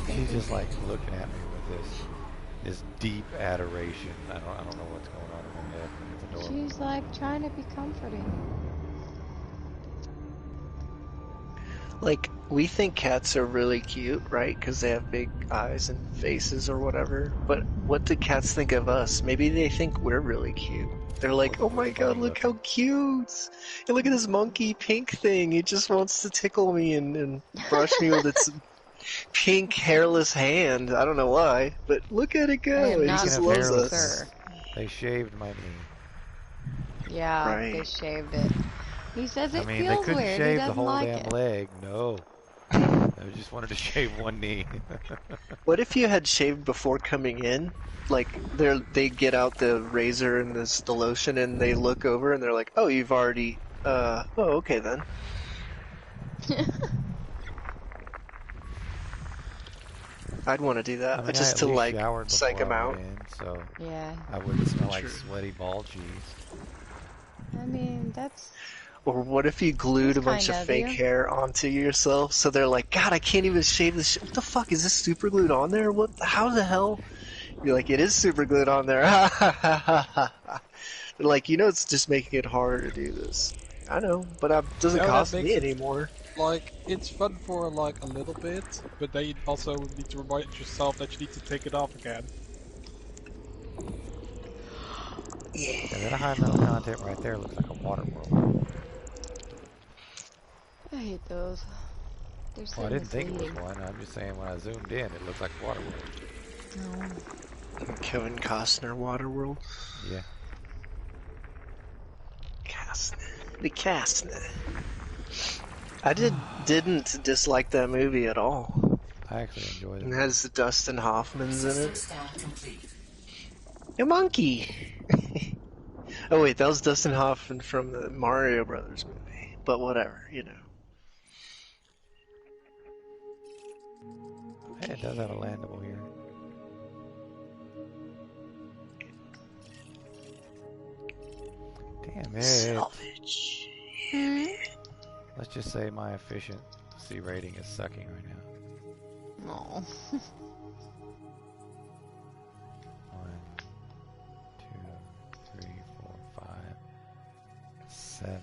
Speaker 6: She's just like looking at me with this deep adoration. I don't know what's going on in her head. It's adorable.
Speaker 2: She's like trying to be comforting.
Speaker 5: Like, we think cats are really cute, right? Because they have big eyes and faces or whatever. But what do cats think of us? Maybe they think we're really cute. They're like, oh my god, look how cute! And look at this monkey pink thing. It just wants to tickle me and brush me with its pink hairless hand. I don't know why, but look at it go. It just loves us.
Speaker 6: They shaved my knee.
Speaker 2: Yeah, they shaved it. He says it feels weird.
Speaker 6: They couldn't shave the whole
Speaker 2: like
Speaker 6: damn
Speaker 2: it.
Speaker 6: leg. No. I just wanted to shave one knee.
Speaker 5: What if you had shaved before coming in? Like, they get out the razor and the lotion and they look over and they're like, oh, you've already, oh, okay then. I'd want to do that,
Speaker 6: I mean,
Speaker 5: just to, like, psych them out.
Speaker 6: So
Speaker 2: yeah.
Speaker 6: I wouldn't smell like sweaty ball cheese.
Speaker 2: I mean, that's...
Speaker 5: Or what if you glued a bunch of fake hair onto yourself, so they're like, God, I can't even shave this shit. What the fuck, is this super glued on there? How the hell? You're like, it is super glued on there. They're like, you know, it's just making it harder to do this. I know, but it doesn't cost me anymore.
Speaker 11: Like, it's fun for, like, a little bit, but then you also need to remind yourself that you need to take it off again.
Speaker 5: Yeah.
Speaker 6: That high metal content right there looks like a water world.
Speaker 2: I hate those. They're so
Speaker 6: Well, I didn't think it was
Speaker 2: misleading.
Speaker 6: one. I'm just saying when I zoomed in, it looked like water world.
Speaker 2: No.
Speaker 5: Kevin Costner Waterworld.
Speaker 6: Yeah.
Speaker 5: The Costner. I didn't dislike that movie at all.
Speaker 6: I actually enjoyed it.
Speaker 5: It has the Dustin Hoffman's in it. A monkey. Oh wait, that was Dustin Hoffman from the Mario Brothers movie. But whatever, you know.
Speaker 6: Hey, it does have a landable here. Damn it.
Speaker 5: Salvage.
Speaker 1: Let's just say my efficiency rating is sucking right now.
Speaker 2: No.
Speaker 1: 1, 2, 3, 4, 5, 7,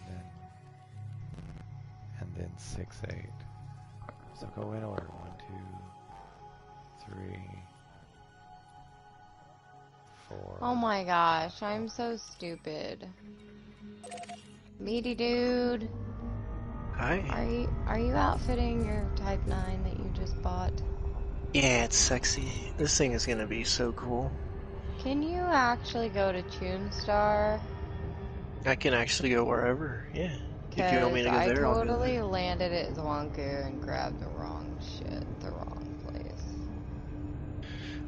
Speaker 1: and then 6, 8. So go in order. 1, 2, 3, 4.
Speaker 2: Oh my gosh, I'm so stupid. Meaty dude.
Speaker 5: Hi.
Speaker 2: Are you outfitting your Type 9 that you just bought?
Speaker 5: Yeah, it's sexy. This thing is gonna be so cool.
Speaker 2: Can you actually go to Toonstar?
Speaker 5: I can actually go wherever, yeah. If you want me to go
Speaker 2: I
Speaker 5: there, I'll go
Speaker 2: totally
Speaker 5: there.
Speaker 2: landed at Zwonku and grabbed the wrong shit, the wrong place.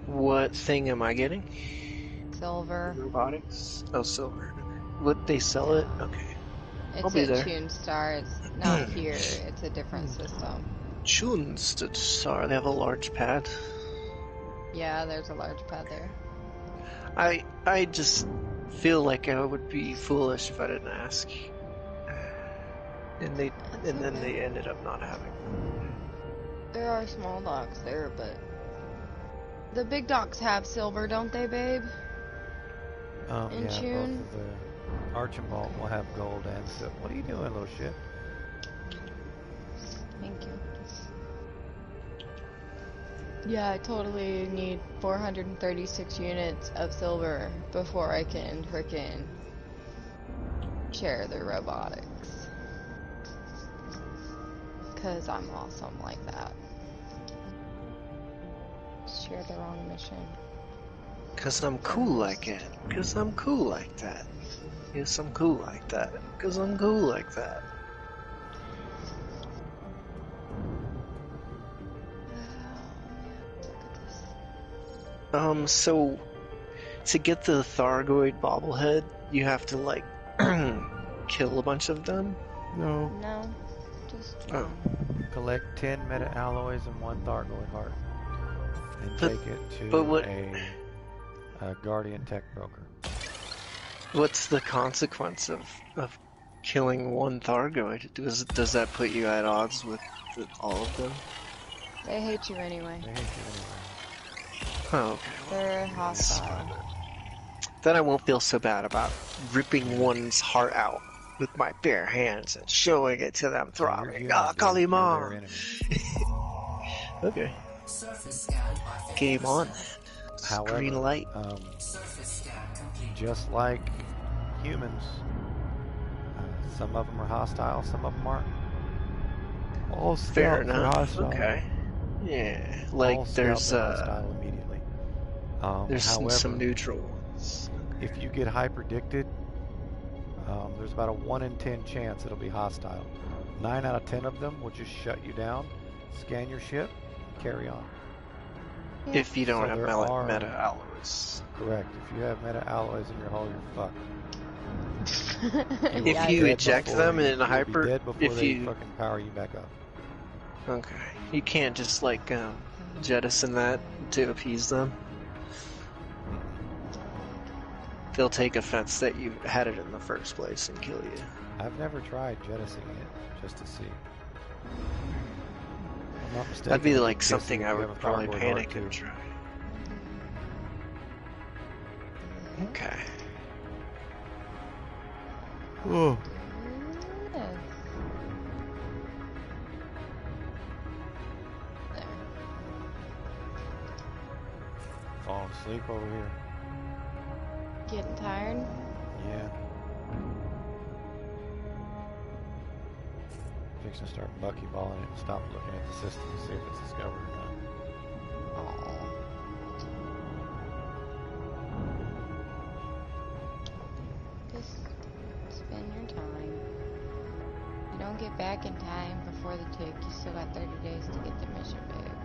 Speaker 5: What thing am I getting?
Speaker 2: Silver.
Speaker 5: Robotics? Oh, silver. What, they sell it? Okay. I'll
Speaker 2: It's
Speaker 5: be
Speaker 2: at
Speaker 5: there.
Speaker 2: Toonstar. It's not here. It's a different system.
Speaker 5: Toonstar, they have a large pad.
Speaker 2: Yeah, there's a large pad there.
Speaker 5: I just feel like I would be foolish if I didn't ask. And then they ended up not having.
Speaker 2: There are small docks there, but the big docks have silver, don't they, babe? In
Speaker 1: Yeah,
Speaker 2: Tune?
Speaker 1: both of the Archibald will have gold and silver. What are you doing, little shit?
Speaker 2: Thank you. Yeah, I totally need 436 units of silver before I can frickin' share the robotics. 'Cause I'm awesome like that. Share the wrong mission.
Speaker 5: 'Cause I'm cool like it. 'Cause I'm cool like that. Yes, I'm cool like that. 'Cause I'm cool like that. So to get the Thargoid bobblehead, you have to like kill a bunch of them?
Speaker 1: No.
Speaker 2: No, just
Speaker 5: Oh.
Speaker 1: Collect 10 meta alloys and 1 Thargoid heart, and take it to a Guardian Tech Broker.
Speaker 5: What's the consequence of killing one Thargoid? Does that put you at odds with all of them?
Speaker 2: They hate you anyway.
Speaker 1: They hate you anyway.
Speaker 5: Oh, okay.
Speaker 2: They're hostile.
Speaker 5: Then I won't feel so bad about ripping one's heart out with my bare hands and showing it to them throbbing. Ah, Kalimar! Okay. Game on.
Speaker 1: However,
Speaker 5: Green light.
Speaker 1: Just like humans, some of them are hostile, some of them aren't. All
Speaker 5: Fair
Speaker 1: scouts are
Speaker 5: enough.
Speaker 1: hostile.
Speaker 5: Okay. Yeah, like
Speaker 1: All
Speaker 5: there's
Speaker 1: scouts are hostile immediately.
Speaker 5: there's
Speaker 1: However,
Speaker 5: some neutral ones.
Speaker 1: If you get hyperdicted, there's about a 1 in 10 chance it'll be hostile. 9 out of 10 of them will just shut you down, scan your ship, carry on.
Speaker 2: Yeah.
Speaker 5: If you don't have
Speaker 1: there
Speaker 5: meta alloys.
Speaker 1: Correct. If you have meta alloys in your hull, you're fucked.
Speaker 5: If you eject them in a hyper,
Speaker 1: you'll be dead before
Speaker 5: if
Speaker 1: they
Speaker 5: you
Speaker 1: fucking power you back up.
Speaker 5: Okay, you can't just like jettison that to appease them. They'll take offense that you had it in the first place and kill you.
Speaker 1: I've never tried jettisoning it just to see. I'm not mistaken,
Speaker 5: That'd be
Speaker 1: it'd
Speaker 5: like
Speaker 1: pissy
Speaker 5: something
Speaker 1: if
Speaker 5: I
Speaker 1: you
Speaker 5: would
Speaker 1: have a
Speaker 5: probably
Speaker 1: Thargoid
Speaker 5: panic
Speaker 1: heart,
Speaker 5: and
Speaker 1: too.
Speaker 5: try. Okay.
Speaker 1: Oh. Falling asleep over here.
Speaker 2: Getting tired?
Speaker 1: Yeah. Fixing to start buckyballing it and stop looking at the system to see if it's discovered or not.
Speaker 2: Just spend your time. You don't get back in time before the tick. You still got 30 days to get the mission, babe.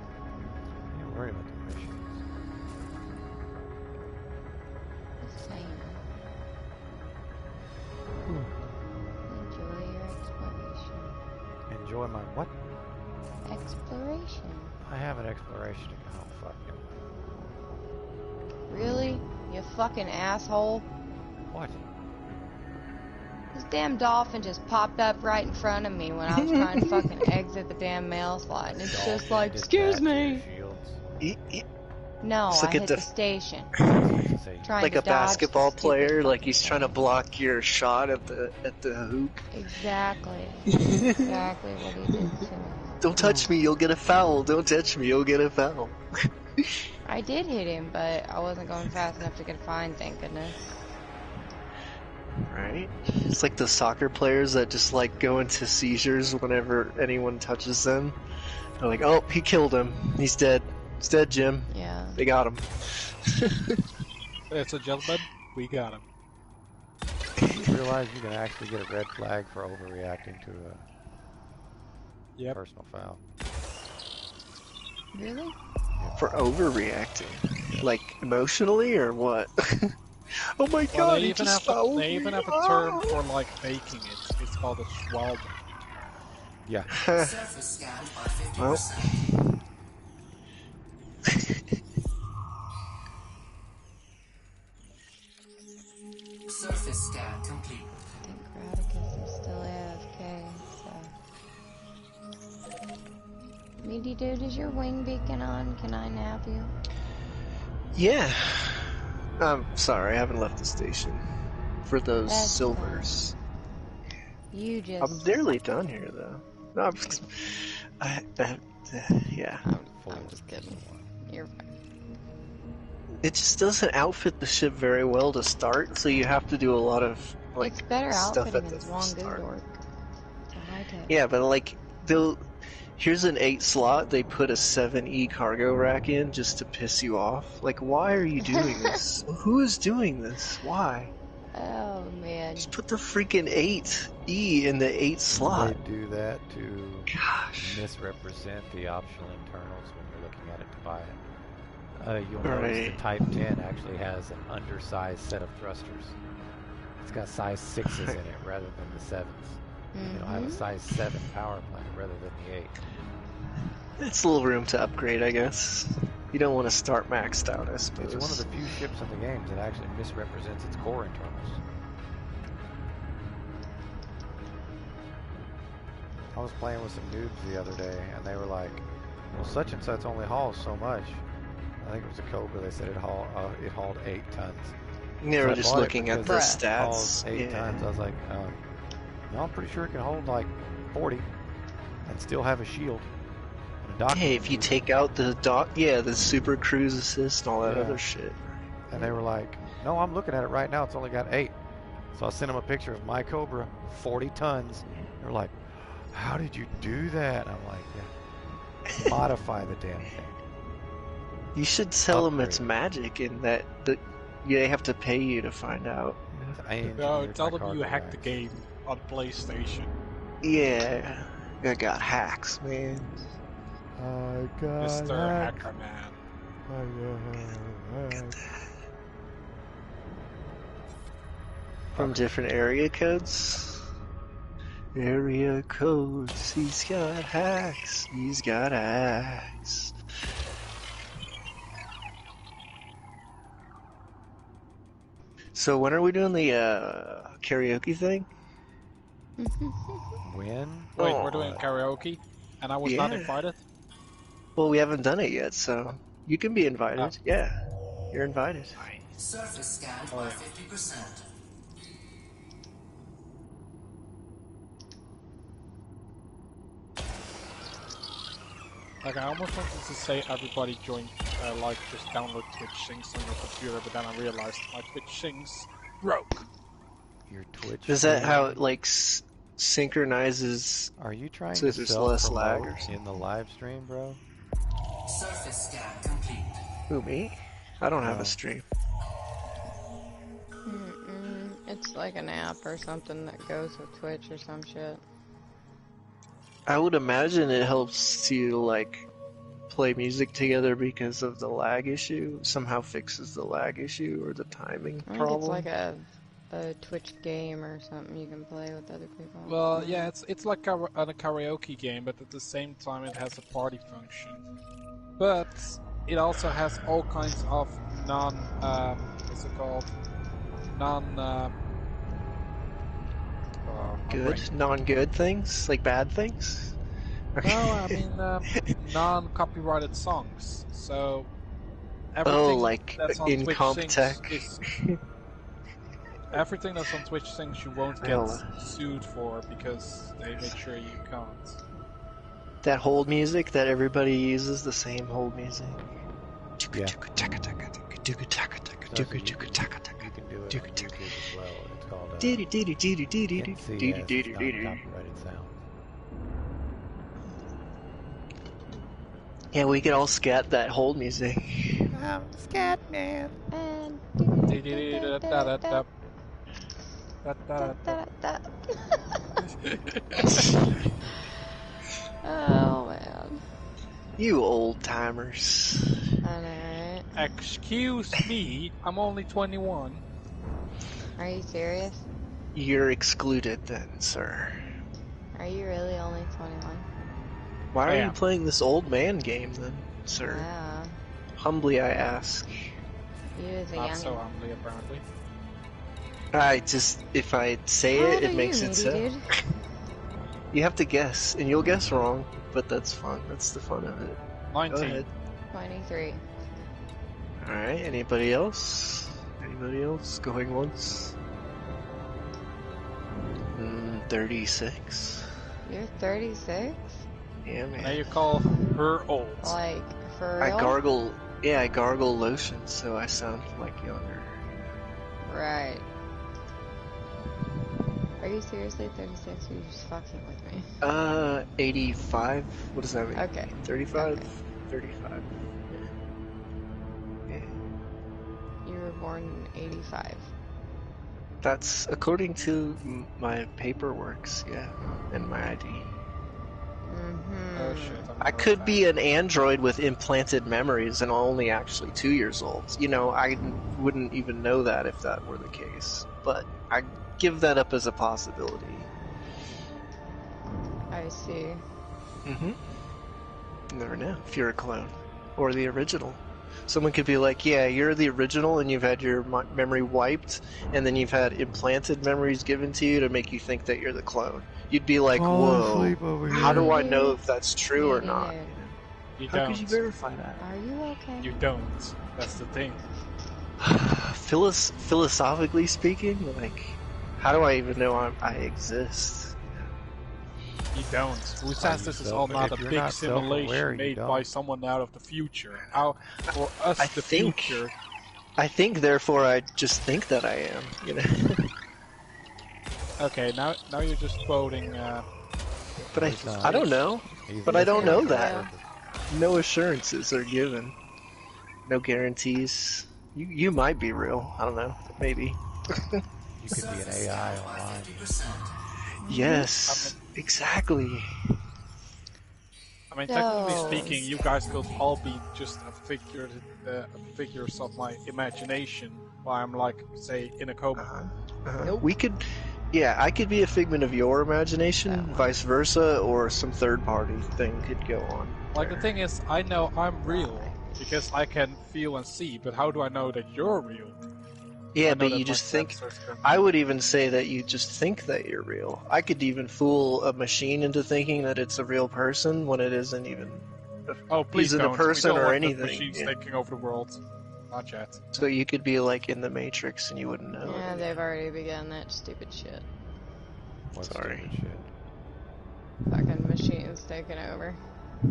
Speaker 1: I ain't worried about the missions.
Speaker 2: Just saying. Enjoy your exploration.
Speaker 1: Enjoy my what?
Speaker 2: Exploration.
Speaker 1: I have an exploration to go. Oh, fuck you.
Speaker 2: Really? You fucking asshole.
Speaker 1: What?
Speaker 2: Just damn dolphin just popped up right in front of me when I was trying to fucking exit the damn mail slot, and it's just like, excuse me. No, I hit the station.
Speaker 5: Like a basketball player, like he's trying to block your shot at the hoop.
Speaker 2: Exactly. Exactly what he did to me.
Speaker 5: Don't touch me, you'll get a foul. Don't touch me, you'll get a foul.
Speaker 2: I did hit him, but I wasn't going fast enough to get a fine, thank goodness.
Speaker 5: Right? It's like the soccer players that just like go into seizures whenever anyone touches them. They're like, oh, he killed him. He's dead. He's dead, Jim.
Speaker 2: Yeah.
Speaker 5: They got him.
Speaker 11: It's a gentleman. We got him.
Speaker 1: You realize you can actually get a red flag for overreacting to a personal foul.
Speaker 2: Really?
Speaker 5: For overreacting? Like emotionally or what? Oh my god,
Speaker 11: they even have a term for like faking it. It's called a schwalbe.
Speaker 1: Yeah.
Speaker 7: Surface scan by 50%. Surface scan complete.
Speaker 2: I think Caotic is still AFK, so... Meaty dude, is your wing beacon on? Can I nab you?
Speaker 5: Yeah. I'm sorry, I haven't left the station. For those
Speaker 2: That's
Speaker 5: silvers.
Speaker 2: Fine. You just...
Speaker 5: I'm nearly done here, though. No, yeah.
Speaker 2: I'm just kidding. You're fine.
Speaker 5: It just doesn't outfit the ship very well to start, so you have to do a lot of like
Speaker 2: it's better
Speaker 5: stuff
Speaker 2: outfitting
Speaker 5: at the
Speaker 2: than
Speaker 5: start.
Speaker 2: It's a high tech.
Speaker 5: Yeah, but like here's an 8 slot, they put a 7E cargo rack in just to piss you off. Like, why are you doing this? Who is doing this? Why?
Speaker 2: Oh man.
Speaker 5: Just put the freaking 8E in the 8 slot.
Speaker 1: They do that to misrepresent the optional internals when you're looking at it to buy it. You'll notice the Type 10 actually has an undersized set of thrusters. It's got size 6s in it rather than the 7s. It'll have a size 7 power plant rather than the 8.
Speaker 5: It's a little room to upgrade, I guess. You don't want to start maxed out, I suppose.
Speaker 1: It's one of the few ships in the game that actually misrepresents its core internals. I was playing with some noobs the other day, and they were like, well, such and such only hauls so much. I think it was a Cobra. They said it hauled 8 tons.
Speaker 5: They were just looking at the stats.
Speaker 1: It hauls 8 tons. I was like, no, I'm pretty sure it can hold like 40 and still have a shield.
Speaker 5: Hey, if you take out the the super cruise assist and all that other shit.
Speaker 1: And they were like, no, I'm looking at it right now. It's only got 8. So I sent them a picture of my Cobra, 40 tons. They're like, how did you do that? And I'm like, yeah, modify the damn thing.
Speaker 5: You should tell them it's magic and that they have to pay you to find out.
Speaker 11: No, tell them you hacked the game on PlayStation.
Speaker 5: Yeah, I got hacks, man.
Speaker 1: I got
Speaker 11: Mr. Hacker Man.
Speaker 5: From different area codes? Area codes, he's got hacks, he's got hacks. So when are we doing the karaoke thing?
Speaker 1: When?
Speaker 11: Wait, we're doing karaoke? And I was not invited?
Speaker 5: Well, we haven't done it yet, so you can be invited.
Speaker 11: Oh.
Speaker 5: Yeah, you're invited.
Speaker 7: Surface scanned by 50%.
Speaker 11: Like, I almost wanted to say everybody join, like, just download Twitch Sings on your computer, but then I realized my Twitch Sings broke.
Speaker 1: Your Twitch.
Speaker 5: Is that how it, like, synchronizes?
Speaker 1: Are you trying
Speaker 5: so
Speaker 1: to
Speaker 5: there's less lag or
Speaker 1: in the live stream, bro?
Speaker 7: Surface scan complete.
Speaker 5: Who, me? I don't have a stream.
Speaker 2: It's like an app or something that goes with Twitch or some shit.
Speaker 5: I would imagine it helps to, like, play music together because of the lag issue. Somehow fixes the lag issue or the timing
Speaker 2: I think
Speaker 5: problem.
Speaker 2: it's like a Twitch game or something you can play with other people.
Speaker 11: Well, yeah, it's like a karaoke game, but at the same time it has a party function. But it also has all kinds of
Speaker 5: Good? Non-good things? Like bad things?
Speaker 11: No, I mean non-copyrighted songs. So everything
Speaker 5: like
Speaker 11: that's on
Speaker 5: in
Speaker 11: Twitch
Speaker 5: comp
Speaker 11: things
Speaker 5: tech.
Speaker 11: is everything that's on Twitch things you won't get sued for because they make sure you can't.
Speaker 5: That hold music that everybody uses, the same hold music.
Speaker 1: Yeah. So you can do it on YouTube as well. It's called NCS, non-copyrighted sound.
Speaker 5: Yeah, we could all scat that hold music.
Speaker 1: I'm the scat man.
Speaker 2: Oh man.
Speaker 5: You old timers.
Speaker 2: I know, right?
Speaker 11: Excuse me, I'm only 21.
Speaker 2: Are you serious?
Speaker 5: You're excluded then, sir.
Speaker 2: Are you really only 21?
Speaker 5: Why are you playing this old man game then, sir?
Speaker 2: Yeah.
Speaker 5: Humbly I ask.
Speaker 2: You as a
Speaker 11: Not
Speaker 2: young.
Speaker 11: so humbly, apparently.
Speaker 5: If I say it, it makes it so. You have to guess, and you'll guess wrong, but that's fun. That's the fun of it.
Speaker 11: 19.
Speaker 5: Go ahead.
Speaker 2: 23.
Speaker 5: Alright, anybody else? Anybody else? Going once? 36.
Speaker 2: You're 36?
Speaker 5: Yeah, man.
Speaker 11: Now you call her old.
Speaker 2: Like, for real?
Speaker 5: I gargle lotion, so I sound like younger.
Speaker 2: Right. Are you seriously 36 or are you just fucking with me?
Speaker 5: 85? What does that mean?
Speaker 2: Okay.
Speaker 5: 35?
Speaker 2: Okay.
Speaker 5: 35. Yeah.
Speaker 2: You were born in 85.
Speaker 5: That's according to my paperworks, yeah, and my ID.
Speaker 11: Oh shit.
Speaker 5: I could be an android with implanted memories and only actually 2 years old. You know, I wouldn't even know that if that were the case. But I give that up as a possibility.
Speaker 2: I see.
Speaker 5: You never know if you're a clone. Or the original. Someone could be like, yeah, you're the original and you've had your memory wiped, and then you've had implanted memories given to you to make you think that you're the clone. You'd be like, whoa, how do I know if that's true or not?
Speaker 11: You
Speaker 5: How
Speaker 11: don't.
Speaker 5: could you verify that?
Speaker 2: Are you okay?
Speaker 11: You don't. That's the thing.
Speaker 5: Philosophically speaking, like, how do I even know I exist?
Speaker 11: You don't. Who says this is all not a big simulation made by someone out of the future? How, for us, future.
Speaker 5: I think, therefore, I just think that I am. You know.
Speaker 11: Okay, now you're just quoting.
Speaker 5: But I don't know. But I don't know that. No assurances are given. No guarantees. You might be real. I don't know. Maybe.
Speaker 1: You could be an AI online.
Speaker 5: Yes. Exactly.
Speaker 11: I mean, technically speaking, you guys could all be just figures of my imagination while I'm, like, say, in a coma.
Speaker 2: Nope.
Speaker 5: We could, I could be a figment of your imagination, vice versa, or some third-party thing could go on.
Speaker 11: Like, the thing is, I know I'm real because I can feel and see, but how do I know that you're real?
Speaker 5: Yeah, but you just think. I would even say that you just think that you're real. I could even fool a machine into thinking that it's a real person when it isn't even.
Speaker 11: Please
Speaker 5: isn't
Speaker 11: don't.
Speaker 5: a person
Speaker 11: we don't
Speaker 5: or
Speaker 11: want
Speaker 5: anything.
Speaker 11: The machines taking over the world. Not yet.
Speaker 5: So you could be like in the Matrix and you wouldn't know.
Speaker 2: Yeah, they've already begun that stupid shit.
Speaker 5: Sorry.
Speaker 1: Stupid shit?
Speaker 2: Fucking machines taking over.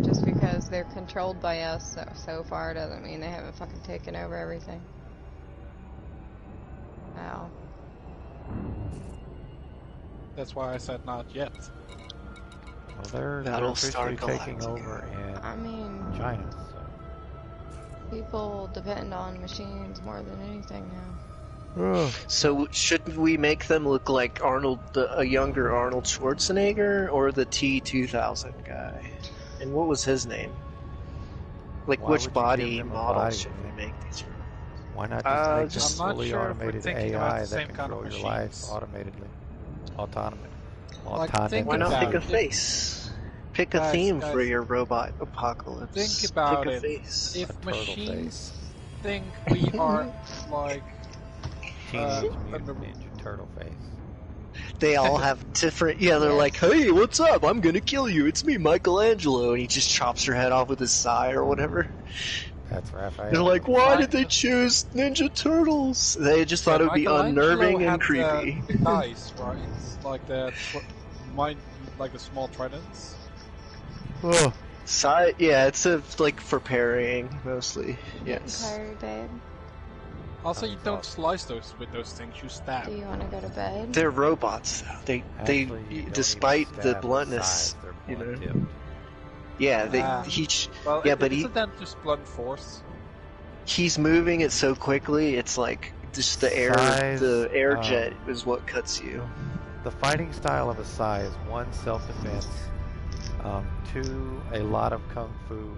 Speaker 2: Just because they're controlled by us so far doesn't mean they haven't fucking taken over everything. Wow.
Speaker 11: That's why I said not yet.
Speaker 1: Well, they're officially taking over in China. So.
Speaker 2: People depend on machines more than anything now.
Speaker 5: So should we make them look like a younger Arnold Schwarzenegger, or the T-2000 guy? And what was his name? Like, which body model should we make these from?
Speaker 1: Why not just make them
Speaker 11: I'm not
Speaker 1: fully
Speaker 11: sure
Speaker 1: automated AI that control your life automatedly? Autonomous.
Speaker 5: Why not pick a face? Pick a theme for your robot apocalypse.
Speaker 11: Think about
Speaker 5: pick a
Speaker 11: it.
Speaker 5: face.
Speaker 11: If machines think we are like
Speaker 1: Teenage Mutant Ninja Turtle face.
Speaker 5: they all have different. Yeah, they're like, "Hey, what's up? I'm gonna kill you. It's me, Michelangelo," and he just chops her head off with his sai or whatever.
Speaker 1: That's Raphael.
Speaker 5: They're like, "Why did they choose Ninja Turtles?" They just thought it would be unnerving and creepy.
Speaker 11: Dice, right? It's like the like the small tridents.
Speaker 5: Oh, sai. Yeah, it's like for parrying mostly. Yes.
Speaker 2: Tired, babe.
Speaker 11: Also, you don't slice those with those things. You stab.
Speaker 2: Do you want to go to bed?
Speaker 5: They're robots, though. They despite the bluntness, you know. Yeah,
Speaker 11: Well,
Speaker 5: yeah, but
Speaker 11: isn't that just blunt force?
Speaker 5: He's moving it so quickly. It's like just the air jet is what cuts you.
Speaker 1: The fighting style of a sai is 1, self-defense, 2, a lot of kung fu,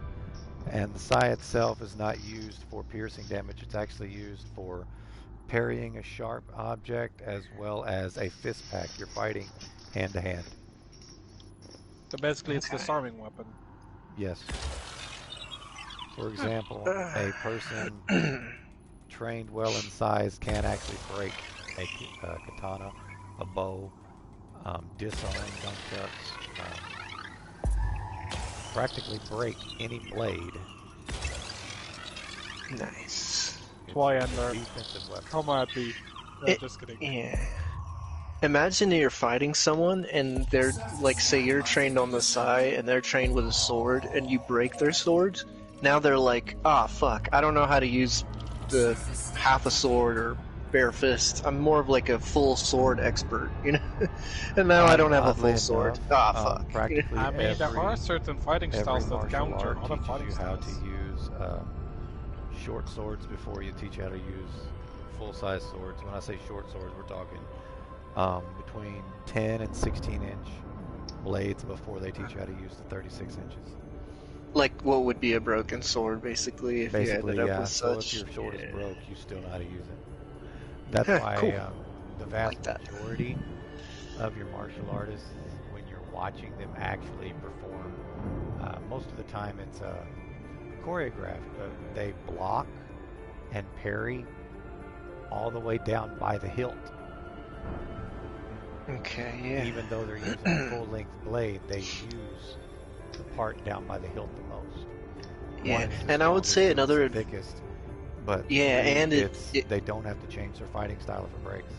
Speaker 1: and the sai itself is not used for piercing damage. It's actually used for parrying a sharp object as well as a fist pack. You're fighting hand to hand.
Speaker 11: So basically, it's disarming weapon.
Speaker 1: Yes. For example, a person trained well in sais can actually break a katana, a bow, disarm nunchucks, practically break any blade.
Speaker 5: Nice.
Speaker 11: That's why I learned.
Speaker 1: Defensive weapon.
Speaker 11: Come at me. No, just kidding.
Speaker 5: Yeah. Imagine you're fighting someone and they're like, say you're trained on the sai and they're trained with a sword and you break their sword. Now they're like, ah, fuck, I don't know how to use the half a sword or bare fist. I'm more of like a full sword expert, you know? And now I don't have a full sword. Ah, fuck.
Speaker 1: Practically
Speaker 11: I mean, there are certain fighting styles that counter other fighting
Speaker 1: styles.
Speaker 11: styles.
Speaker 1: How to use short swords before you teach you how to use full-size swords. When I say short swords, we're talking between 10 and 16-inch blades before they teach you how to use the 36 inches.
Speaker 5: Like what would be a broken sword, basically, if you ended up with
Speaker 1: so
Speaker 5: such.
Speaker 1: if your sword is broke, you still know how to use it. That's why
Speaker 5: Cool.
Speaker 1: The vast majority of your martial artists, when you're watching them actually perform, most of the time it's choreographed. They block and parry all the way down by the hilt.
Speaker 5: Okay, yeah.
Speaker 1: Even though they're using a full-length blade, they use the part down by the hilt the most.
Speaker 5: Yeah, and I would say another
Speaker 1: thickest, but
Speaker 5: yeah, and
Speaker 1: they don't have to change their fighting style if it breaks.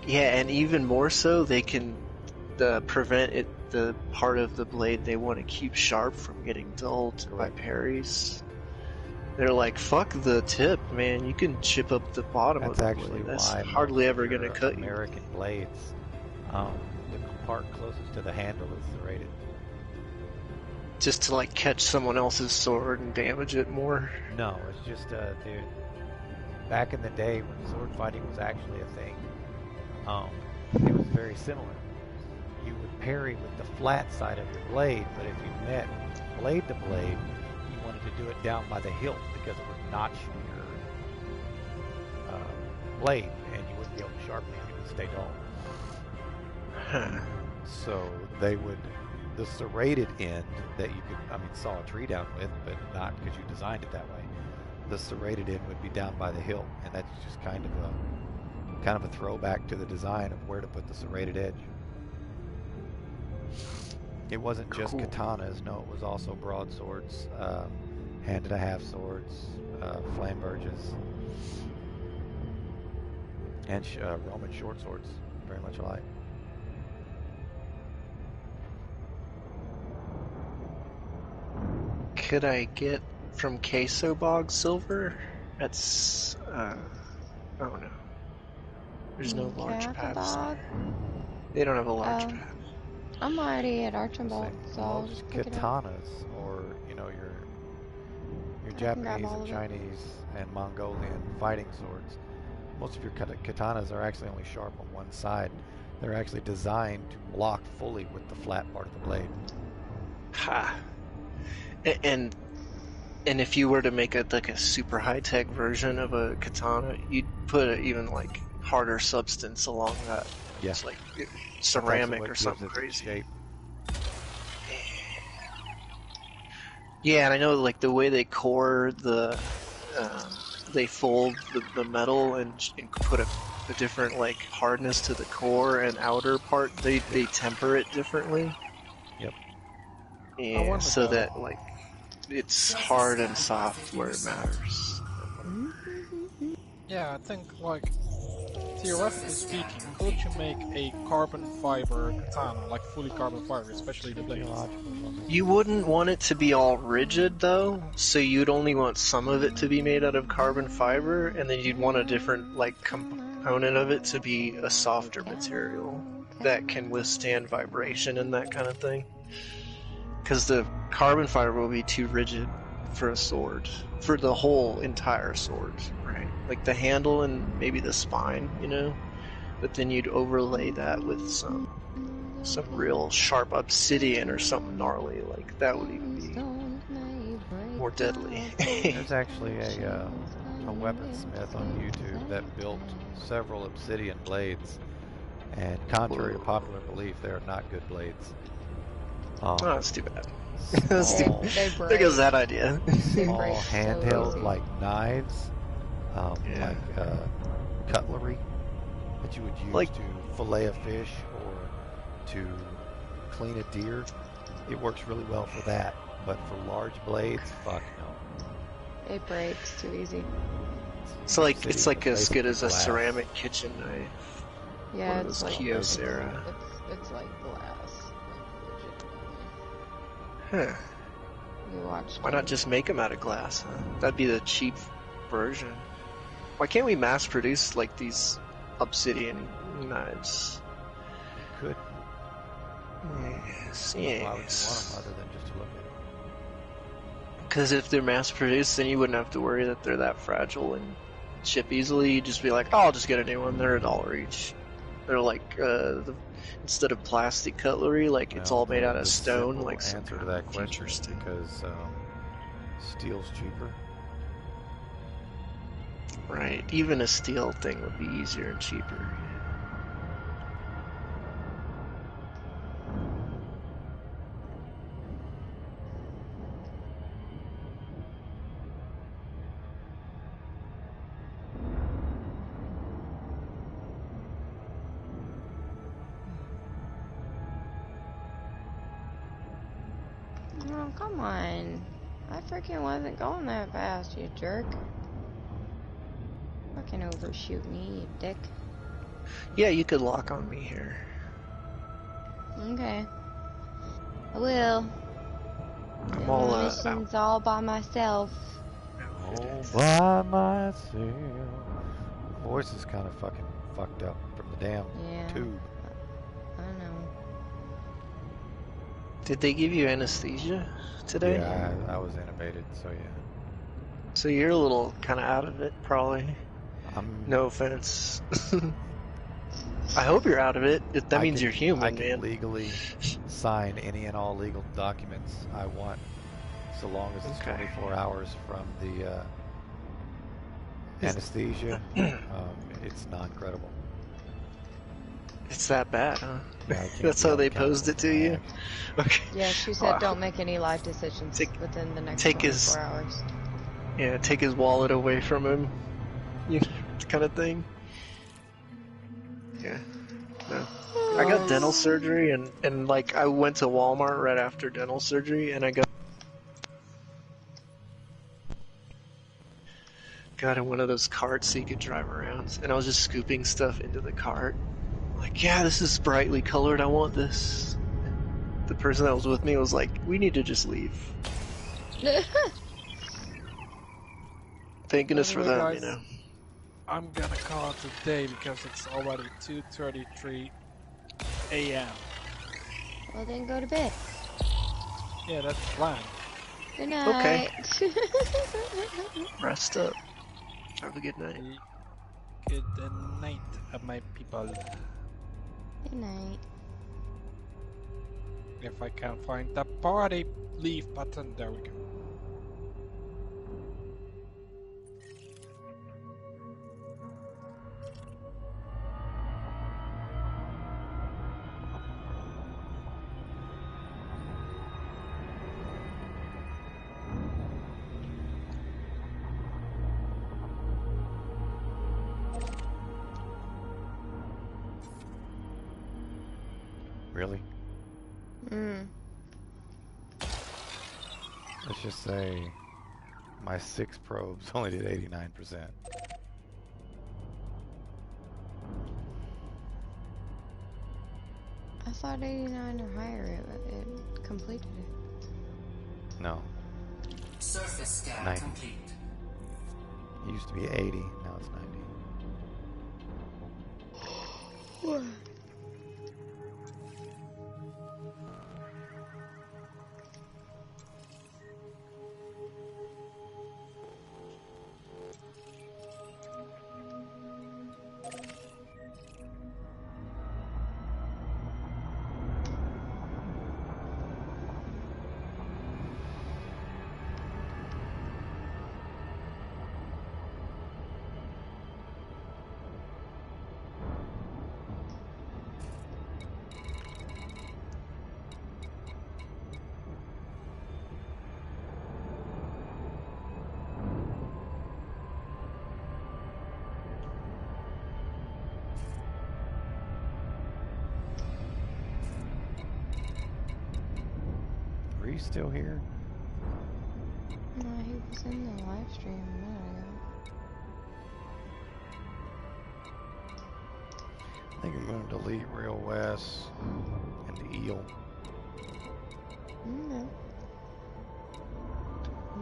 Speaker 5: Yeah, and even more so, they can prevent the part of the blade they want to keep sharp from getting dulled by parries. They're like, fuck the tip, man. You can chip up the bottom of the blade. That's hardly ever going to cut
Speaker 1: American blades, the part closest to the handle is serrated.
Speaker 5: Just to like catch someone else's sword and damage it more?
Speaker 1: No, it's just, dude, back in the day when sword fighting was actually a thing, it was very similar. You would parry with the flat side of your blade, but if you met blade to blade, you wanted to do it down by the hilt because it would notch your blade, and you wouldn't be able to sharpen it; it would stay dull. So they would, the serrated end that you could, saw a tree down with, but not because you designed it that way. The serrated end would be down by the hilt, and that's just kind of a throwback to the design of where to put the serrated edge. It wasn't just katanas, no, it was also broadswords, hand-and-a-half swords, flamberges, and Roman short swords, very much alike.
Speaker 5: Could I get from Queso Bog silver? That's, oh no. There's no large paths. They don't have a large path.
Speaker 2: I'm already at Archambault, so I'll just pick
Speaker 1: katanas, or your Japanese and Chinese and Mongolian fighting swords, most of your katanas are actually only sharp on one side. They're actually designed to block fully with the flat part of the blade.
Speaker 5: Ha! And if you were to make a super high-tech version of a katana, you'd put an even like harder substance along that.
Speaker 1: Yeah.
Speaker 5: It's like ceramic or something crazy.
Speaker 1: Shape.
Speaker 5: Yeah, and I know like the way they core the, they fold the metal and put a a different like hardness to the core and outer part. They temper it differently.
Speaker 1: Yep.
Speaker 5: Yeah, so that like it's hard and soft where it matters.
Speaker 11: Yeah, I think like theoretically speaking, could you make a carbon fiber katana, like fully carbon fiber, especially the blades?
Speaker 5: You wouldn't want it to be all rigid though, so you'd only want some of it to be made out of carbon fiber, and then you'd want a different like component of it to be a softer material that can withstand vibration and that kind of thing. Because the carbon fiber will be too rigid for a sword, for the whole entire sword, right? Like the handle and maybe the spine, you know? But then you'd overlay that with some real sharp obsidian or something gnarly, like that would even be more deadly.
Speaker 1: There's actually a weaponsmith on YouTube that built several obsidian blades, and contrary to popular belief, they are not good blades.
Speaker 5: Oh, that's too bad.
Speaker 1: Small,
Speaker 5: there goes that idea.
Speaker 1: Small handheld like knives, like cutlery that you would use to fillet a fish or to clean a deer. It works really well for that, but for large blades, fuck no.
Speaker 2: It breaks too easy.
Speaker 5: So like it's like as good as a ceramic kitchen knife.
Speaker 2: Yeah,
Speaker 5: it's like Kyocera.
Speaker 2: It's like glass.
Speaker 5: Huh.
Speaker 2: You watch.
Speaker 5: Why not just make them out of glass? Huh? That'd be the cheap version. Why can't we mass produce like these obsidian knives?
Speaker 1: You could.
Speaker 5: Yes.
Speaker 1: Why would you want them other than just to look at them?
Speaker 5: Because if they're mass produced, then you wouldn't have to worry that they're that fragile and ship easily. You'd just be like, oh, I'll just get a new one. They're $1 each. They're like instead of plastic cutlery, like it's all made out of stone. Like
Speaker 1: answer to that question because steel's cheaper.
Speaker 5: Right. Even a steel thing would be easier and cheaper.
Speaker 2: Oh, come on. I freaking wasn't going that fast, you jerk. Fucking overshoot me, you dick.
Speaker 5: Yeah, you could lock on me here.
Speaker 2: Okay. I will.
Speaker 5: I'm all
Speaker 2: missions all by myself.
Speaker 1: All by myself. Voice is kind of fucking fucked up from the damn tube.
Speaker 2: I know.
Speaker 5: Did they give you anesthesia today?
Speaker 1: Yeah, I was intubated, so yeah.
Speaker 5: So you're a little kind of out of it, probably. No offense. I hope you're out of it. That means you're human,
Speaker 1: I
Speaker 5: man.
Speaker 1: can legally sign any and all legal documents I want, so long as it's 24 hours from the anesthesia. It's non-credible.
Speaker 5: It's that bad, huh?
Speaker 1: Yeah,
Speaker 5: that's how they posed it to you? Okay.
Speaker 2: Yeah, she said don't make any life decisions within the next 24 hours.
Speaker 5: Yeah, take his wallet away from him. You know, kind of thing. Yeah. No. I got dental surgery and like I went to Walmart right after dental surgery and I got in one of those carts so you could drive around and I was just scooping stuff into the cart. Like, yeah, this is brightly colored, I want this. The person that was with me was like, we need to just leave. Thank goodness for them, you know.
Speaker 11: I'm gonna call it a day because it's already 2:33 a.m.
Speaker 2: Well, then go to bed.
Speaker 11: Yeah, that's the plan.
Speaker 2: Good night.
Speaker 5: Okay. Rest up. Have a good night.
Speaker 11: Good night, my people.
Speaker 2: Good night.
Speaker 11: If I can find the party leave button, there we go.
Speaker 1: Really? Let's just say my 6 probes only did 89%.
Speaker 2: I thought 89 or higher, it completed it.
Speaker 1: No.
Speaker 7: Surface scan
Speaker 1: 90.
Speaker 7: complete.
Speaker 1: It used to be 80, now it's 90.
Speaker 2: What?
Speaker 1: Are you still here?
Speaker 2: No, he was in the live stream a minute ago.
Speaker 1: I think I'm going to delete Real West and the Eel.
Speaker 2: No.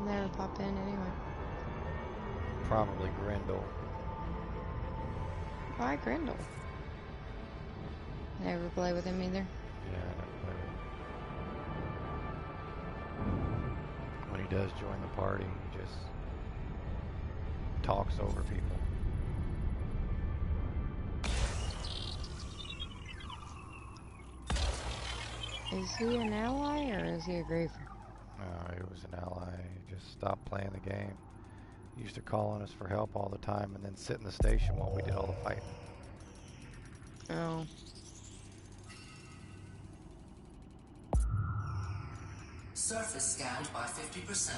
Speaker 2: Never pop in anyway.
Speaker 1: Probably Grendel.
Speaker 2: Why Grendel? Never play with him either.
Speaker 1: Yeah, I never play with him. When he does join the party, he just talks over people.
Speaker 2: Is he an ally or is he a griefer?
Speaker 1: No, he was an ally. He just stopped playing the game. He used to call on us for help all the time and then sit in the station while we did all the fighting.
Speaker 2: Oh.
Speaker 7: Surface scanned by 50%.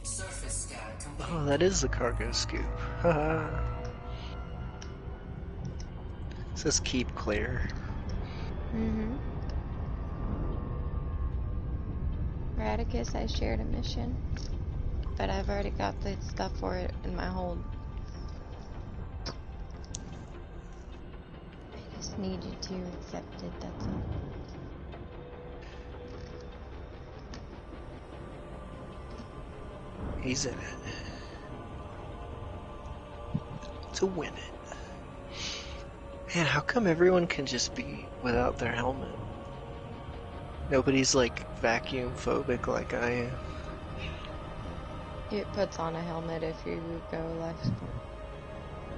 Speaker 7: Surface scan complete.
Speaker 5: Oh, that is the cargo scoop. Haha. Says keep clear.
Speaker 2: Mm-hmm. Radicus, I shared a mission, but I've already got the stuff for it in my hold. I just need you to accept it, that's all.
Speaker 5: He's in it. To win it. Man, how come everyone can just be without their helmet? Nobody's like vacuum phobic like I am.
Speaker 2: It puts on a helmet if you go left.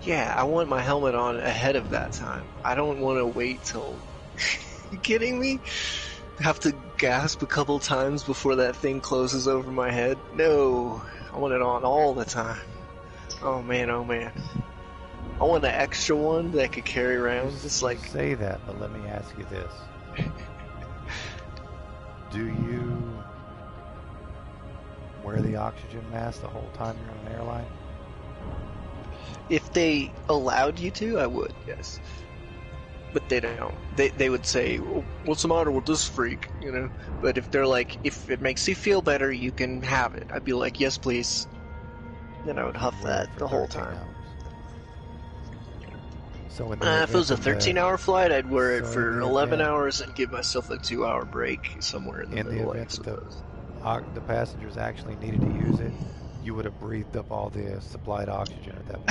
Speaker 5: Yeah, I want my helmet on ahead of that time. I don't want to wait till... You kidding me? Have to gasp a couple times before that thing closes over my head? No, I want it on all the time. Oh man, oh man. I want an extra one that I could carry around. Just like...
Speaker 1: Say that, but let me ask you this. Do you wear the oxygen mask the whole time you're on an airline?
Speaker 5: If they allowed you to, I would, yes. But they don't. They would say, well, what's the matter with this freak, you know? But if they're like, if it makes you feel better, you can have it. I'd be like, yes, please. Then I would huff that the whole time.
Speaker 1: So
Speaker 5: if it was a 13-hour flight, I'd wear it for 11 hours and give myself a 2-hour break somewhere in the middle.
Speaker 1: In the event that the passengers actually needed to use it, you would have breathed up all the supplied oxygen at that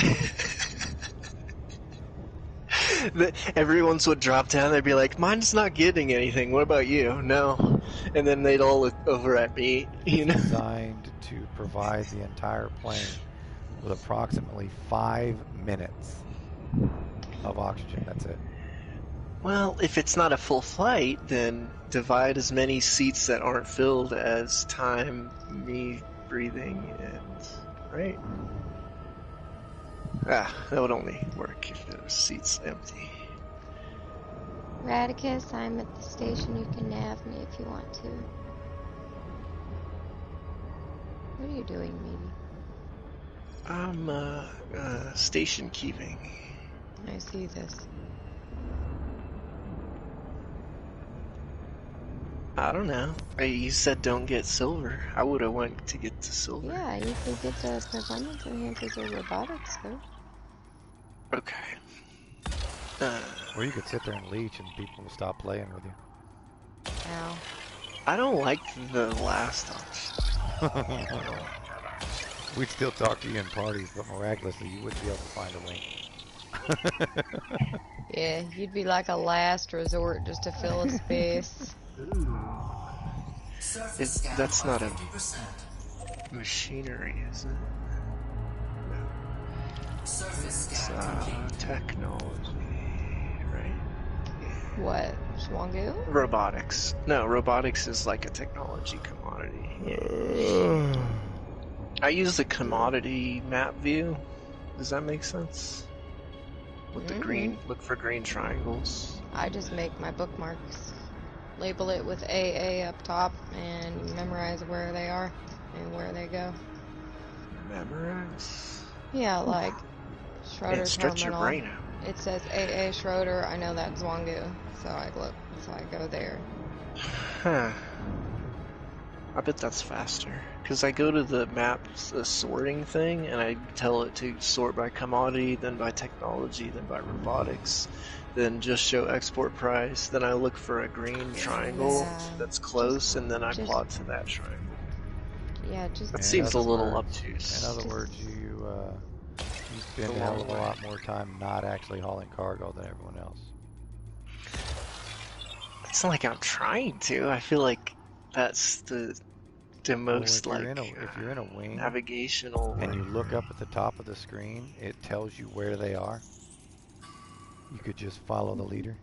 Speaker 1: point.
Speaker 5: Everyone's would drop down. They'd be like, "Mine's not getting anything. What about you?" No, and then they'd all look over at me. You know,
Speaker 1: designed to provide the entire plane with approximately 5 minutes of oxygen. That's it.
Speaker 5: Well, if it's not a full flight, then divide as many seats that aren't filled as time me breathing and right? Ah, that would only work if the seat's empty.
Speaker 2: Radicus, I'm at the station. You can nav me if you want to. What are you doing, maybe?
Speaker 5: I'm, station keeping.
Speaker 2: I see this.
Speaker 5: I don't know. You said don't get silver. I would have went to get the silver.
Speaker 2: Yeah, you could get the performance enhancers or robotics, though.
Speaker 5: Okay.
Speaker 6: Or you could sit there and leech and people will stop playing with you.
Speaker 2: Ow.
Speaker 5: I don't like the last option.
Speaker 6: We'd still talk to you in parties, but miraculously you wouldn't be able to find a link.
Speaker 2: Yeah, you'd be like a last resort just to fill a space.
Speaker 5: That's not a machinery, is it? No. It's technology, right?
Speaker 2: What? Swangu?
Speaker 5: Robotics. No, robotics is like a technology commodity. Yeah. I use the commodity map view. Does that make sense? With the green, look for green triangles.
Speaker 2: I just make my bookmarks. Label it with AA up top and memorize where they are and where they go.
Speaker 5: Memorize?
Speaker 2: Yeah, like Schroeder
Speaker 5: stretch
Speaker 2: Terminal.
Speaker 5: Your brain out.
Speaker 2: It says AA Schroeder. I know that's Zwangu, so I go there.
Speaker 5: Huh. I bet that's faster. Because I go to the maps, the sorting thing, and I tell it to sort by commodity, then by technology, then by robotics, then just show export price, then I look for a green triangle that's close, and then I plot to that triangle.
Speaker 2: Yeah, just...
Speaker 5: That seems a little obtuse.
Speaker 6: In other words, you spend a hell of a lot more time not actually hauling cargo than everyone else.
Speaker 5: It's not like I'm trying to. I feel like that's the most,
Speaker 6: if you're in a wing
Speaker 5: navigational,
Speaker 6: and you look up at the top of the screen, it tells you where they are. You could just follow the leader.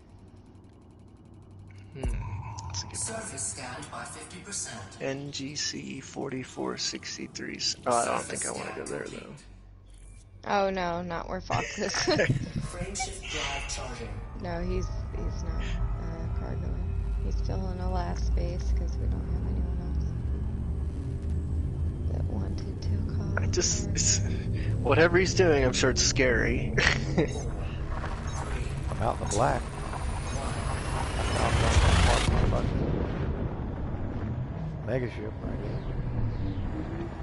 Speaker 5: That's a good
Speaker 7: Surface scanned by 50%.
Speaker 5: NGC 4463. Oh, I don't think I want to go there though.
Speaker 2: Oh no, not where Fox is.
Speaker 7: Frameshift drive charging.
Speaker 2: No, he's not cargoing. He's still in a last space because we don't have anyone else that wanted to call.
Speaker 5: Whatever he's doing, I'm sure it's scary.
Speaker 6: I'm out in the black. Mega ship right here.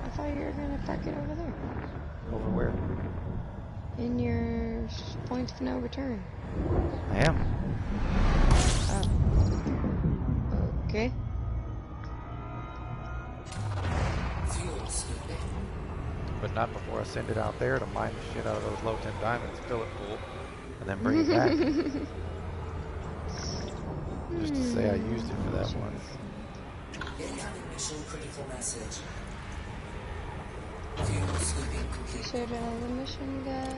Speaker 2: I thought you were gonna park it over there.
Speaker 6: Over where?
Speaker 2: In your point of no return.
Speaker 6: I am.
Speaker 2: Oh. Okay.
Speaker 7: Fuel scooping.
Speaker 6: But not before I send it out there to mine the shit out of those low 10 diamonds, fill it full, and then bring it back. Just to say I used it for that once.
Speaker 7: Incoming mission critical message. Fuel scooping complete.
Speaker 2: Should the mission, guys.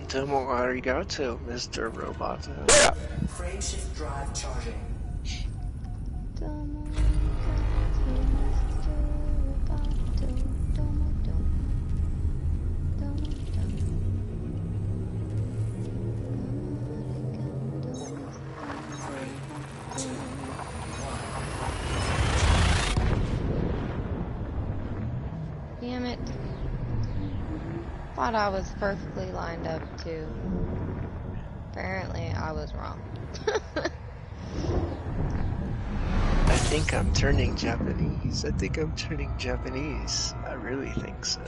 Speaker 5: Domo arigato, Mr. Roboto.
Speaker 7: Frameshift drive charging.
Speaker 2: Damn it. Thought I was perfectly lined up too. Apparently I was wrong.
Speaker 5: I think I'm turning Japanese. I really think so.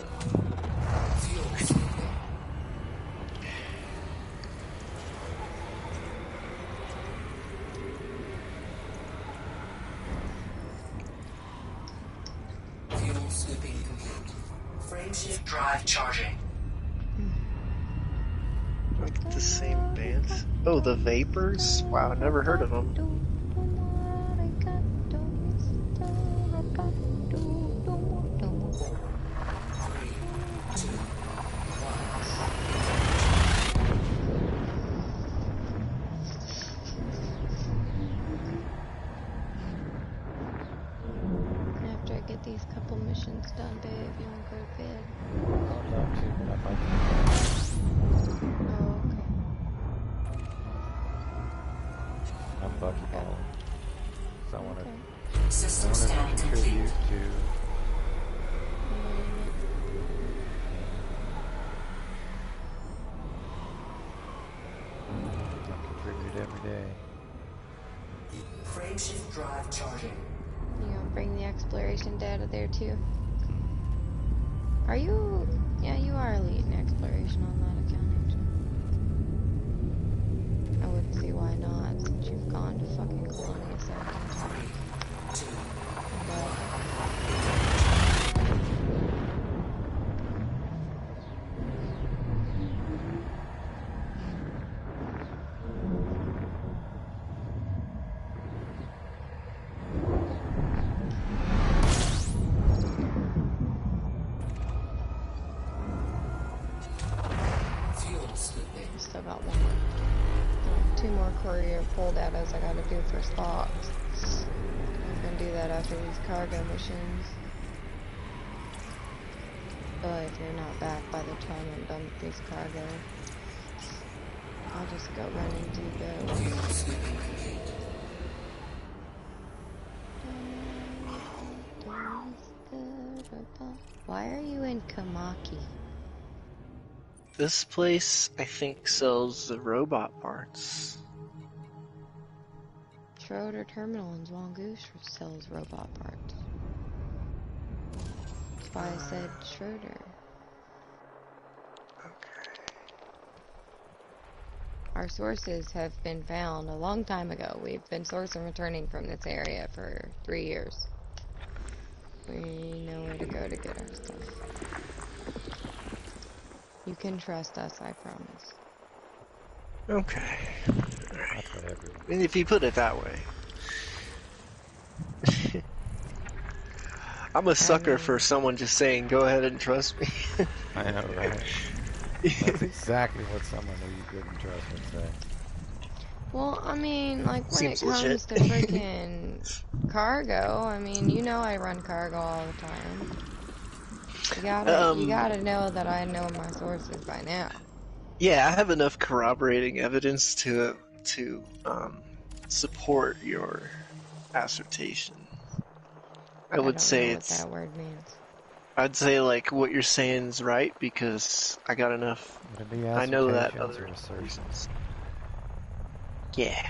Speaker 7: Fuel scooping. Fuel scooping complete. Frameshift drive charging.
Speaker 5: Like the same band. Oh, the Vapors? Wow, never heard of them.
Speaker 2: After I get these couple missions done, babe,
Speaker 1: So I want to
Speaker 7: System scan
Speaker 1: contribute
Speaker 7: complete.
Speaker 1: to. I contribute every day.
Speaker 7: Frameshift drive charging.
Speaker 2: You gonna bring the exploration data there too? Are you? Yeah, you are elite in exploration on that account, ain't you? I wouldn't see why not, since you've gone to fucking Colonia 17 times. But still got one more. Two more courier pull datas I gotta do for stocks. I'm gonna do that after these cargo missions. But if you're not back by the time I'm done with these cargo, I'll just go run and do those. Why are you in Kamaki?
Speaker 5: This place, I think, sells the robot parts.
Speaker 2: Schroeder Terminal in Zwangush sells robot parts. That's why I said Schroeder.
Speaker 5: Okay.
Speaker 2: Our sources have been found a long time ago. We've been source and returning from this area for 3 years. We know where to go to get our stuff. You can trust us, I promise.
Speaker 5: Okay.
Speaker 1: That's what everyone.
Speaker 5: I mean, if you put it that way. I'm a sucker for someone just saying, go ahead and trust me.
Speaker 1: I know, right? That's exactly what someone who you couldn't trust would say.
Speaker 2: Well, I mean, like, when
Speaker 5: Seems
Speaker 2: it comes
Speaker 5: legit.
Speaker 2: to freaking cargo, I mean, you know I run cargo all the time. You gotta know that I know my sources by now.
Speaker 5: Yeah, I have enough corroborating evidence to support your assertion. I would say
Speaker 2: don't know
Speaker 5: it's.
Speaker 2: what that word means.
Speaker 5: I'd say like what you're saying is right because I got enough.
Speaker 1: Would it be
Speaker 5: I know that
Speaker 1: assertions
Speaker 5: other
Speaker 1: or assertions?
Speaker 5: reasons. Yeah.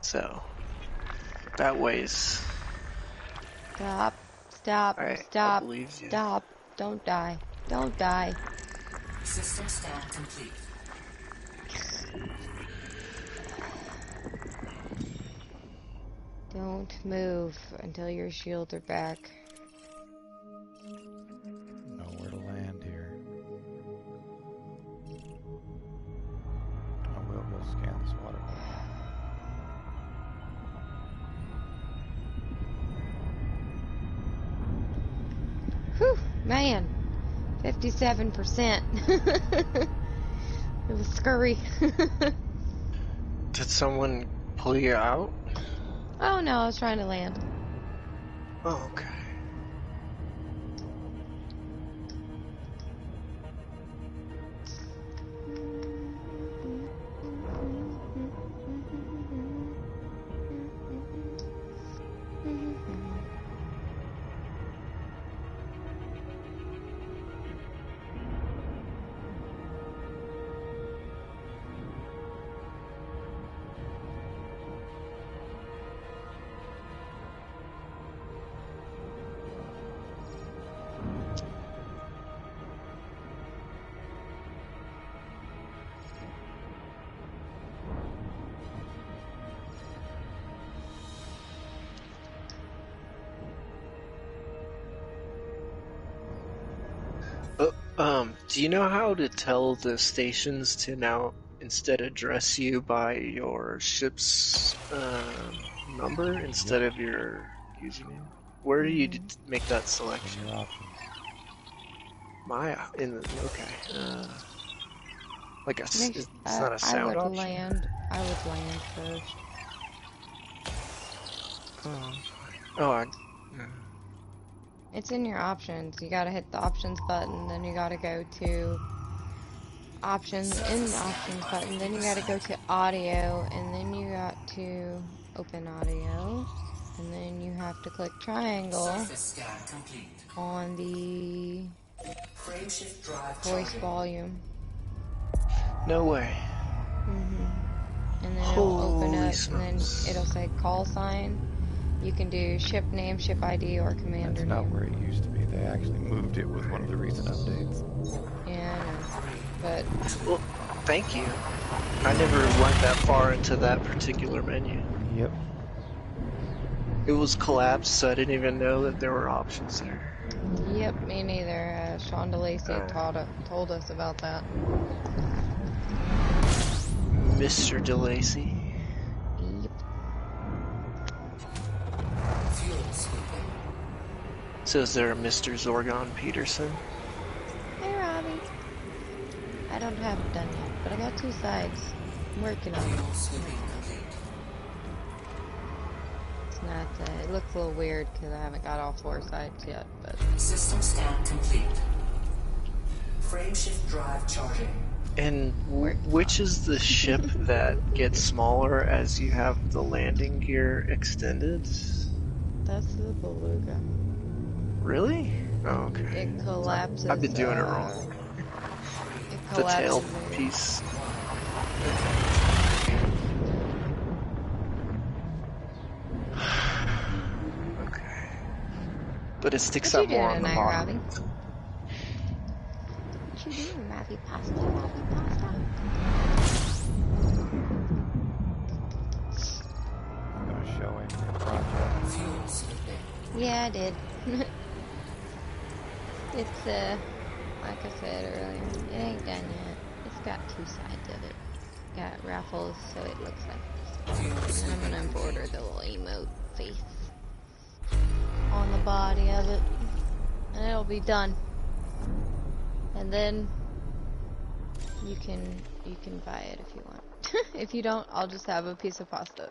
Speaker 5: So that weighs.
Speaker 2: Stop. Stop.
Speaker 5: I
Speaker 2: Stop.
Speaker 5: believe you.
Speaker 2: Stop. Don't die. Don't die.
Speaker 7: System scan complete.
Speaker 2: Don't move until your shields are back.
Speaker 1: Nowhere to land here. I will go scan this water bottle.
Speaker 2: Whew, man. 57%. It was scurry.
Speaker 5: Did someone pull you out?
Speaker 2: Oh no, I was trying to land.
Speaker 5: Oh, okay. Do you know how to tell the stations to now instead address you by your ship's number instead of your username? Where do you make that selection?
Speaker 1: In your options.
Speaker 5: Okay. Like it's not a sound
Speaker 2: I would
Speaker 5: option.
Speaker 2: I would land first.
Speaker 5: Yeah.
Speaker 2: It's in your options. You gotta hit the options button, then you gotta go to options in the options button. Then you got to go to audio, and then you got to open audio, and then you have to click triangle on the voice volume.
Speaker 5: No way.
Speaker 2: And then it'll open up,
Speaker 5: smokes.
Speaker 2: and then it'll say call sign. You can do ship name, ship ID, or commander name.
Speaker 6: That's not where it used to be. They actually moved it with one of the recent updates.
Speaker 2: Yeah, I know. But
Speaker 5: well, thank you. I never went that far into that particular menu.
Speaker 6: Yep.
Speaker 5: It was collapsed, so I didn't even know that there were options there.
Speaker 2: Yep, me neither. Sean DeLacy told us about that.
Speaker 5: Mr. DeLacy.
Speaker 2: Yep.
Speaker 5: So is there a Mr. Zorgon Peterson?
Speaker 2: Hey, Robbie. I don't have it done yet, but I got 2 sides. I'm working on it. It's not, it looks a little weird because I haven't got all 4 sides yet, but...
Speaker 7: System scan complete. Frameshift drive charging.
Speaker 5: And which is the ship that gets smaller as you have the landing gear extended?
Speaker 2: That's the Beluga.
Speaker 5: Really? Oh, okay.
Speaker 2: It collapses.
Speaker 5: I've been doing it wrong.
Speaker 2: It
Speaker 5: The
Speaker 2: collapses.
Speaker 5: tail piece. Okay. But it sticks out more on the bottom.
Speaker 2: What you doing, Ravi Pasta? Ravi Pasta?
Speaker 6: I'm going to show him your project.
Speaker 2: Yeah, I did. It's, like I said earlier, it ain't done yet. It's got 2 sides of it. Got raffles, so it looks like this. And I'm gonna embroider the little emote face on the body of it. And it'll be done. And then you can buy it if you want. If you don't, I'll just have a piece of pasta.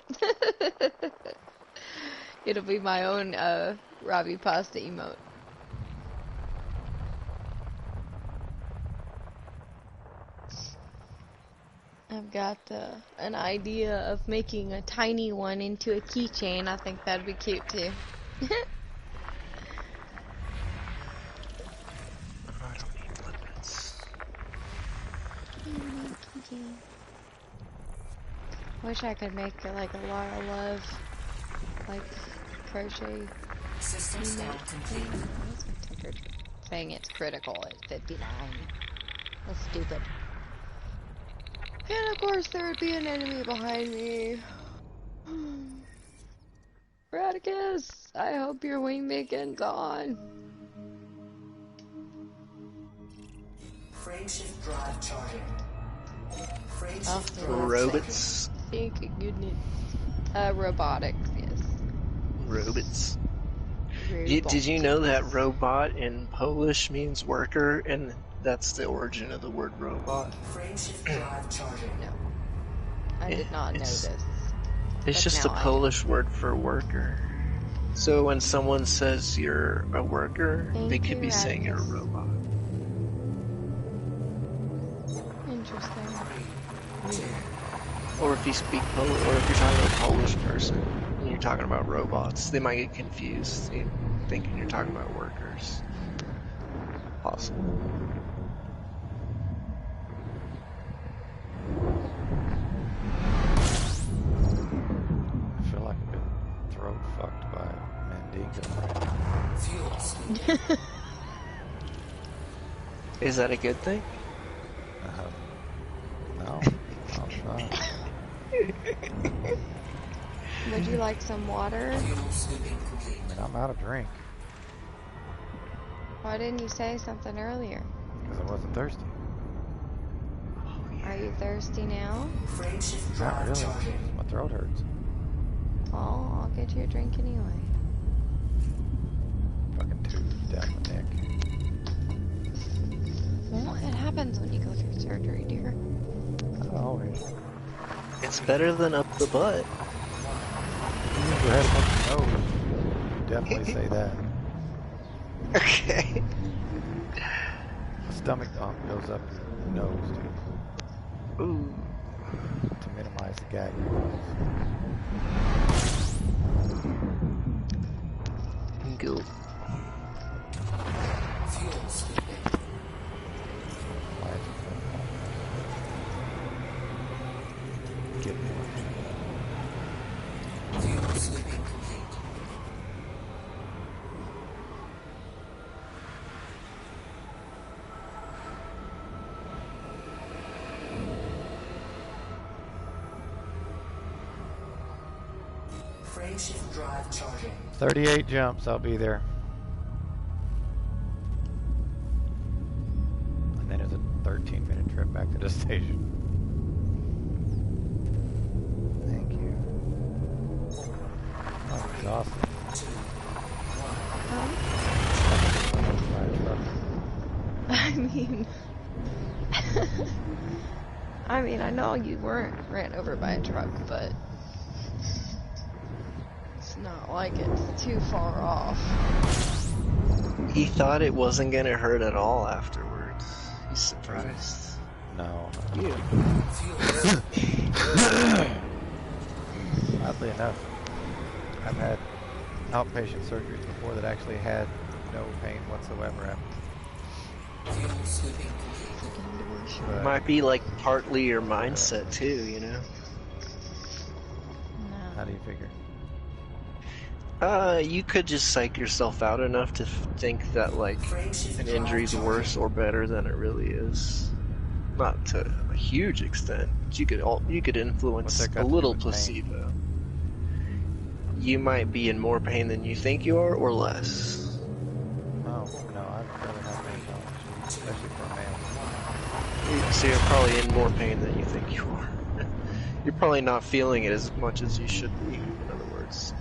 Speaker 2: It'll be my own Robbie Pasta emote. I've got an idea of making a tiny one into a keychain. I think that'd be cute too.
Speaker 5: I don't need limits.
Speaker 2: Wish I could make like a lot of love, like crochet.
Speaker 7: System scan complete.
Speaker 2: What's my temperature? Saying it's critical at 59. That's stupid. And of course there would be an enemy behind me. Radicus, I hope your wing beacon's on.
Speaker 7: Frameshift drive charging.
Speaker 5: Robots.
Speaker 2: Thank goodness. Robotics, yes.
Speaker 5: Robots. Did you know that robot in Polish means worker, and that's the origin of the word robot?
Speaker 7: Frameshift drive charging.
Speaker 2: No. I did not know this.
Speaker 5: It's just a Polish word for worker. So when someone says you're a worker, they could be saying you're a robot.
Speaker 2: Interesting.
Speaker 5: Or if you speak Polish, or if you're talking to a Polish person and you're talking about robots, they might get confused, thinking you're talking about workers. Possible.
Speaker 6: I feel like I've been throat fucked by a Mandingo.
Speaker 5: Is that a good thing?
Speaker 6: No. I'll try.
Speaker 2: Would you like some water?
Speaker 6: I mean, I'm out of drink.
Speaker 2: Why didn't you say something earlier?
Speaker 6: Because I wasn't thirsty.
Speaker 2: Are you thirsty now?
Speaker 6: Not really. My throat hurts.
Speaker 2: Oh, I'll get you a drink anyway.
Speaker 6: Fucking tube down my neck.
Speaker 2: Well, it happens when you go through surgery, dear.
Speaker 6: Not always.
Speaker 5: It's better than up the butt.
Speaker 6: You had a bunch of nose. You definitely say that.
Speaker 5: Okay.
Speaker 6: I
Speaker 1: stomach goes up your nose, too.
Speaker 5: Ooh.
Speaker 1: To minimize the gag reflex.
Speaker 5: Go.
Speaker 7: Fuel sweeping.
Speaker 1: Get more.
Speaker 7: Fuel sweeping complete. Frame shift drive charging.
Speaker 1: 38 jumps, I'll be there. And then it's a 13-minute trip back to the station. Thank you. I'm exhausted.
Speaker 2: I mean, I know you weren't ran over by a truck, but it's not like it's too far off.
Speaker 5: He thought it wasn't gonna hurt at all afterwards. He's surprised.
Speaker 1: No.
Speaker 5: Yeah.
Speaker 1: Oddly enough, I've had outpatient surgeries before that actually had no pain whatsoever.
Speaker 5: It might be like partly your mindset too, you know?
Speaker 1: How do you figure?
Speaker 5: You could just psych yourself out enough to think that like an injury's worse or better than it really is. Not to a huge extent, but you could influence a little placebo. You might be in more pain than you think you are, or less.
Speaker 1: Oh, no, I'd rather not pain knowledge, especially for a man.
Speaker 5: So you're probably in more pain than you think you are. You're probably not feeling it as much as you should be, in other words.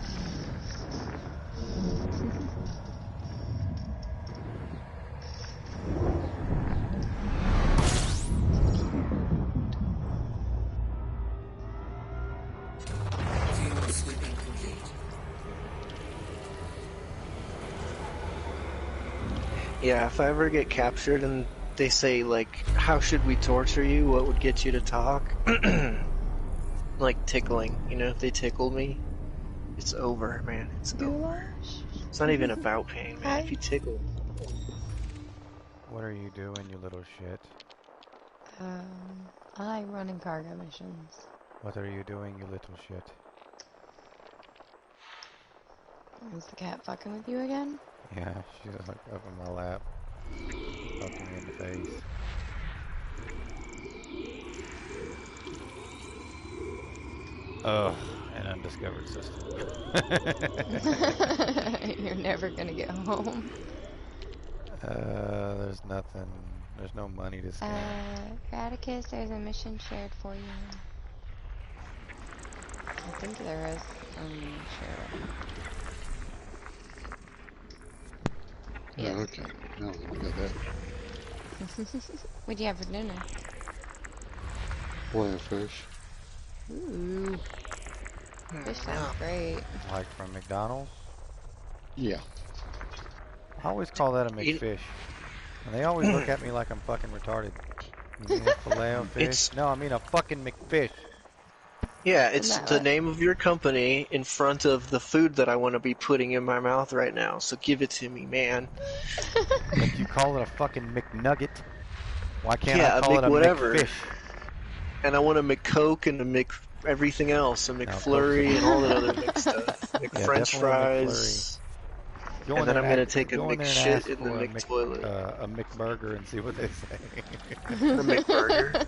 Speaker 5: Yeah, if I ever get captured and they say, like, how should we torture you? What would get you to talk? Like tickling, you know, if they tickle me, it's over, man. It's over. It's not even about pain, man. If you tickle.
Speaker 1: What are you doing, you little shit?
Speaker 2: I like running cargo missions.
Speaker 1: What are you doing, you little shit?
Speaker 2: Is the cat fucking with you again?
Speaker 1: Yeah, she's like up in my lap, poking me in the face. Ugh, an undiscovered system.
Speaker 2: You're never gonna get home.
Speaker 1: There's nothing. There's no money to scam.
Speaker 2: Atticus, there's a mission shared for you. I think there is. Share it.
Speaker 13: Yeah, okay. No, we got that.
Speaker 2: What'd you have for dinner?
Speaker 13: Fillet of fish.
Speaker 2: Ooh. Fish sounds great.
Speaker 1: Like from McDonald's?
Speaker 13: Yeah.
Speaker 1: I always call that a McFish. And they always look at me like I'm fucking retarded. You mean a filet of fish? No, I mean a fucking McFish.
Speaker 5: Yeah, it's the name of your company in front of the food that I want to be putting in my mouth right now. So give it to me, man.
Speaker 1: Like you call it a fucking McNugget? Why can't
Speaker 5: I
Speaker 1: call it a
Speaker 5: whatever.
Speaker 1: McFish?
Speaker 5: And I want a McCoke and a Mc everything else, a McFlurry and all that other Mc stuff. McFrench fries. And then I'm gonna take a McShit in the McToilet.
Speaker 1: A McBurger and see what they say.
Speaker 5: A McBurger.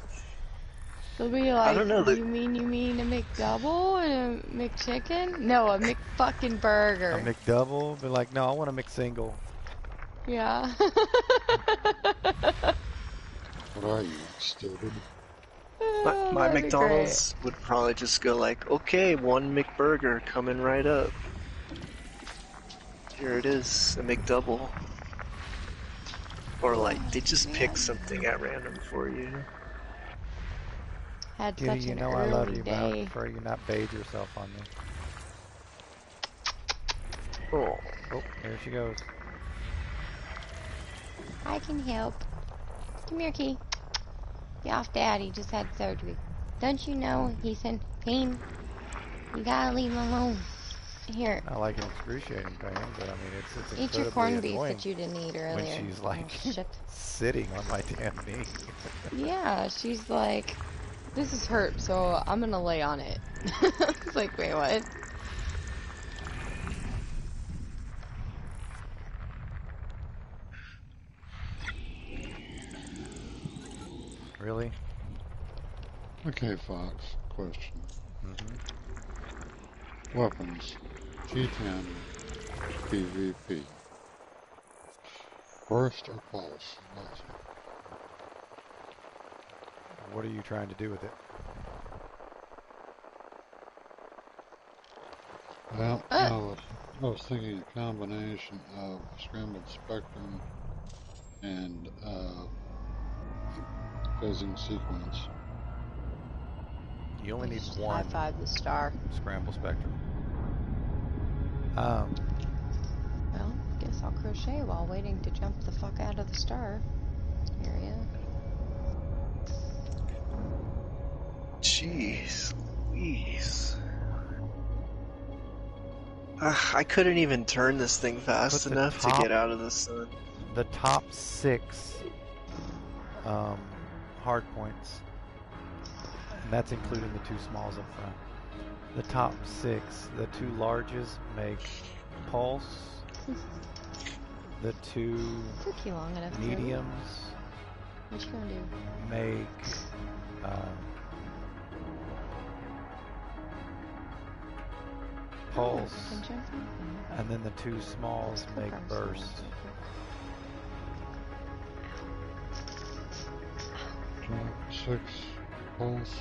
Speaker 2: They'll be like,
Speaker 5: I don't know,
Speaker 2: you mean a McDouble and a McChicken? No, a McFucking burger.
Speaker 1: A McDouble? Be like, no, I want a McSingle.
Speaker 2: Yeah.
Speaker 13: What are you, stupid?
Speaker 5: My McDonald's would probably just go like, okay, one McBurger coming right up. Here it is, a McDouble. Or like, they just pick something at random for you.
Speaker 2: Had
Speaker 1: Kitty,
Speaker 2: such
Speaker 1: you
Speaker 2: an
Speaker 1: know
Speaker 2: early
Speaker 1: I love you,
Speaker 2: day.
Speaker 1: but I prefer you not bathe yourself on me.
Speaker 5: Oh,
Speaker 1: there she goes.
Speaker 2: I can help. Come here, Key. Get off Daddy. Just had surgery. Don't you know he's in pain? You gotta leave him alone. Here.
Speaker 6: I like an excruciating pain, but I mean, it's
Speaker 2: Eat your
Speaker 6: incredibly
Speaker 2: corned beef
Speaker 6: annoying
Speaker 2: that you didn't eat earlier.
Speaker 6: when she's like
Speaker 2: Oh, shit.
Speaker 6: sitting on my damn knee.
Speaker 2: Yeah, she's like, this is hurt, so I'm gonna lay on it. It's like, wait, what?
Speaker 6: Really?
Speaker 13: Okay, Fox. Question.
Speaker 6: Mm-hmm.
Speaker 13: Weapons. G10. PvP. Burst or pulse?
Speaker 6: What are you trying to do with it?
Speaker 13: Well, I was thinking a combination of scrambled spectrum and phasing sequence.
Speaker 6: You only need one.
Speaker 2: High five the star.
Speaker 6: Scramble spectrum.
Speaker 2: Well, guess I'll crochet while waiting to jump the fuck out of the star area.
Speaker 5: Jeez Louise. I couldn't even turn this thing fast enough to get out of the sun.
Speaker 6: The top 6 hard points, and that's including the 2 smalls up front. The top 6, the 2 larges make pulse. The 2 mediums
Speaker 2: what you gonna do?
Speaker 6: make pulse, and then the 2 smalls make burst.
Speaker 13: Top 6 pulse.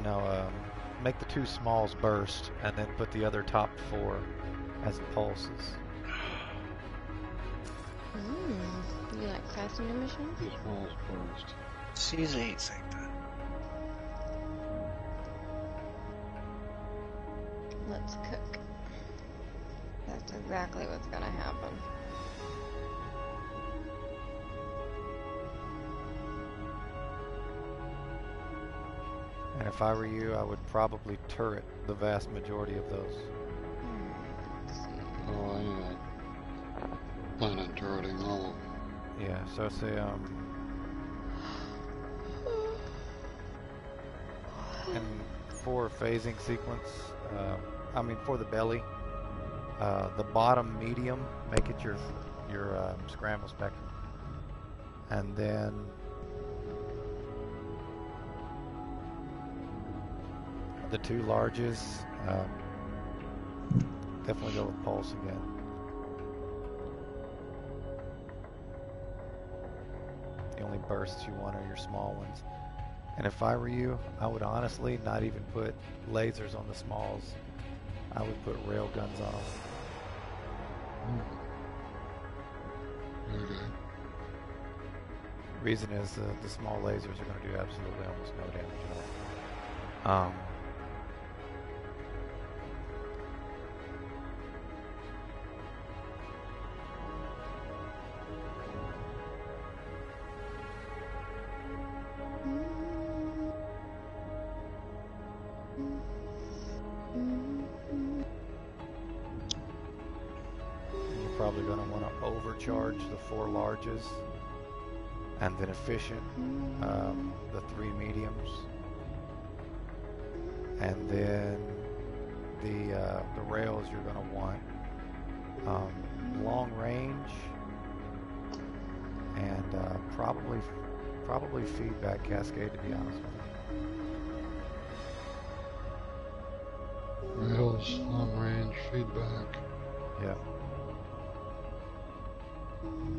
Speaker 6: No, make the 2 smalls burst, and then put the other top 4 as pulses.
Speaker 2: You like faster missions?
Speaker 13: 2 smalls burst.
Speaker 5: She's 8 like that.
Speaker 2: Let's cook. That's exactly what's gonna happen.
Speaker 6: And if I were you, I would probably turret the vast majority of those.
Speaker 13: Oh, yeah. Plan on turreting all of them.
Speaker 6: Yeah, so say, and for phasing sequence, for the belly, the bottom medium, make it your scramble spectrum. And then the 2 larges, definitely go with pulse again. The only bursts you want are your small ones. And if I were you, I would honestly not even put lasers on the smalls. I would put rail guns on them.
Speaker 13: Okay.
Speaker 6: Reason is the small lasers are going to do absolutely almost no damage at all. Probably going to want to overcharge the 4 larges, and then efficient the 3 mediums, and then the rails you're going to want long range, and probably feedback cascade, to be honest with you.
Speaker 13: Rails, long range, feedback.
Speaker 6: Yeah.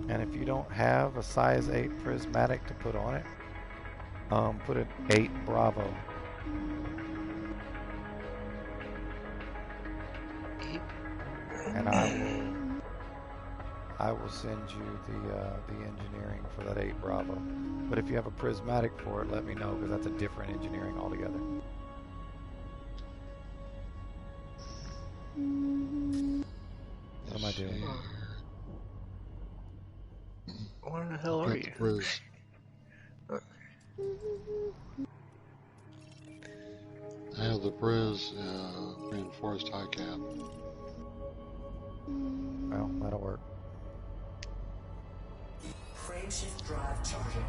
Speaker 6: And if you don't have a size 8 prismatic to put on it, put an 8 Bravo. And I will send you the engineering for that 8 Bravo. But if you have a prismatic for it, let me know, because that's a different engineering altogether. What am I doing?
Speaker 5: Where the hell are you?
Speaker 13: Briz. I have the Briz reinforced high cap.
Speaker 6: Well, that'll work.
Speaker 7: Frameshift drive charging.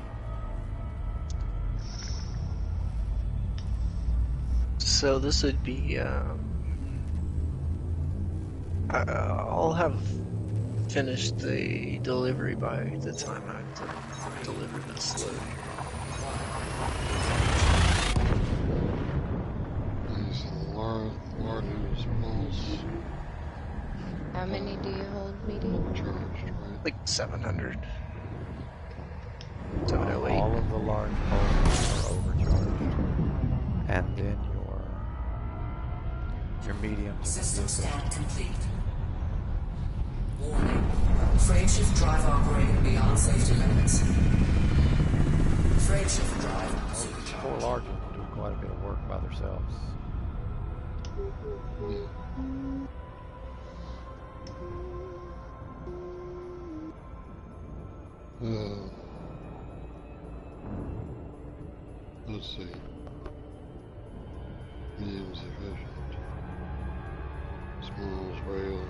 Speaker 5: So this would be, I'll have finished the delivery by the time I have to deliver this load here.
Speaker 13: These largest pulse.
Speaker 2: How many do you hold, medium?
Speaker 13: Overcharged, right?
Speaker 5: Like 700. 708.
Speaker 6: All of the large pulses are overcharged. And then your mediums.
Speaker 7: System scan complete. Warning. Frameshift drive operating beyond safety limits. Frameshift drive supercharged.
Speaker 6: 4 large ones will do quite a bit of work by themselves.
Speaker 13: Let's see. Mediums efficient. Smalls rail.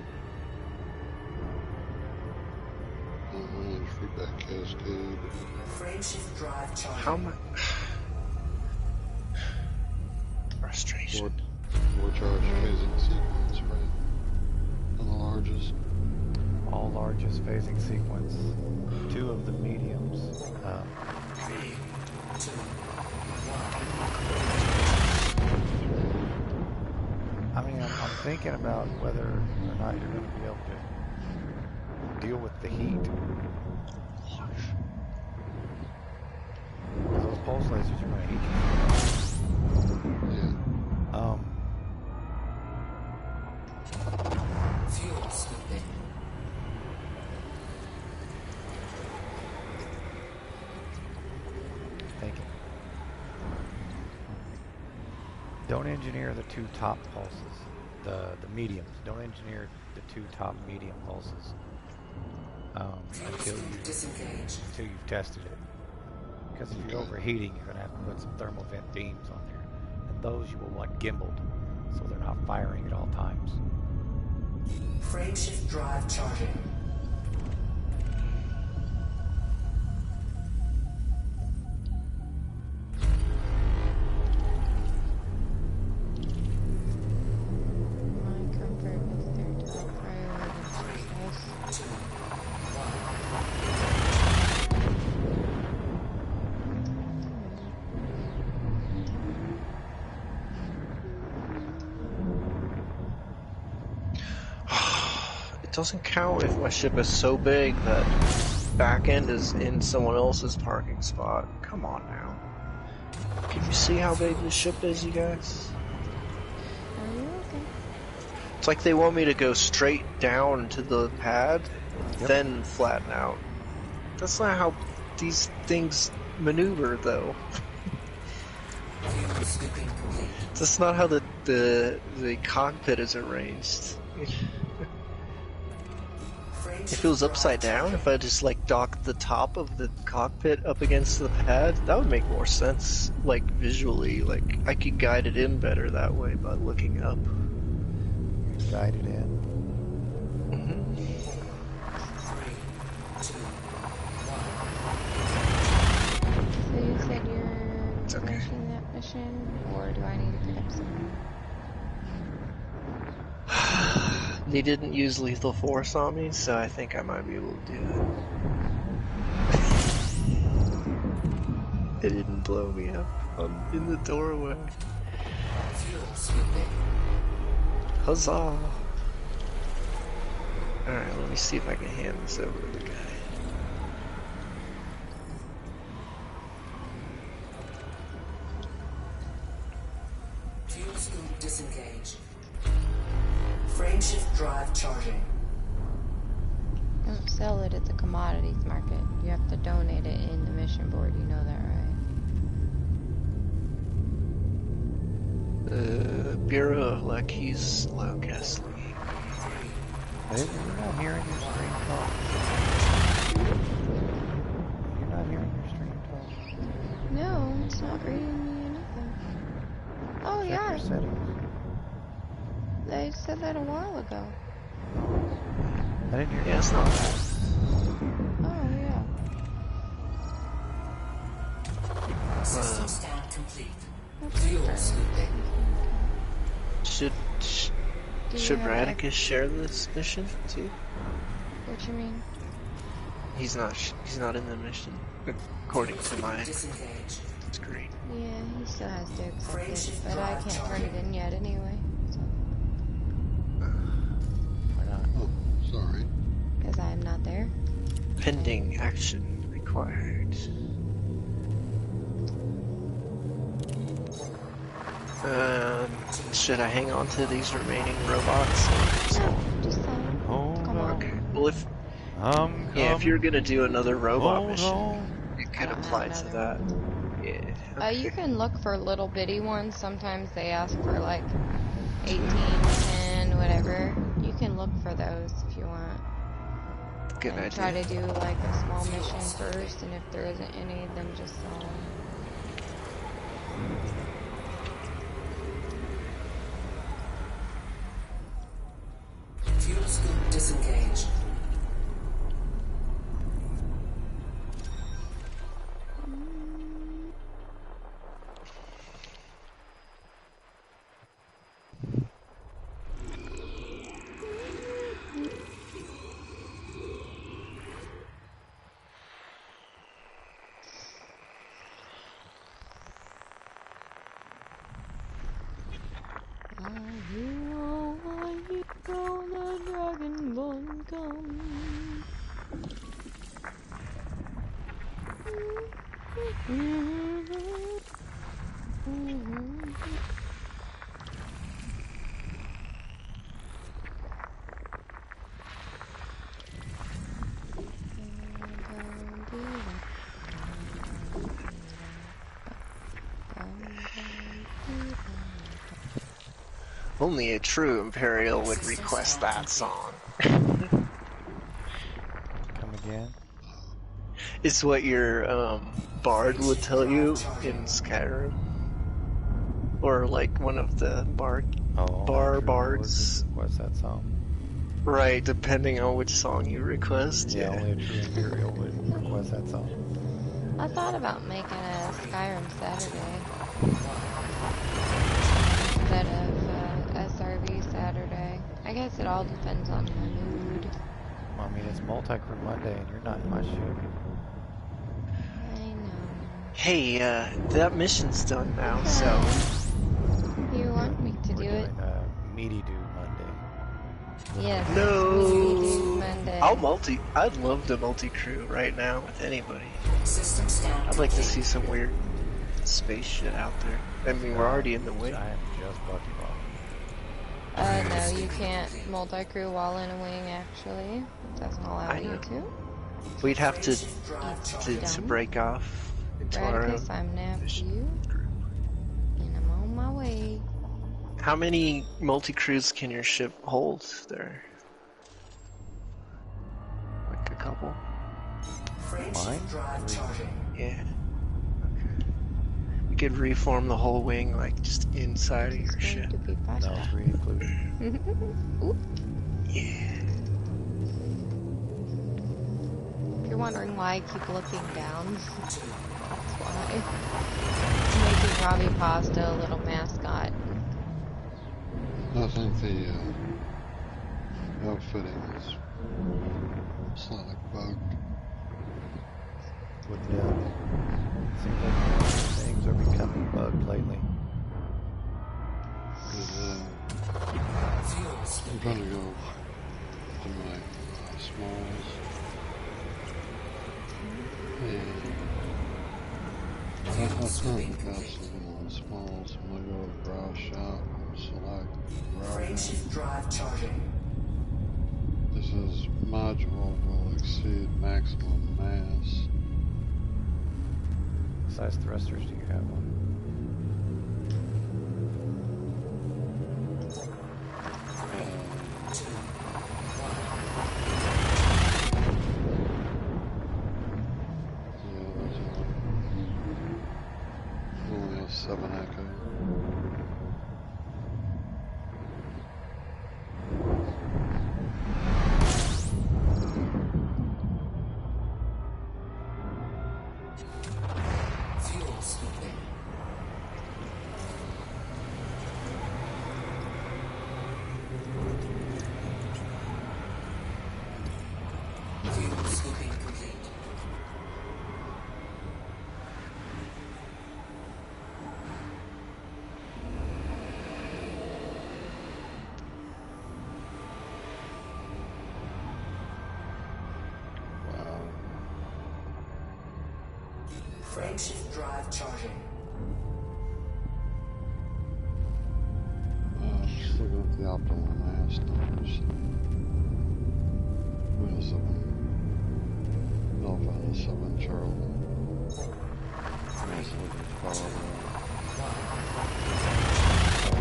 Speaker 13: Range feedback cascade.
Speaker 7: Frameshift drive charging.
Speaker 5: How much? Frustration.
Speaker 13: Overcharged phasing sequence, right? On the largest.
Speaker 6: All largest phasing sequence. 2 of the mediums.
Speaker 7: 3, 2, 1.
Speaker 6: I mean, I'm thinking about whether or not you're going to be able to deal with the heat. Those pulse lasers are going to heat you.
Speaker 7: Fuel scooping.
Speaker 6: Thinking. Don't engineer the 2 top pulses, the mediums. Don't engineer the 2 top medium pulses until you've tested it. Because if you're overheating, you're going to have to put some thermal vent beams on there, and those you will want gimbaled, so they're not firing at all times.
Speaker 7: Frameshift drive charging.
Speaker 2: My comfort is their top priority.
Speaker 7: 3, 2, 1.
Speaker 5: It doesn't count if my ship is so big that back end is in someone else's parking spot. Come on now. Can you see how big this ship is, you guys?
Speaker 2: Are you okay?
Speaker 5: It's like they want me to go straight down to the pad, then flatten out. That's not how these things maneuver, though. That's not how the cockpit is arranged. If it was upside down, if I just like docked the top of the cockpit up against the pad, that would make more sense, like visually. Like I could guide it in better that way by looking up.
Speaker 6: Guide it in.
Speaker 2: So you said you're finishing that mission, or do I need to pick up something?
Speaker 5: They didn't use lethal force on me, so I think I might be able to do it. They didn't blow me up. I'm in the doorway. Huzzah! Alright, let me see if I can hand this over to the guy.
Speaker 7: Fuel scoop disengaged. Frameshift drive charging.
Speaker 2: Don't sell it at the commodities market. You have to donate it in the mission board. You know that, right?
Speaker 5: Bureau of Lackey's Loudcast.
Speaker 6: We're not hearing your screen call.
Speaker 2: It's not reading me anything. Oh,
Speaker 1: Check
Speaker 2: yeah.
Speaker 1: your settings.
Speaker 2: They said that a while ago.
Speaker 1: I didn't hear you.
Speaker 5: Yeah, it's not bad.
Speaker 2: Oh, yeah.
Speaker 7: System scan complete.
Speaker 2: That's
Speaker 7: Fuels
Speaker 5: Should Radicus share this mission too?
Speaker 2: What you mean?
Speaker 5: He's not in the mission according to my
Speaker 7: disengage.
Speaker 5: screen.
Speaker 2: Yeah, he still has to accept it, but I can't turn it in yet anyway. So.
Speaker 1: Why not?
Speaker 13: Oh, sorry.
Speaker 2: Because I'm not there.
Speaker 5: Pending action required. Should I hang on to these remaining robots?
Speaker 2: No, just tell him.
Speaker 1: Oh,
Speaker 2: Come on.
Speaker 5: Okay. Well, if you're gonna do another robot mission, it could apply to that. Yeah. Okay.
Speaker 2: You can look for little bitty ones. Sometimes they ask for like 18, 10, whatever. You can look for those if you want.
Speaker 5: Good idea.
Speaker 2: Try to do like a small mission first, and if there isn't any, then just sell them.
Speaker 7: Fuel scoop disengaged.
Speaker 2: The dragon bone come.
Speaker 5: Only a true Imperial would request that song.
Speaker 1: Come again?
Speaker 5: It's what your bard would tell you in Skyrim, or like one of the bards.
Speaker 1: What's that song?
Speaker 5: Right, depending on which song you request.
Speaker 1: Yeah, only a true Imperial would request that song.
Speaker 2: I thought about making a Skyrim Saturday instead of SRV Saturday. I guess it all depends on my mood.
Speaker 1: I mean, it's multi-crew Monday, and you're not in my ship.
Speaker 2: I know.
Speaker 5: Hey, that mission's done now, so...
Speaker 2: You want me to do it?
Speaker 1: Meaty Do Monday.
Speaker 2: Yes.
Speaker 5: No!
Speaker 2: Meaty Do Monday.
Speaker 5: I'd love to multi-crew right now with anybody.
Speaker 7: System scan.
Speaker 5: I'd like to see some weird space shit out there. I mean, we're already in the wing.
Speaker 1: I am just bucky ball.
Speaker 2: No, you can't multi-crew while in a wing, actually. It doesn't allow you to.
Speaker 5: We'd have to break off into our own.
Speaker 2: Radicus, I'm nabbed you. And I'm on my way.
Speaker 5: How many multi-crews can your ship hold there? Like a couple?
Speaker 1: Mine?
Speaker 5: Yeah. Okay. We could reform the whole wing, like just inside of your ship.
Speaker 1: No, 3 included.
Speaker 5: Yeah.
Speaker 2: If you're wondering why I keep looking down, that's why. Making Robbie Pasta a little mascot.
Speaker 13: I think the outfitting is slightly bugged.
Speaker 1: With seems like things are becoming bugged lately.
Speaker 13: I'm trying to go to my smalls. And I currently got some smalls. I'm going to go to the browse shop and select browse.
Speaker 7: Drive charging.
Speaker 13: This is module will exceed maximum mass.
Speaker 1: What size thrusters do you have on?
Speaker 13: 7 Echo.
Speaker 7: Fuel scooping. Fuel scooping complete.
Speaker 13: Wow.
Speaker 7: Frameshift drive charging.
Speaker 13: Just looking at the optimal mass numbers. What is 7? Alpha 7 Charlie. Mass looking power.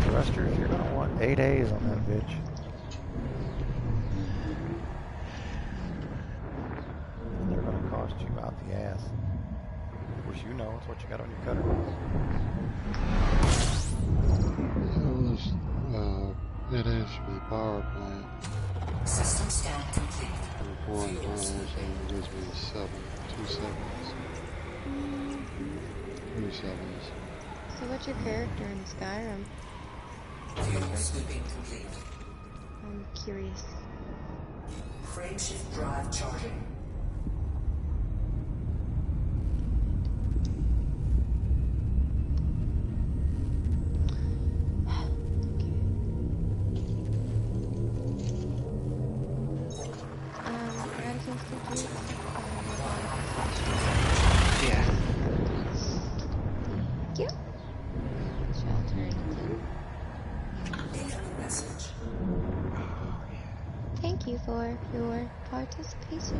Speaker 6: Thrusters, you're gonna want 8 A's on that bitch. And they're gonna cost you out the ass. Of course, you know it's what you got on your cutter.
Speaker 13: It is for the power plant.
Speaker 7: System scan complete.
Speaker 13: Report tunnels, and it gives me 7, 2 sevens. 2 sevens.
Speaker 2: So what's your character in Skyrim?
Speaker 7: Fuel scooping complete.
Speaker 2: I'm curious.
Speaker 7: Frameshift drive charging.
Speaker 2: Radisson complete.
Speaker 5: Yeah.
Speaker 2: Thank you. Shelterington.
Speaker 7: Incoming message.
Speaker 2: Thank you for your participation.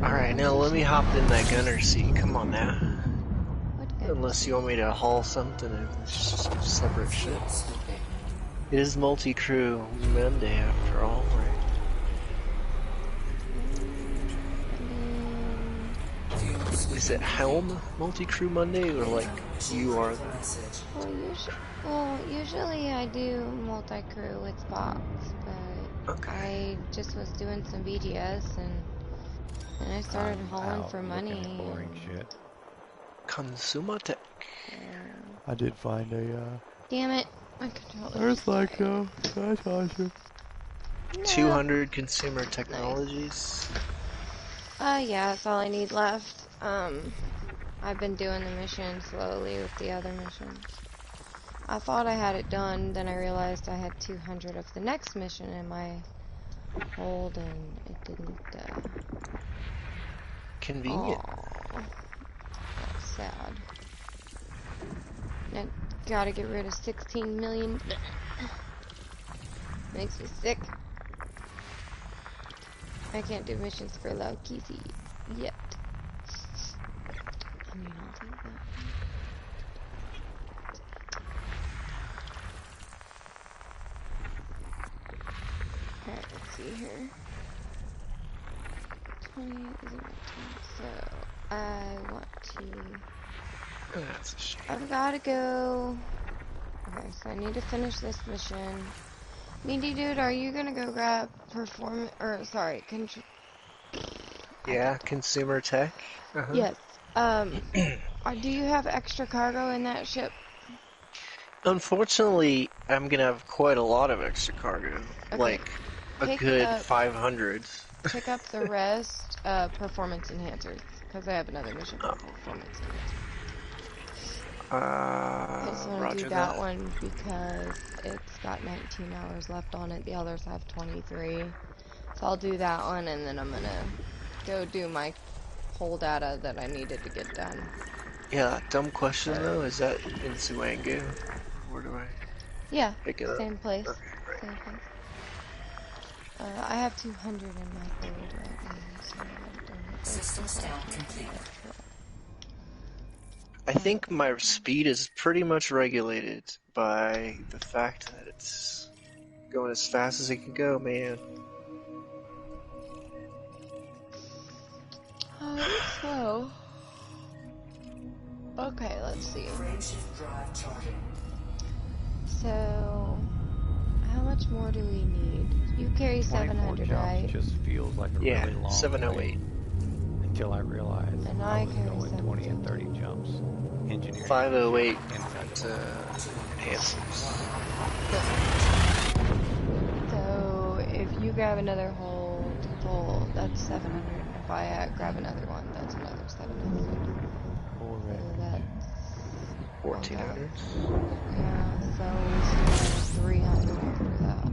Speaker 5: Alright, now let me hop in that gunner seat. Come on now.
Speaker 2: What good?
Speaker 5: Unless you want me to haul something, and it's just separate shit. It is multi-crew Monday after all, right? Is it Helm multi-crew Monday, or like you are the...
Speaker 2: Well, usually I do multi-crew with bots, but I just was doing some BGS and I started hauling for money.
Speaker 6: Boring shit.
Speaker 5: Consumer Tech.
Speaker 6: I did find a,
Speaker 2: Damn it, my controller.
Speaker 6: there's like, that's awesome.
Speaker 5: 200 consumer technologies.
Speaker 2: Yeah, that's all I need left. I've been doing the mission slowly with the other missions. I thought I had it done, then I realized I had 200 of the next mission in my hold, and it didn't,
Speaker 5: Convenient.
Speaker 2: Aww. That's sad. I gotta get rid of 16 million. Makes me sick. I can't do missions for low Kizzy yet. I mean, I'll do that. Alright, let's see here. 20 is it 19? So, I want to...
Speaker 5: That's a shame.
Speaker 2: I've gotta go... Okay, so I need to finish this mission. Meaty Dude, are you gonna go grab
Speaker 5: Yeah, consumer tech.
Speaker 2: Yes. Do you have extra cargo in that ship?
Speaker 5: Unfortunately, I'm gonna have quite a lot of extra cargo.
Speaker 2: Okay.
Speaker 5: Like, a good 500.
Speaker 2: Pick up the rest, performance enhancers, because I have another mission for performance enhancers. I just want to do that one because it's got 19 hours left on it. The others have 23. So I'll do that one, and then I'm going to go do my whole data that I needed to get done.
Speaker 5: Yeah, dumb question though, is that in Suangu? Where do I pick it up?
Speaker 2: Same place.
Speaker 5: Okay, right.
Speaker 2: Same place. I have 200 in my hold right now, so I don't
Speaker 7: System scan complete.
Speaker 5: I think my speed is pretty much regulated by the fact that it's going as fast as it can go, man.
Speaker 2: It's slow. Okay, let's see.
Speaker 7: Frameshift drive charging.
Speaker 2: So, how much more do we need? You carry 700, right?
Speaker 6: Just feels like a really long
Speaker 5: 708.
Speaker 6: Until I realized
Speaker 2: And
Speaker 6: I
Speaker 2: I
Speaker 6: was
Speaker 2: carry
Speaker 6: going 20 and 30
Speaker 2: 750.
Speaker 6: jumps. Engineering
Speaker 5: 508
Speaker 6: inside
Speaker 5: enhancers.
Speaker 2: So, if you grab another hole to pull, that's 700. If I grab another one, that's another 700. So that's
Speaker 5: 1400.
Speaker 2: Yeah, so we still have 300 after that.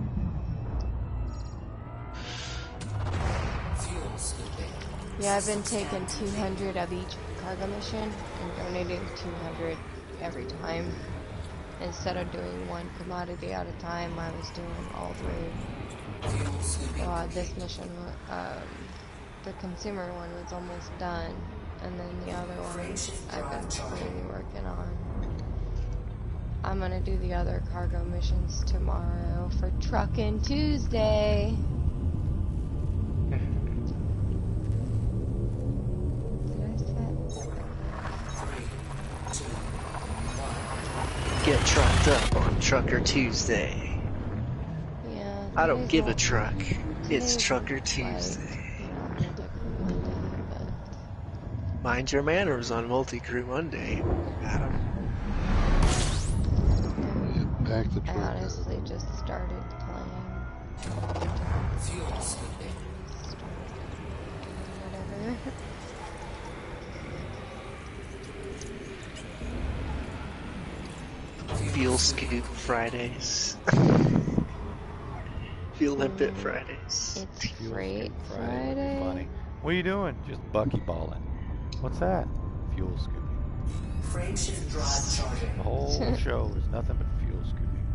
Speaker 7: Fuel scooping.
Speaker 2: Yeah, I've been taking 200 of each cargo mission and donating 200 every time. Instead of doing one commodity at a time, I was doing all three.
Speaker 7: Fuel scooping.
Speaker 2: This mission, the consumer one was almost done, and then the other one I've been slowly working on. I'm gonna do the other cargo missions tomorrow for Truckin' Tuesday.
Speaker 5: Get trucked up on Trucker Tuesday.
Speaker 2: Yeah.
Speaker 5: I don't give a truck. It's Trucker Tuesday. Mind your manners on Multi-Crew Monday, Adam.
Speaker 13: Back the
Speaker 2: I
Speaker 13: truck.
Speaker 2: honestly just started playing.
Speaker 7: Fuel scooping.
Speaker 2: Whatever.
Speaker 5: Fuel Scoop Fridays. Fuel Limpet Fridays.
Speaker 2: It's Freight Friday.
Speaker 6: Funny. What are you doing? Just bucky balling. What's that? Fuel scooping.
Speaker 7: Frameshift drive charging.
Speaker 6: The whole show is nothing but fuel scooping.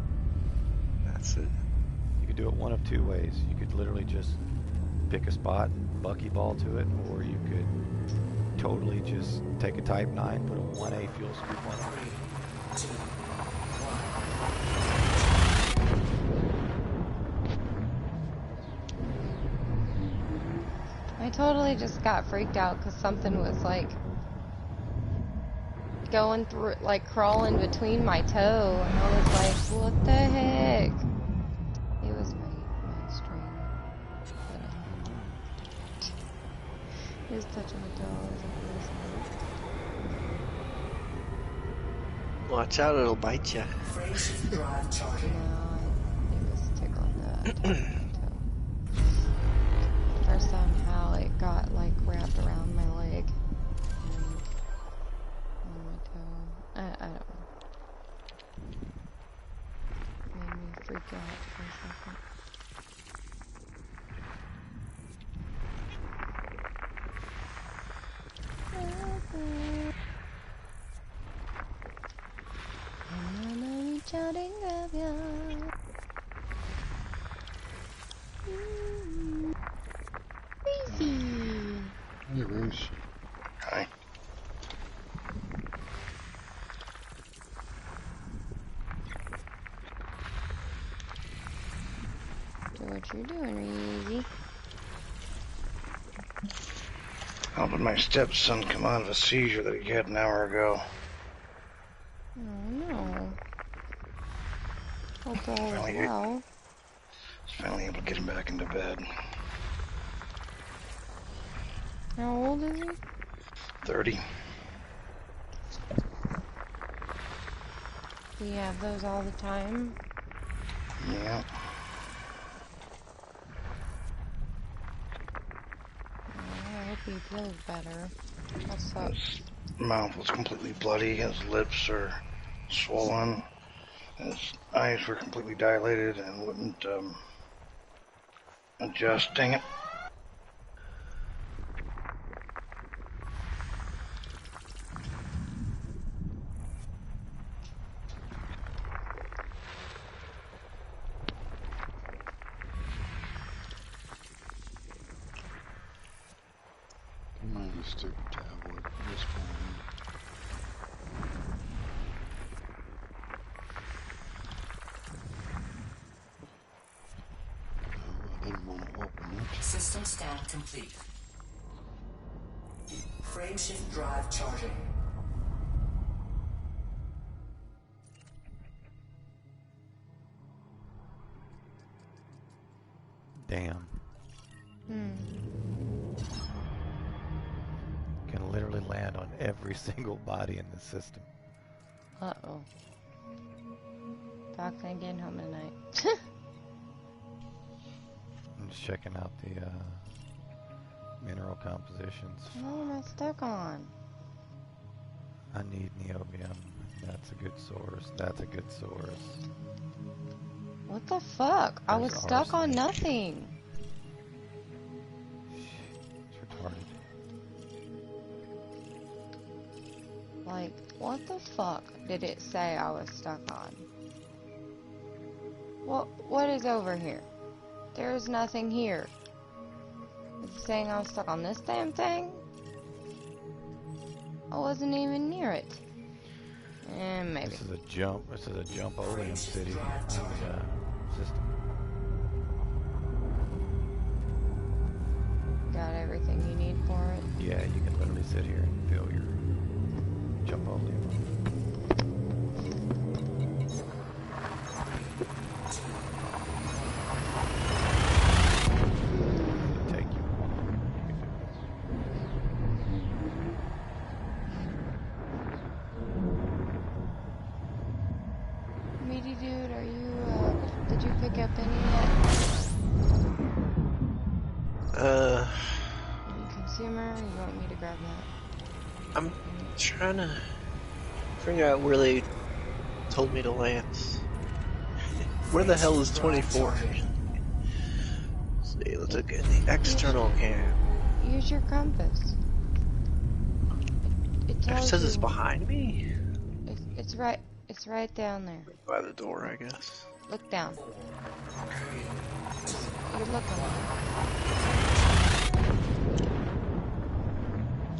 Speaker 5: That's it.
Speaker 6: You could do it one of two ways. You could literally just pick a spot and bucky ball to it, or you could totally just take a Type 9, put a 1A fuel scoop on it.
Speaker 7: 3, 2, 1.
Speaker 2: I totally just got freaked out because something was like going through, like crawling between my toe, and I was like, what the heck? It was my string. He was touching my toe. I was like,
Speaker 5: Watch out, it'll bite you.
Speaker 7: Frameshift drive charging.
Speaker 2: no, it was tickling the top of my toe. Or somehow it got like wrapped around my leg. On my toe. I don't know. Made me freak out for a second. I'm gonna reach out and grab ya. Crazy.
Speaker 13: Hey, Reese.
Speaker 3: Hi.
Speaker 2: So what you doing, Reezy?
Speaker 3: Helping my stepson come out of a seizure that he had an hour ago.
Speaker 2: Oh no. Hope all is well.
Speaker 3: Finally able to get him back into bed.
Speaker 2: How old is he?
Speaker 3: 30.
Speaker 2: Do you have those all the time?
Speaker 3: Yeah.
Speaker 2: I hope he feels better. That sucks.
Speaker 3: His mouth was completely bloody. His lips are swollen. His eyes were completely dilated and wouldn't adjust. Dang it.
Speaker 13: Come on, you stupid tablet. This phone. I didn't want to open it.
Speaker 7: System scan complete. Frameshift drive charging.
Speaker 1: dam.
Speaker 2: Hmm.
Speaker 1: Can literally land on every single body in the system.
Speaker 2: Uh-oh. Doc ain't getting home tonight.
Speaker 1: I'm just checking out the mineral compositions.
Speaker 2: What am I stuck on?
Speaker 1: I need niobium. That's a good source. That's a good source.
Speaker 2: What the fuck? I was stuck on nothing.
Speaker 1: It's retarded.
Speaker 2: Like, what the fuck did it say I was stuck on? What is over here? There's nothing here. Is it saying I was stuck on this damn thing? I wasn't even near it. Maybe.
Speaker 1: This is a jump oleum city in the system.
Speaker 2: Got everything you need for it?
Speaker 1: Yeah, you can literally sit here and fill your jump oleum. Take you.
Speaker 2: Meaty dude, are you, did you pick up any yet? Any consumer, or you want me to grab that?
Speaker 5: I'm trying to figure out where they told me to land. Where the hell is 24? See, let's look at the external cam.
Speaker 2: Use your compass. It
Speaker 5: It
Speaker 2: tells
Speaker 5: says
Speaker 2: you.
Speaker 5: it's behind me?
Speaker 2: It's right down there.
Speaker 5: By the door, I guess.
Speaker 2: Look down. You're looking.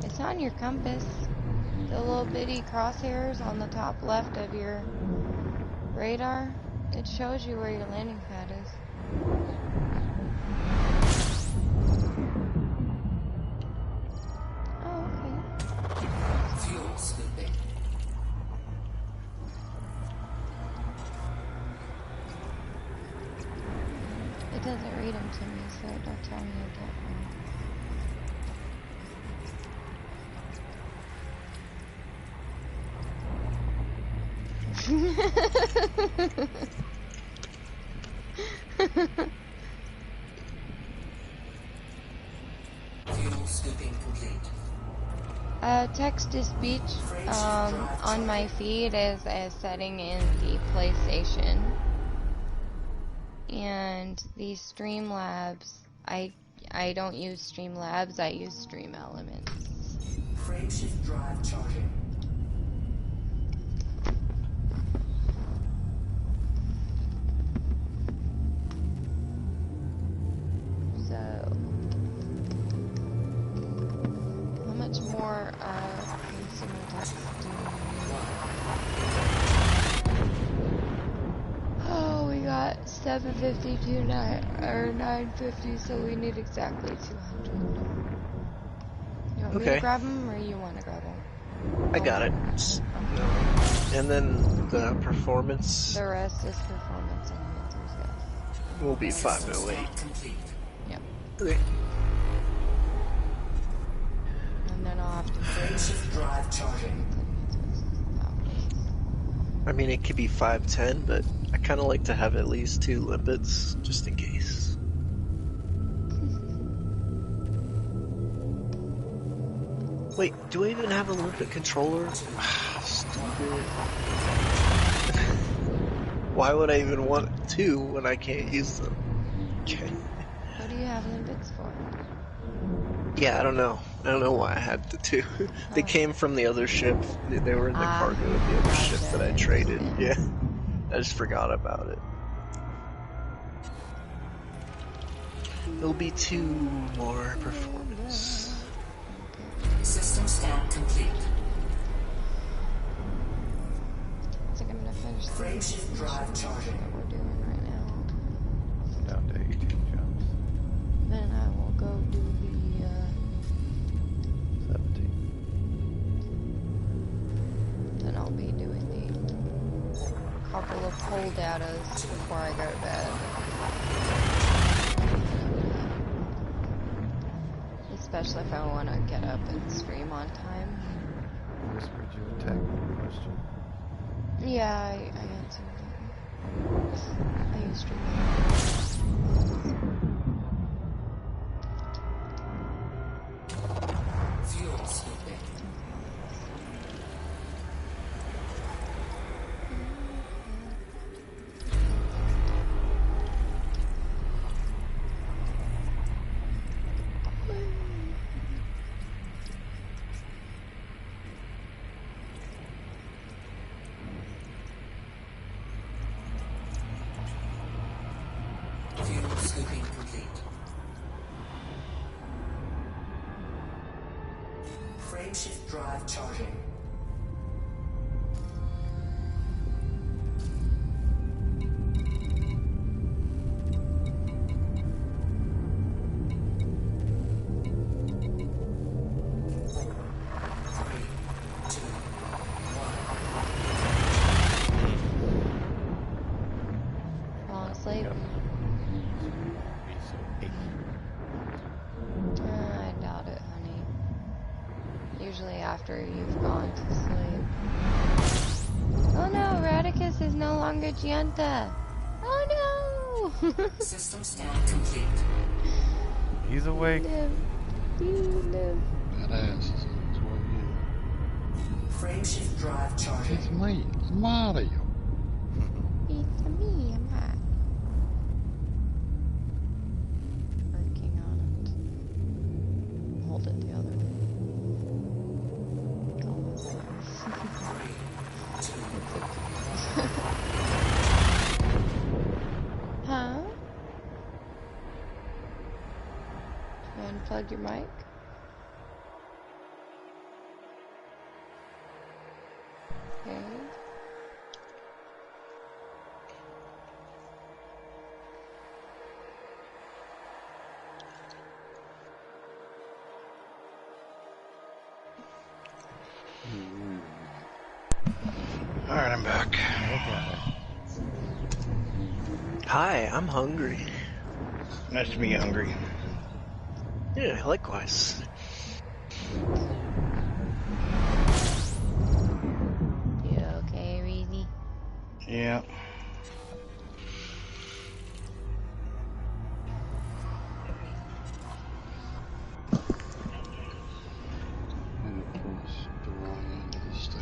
Speaker 2: It's on your compass. The little bitty crosshairs on the top left of your radar. It shows you where your landing pad is. Oh, okay.
Speaker 7: Fuel scooping.
Speaker 2: It doesn't read them to me, so don't tell me I get one.
Speaker 7: Fuel scooping complete.
Speaker 2: Text to speech on my feed is a setting in the PlayStation. And the Streamlabs, I don't use Streamlabs, I use Stream Elements.
Speaker 7: Frameshift drive charging.
Speaker 2: So, how much more consumer text do we need? Oh, we got 750 to 950, so we need exactly 200. You want me to grab them, or you want to grab them?
Speaker 5: I got it. And then the performance
Speaker 2: The rest is performance enhancers, yes.
Speaker 5: will be 508.
Speaker 2: Yep.
Speaker 5: Okay.
Speaker 2: And then I'll have to
Speaker 7: Frameshift drive charging.
Speaker 5: I mean, it could be 510, but I kind of like to have at least 2 limpets, just in case. Wait, do I even have a limpet controller? Stupid. Why would I even want 2 when I can't use them? Okay.
Speaker 2: What do you have limpets for?
Speaker 5: Yeah, I don't know. I don't know why I had the 2. They came from the other ship. They were in the cargo of the other ship that I traded. Yeah. I just forgot about it. There'll be 2 more performance.
Speaker 7: System scan complete.
Speaker 2: I think I'm gonna finish the
Speaker 7: Frameshift drive charging.
Speaker 2: that we're doing right now.
Speaker 1: Down to 18 jumps.
Speaker 2: Then I will go do the
Speaker 1: 17.
Speaker 2: then I'll be doing the couple of poll datas before I go to bed. especially if I want to get up and stream on time.
Speaker 1: Whispered you a technical question.
Speaker 2: Yeah, I answered that. I used to.
Speaker 7: Fuel scooping. Fuel scooping complete. Frameshift drive charging.
Speaker 2: Fall asleep. I doubt it, honey. Usually after you've gone to sleep. Oh no, Radicus is no longer Gianta. Oh no!
Speaker 7: System scan complete.
Speaker 1: He's awake.
Speaker 2: You live.
Speaker 13: Badass. That's what
Speaker 7: Frameshift drive charging.
Speaker 13: It's me, Mario.
Speaker 2: It's me, I'm hot. Working on it. Hold it the other way. Almost there. Huh? You unplugged your mic? Okay.
Speaker 3: Alright, I'm back.
Speaker 5: Hi, I'm hungry.
Speaker 3: Nice to meet you, Hungry.
Speaker 5: Yeah, likewise.
Speaker 2: You okay, Reezy?
Speaker 3: Yeah.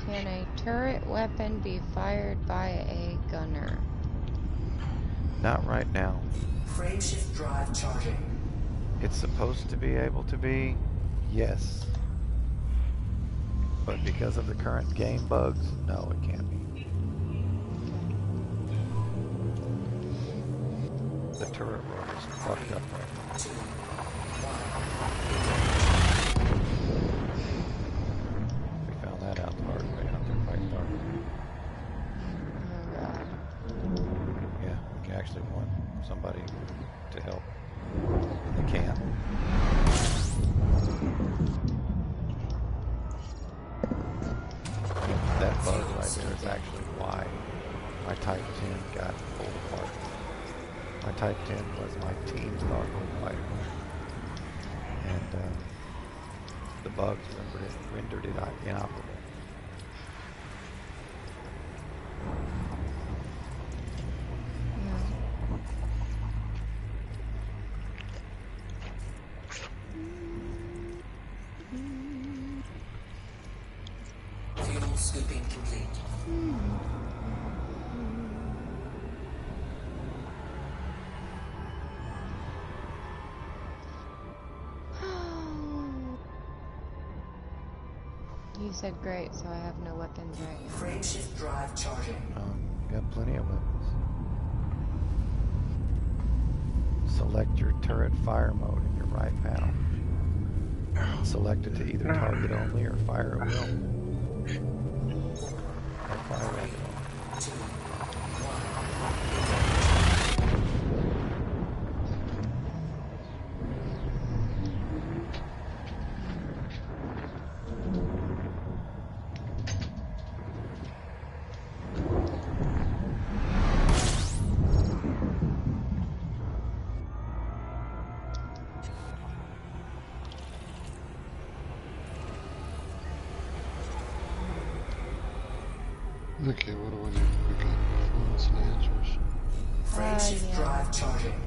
Speaker 2: Can a turret weapon be fired by a gunner?
Speaker 1: Not right now.
Speaker 7: Frameshift drive charging.
Speaker 1: It's supposed to be able to be, yes. But because of the current game bugs, no, it can't be. The turret roll is fucked up right now. We found that out the hard way out there fighting dark.
Speaker 2: Oh god.
Speaker 1: Yeah, we can actually want somebody to help. And they can't. That bug right there is actually why my Type 10 got pulled apart. My Type 10 was my team's Darkhold fighter. And the bugs rendered it inoperable.
Speaker 7: Fuel scooping complete.
Speaker 2: You said great, so I have no weapons right now.
Speaker 7: Frameshift drive charging.
Speaker 1: Got plenty of weapons. Select your turret fire mode in your right panel. Select it to either target only or fire at will. Or fire at will.
Speaker 13: Okay, what do I need to pick up? Phones and answers.
Speaker 7: Frameshift drive charging.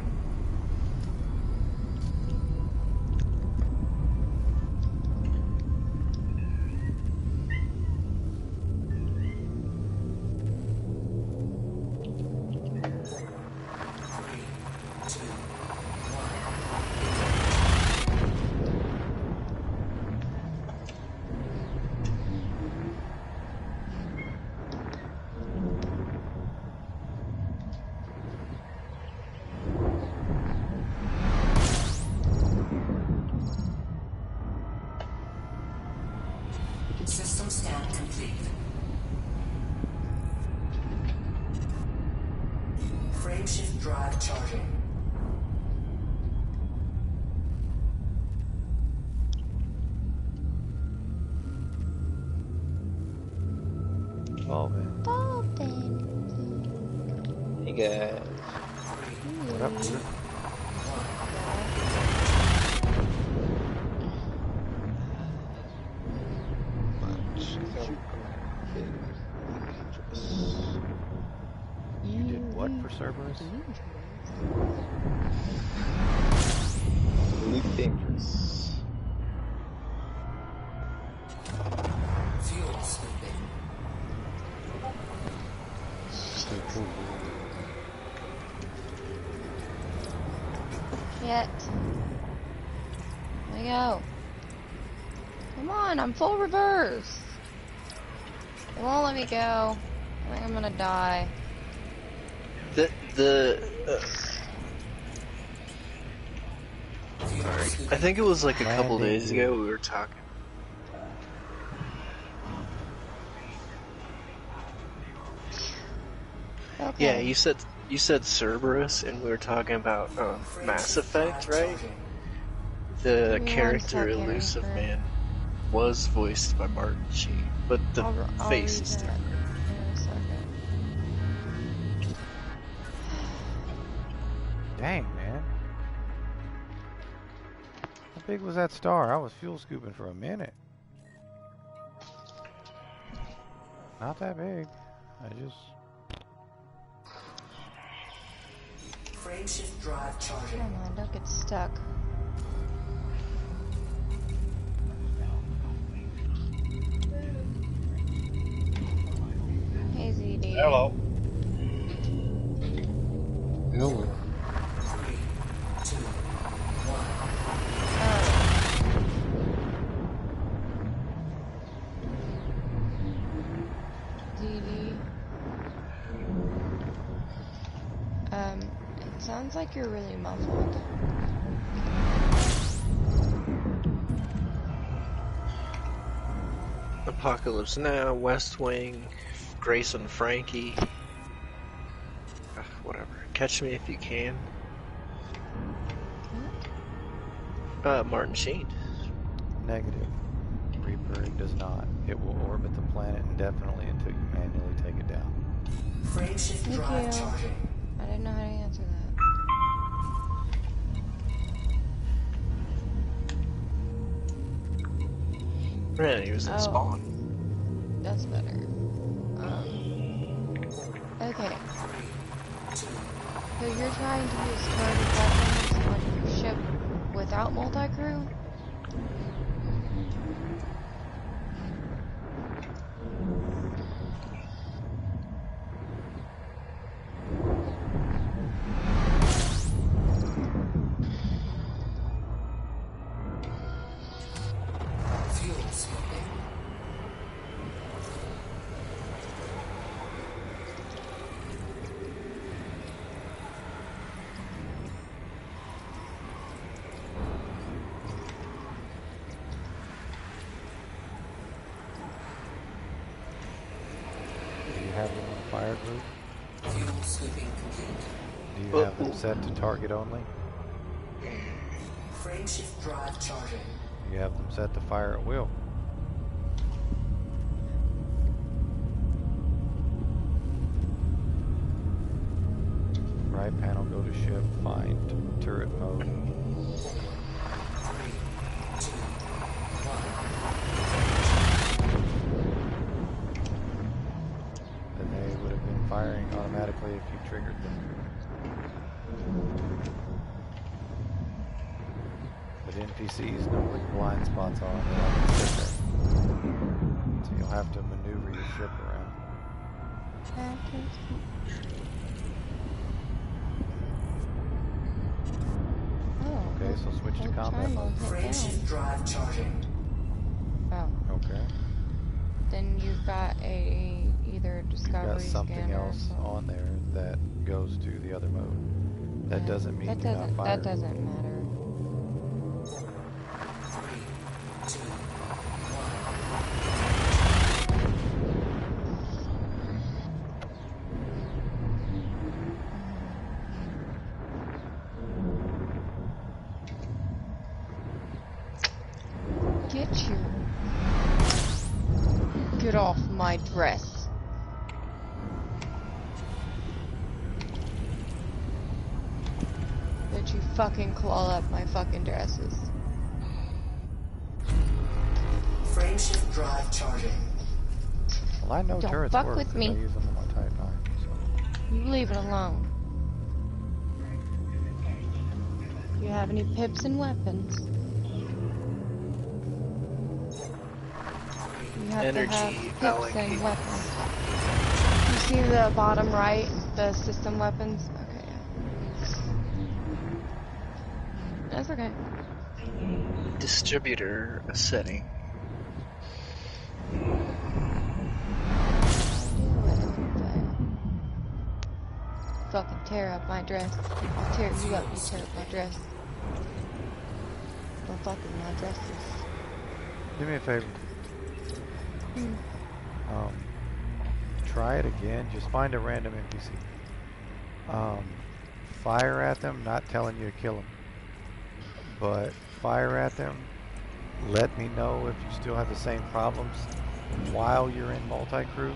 Speaker 7: System scan complete. Frameshift drive charging.
Speaker 5: Hey guys.
Speaker 1: What up, dude? You did what for Cerberus?
Speaker 5: Elite dangerous.
Speaker 7: Fuel scooping.
Speaker 2: Shit. Let me go. Come on, I'm full reverse. It won't let me go. I think I'm gonna die.
Speaker 5: I think it was like a couple days ago we were talking.
Speaker 2: Okay.
Speaker 5: Yeah, you said Cerberus, and we were talking about Mass Effect, right? The character Elusive Man was voiced by Martin Sheen, but the face is different.
Speaker 2: In a second.
Speaker 1: Dang, man. How big was that star? I was fuel scooping for a minute. Not that big. I just...
Speaker 7: Frameshift drive charging.
Speaker 2: Come on, don't get stuck. Hey, ZD.
Speaker 3: Hello.
Speaker 13: Hello.
Speaker 7: 3, 2, 1.
Speaker 2: ZD. It sounds like you're really muffled.
Speaker 5: Apocalypse Now, West Wing, Grace and Frankie. Whatever. Catch Me If You Can. Martin Sheen.
Speaker 1: Negative. Reaper does not. It will orbit the planet indefinitely until you manually take it down.
Speaker 7: Frameshift drive
Speaker 2: you.
Speaker 7: charging.
Speaker 2: I didn't know how to answer that.
Speaker 5: Man, he was in Spawn.
Speaker 2: That's better. Okay. So you're trying to use target weapons on your ship without multi-crew?
Speaker 7: Fuel scooping.
Speaker 1: Do you have them on fire group?
Speaker 7: Fuel scooping complete.
Speaker 1: Do you have them set to target only?
Speaker 7: Frameshift drive charging.
Speaker 1: You have them set to fire at will. Right panel, go to ship, find turret mode.
Speaker 7: 3, 2, 1.
Speaker 6: firing automatically if you triggered them. But NPCs know where your blind spots are, and they like to sit there. So you'll have to maneuver your ship around. Okay, so switch to combat mode.
Speaker 7: Frameshift drive charging.
Speaker 2: Oh.
Speaker 6: Okay.
Speaker 2: Then you've got either discovery
Speaker 6: You've got something
Speaker 2: scanner
Speaker 6: else on there that goes to the other mode. That doesn't mean you're not firing.
Speaker 2: That doesn't matter.
Speaker 7: 3, 2,
Speaker 2: 1. Get off my dress. That you fucking claw up my fucking dresses.
Speaker 7: Frameshift drive charging.
Speaker 6: Well, I know
Speaker 2: Don't
Speaker 6: turrets
Speaker 2: fuck
Speaker 6: work
Speaker 2: with
Speaker 6: because
Speaker 2: me.
Speaker 6: I use them on my Type 9. So.
Speaker 2: You leave it alone. You have any pips and weapons? You have to have pips and weapons. You see the bottom right, the system weapons? Okay. That's okay.
Speaker 5: Distributor setting.
Speaker 2: Fucking tear up my dress. I'll tear you up, you tear up my dress. Don't fuck with my dresses.
Speaker 6: Do me a favor. Try it again. Just find a random NPC. Fire at them, not telling you to kill them. But fire at them. Let me know if you still have the same problems while you're in multi-crew.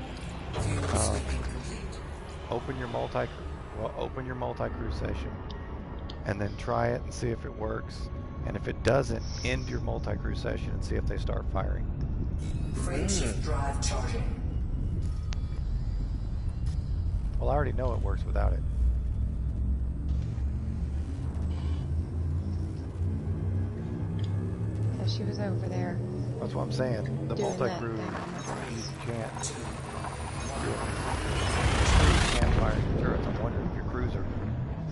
Speaker 6: Open your multi-crew session and then try it and see if it works. And if it doesn't, end your multi-crew session and see if they start firing.
Speaker 7: Frameshift drive charging.
Speaker 6: Well, I already know it works without it.
Speaker 2: Yeah, she was over there.
Speaker 6: That's what I'm saying. The multi-crew, you can't fire your turrets. I'm wondering if your crews are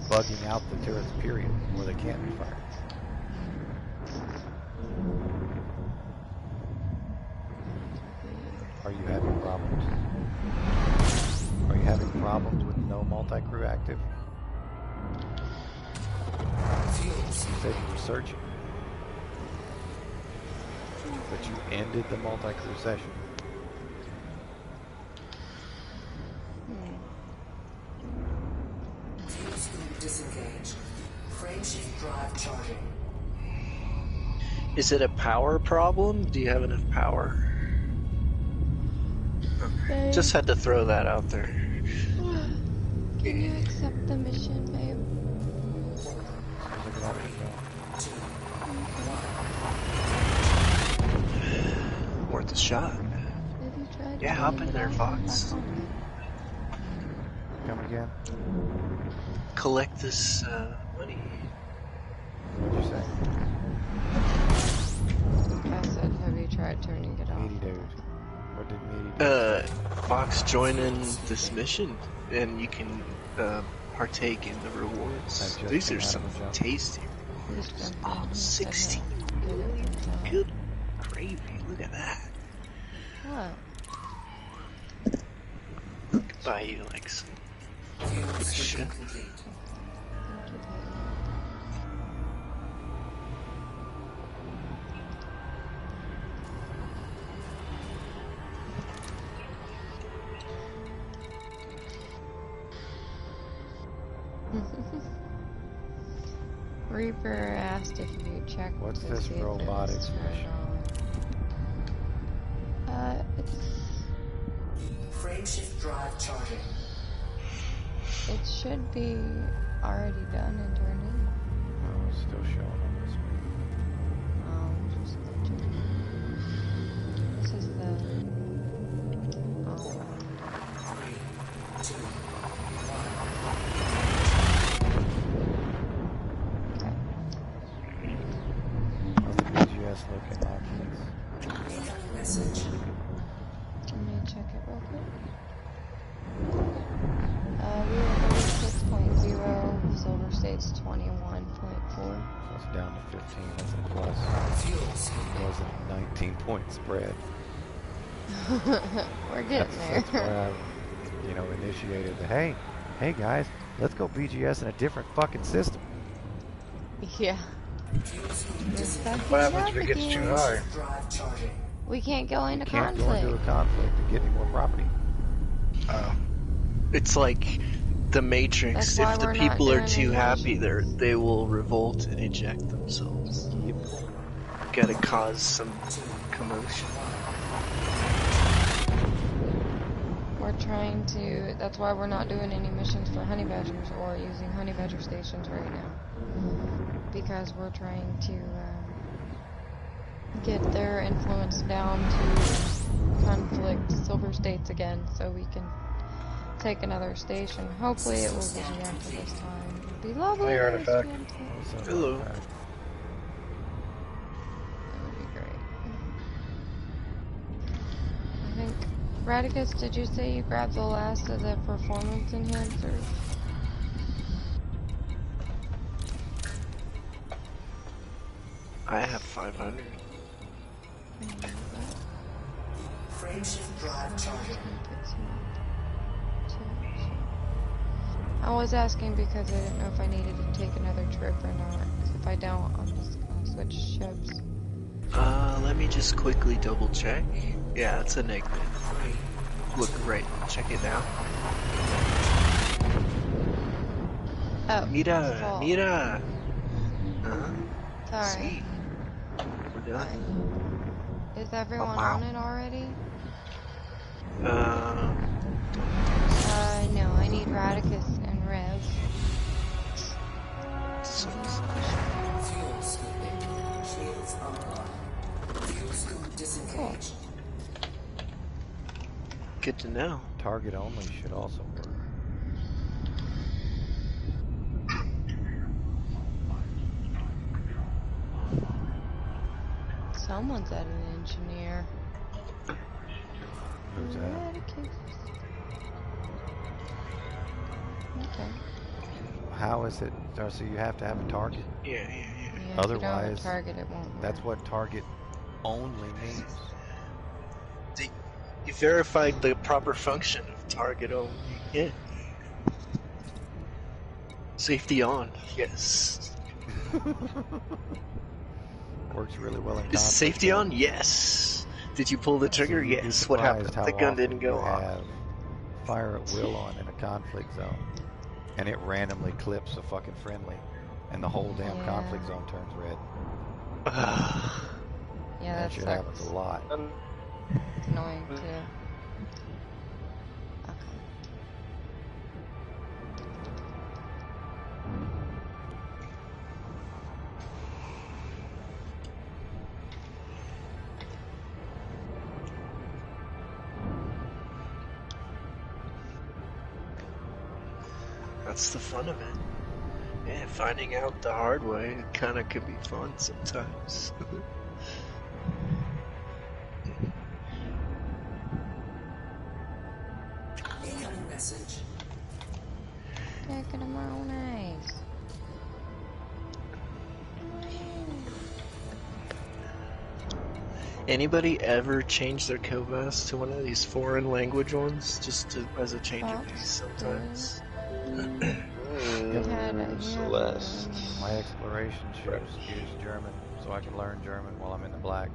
Speaker 6: bugging out the turrets, period, where they can't be fired. Are you having problems? Are you having problems with no multi-crew active? You said you were searching, but you ended the multi-crew session.
Speaker 7: Fuse group disengaged. Frameshift drive charging.
Speaker 5: Is it a power problem? Do you have enough power?
Speaker 2: Babe.
Speaker 5: Just had to throw that out there.
Speaker 2: Can you accept the mission, babe?
Speaker 5: Worth a shot.
Speaker 2: Have you tried
Speaker 5: Yeah, hop in there, Fox.
Speaker 6: Come again?
Speaker 5: Collect this money.
Speaker 6: What'd you say?
Speaker 2: I said, have you tried turning it off?
Speaker 6: Meaty dude. What did Meaty do?
Speaker 5: Fox, join in this mission, and you can partake in the rewards. These are some tasty rewards. Oh, 16. Good gravy. Look at that.
Speaker 2: What?
Speaker 5: Could buy you like some shit.
Speaker 2: Reaper asked if you checked.
Speaker 6: What's this robotics mission?
Speaker 2: It's.
Speaker 7: Frameshift drive charging.
Speaker 2: It should be already done and turned in.
Speaker 6: No, it's still showing on this one.
Speaker 2: Just glitching. This is the.
Speaker 7: 3, 2,
Speaker 1: 15-point spread.
Speaker 2: We're getting there.
Speaker 1: That's where I, initiated the, hey guys, let's go BGS in a different fucking system.
Speaker 2: Yeah.
Speaker 3: What happens if it gets too high?
Speaker 2: We can't go into
Speaker 1: Can't
Speaker 2: conflict.
Speaker 1: go into a conflict to get any more property.
Speaker 5: It's like the Matrix. If the people are too happy, they will revolt and eject themselves. Gotta cause some commotion.
Speaker 2: We're trying to. That's why we're not doing any missions for honey badgers or using honey badger stations right now, because we're trying to get their influence down to conflict silver states again, so we can take another station. Hopefully it will be after this time. It'd be lovely.
Speaker 3: Hey, Artifact.
Speaker 5: Hello.
Speaker 2: That would be great. I think, Radicus, did you say you grabbed the last of the performance enhancers?
Speaker 5: I have 500.
Speaker 7: Frameshift drive charging.
Speaker 2: I was asking because I didn't know if I needed to take another trip or not. Because if I don't, I'm just gonna switch ships.
Speaker 5: Let me just quickly double check. Yeah, it's a negative. Look right, check it now.
Speaker 2: Oh.
Speaker 5: Mira!
Speaker 2: Sorry.
Speaker 5: See. We're done.
Speaker 2: Is everyone on it already? No, I need Radicus and Rev.
Speaker 7: Fuel scooping. Shields online. Fuel scoop disengaged.
Speaker 5: Good to know.
Speaker 1: Target only should also work.
Speaker 2: Someone's at an engineer.
Speaker 1: Who's that?
Speaker 2: Okay.
Speaker 1: How is it? So you have to have a target?
Speaker 5: Yeah.
Speaker 2: Otherwise, if you don't have a target, it won't work.
Speaker 1: That's what target only means.
Speaker 5: You verified the proper function of target only. Yeah. Safety on. Yes.
Speaker 1: Works really well in
Speaker 5: Is safety on? Yes. Did you pull the trigger? Yes. What happened? The gun didn't go off.
Speaker 1: Have fire at will on in a conflict zone, and it randomly clips a fucking friendly, and the whole damn conflict zone turns red.
Speaker 2: Yeah,
Speaker 1: that shit happens a lot.
Speaker 2: It's annoying too.
Speaker 5: That's the fun of it. Yeah, finding out the hard way kind of could be fun sometimes.
Speaker 7: Incoming message.
Speaker 2: Taking them all nice.
Speaker 5: Anybody ever change their Kovas to one of these foreign language ones, just as a change of pace sometimes?
Speaker 10: Celeste.
Speaker 1: My exploration use German, so I can learn German while I'm in the black.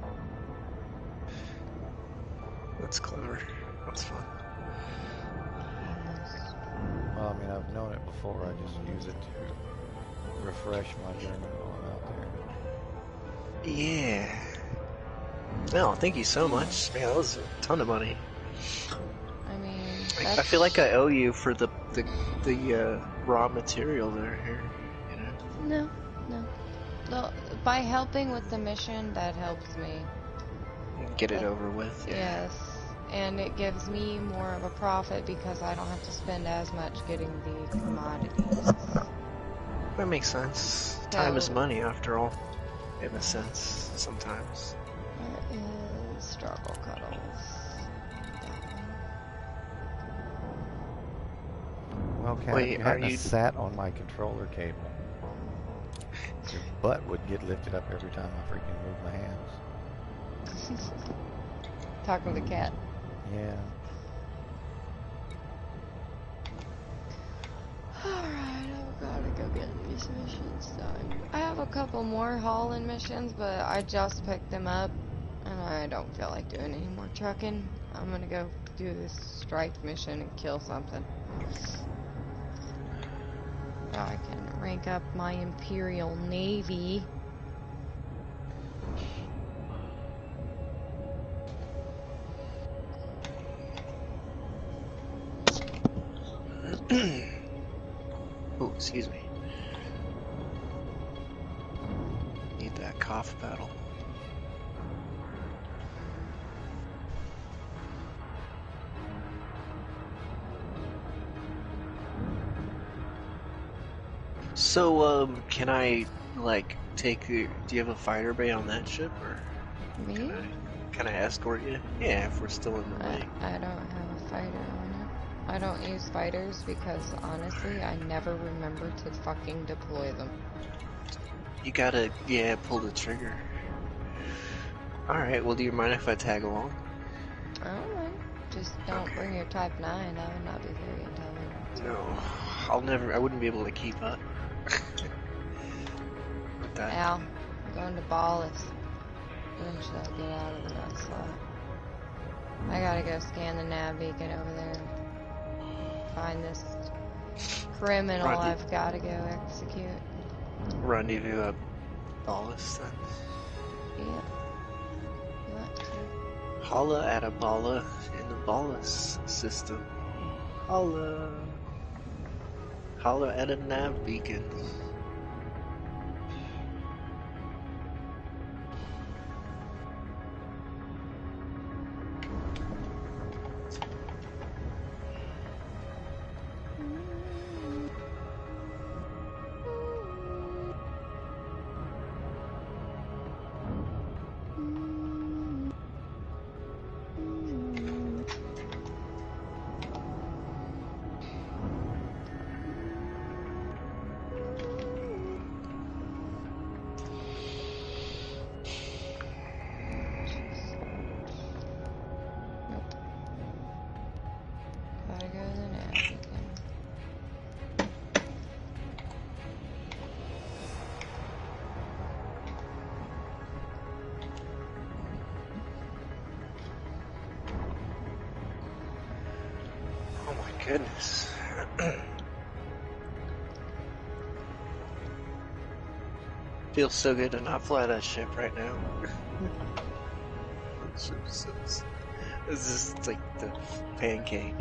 Speaker 5: That's clever. That's fun.
Speaker 1: Well, I mean, I've known it before. I just use it to refresh my German while I'm out there.
Speaker 5: Yeah. No, thank you so much. Man, that was a ton of money.
Speaker 2: I mean,
Speaker 5: I feel like I owe you for the raw material there here. You know?
Speaker 2: No. By helping with the mission, that helps me.
Speaker 5: Get it over with. Yeah.
Speaker 2: Yes, and it gives me more of a profit because I don't have to spend as much getting the commodities.
Speaker 5: That makes sense. Time is money, after all. In a sense, sometimes.
Speaker 2: There is struggle cuddles.
Speaker 1: Well, Kat,
Speaker 5: Wait,
Speaker 1: if you hadn't sat on my controller cable, your butt would get lifted up every time I freaking move my hands.
Speaker 2: Talking to the cat.
Speaker 1: Yeah.
Speaker 2: Alright, I've gotta go get these missions done. I have a couple more hauling missions, but I just picked them up, and I don't feel like doing any more trucking. I'm gonna go do this strike mission and kill something. So I can rank up my Imperial Navy.
Speaker 5: Oh, excuse me. Need that cough battle. So, can I, like, take your... Do you have a fighter bay on that ship, or...
Speaker 2: Me?
Speaker 5: Can I escort you? Yeah, if we're still in the ring.
Speaker 2: I don't have a fighter on it. I don't use fighters because, honestly, I never remember to fucking deploy them.
Speaker 5: You gotta, yeah, pull the trigger. Alright, well, do you mind if I tag along?
Speaker 2: I don't mind. Just don't bring your Type 9. That would not be very intelligent.
Speaker 5: No, I wouldn't be able to keep up. With that.
Speaker 2: Al, I'm going to Ballas. Eventually I'll get out of the nut slot. I gotta go scan the nav beacon over there. Find this criminal I've gotta go execute.
Speaker 5: Rendezvous at Ballas, then?
Speaker 2: Yep. You want to?
Speaker 5: Holla at a balla in the Ballas system. Holla. Holla at a nav beacon.
Speaker 2: Gotta go to the nav beacon.
Speaker 5: Oh my goodness. Feels so good to not fly that ship right now. It's just like the pancake.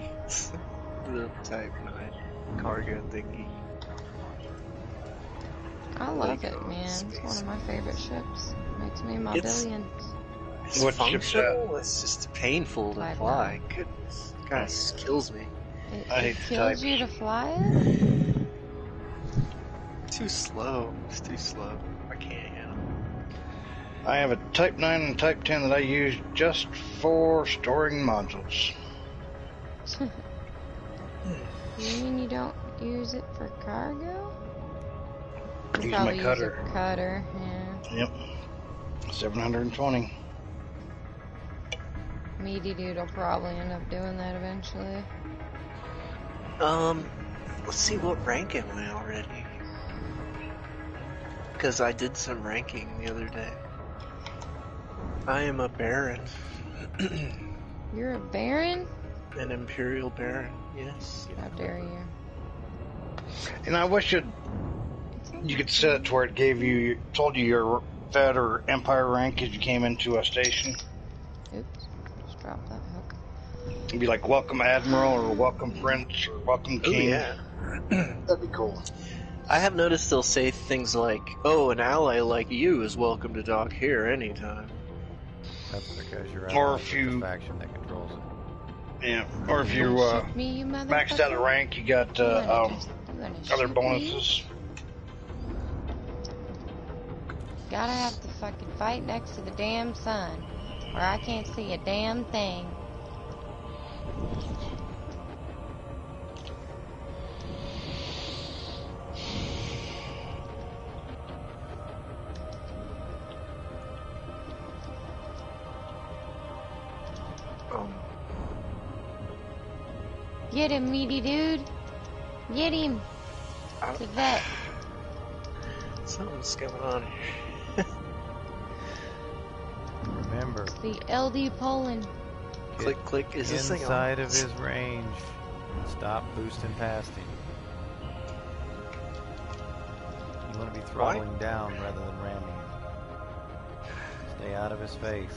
Speaker 5: The Type 9 cargo thingy.
Speaker 2: I love it, man. It's one of my favorite ships. Makes me my billions.
Speaker 5: It's functional, it's just painful to fly. Goodness. Guys, kills me.
Speaker 2: It kills you to fly it?
Speaker 5: Too slow. It's too slow. I can't handle it.
Speaker 3: I have a Type 9 and Type 10 that I use just for storing modules.
Speaker 2: You mean you don't use it for cargo?
Speaker 3: I use my cutter.
Speaker 2: Use a cutter, yeah.
Speaker 3: Yep. 720.
Speaker 2: Meaty Dude will probably end up doing that eventually.
Speaker 5: Let's see, what rank am I already? Because I did some ranking the other day. I am a Baron.
Speaker 2: You're a Baron?
Speaker 5: An Imperial Baron, yes.
Speaker 2: How dare you.
Speaker 3: And I wish you could set it to where it told you your Fed or Empire rank as you came into a station.
Speaker 2: Oops, just dropped that hook.
Speaker 3: It'd be like welcome Admiral or welcome Prince or welcome King.
Speaker 5: Oh, yeah.
Speaker 3: That'd be cool.
Speaker 5: I have noticed they'll say things like, oh, an ally like you is welcome to dock here anytime.
Speaker 1: That's because you're
Speaker 3: or if you,
Speaker 1: the faction that controls it.
Speaker 3: Yeah, or if you maxed out a rank, you got other bonuses.
Speaker 2: Gotta have to fucking fight next to the damn sun, where I can't see a damn thing. Get him, meaty dude. Get him. To vet.
Speaker 5: Something's going on here.
Speaker 1: Remember.
Speaker 2: It's the LD Poland.
Speaker 5: Click, click. Is this thing on?
Speaker 1: Inside of his range. Stop boosting past him. You want to be throttling down rather than ramming. Stay out of his face.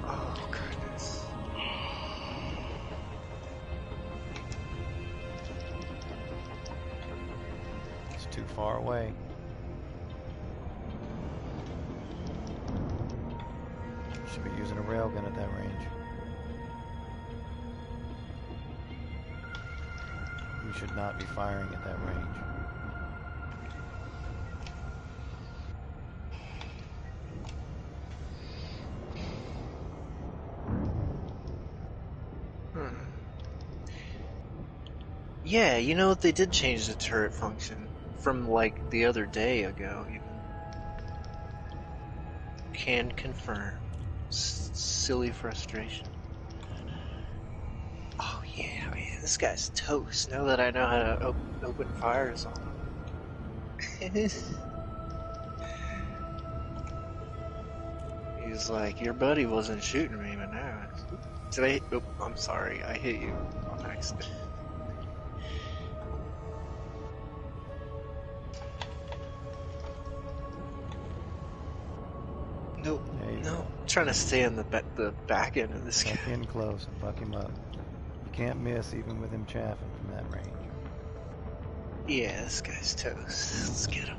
Speaker 5: Oh, goodness.
Speaker 1: It's too far away. Should be using a railgun at that range. You should not be firing at that range.
Speaker 5: Yeah, you know, they did change the turret function from, like, the other day ago, even. Can confirm. Silly frustration. Oh yeah, this guy's toast, now that I know how to open fires on him. He's like, your buddy wasn't shooting me, but now... Did I... Oh, I'm sorry, I hit you on accident. Nope. No, I'm trying to stay on the back end of this guy.
Speaker 1: Back in close and fuck him up. You can't miss even with him chaffing from that range.
Speaker 5: Yeah, this guy's toast. Let's get him.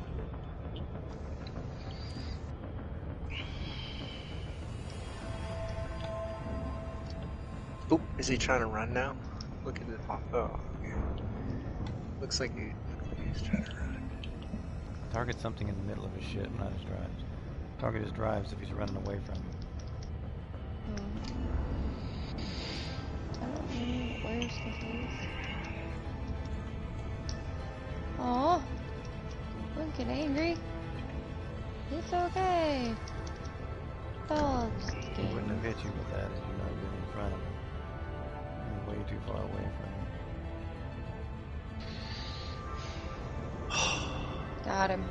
Speaker 5: Oop, is he trying to run now? Look at it. Oh, yeah. Looks like he's trying to run.
Speaker 1: Target something in the middle of his shit, not his drives. Target his drives if he's running away from you.
Speaker 2: I don't know where's the face. Aw, don't get angry. It's okay. Dogs.
Speaker 1: He wouldn't have hit you with that if you'd not been in front of him. You're way too far away from him.
Speaker 2: Got him.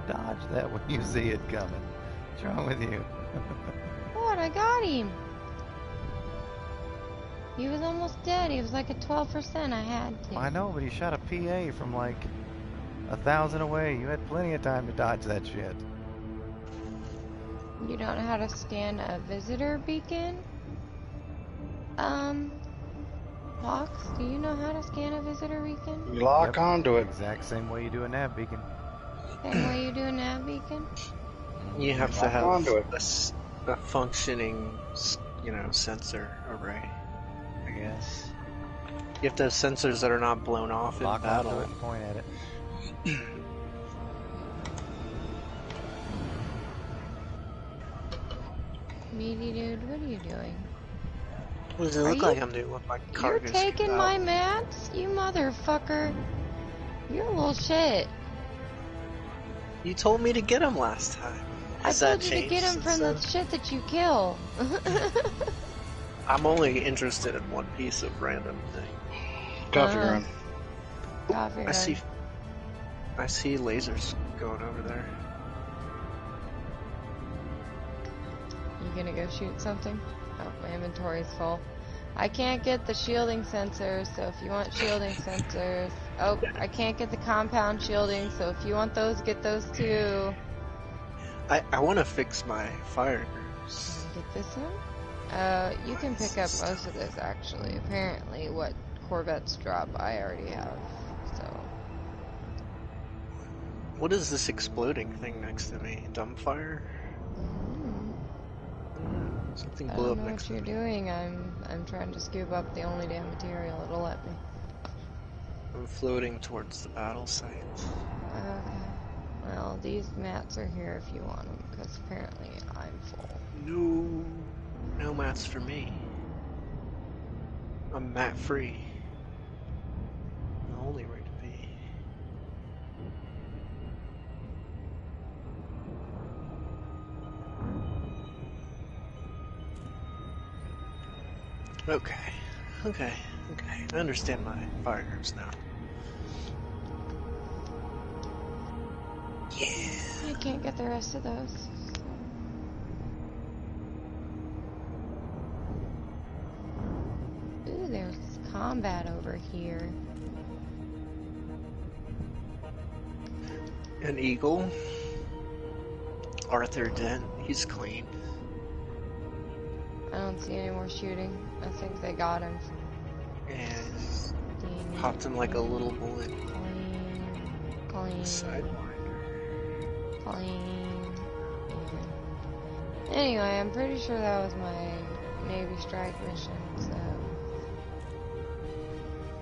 Speaker 1: Dodge that when you see it coming. What's wrong with you?
Speaker 2: What? I got him. He was almost dead. He was like at 12%. I had to.
Speaker 1: I know, but he shot a PA from like 1,000 away. You had plenty of time to dodge that shit.
Speaker 2: You don't know how to scan a visitor beacon? Fox, do you know how to scan a visitor beacon?
Speaker 3: You lock onto it.
Speaker 1: Exact same way you do a nav beacon.
Speaker 2: Same way you do a nav beacon?
Speaker 5: You have to
Speaker 3: Lock
Speaker 5: have
Speaker 3: onto it.
Speaker 5: a functioning, sensor array, I guess. You have to have sensors that are not blown off
Speaker 1: Lock
Speaker 5: in battle.
Speaker 1: onto it and point at it.
Speaker 2: Meaty dude, what are you doing?
Speaker 5: What does it look like I'm doing with my cargo?
Speaker 2: You're taking my mats? You motherfucker. You're a little shit.
Speaker 5: You told me to get them last time.
Speaker 2: I told you to get him from the shit that you kill.
Speaker 5: I'm only interested in one piece of random thing.
Speaker 3: Coffee run.
Speaker 2: Coffee run.
Speaker 5: I see lasers going over there.
Speaker 2: You gonna go shoot something? Oh, my inventory's full. I can't get the shielding sensors, so if you want shielding sensors... Oh, I can't get the compound shielding, so if you want those, get those too.
Speaker 5: I want to fix my fire groups.
Speaker 2: Get this one? You can pick up most of this, actually. Apparently, what Corvettes drop, I already have, so...
Speaker 5: What is this exploding thing next to me? Dumbfire? Something blew up next to me.
Speaker 2: I don't know what you're doing. I'm trying to scoop up the only damn material it'll let me.
Speaker 5: I'm floating towards the battle site.
Speaker 2: Okay. Well, these mats are here if you want them, because apparently I'm full.
Speaker 5: No mats for me. I'm mat free. No only way to be. Okay. I understand my fire groups now. Yeah.
Speaker 2: I can't get the rest of those. Ooh, there's combat over here.
Speaker 5: An eagle. Arthur Dent. He's clean.
Speaker 2: I don't see any more shooting. I think they got him.
Speaker 5: And popped him like a little bullet.
Speaker 2: Clean.
Speaker 5: Sidewinder.
Speaker 2: Clean. Yeah. Anyway, I'm pretty sure that was my Navy strike mission, so...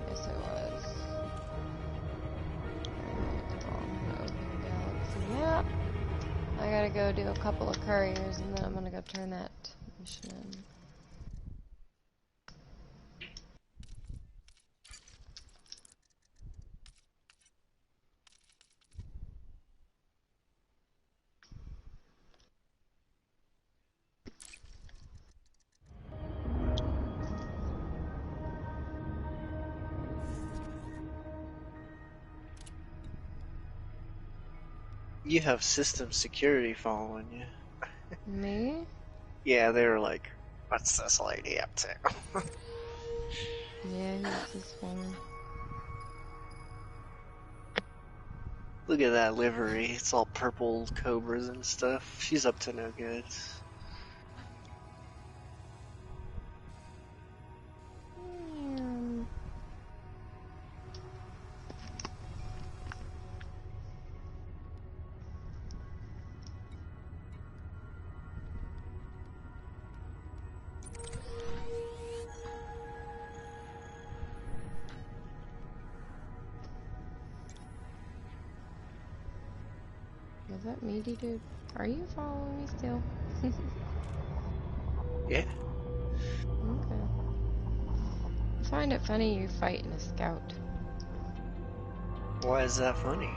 Speaker 2: Yes, it was. Alright, open galaxy map. I gotta go do a couple of couriers, and then I'm gonna go turn that mission in.
Speaker 5: You have system security following you.
Speaker 2: Me?
Speaker 5: Yeah, they were like, what's this lady up to?
Speaker 2: Yeah, who's this one?
Speaker 5: Look at that livery. It's all purple cobras and stuff. She's up to no good.
Speaker 2: Is that meaty dude? Are you following me still?
Speaker 5: Yeah.
Speaker 2: Okay. I find it funny you fighting a scout.
Speaker 5: Why is that funny?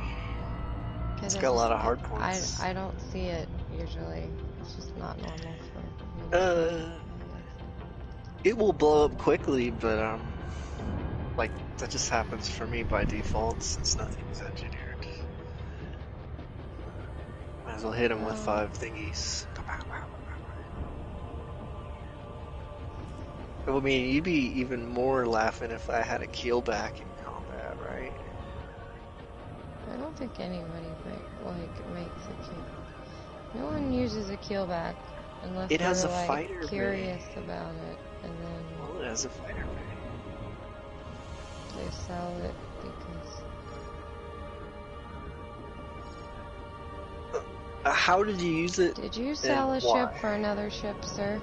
Speaker 5: It's
Speaker 2: I
Speaker 5: got a lot of
Speaker 2: just-
Speaker 5: hard points.
Speaker 2: I don't see it usually. It's just not normal for me.
Speaker 5: It will blow up quickly, but like that just happens for me by default since nothing's engineered. Might as well hit him with 5 thingies. I mean, you'd be even more laughing if I had a keelback in combat, right?
Speaker 2: I don't think anybody makes a kill. No one uses a keelback unless
Speaker 5: It has
Speaker 2: they're
Speaker 5: a
Speaker 2: like
Speaker 5: fighter
Speaker 2: curious about it, and then
Speaker 5: Well, it has a fighter bay.
Speaker 2: they sell it because.
Speaker 5: How did you use it?
Speaker 2: Did you sell a ship for another ship, sir?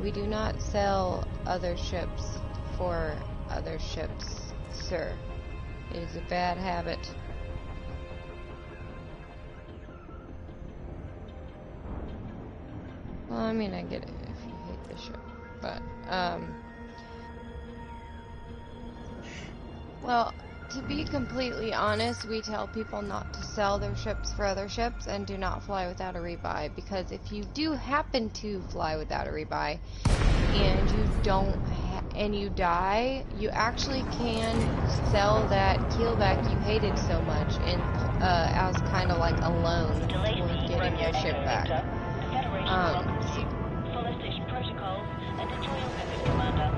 Speaker 2: We do not sell other ships for other ships, sir. It is a bad habit. Well, I mean, I get it if you hate the ship, but, well, to be completely honest, we tell people not to sell their ships for other ships and do not fly without a rebuy, because if you do happen to fly without a rebuy and you don't and you die, you actually can sell that keelback you hated so much and as kind of like a loan toward getting your ship back.
Speaker 14: Follow station protocols and enjoy your visit, Commander.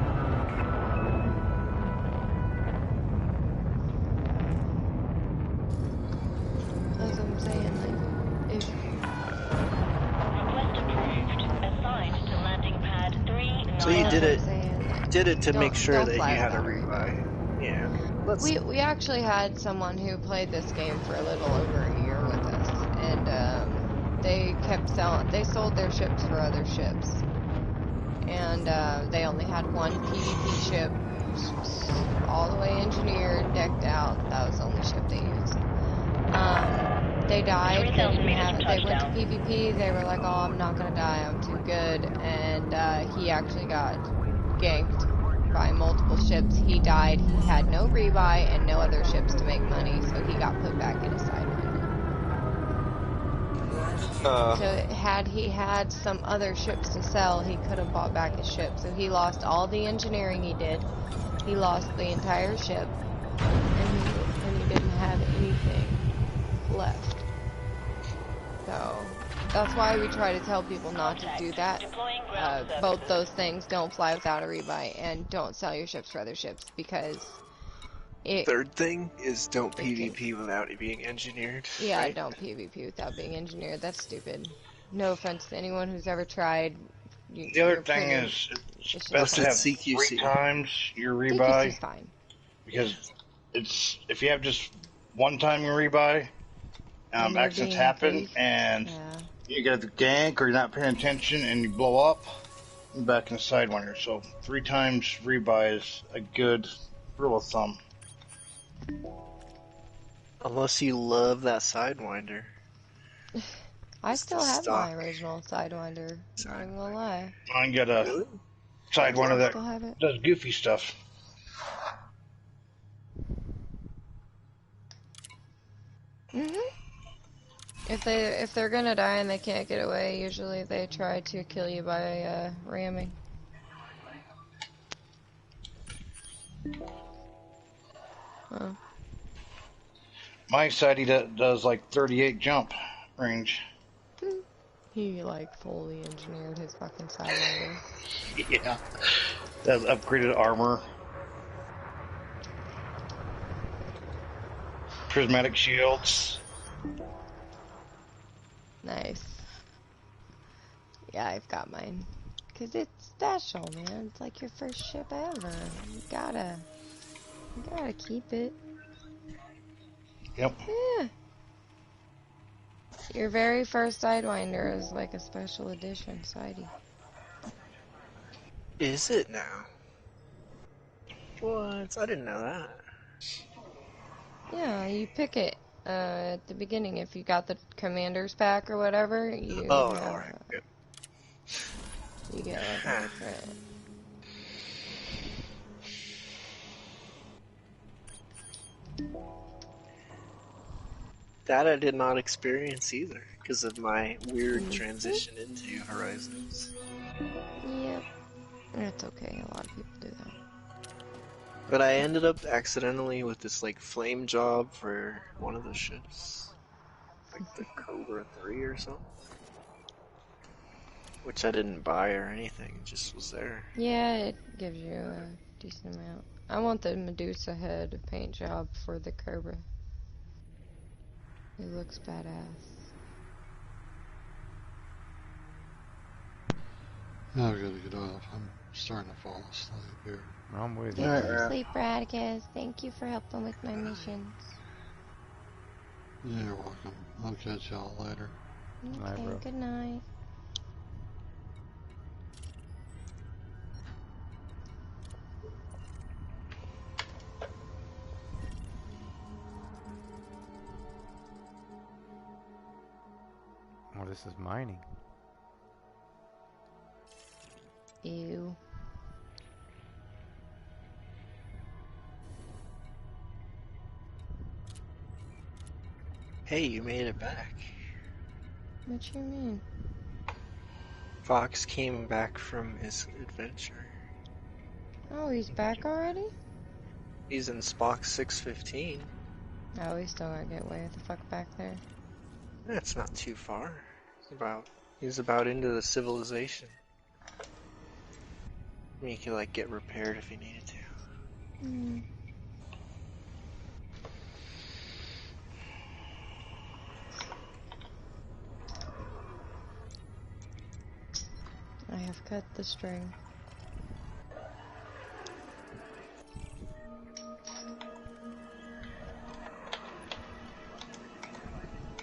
Speaker 2: As I'm saying, like, if...
Speaker 14: Request approved. Assigned to landing pad 3.
Speaker 5: So you did it to make sure that you had a rebuy. Yeah.
Speaker 2: We actually had someone who played this game for a little over a year with us, and they kept selling. They sold their ships for other ships, and they only had one PvP ship, all the way engineered, decked out. That was the only ship they used. they died, they didn't have it. They went to PvP, they were like, oh, I'm not gonna die, I'm too good, and he actually got ganked by multiple ships. He died, he had no rebuy and no other ships to make money, so he got put back in a Sidewinder. So had he had some other ships to sell, he could have bought back his ship. So he lost all the engineering he did, he lost the entire ship, and he didn't have anything left. So that's why we try to tell people not to do that. Both those things, don't fly without a rebuy, and don't sell your ships for other ships, because
Speaker 5: third thing is don't PvP without it being engineered.
Speaker 2: Yeah,
Speaker 5: right?
Speaker 2: don't PvP without being engineered. That's stupid. No offense to anyone who's ever tried.
Speaker 3: The other thing is, it's best to have
Speaker 5: CQC.
Speaker 3: 3 times your
Speaker 2: CQC's
Speaker 3: rebuy.
Speaker 2: fine.
Speaker 3: Because it's, if you have just 1 time your rebuy, accidents happen, and you get the gank, or you're not paying attention, and you blow up, you're back in the Sidewinder. So 3 times rebuy is a good rule of thumb.
Speaker 5: Unless you love that Sidewinder.
Speaker 2: I still have my original Sidewinder. Not even gonna lie.
Speaker 3: I got a Sidewinder that does goofy stuff.
Speaker 2: If they're gonna die and they can't get away, usually they try to kill you by ramming. Oh.
Speaker 3: My side, he does like 38 jump range.
Speaker 2: He like fully engineered his fucking Sidewinder.
Speaker 3: Yeah. That's upgraded armor. Prismatic shields.
Speaker 2: Nice. Yeah, I've got mine. Cause it's special, man. It's like your first ship ever. You gotta keep it.
Speaker 3: Yep.
Speaker 2: Yeah. Your very first Sidewinder is like a special edition Sidey.
Speaker 5: Is it now? What? I didn't know that.
Speaker 2: Yeah, you pick it at the beginning. If you got the Commander's Pack or whatever, you
Speaker 5: alright.
Speaker 2: You get like a different.
Speaker 5: That I did not experience either, because of my weird transition into Horizons.
Speaker 2: Yep. That's okay, a lot of people do that.
Speaker 5: But I ended up accidentally with this like flame job for one of the ships. Like the Cobra 3 or something. Which I didn't buy or anything, it just was there.
Speaker 2: Yeah, it gives you a decent amount. I want the Medusa head paint job for the Cobra. It looks badass.
Speaker 13: I've got to get off. I'm starting to fall asleep here.
Speaker 1: I'm with you.
Speaker 2: Get some sleep, Radicus. Thank you for helping with my missions.
Speaker 13: You're welcome. I'll catch y'all later.
Speaker 2: Okay, good night.
Speaker 1: Oh, this is mining.
Speaker 2: Ew.
Speaker 5: Hey, you made it back.
Speaker 2: What you mean?
Speaker 5: Fox came back from his adventure.
Speaker 2: Oh, he's back already?
Speaker 5: He's in Spock 615.
Speaker 2: Oh, we still gotta get way the fuck back there.
Speaker 5: That's not too far. He's about into the civilization. I mean, he could like get repaired if he needed to.
Speaker 2: I have cut the string.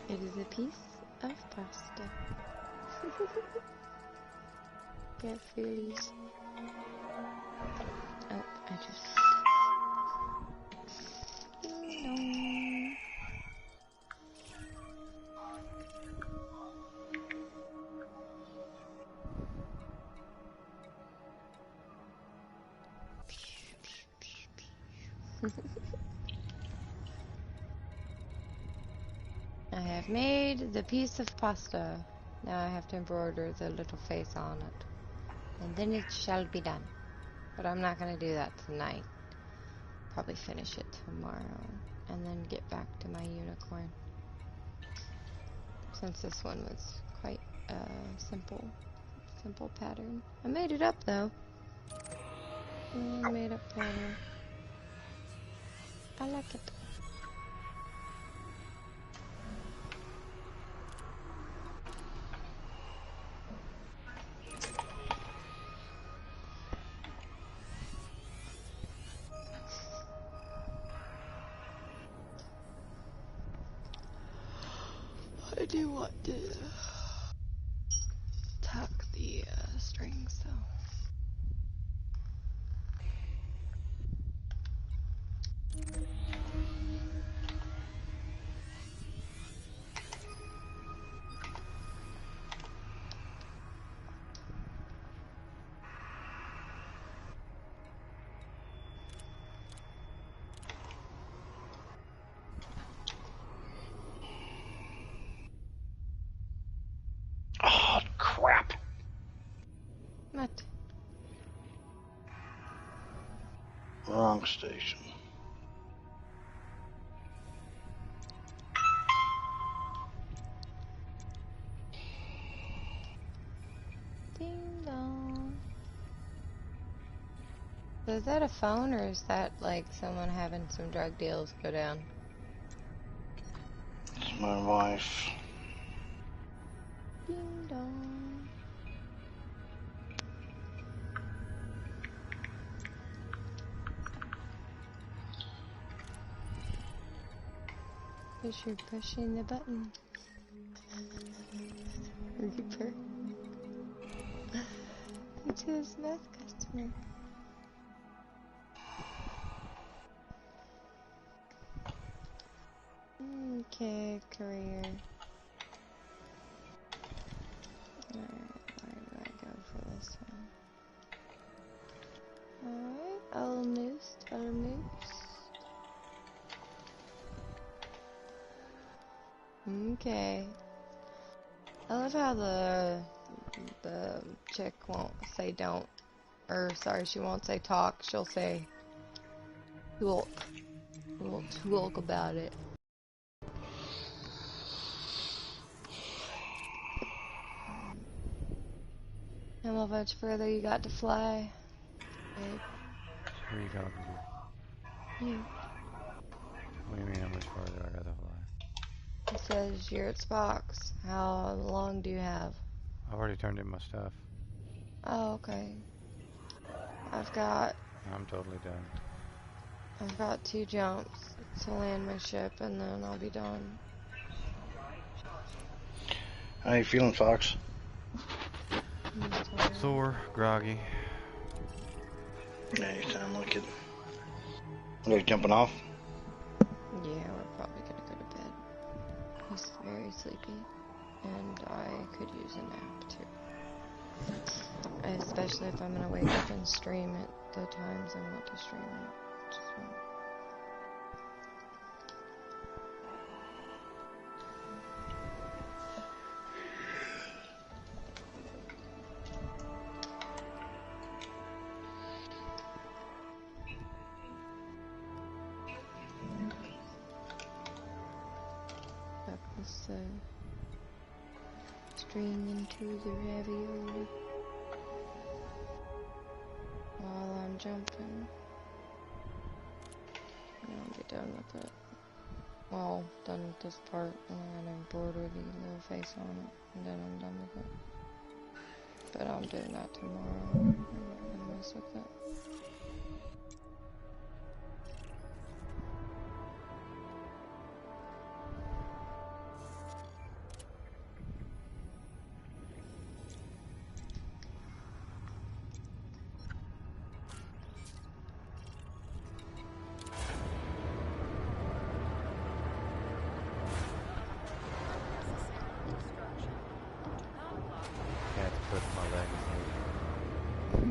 Speaker 2: It is a piece of pasta. Get feelies. Oh, I just... I have made the piece of pasta. Now I have to embroider the little face on it. And then it shall be done. But I'm not going to do that tonight. Probably finish it tomorrow. And then get back to my unicorn. Since this one was quite simple pattern. I made it up though. I made up pattern. I like it. I do want to tuck the strings though.
Speaker 3: Oh, crap.
Speaker 2: What?
Speaker 3: Wrong station.
Speaker 2: Ding dong. So is that a phone or is that like someone having some drug deals go down?
Speaker 3: It's my wife.
Speaker 2: Ding dong. Because you're pushing the button. Reaper. It's his meth customer. Okay, career. Where do I go for this one? Alright, almost. Okay. I love how the chick won't say don't, or sorry, she won't say talk, she'll say talk. We'll talk about it. How much further you got to fly? Babe?
Speaker 1: Who are you talking to?
Speaker 2: You.
Speaker 1: What do you mean how much farther I got to fly?
Speaker 2: It says you're at Spock's. How long do you have?
Speaker 1: I've already turned in my stuff.
Speaker 2: Oh, okay.
Speaker 1: I'm totally done.
Speaker 2: I've got 2 jumps to land my ship and then I'll be done.
Speaker 3: How you feeling, Fox?
Speaker 1: Sore, groggy.
Speaker 3: Yeah, you sound like it. Are you jumping off?
Speaker 2: Yeah, we're probably gonna go to bed. He's very sleepy, and I could use a nap too. Especially if I'm gonna wake up and stream at the times I want to stream it. So. This string into the ravioli while I'm jumping. And I'll be done with it. Well, done with this part, and I'm gonna embroider the little face on it, and then I'm done with it. But I'm doing that tomorrow. I'm not gonna mess with it.
Speaker 1: Cat's putting my legs in.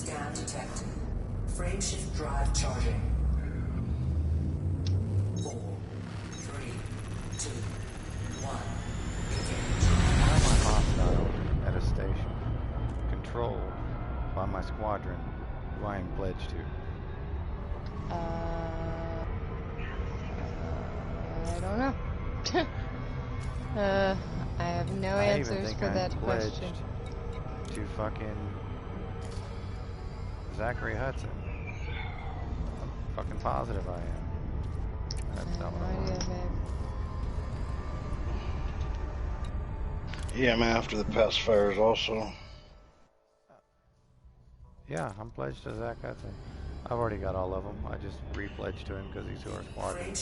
Speaker 7: scan detected. Frameshift drive charging. 4, 3, 2, 1.
Speaker 1: Why am I hostile at a station controlled by my squadron who I am pledged to?
Speaker 2: I don't know. I have no answers for that question.
Speaker 1: To fucking Zachary Hudson. I'm fucking positive I am. That's not what I want.
Speaker 3: Yeah, I'm after the pacifiers also.
Speaker 1: Yeah, I'm pledged to Zach Hudson. I've already got all of them. I just re-pledged to him because he's who our squadron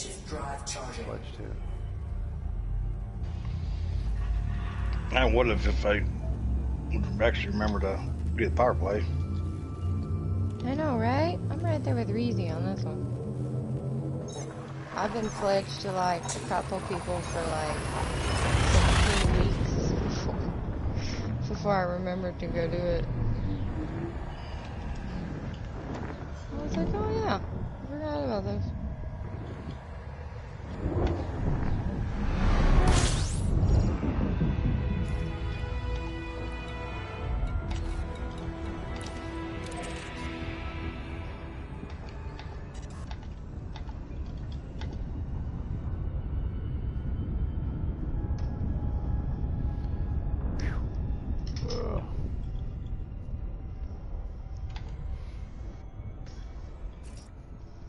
Speaker 1: pledged to.
Speaker 3: I would have if I would actually remember to do the power play.
Speaker 2: I know, right? I'm right there with Reezy on this one. I've been pledged to like a couple people for like 16 weeks before I remembered to go do it. I was like, oh yeah, I forgot about this.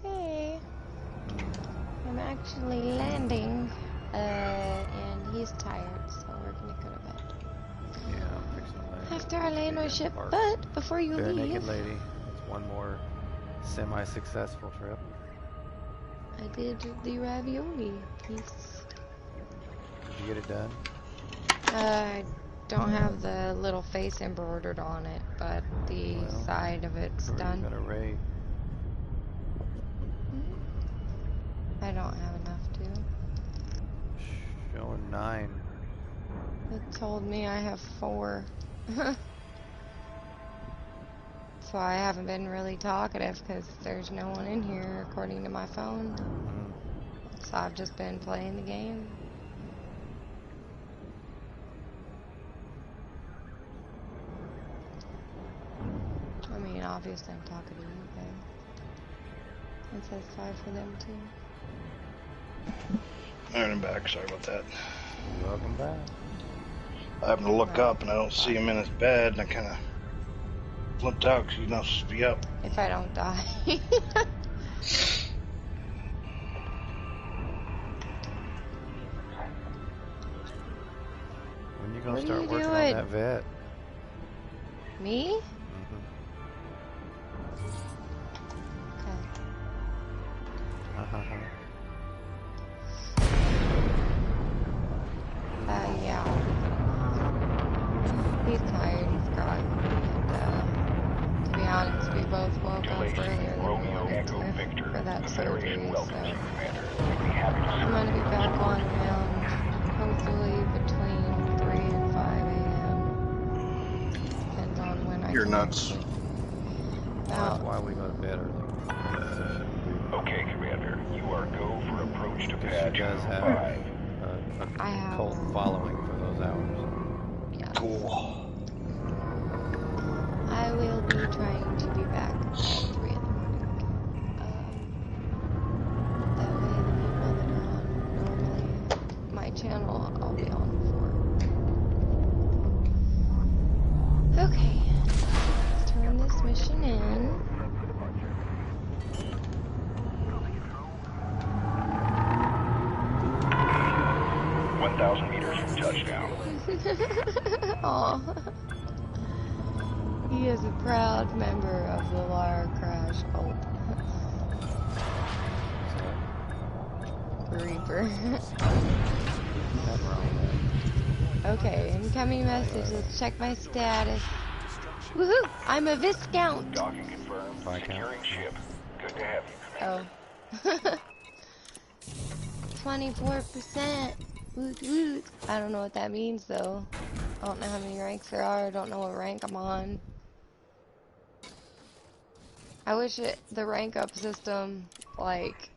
Speaker 2: Hey, I'm actually landing, and he's tired, so we're gonna go to bed.
Speaker 1: Yeah, I'm fixing to land.
Speaker 2: After I land my ship,
Speaker 1: Park.
Speaker 2: but before you
Speaker 1: Bare
Speaker 2: leave,
Speaker 1: naked lady. It's one more semi-successful trip.
Speaker 2: I did the ravioli piece.
Speaker 1: Did you get it done?
Speaker 2: I don't have the little face embroidered on it, but the side of it's done.
Speaker 1: Gonna raid.
Speaker 2: I don't have enough to.
Speaker 1: Showing 9.
Speaker 2: It told me I have 4. So I haven't been really talkative because there's no one in here according to my phone. So I've just been playing the game. I mean, obviously I'm talking to you guys. It says 5 for them too.
Speaker 3: Alright, I'm back. Sorry about that.
Speaker 1: Welcome back.
Speaker 3: I happen to look up and I don't see him in his bed, and I kind of flipped out because he's not supposed to be up.
Speaker 2: If I don't die.
Speaker 1: When you gonna start working on that vet?
Speaker 2: Me? Yeah. He's tired, he's groggy, and to be honest, we both woke up earlier than we wanted to for that surgery, so I'm gonna be back on around hopefully between 3 and 5 a.m. Depends on when I
Speaker 3: You're
Speaker 2: can
Speaker 3: nuts.
Speaker 1: That's why we go to bed early.
Speaker 15: Okay, Commander. You are go for approach to pad
Speaker 1: she does have
Speaker 15: 5.
Speaker 1: a cult following for those hours.
Speaker 2: Yes.
Speaker 3: Cool.
Speaker 2: I will be trying to be back at 3 in the morning. That way the people that are on normally my channel, I'll be on for. Okay. Let's turn this mission in.
Speaker 15: 1,000 meters from touchdown.
Speaker 2: Aw. He is a proud member of the Lara Crash cult. Reaper. Okay, incoming message. Let's check my status. Woohoo! I'm a Viscount!
Speaker 15: Docking confirmed. Securing ship. Good to have you,
Speaker 2: Oh.
Speaker 15: Commander.
Speaker 2: 24%. Woot woot. I don't know what that means though. I don't know how many ranks there are. I don't know what rank I'm on. I wish the rank up system, like,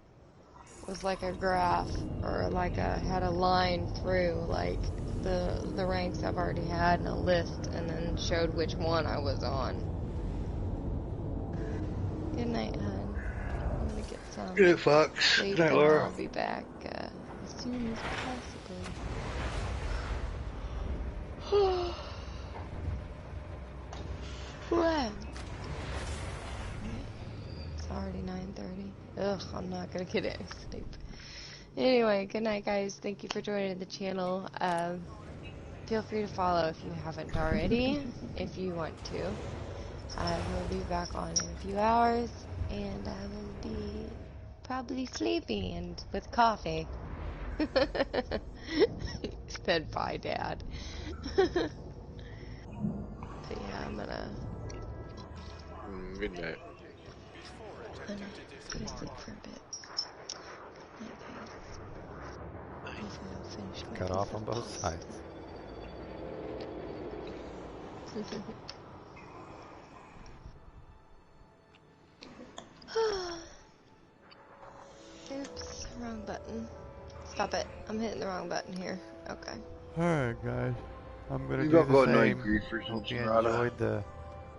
Speaker 2: was like a graph, or like had a line through, like, the ranks I've already had in a list, and then showed which one I was on. Good night, hon. I'm gonna get some
Speaker 3: Good Fox.
Speaker 2: sleep,
Speaker 3: Good night,
Speaker 2: and
Speaker 3: Laura.
Speaker 2: I'll be back as soon as possible. What? It's already 9:30. Ugh, I'm not gonna get any sleep. Anyway, good night, guys. Thank you for joining the channel. Feel free to follow if you haven't already, if you want to. I will be back on in a few hours, and I will be probably sleepy and with coffee. Said bye, Dad. But yeah, I'm gonna...
Speaker 5: Good night.
Speaker 2: I'm gonna go to sleep for a bit. Night, guys. Hopefully I'll finish my
Speaker 6: Cut
Speaker 2: piece
Speaker 6: off
Speaker 2: of
Speaker 6: on both
Speaker 2: pasta.
Speaker 6: sides. Oops, wrong button. Stop it. I'm hitting the wrong button here. Okay. Alright, guys. I'm going to
Speaker 3: You
Speaker 6: do
Speaker 3: don't
Speaker 6: the
Speaker 3: go annoy
Speaker 6: same.
Speaker 3: griefers and
Speaker 6: Hope you
Speaker 3: Gerada.
Speaker 6: enjoyed the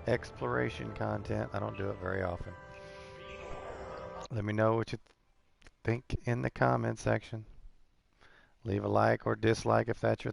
Speaker 6: exploration content. I don't do it very often. Let me know what you think in the comment section. Leave a like or dislike if that's your thing.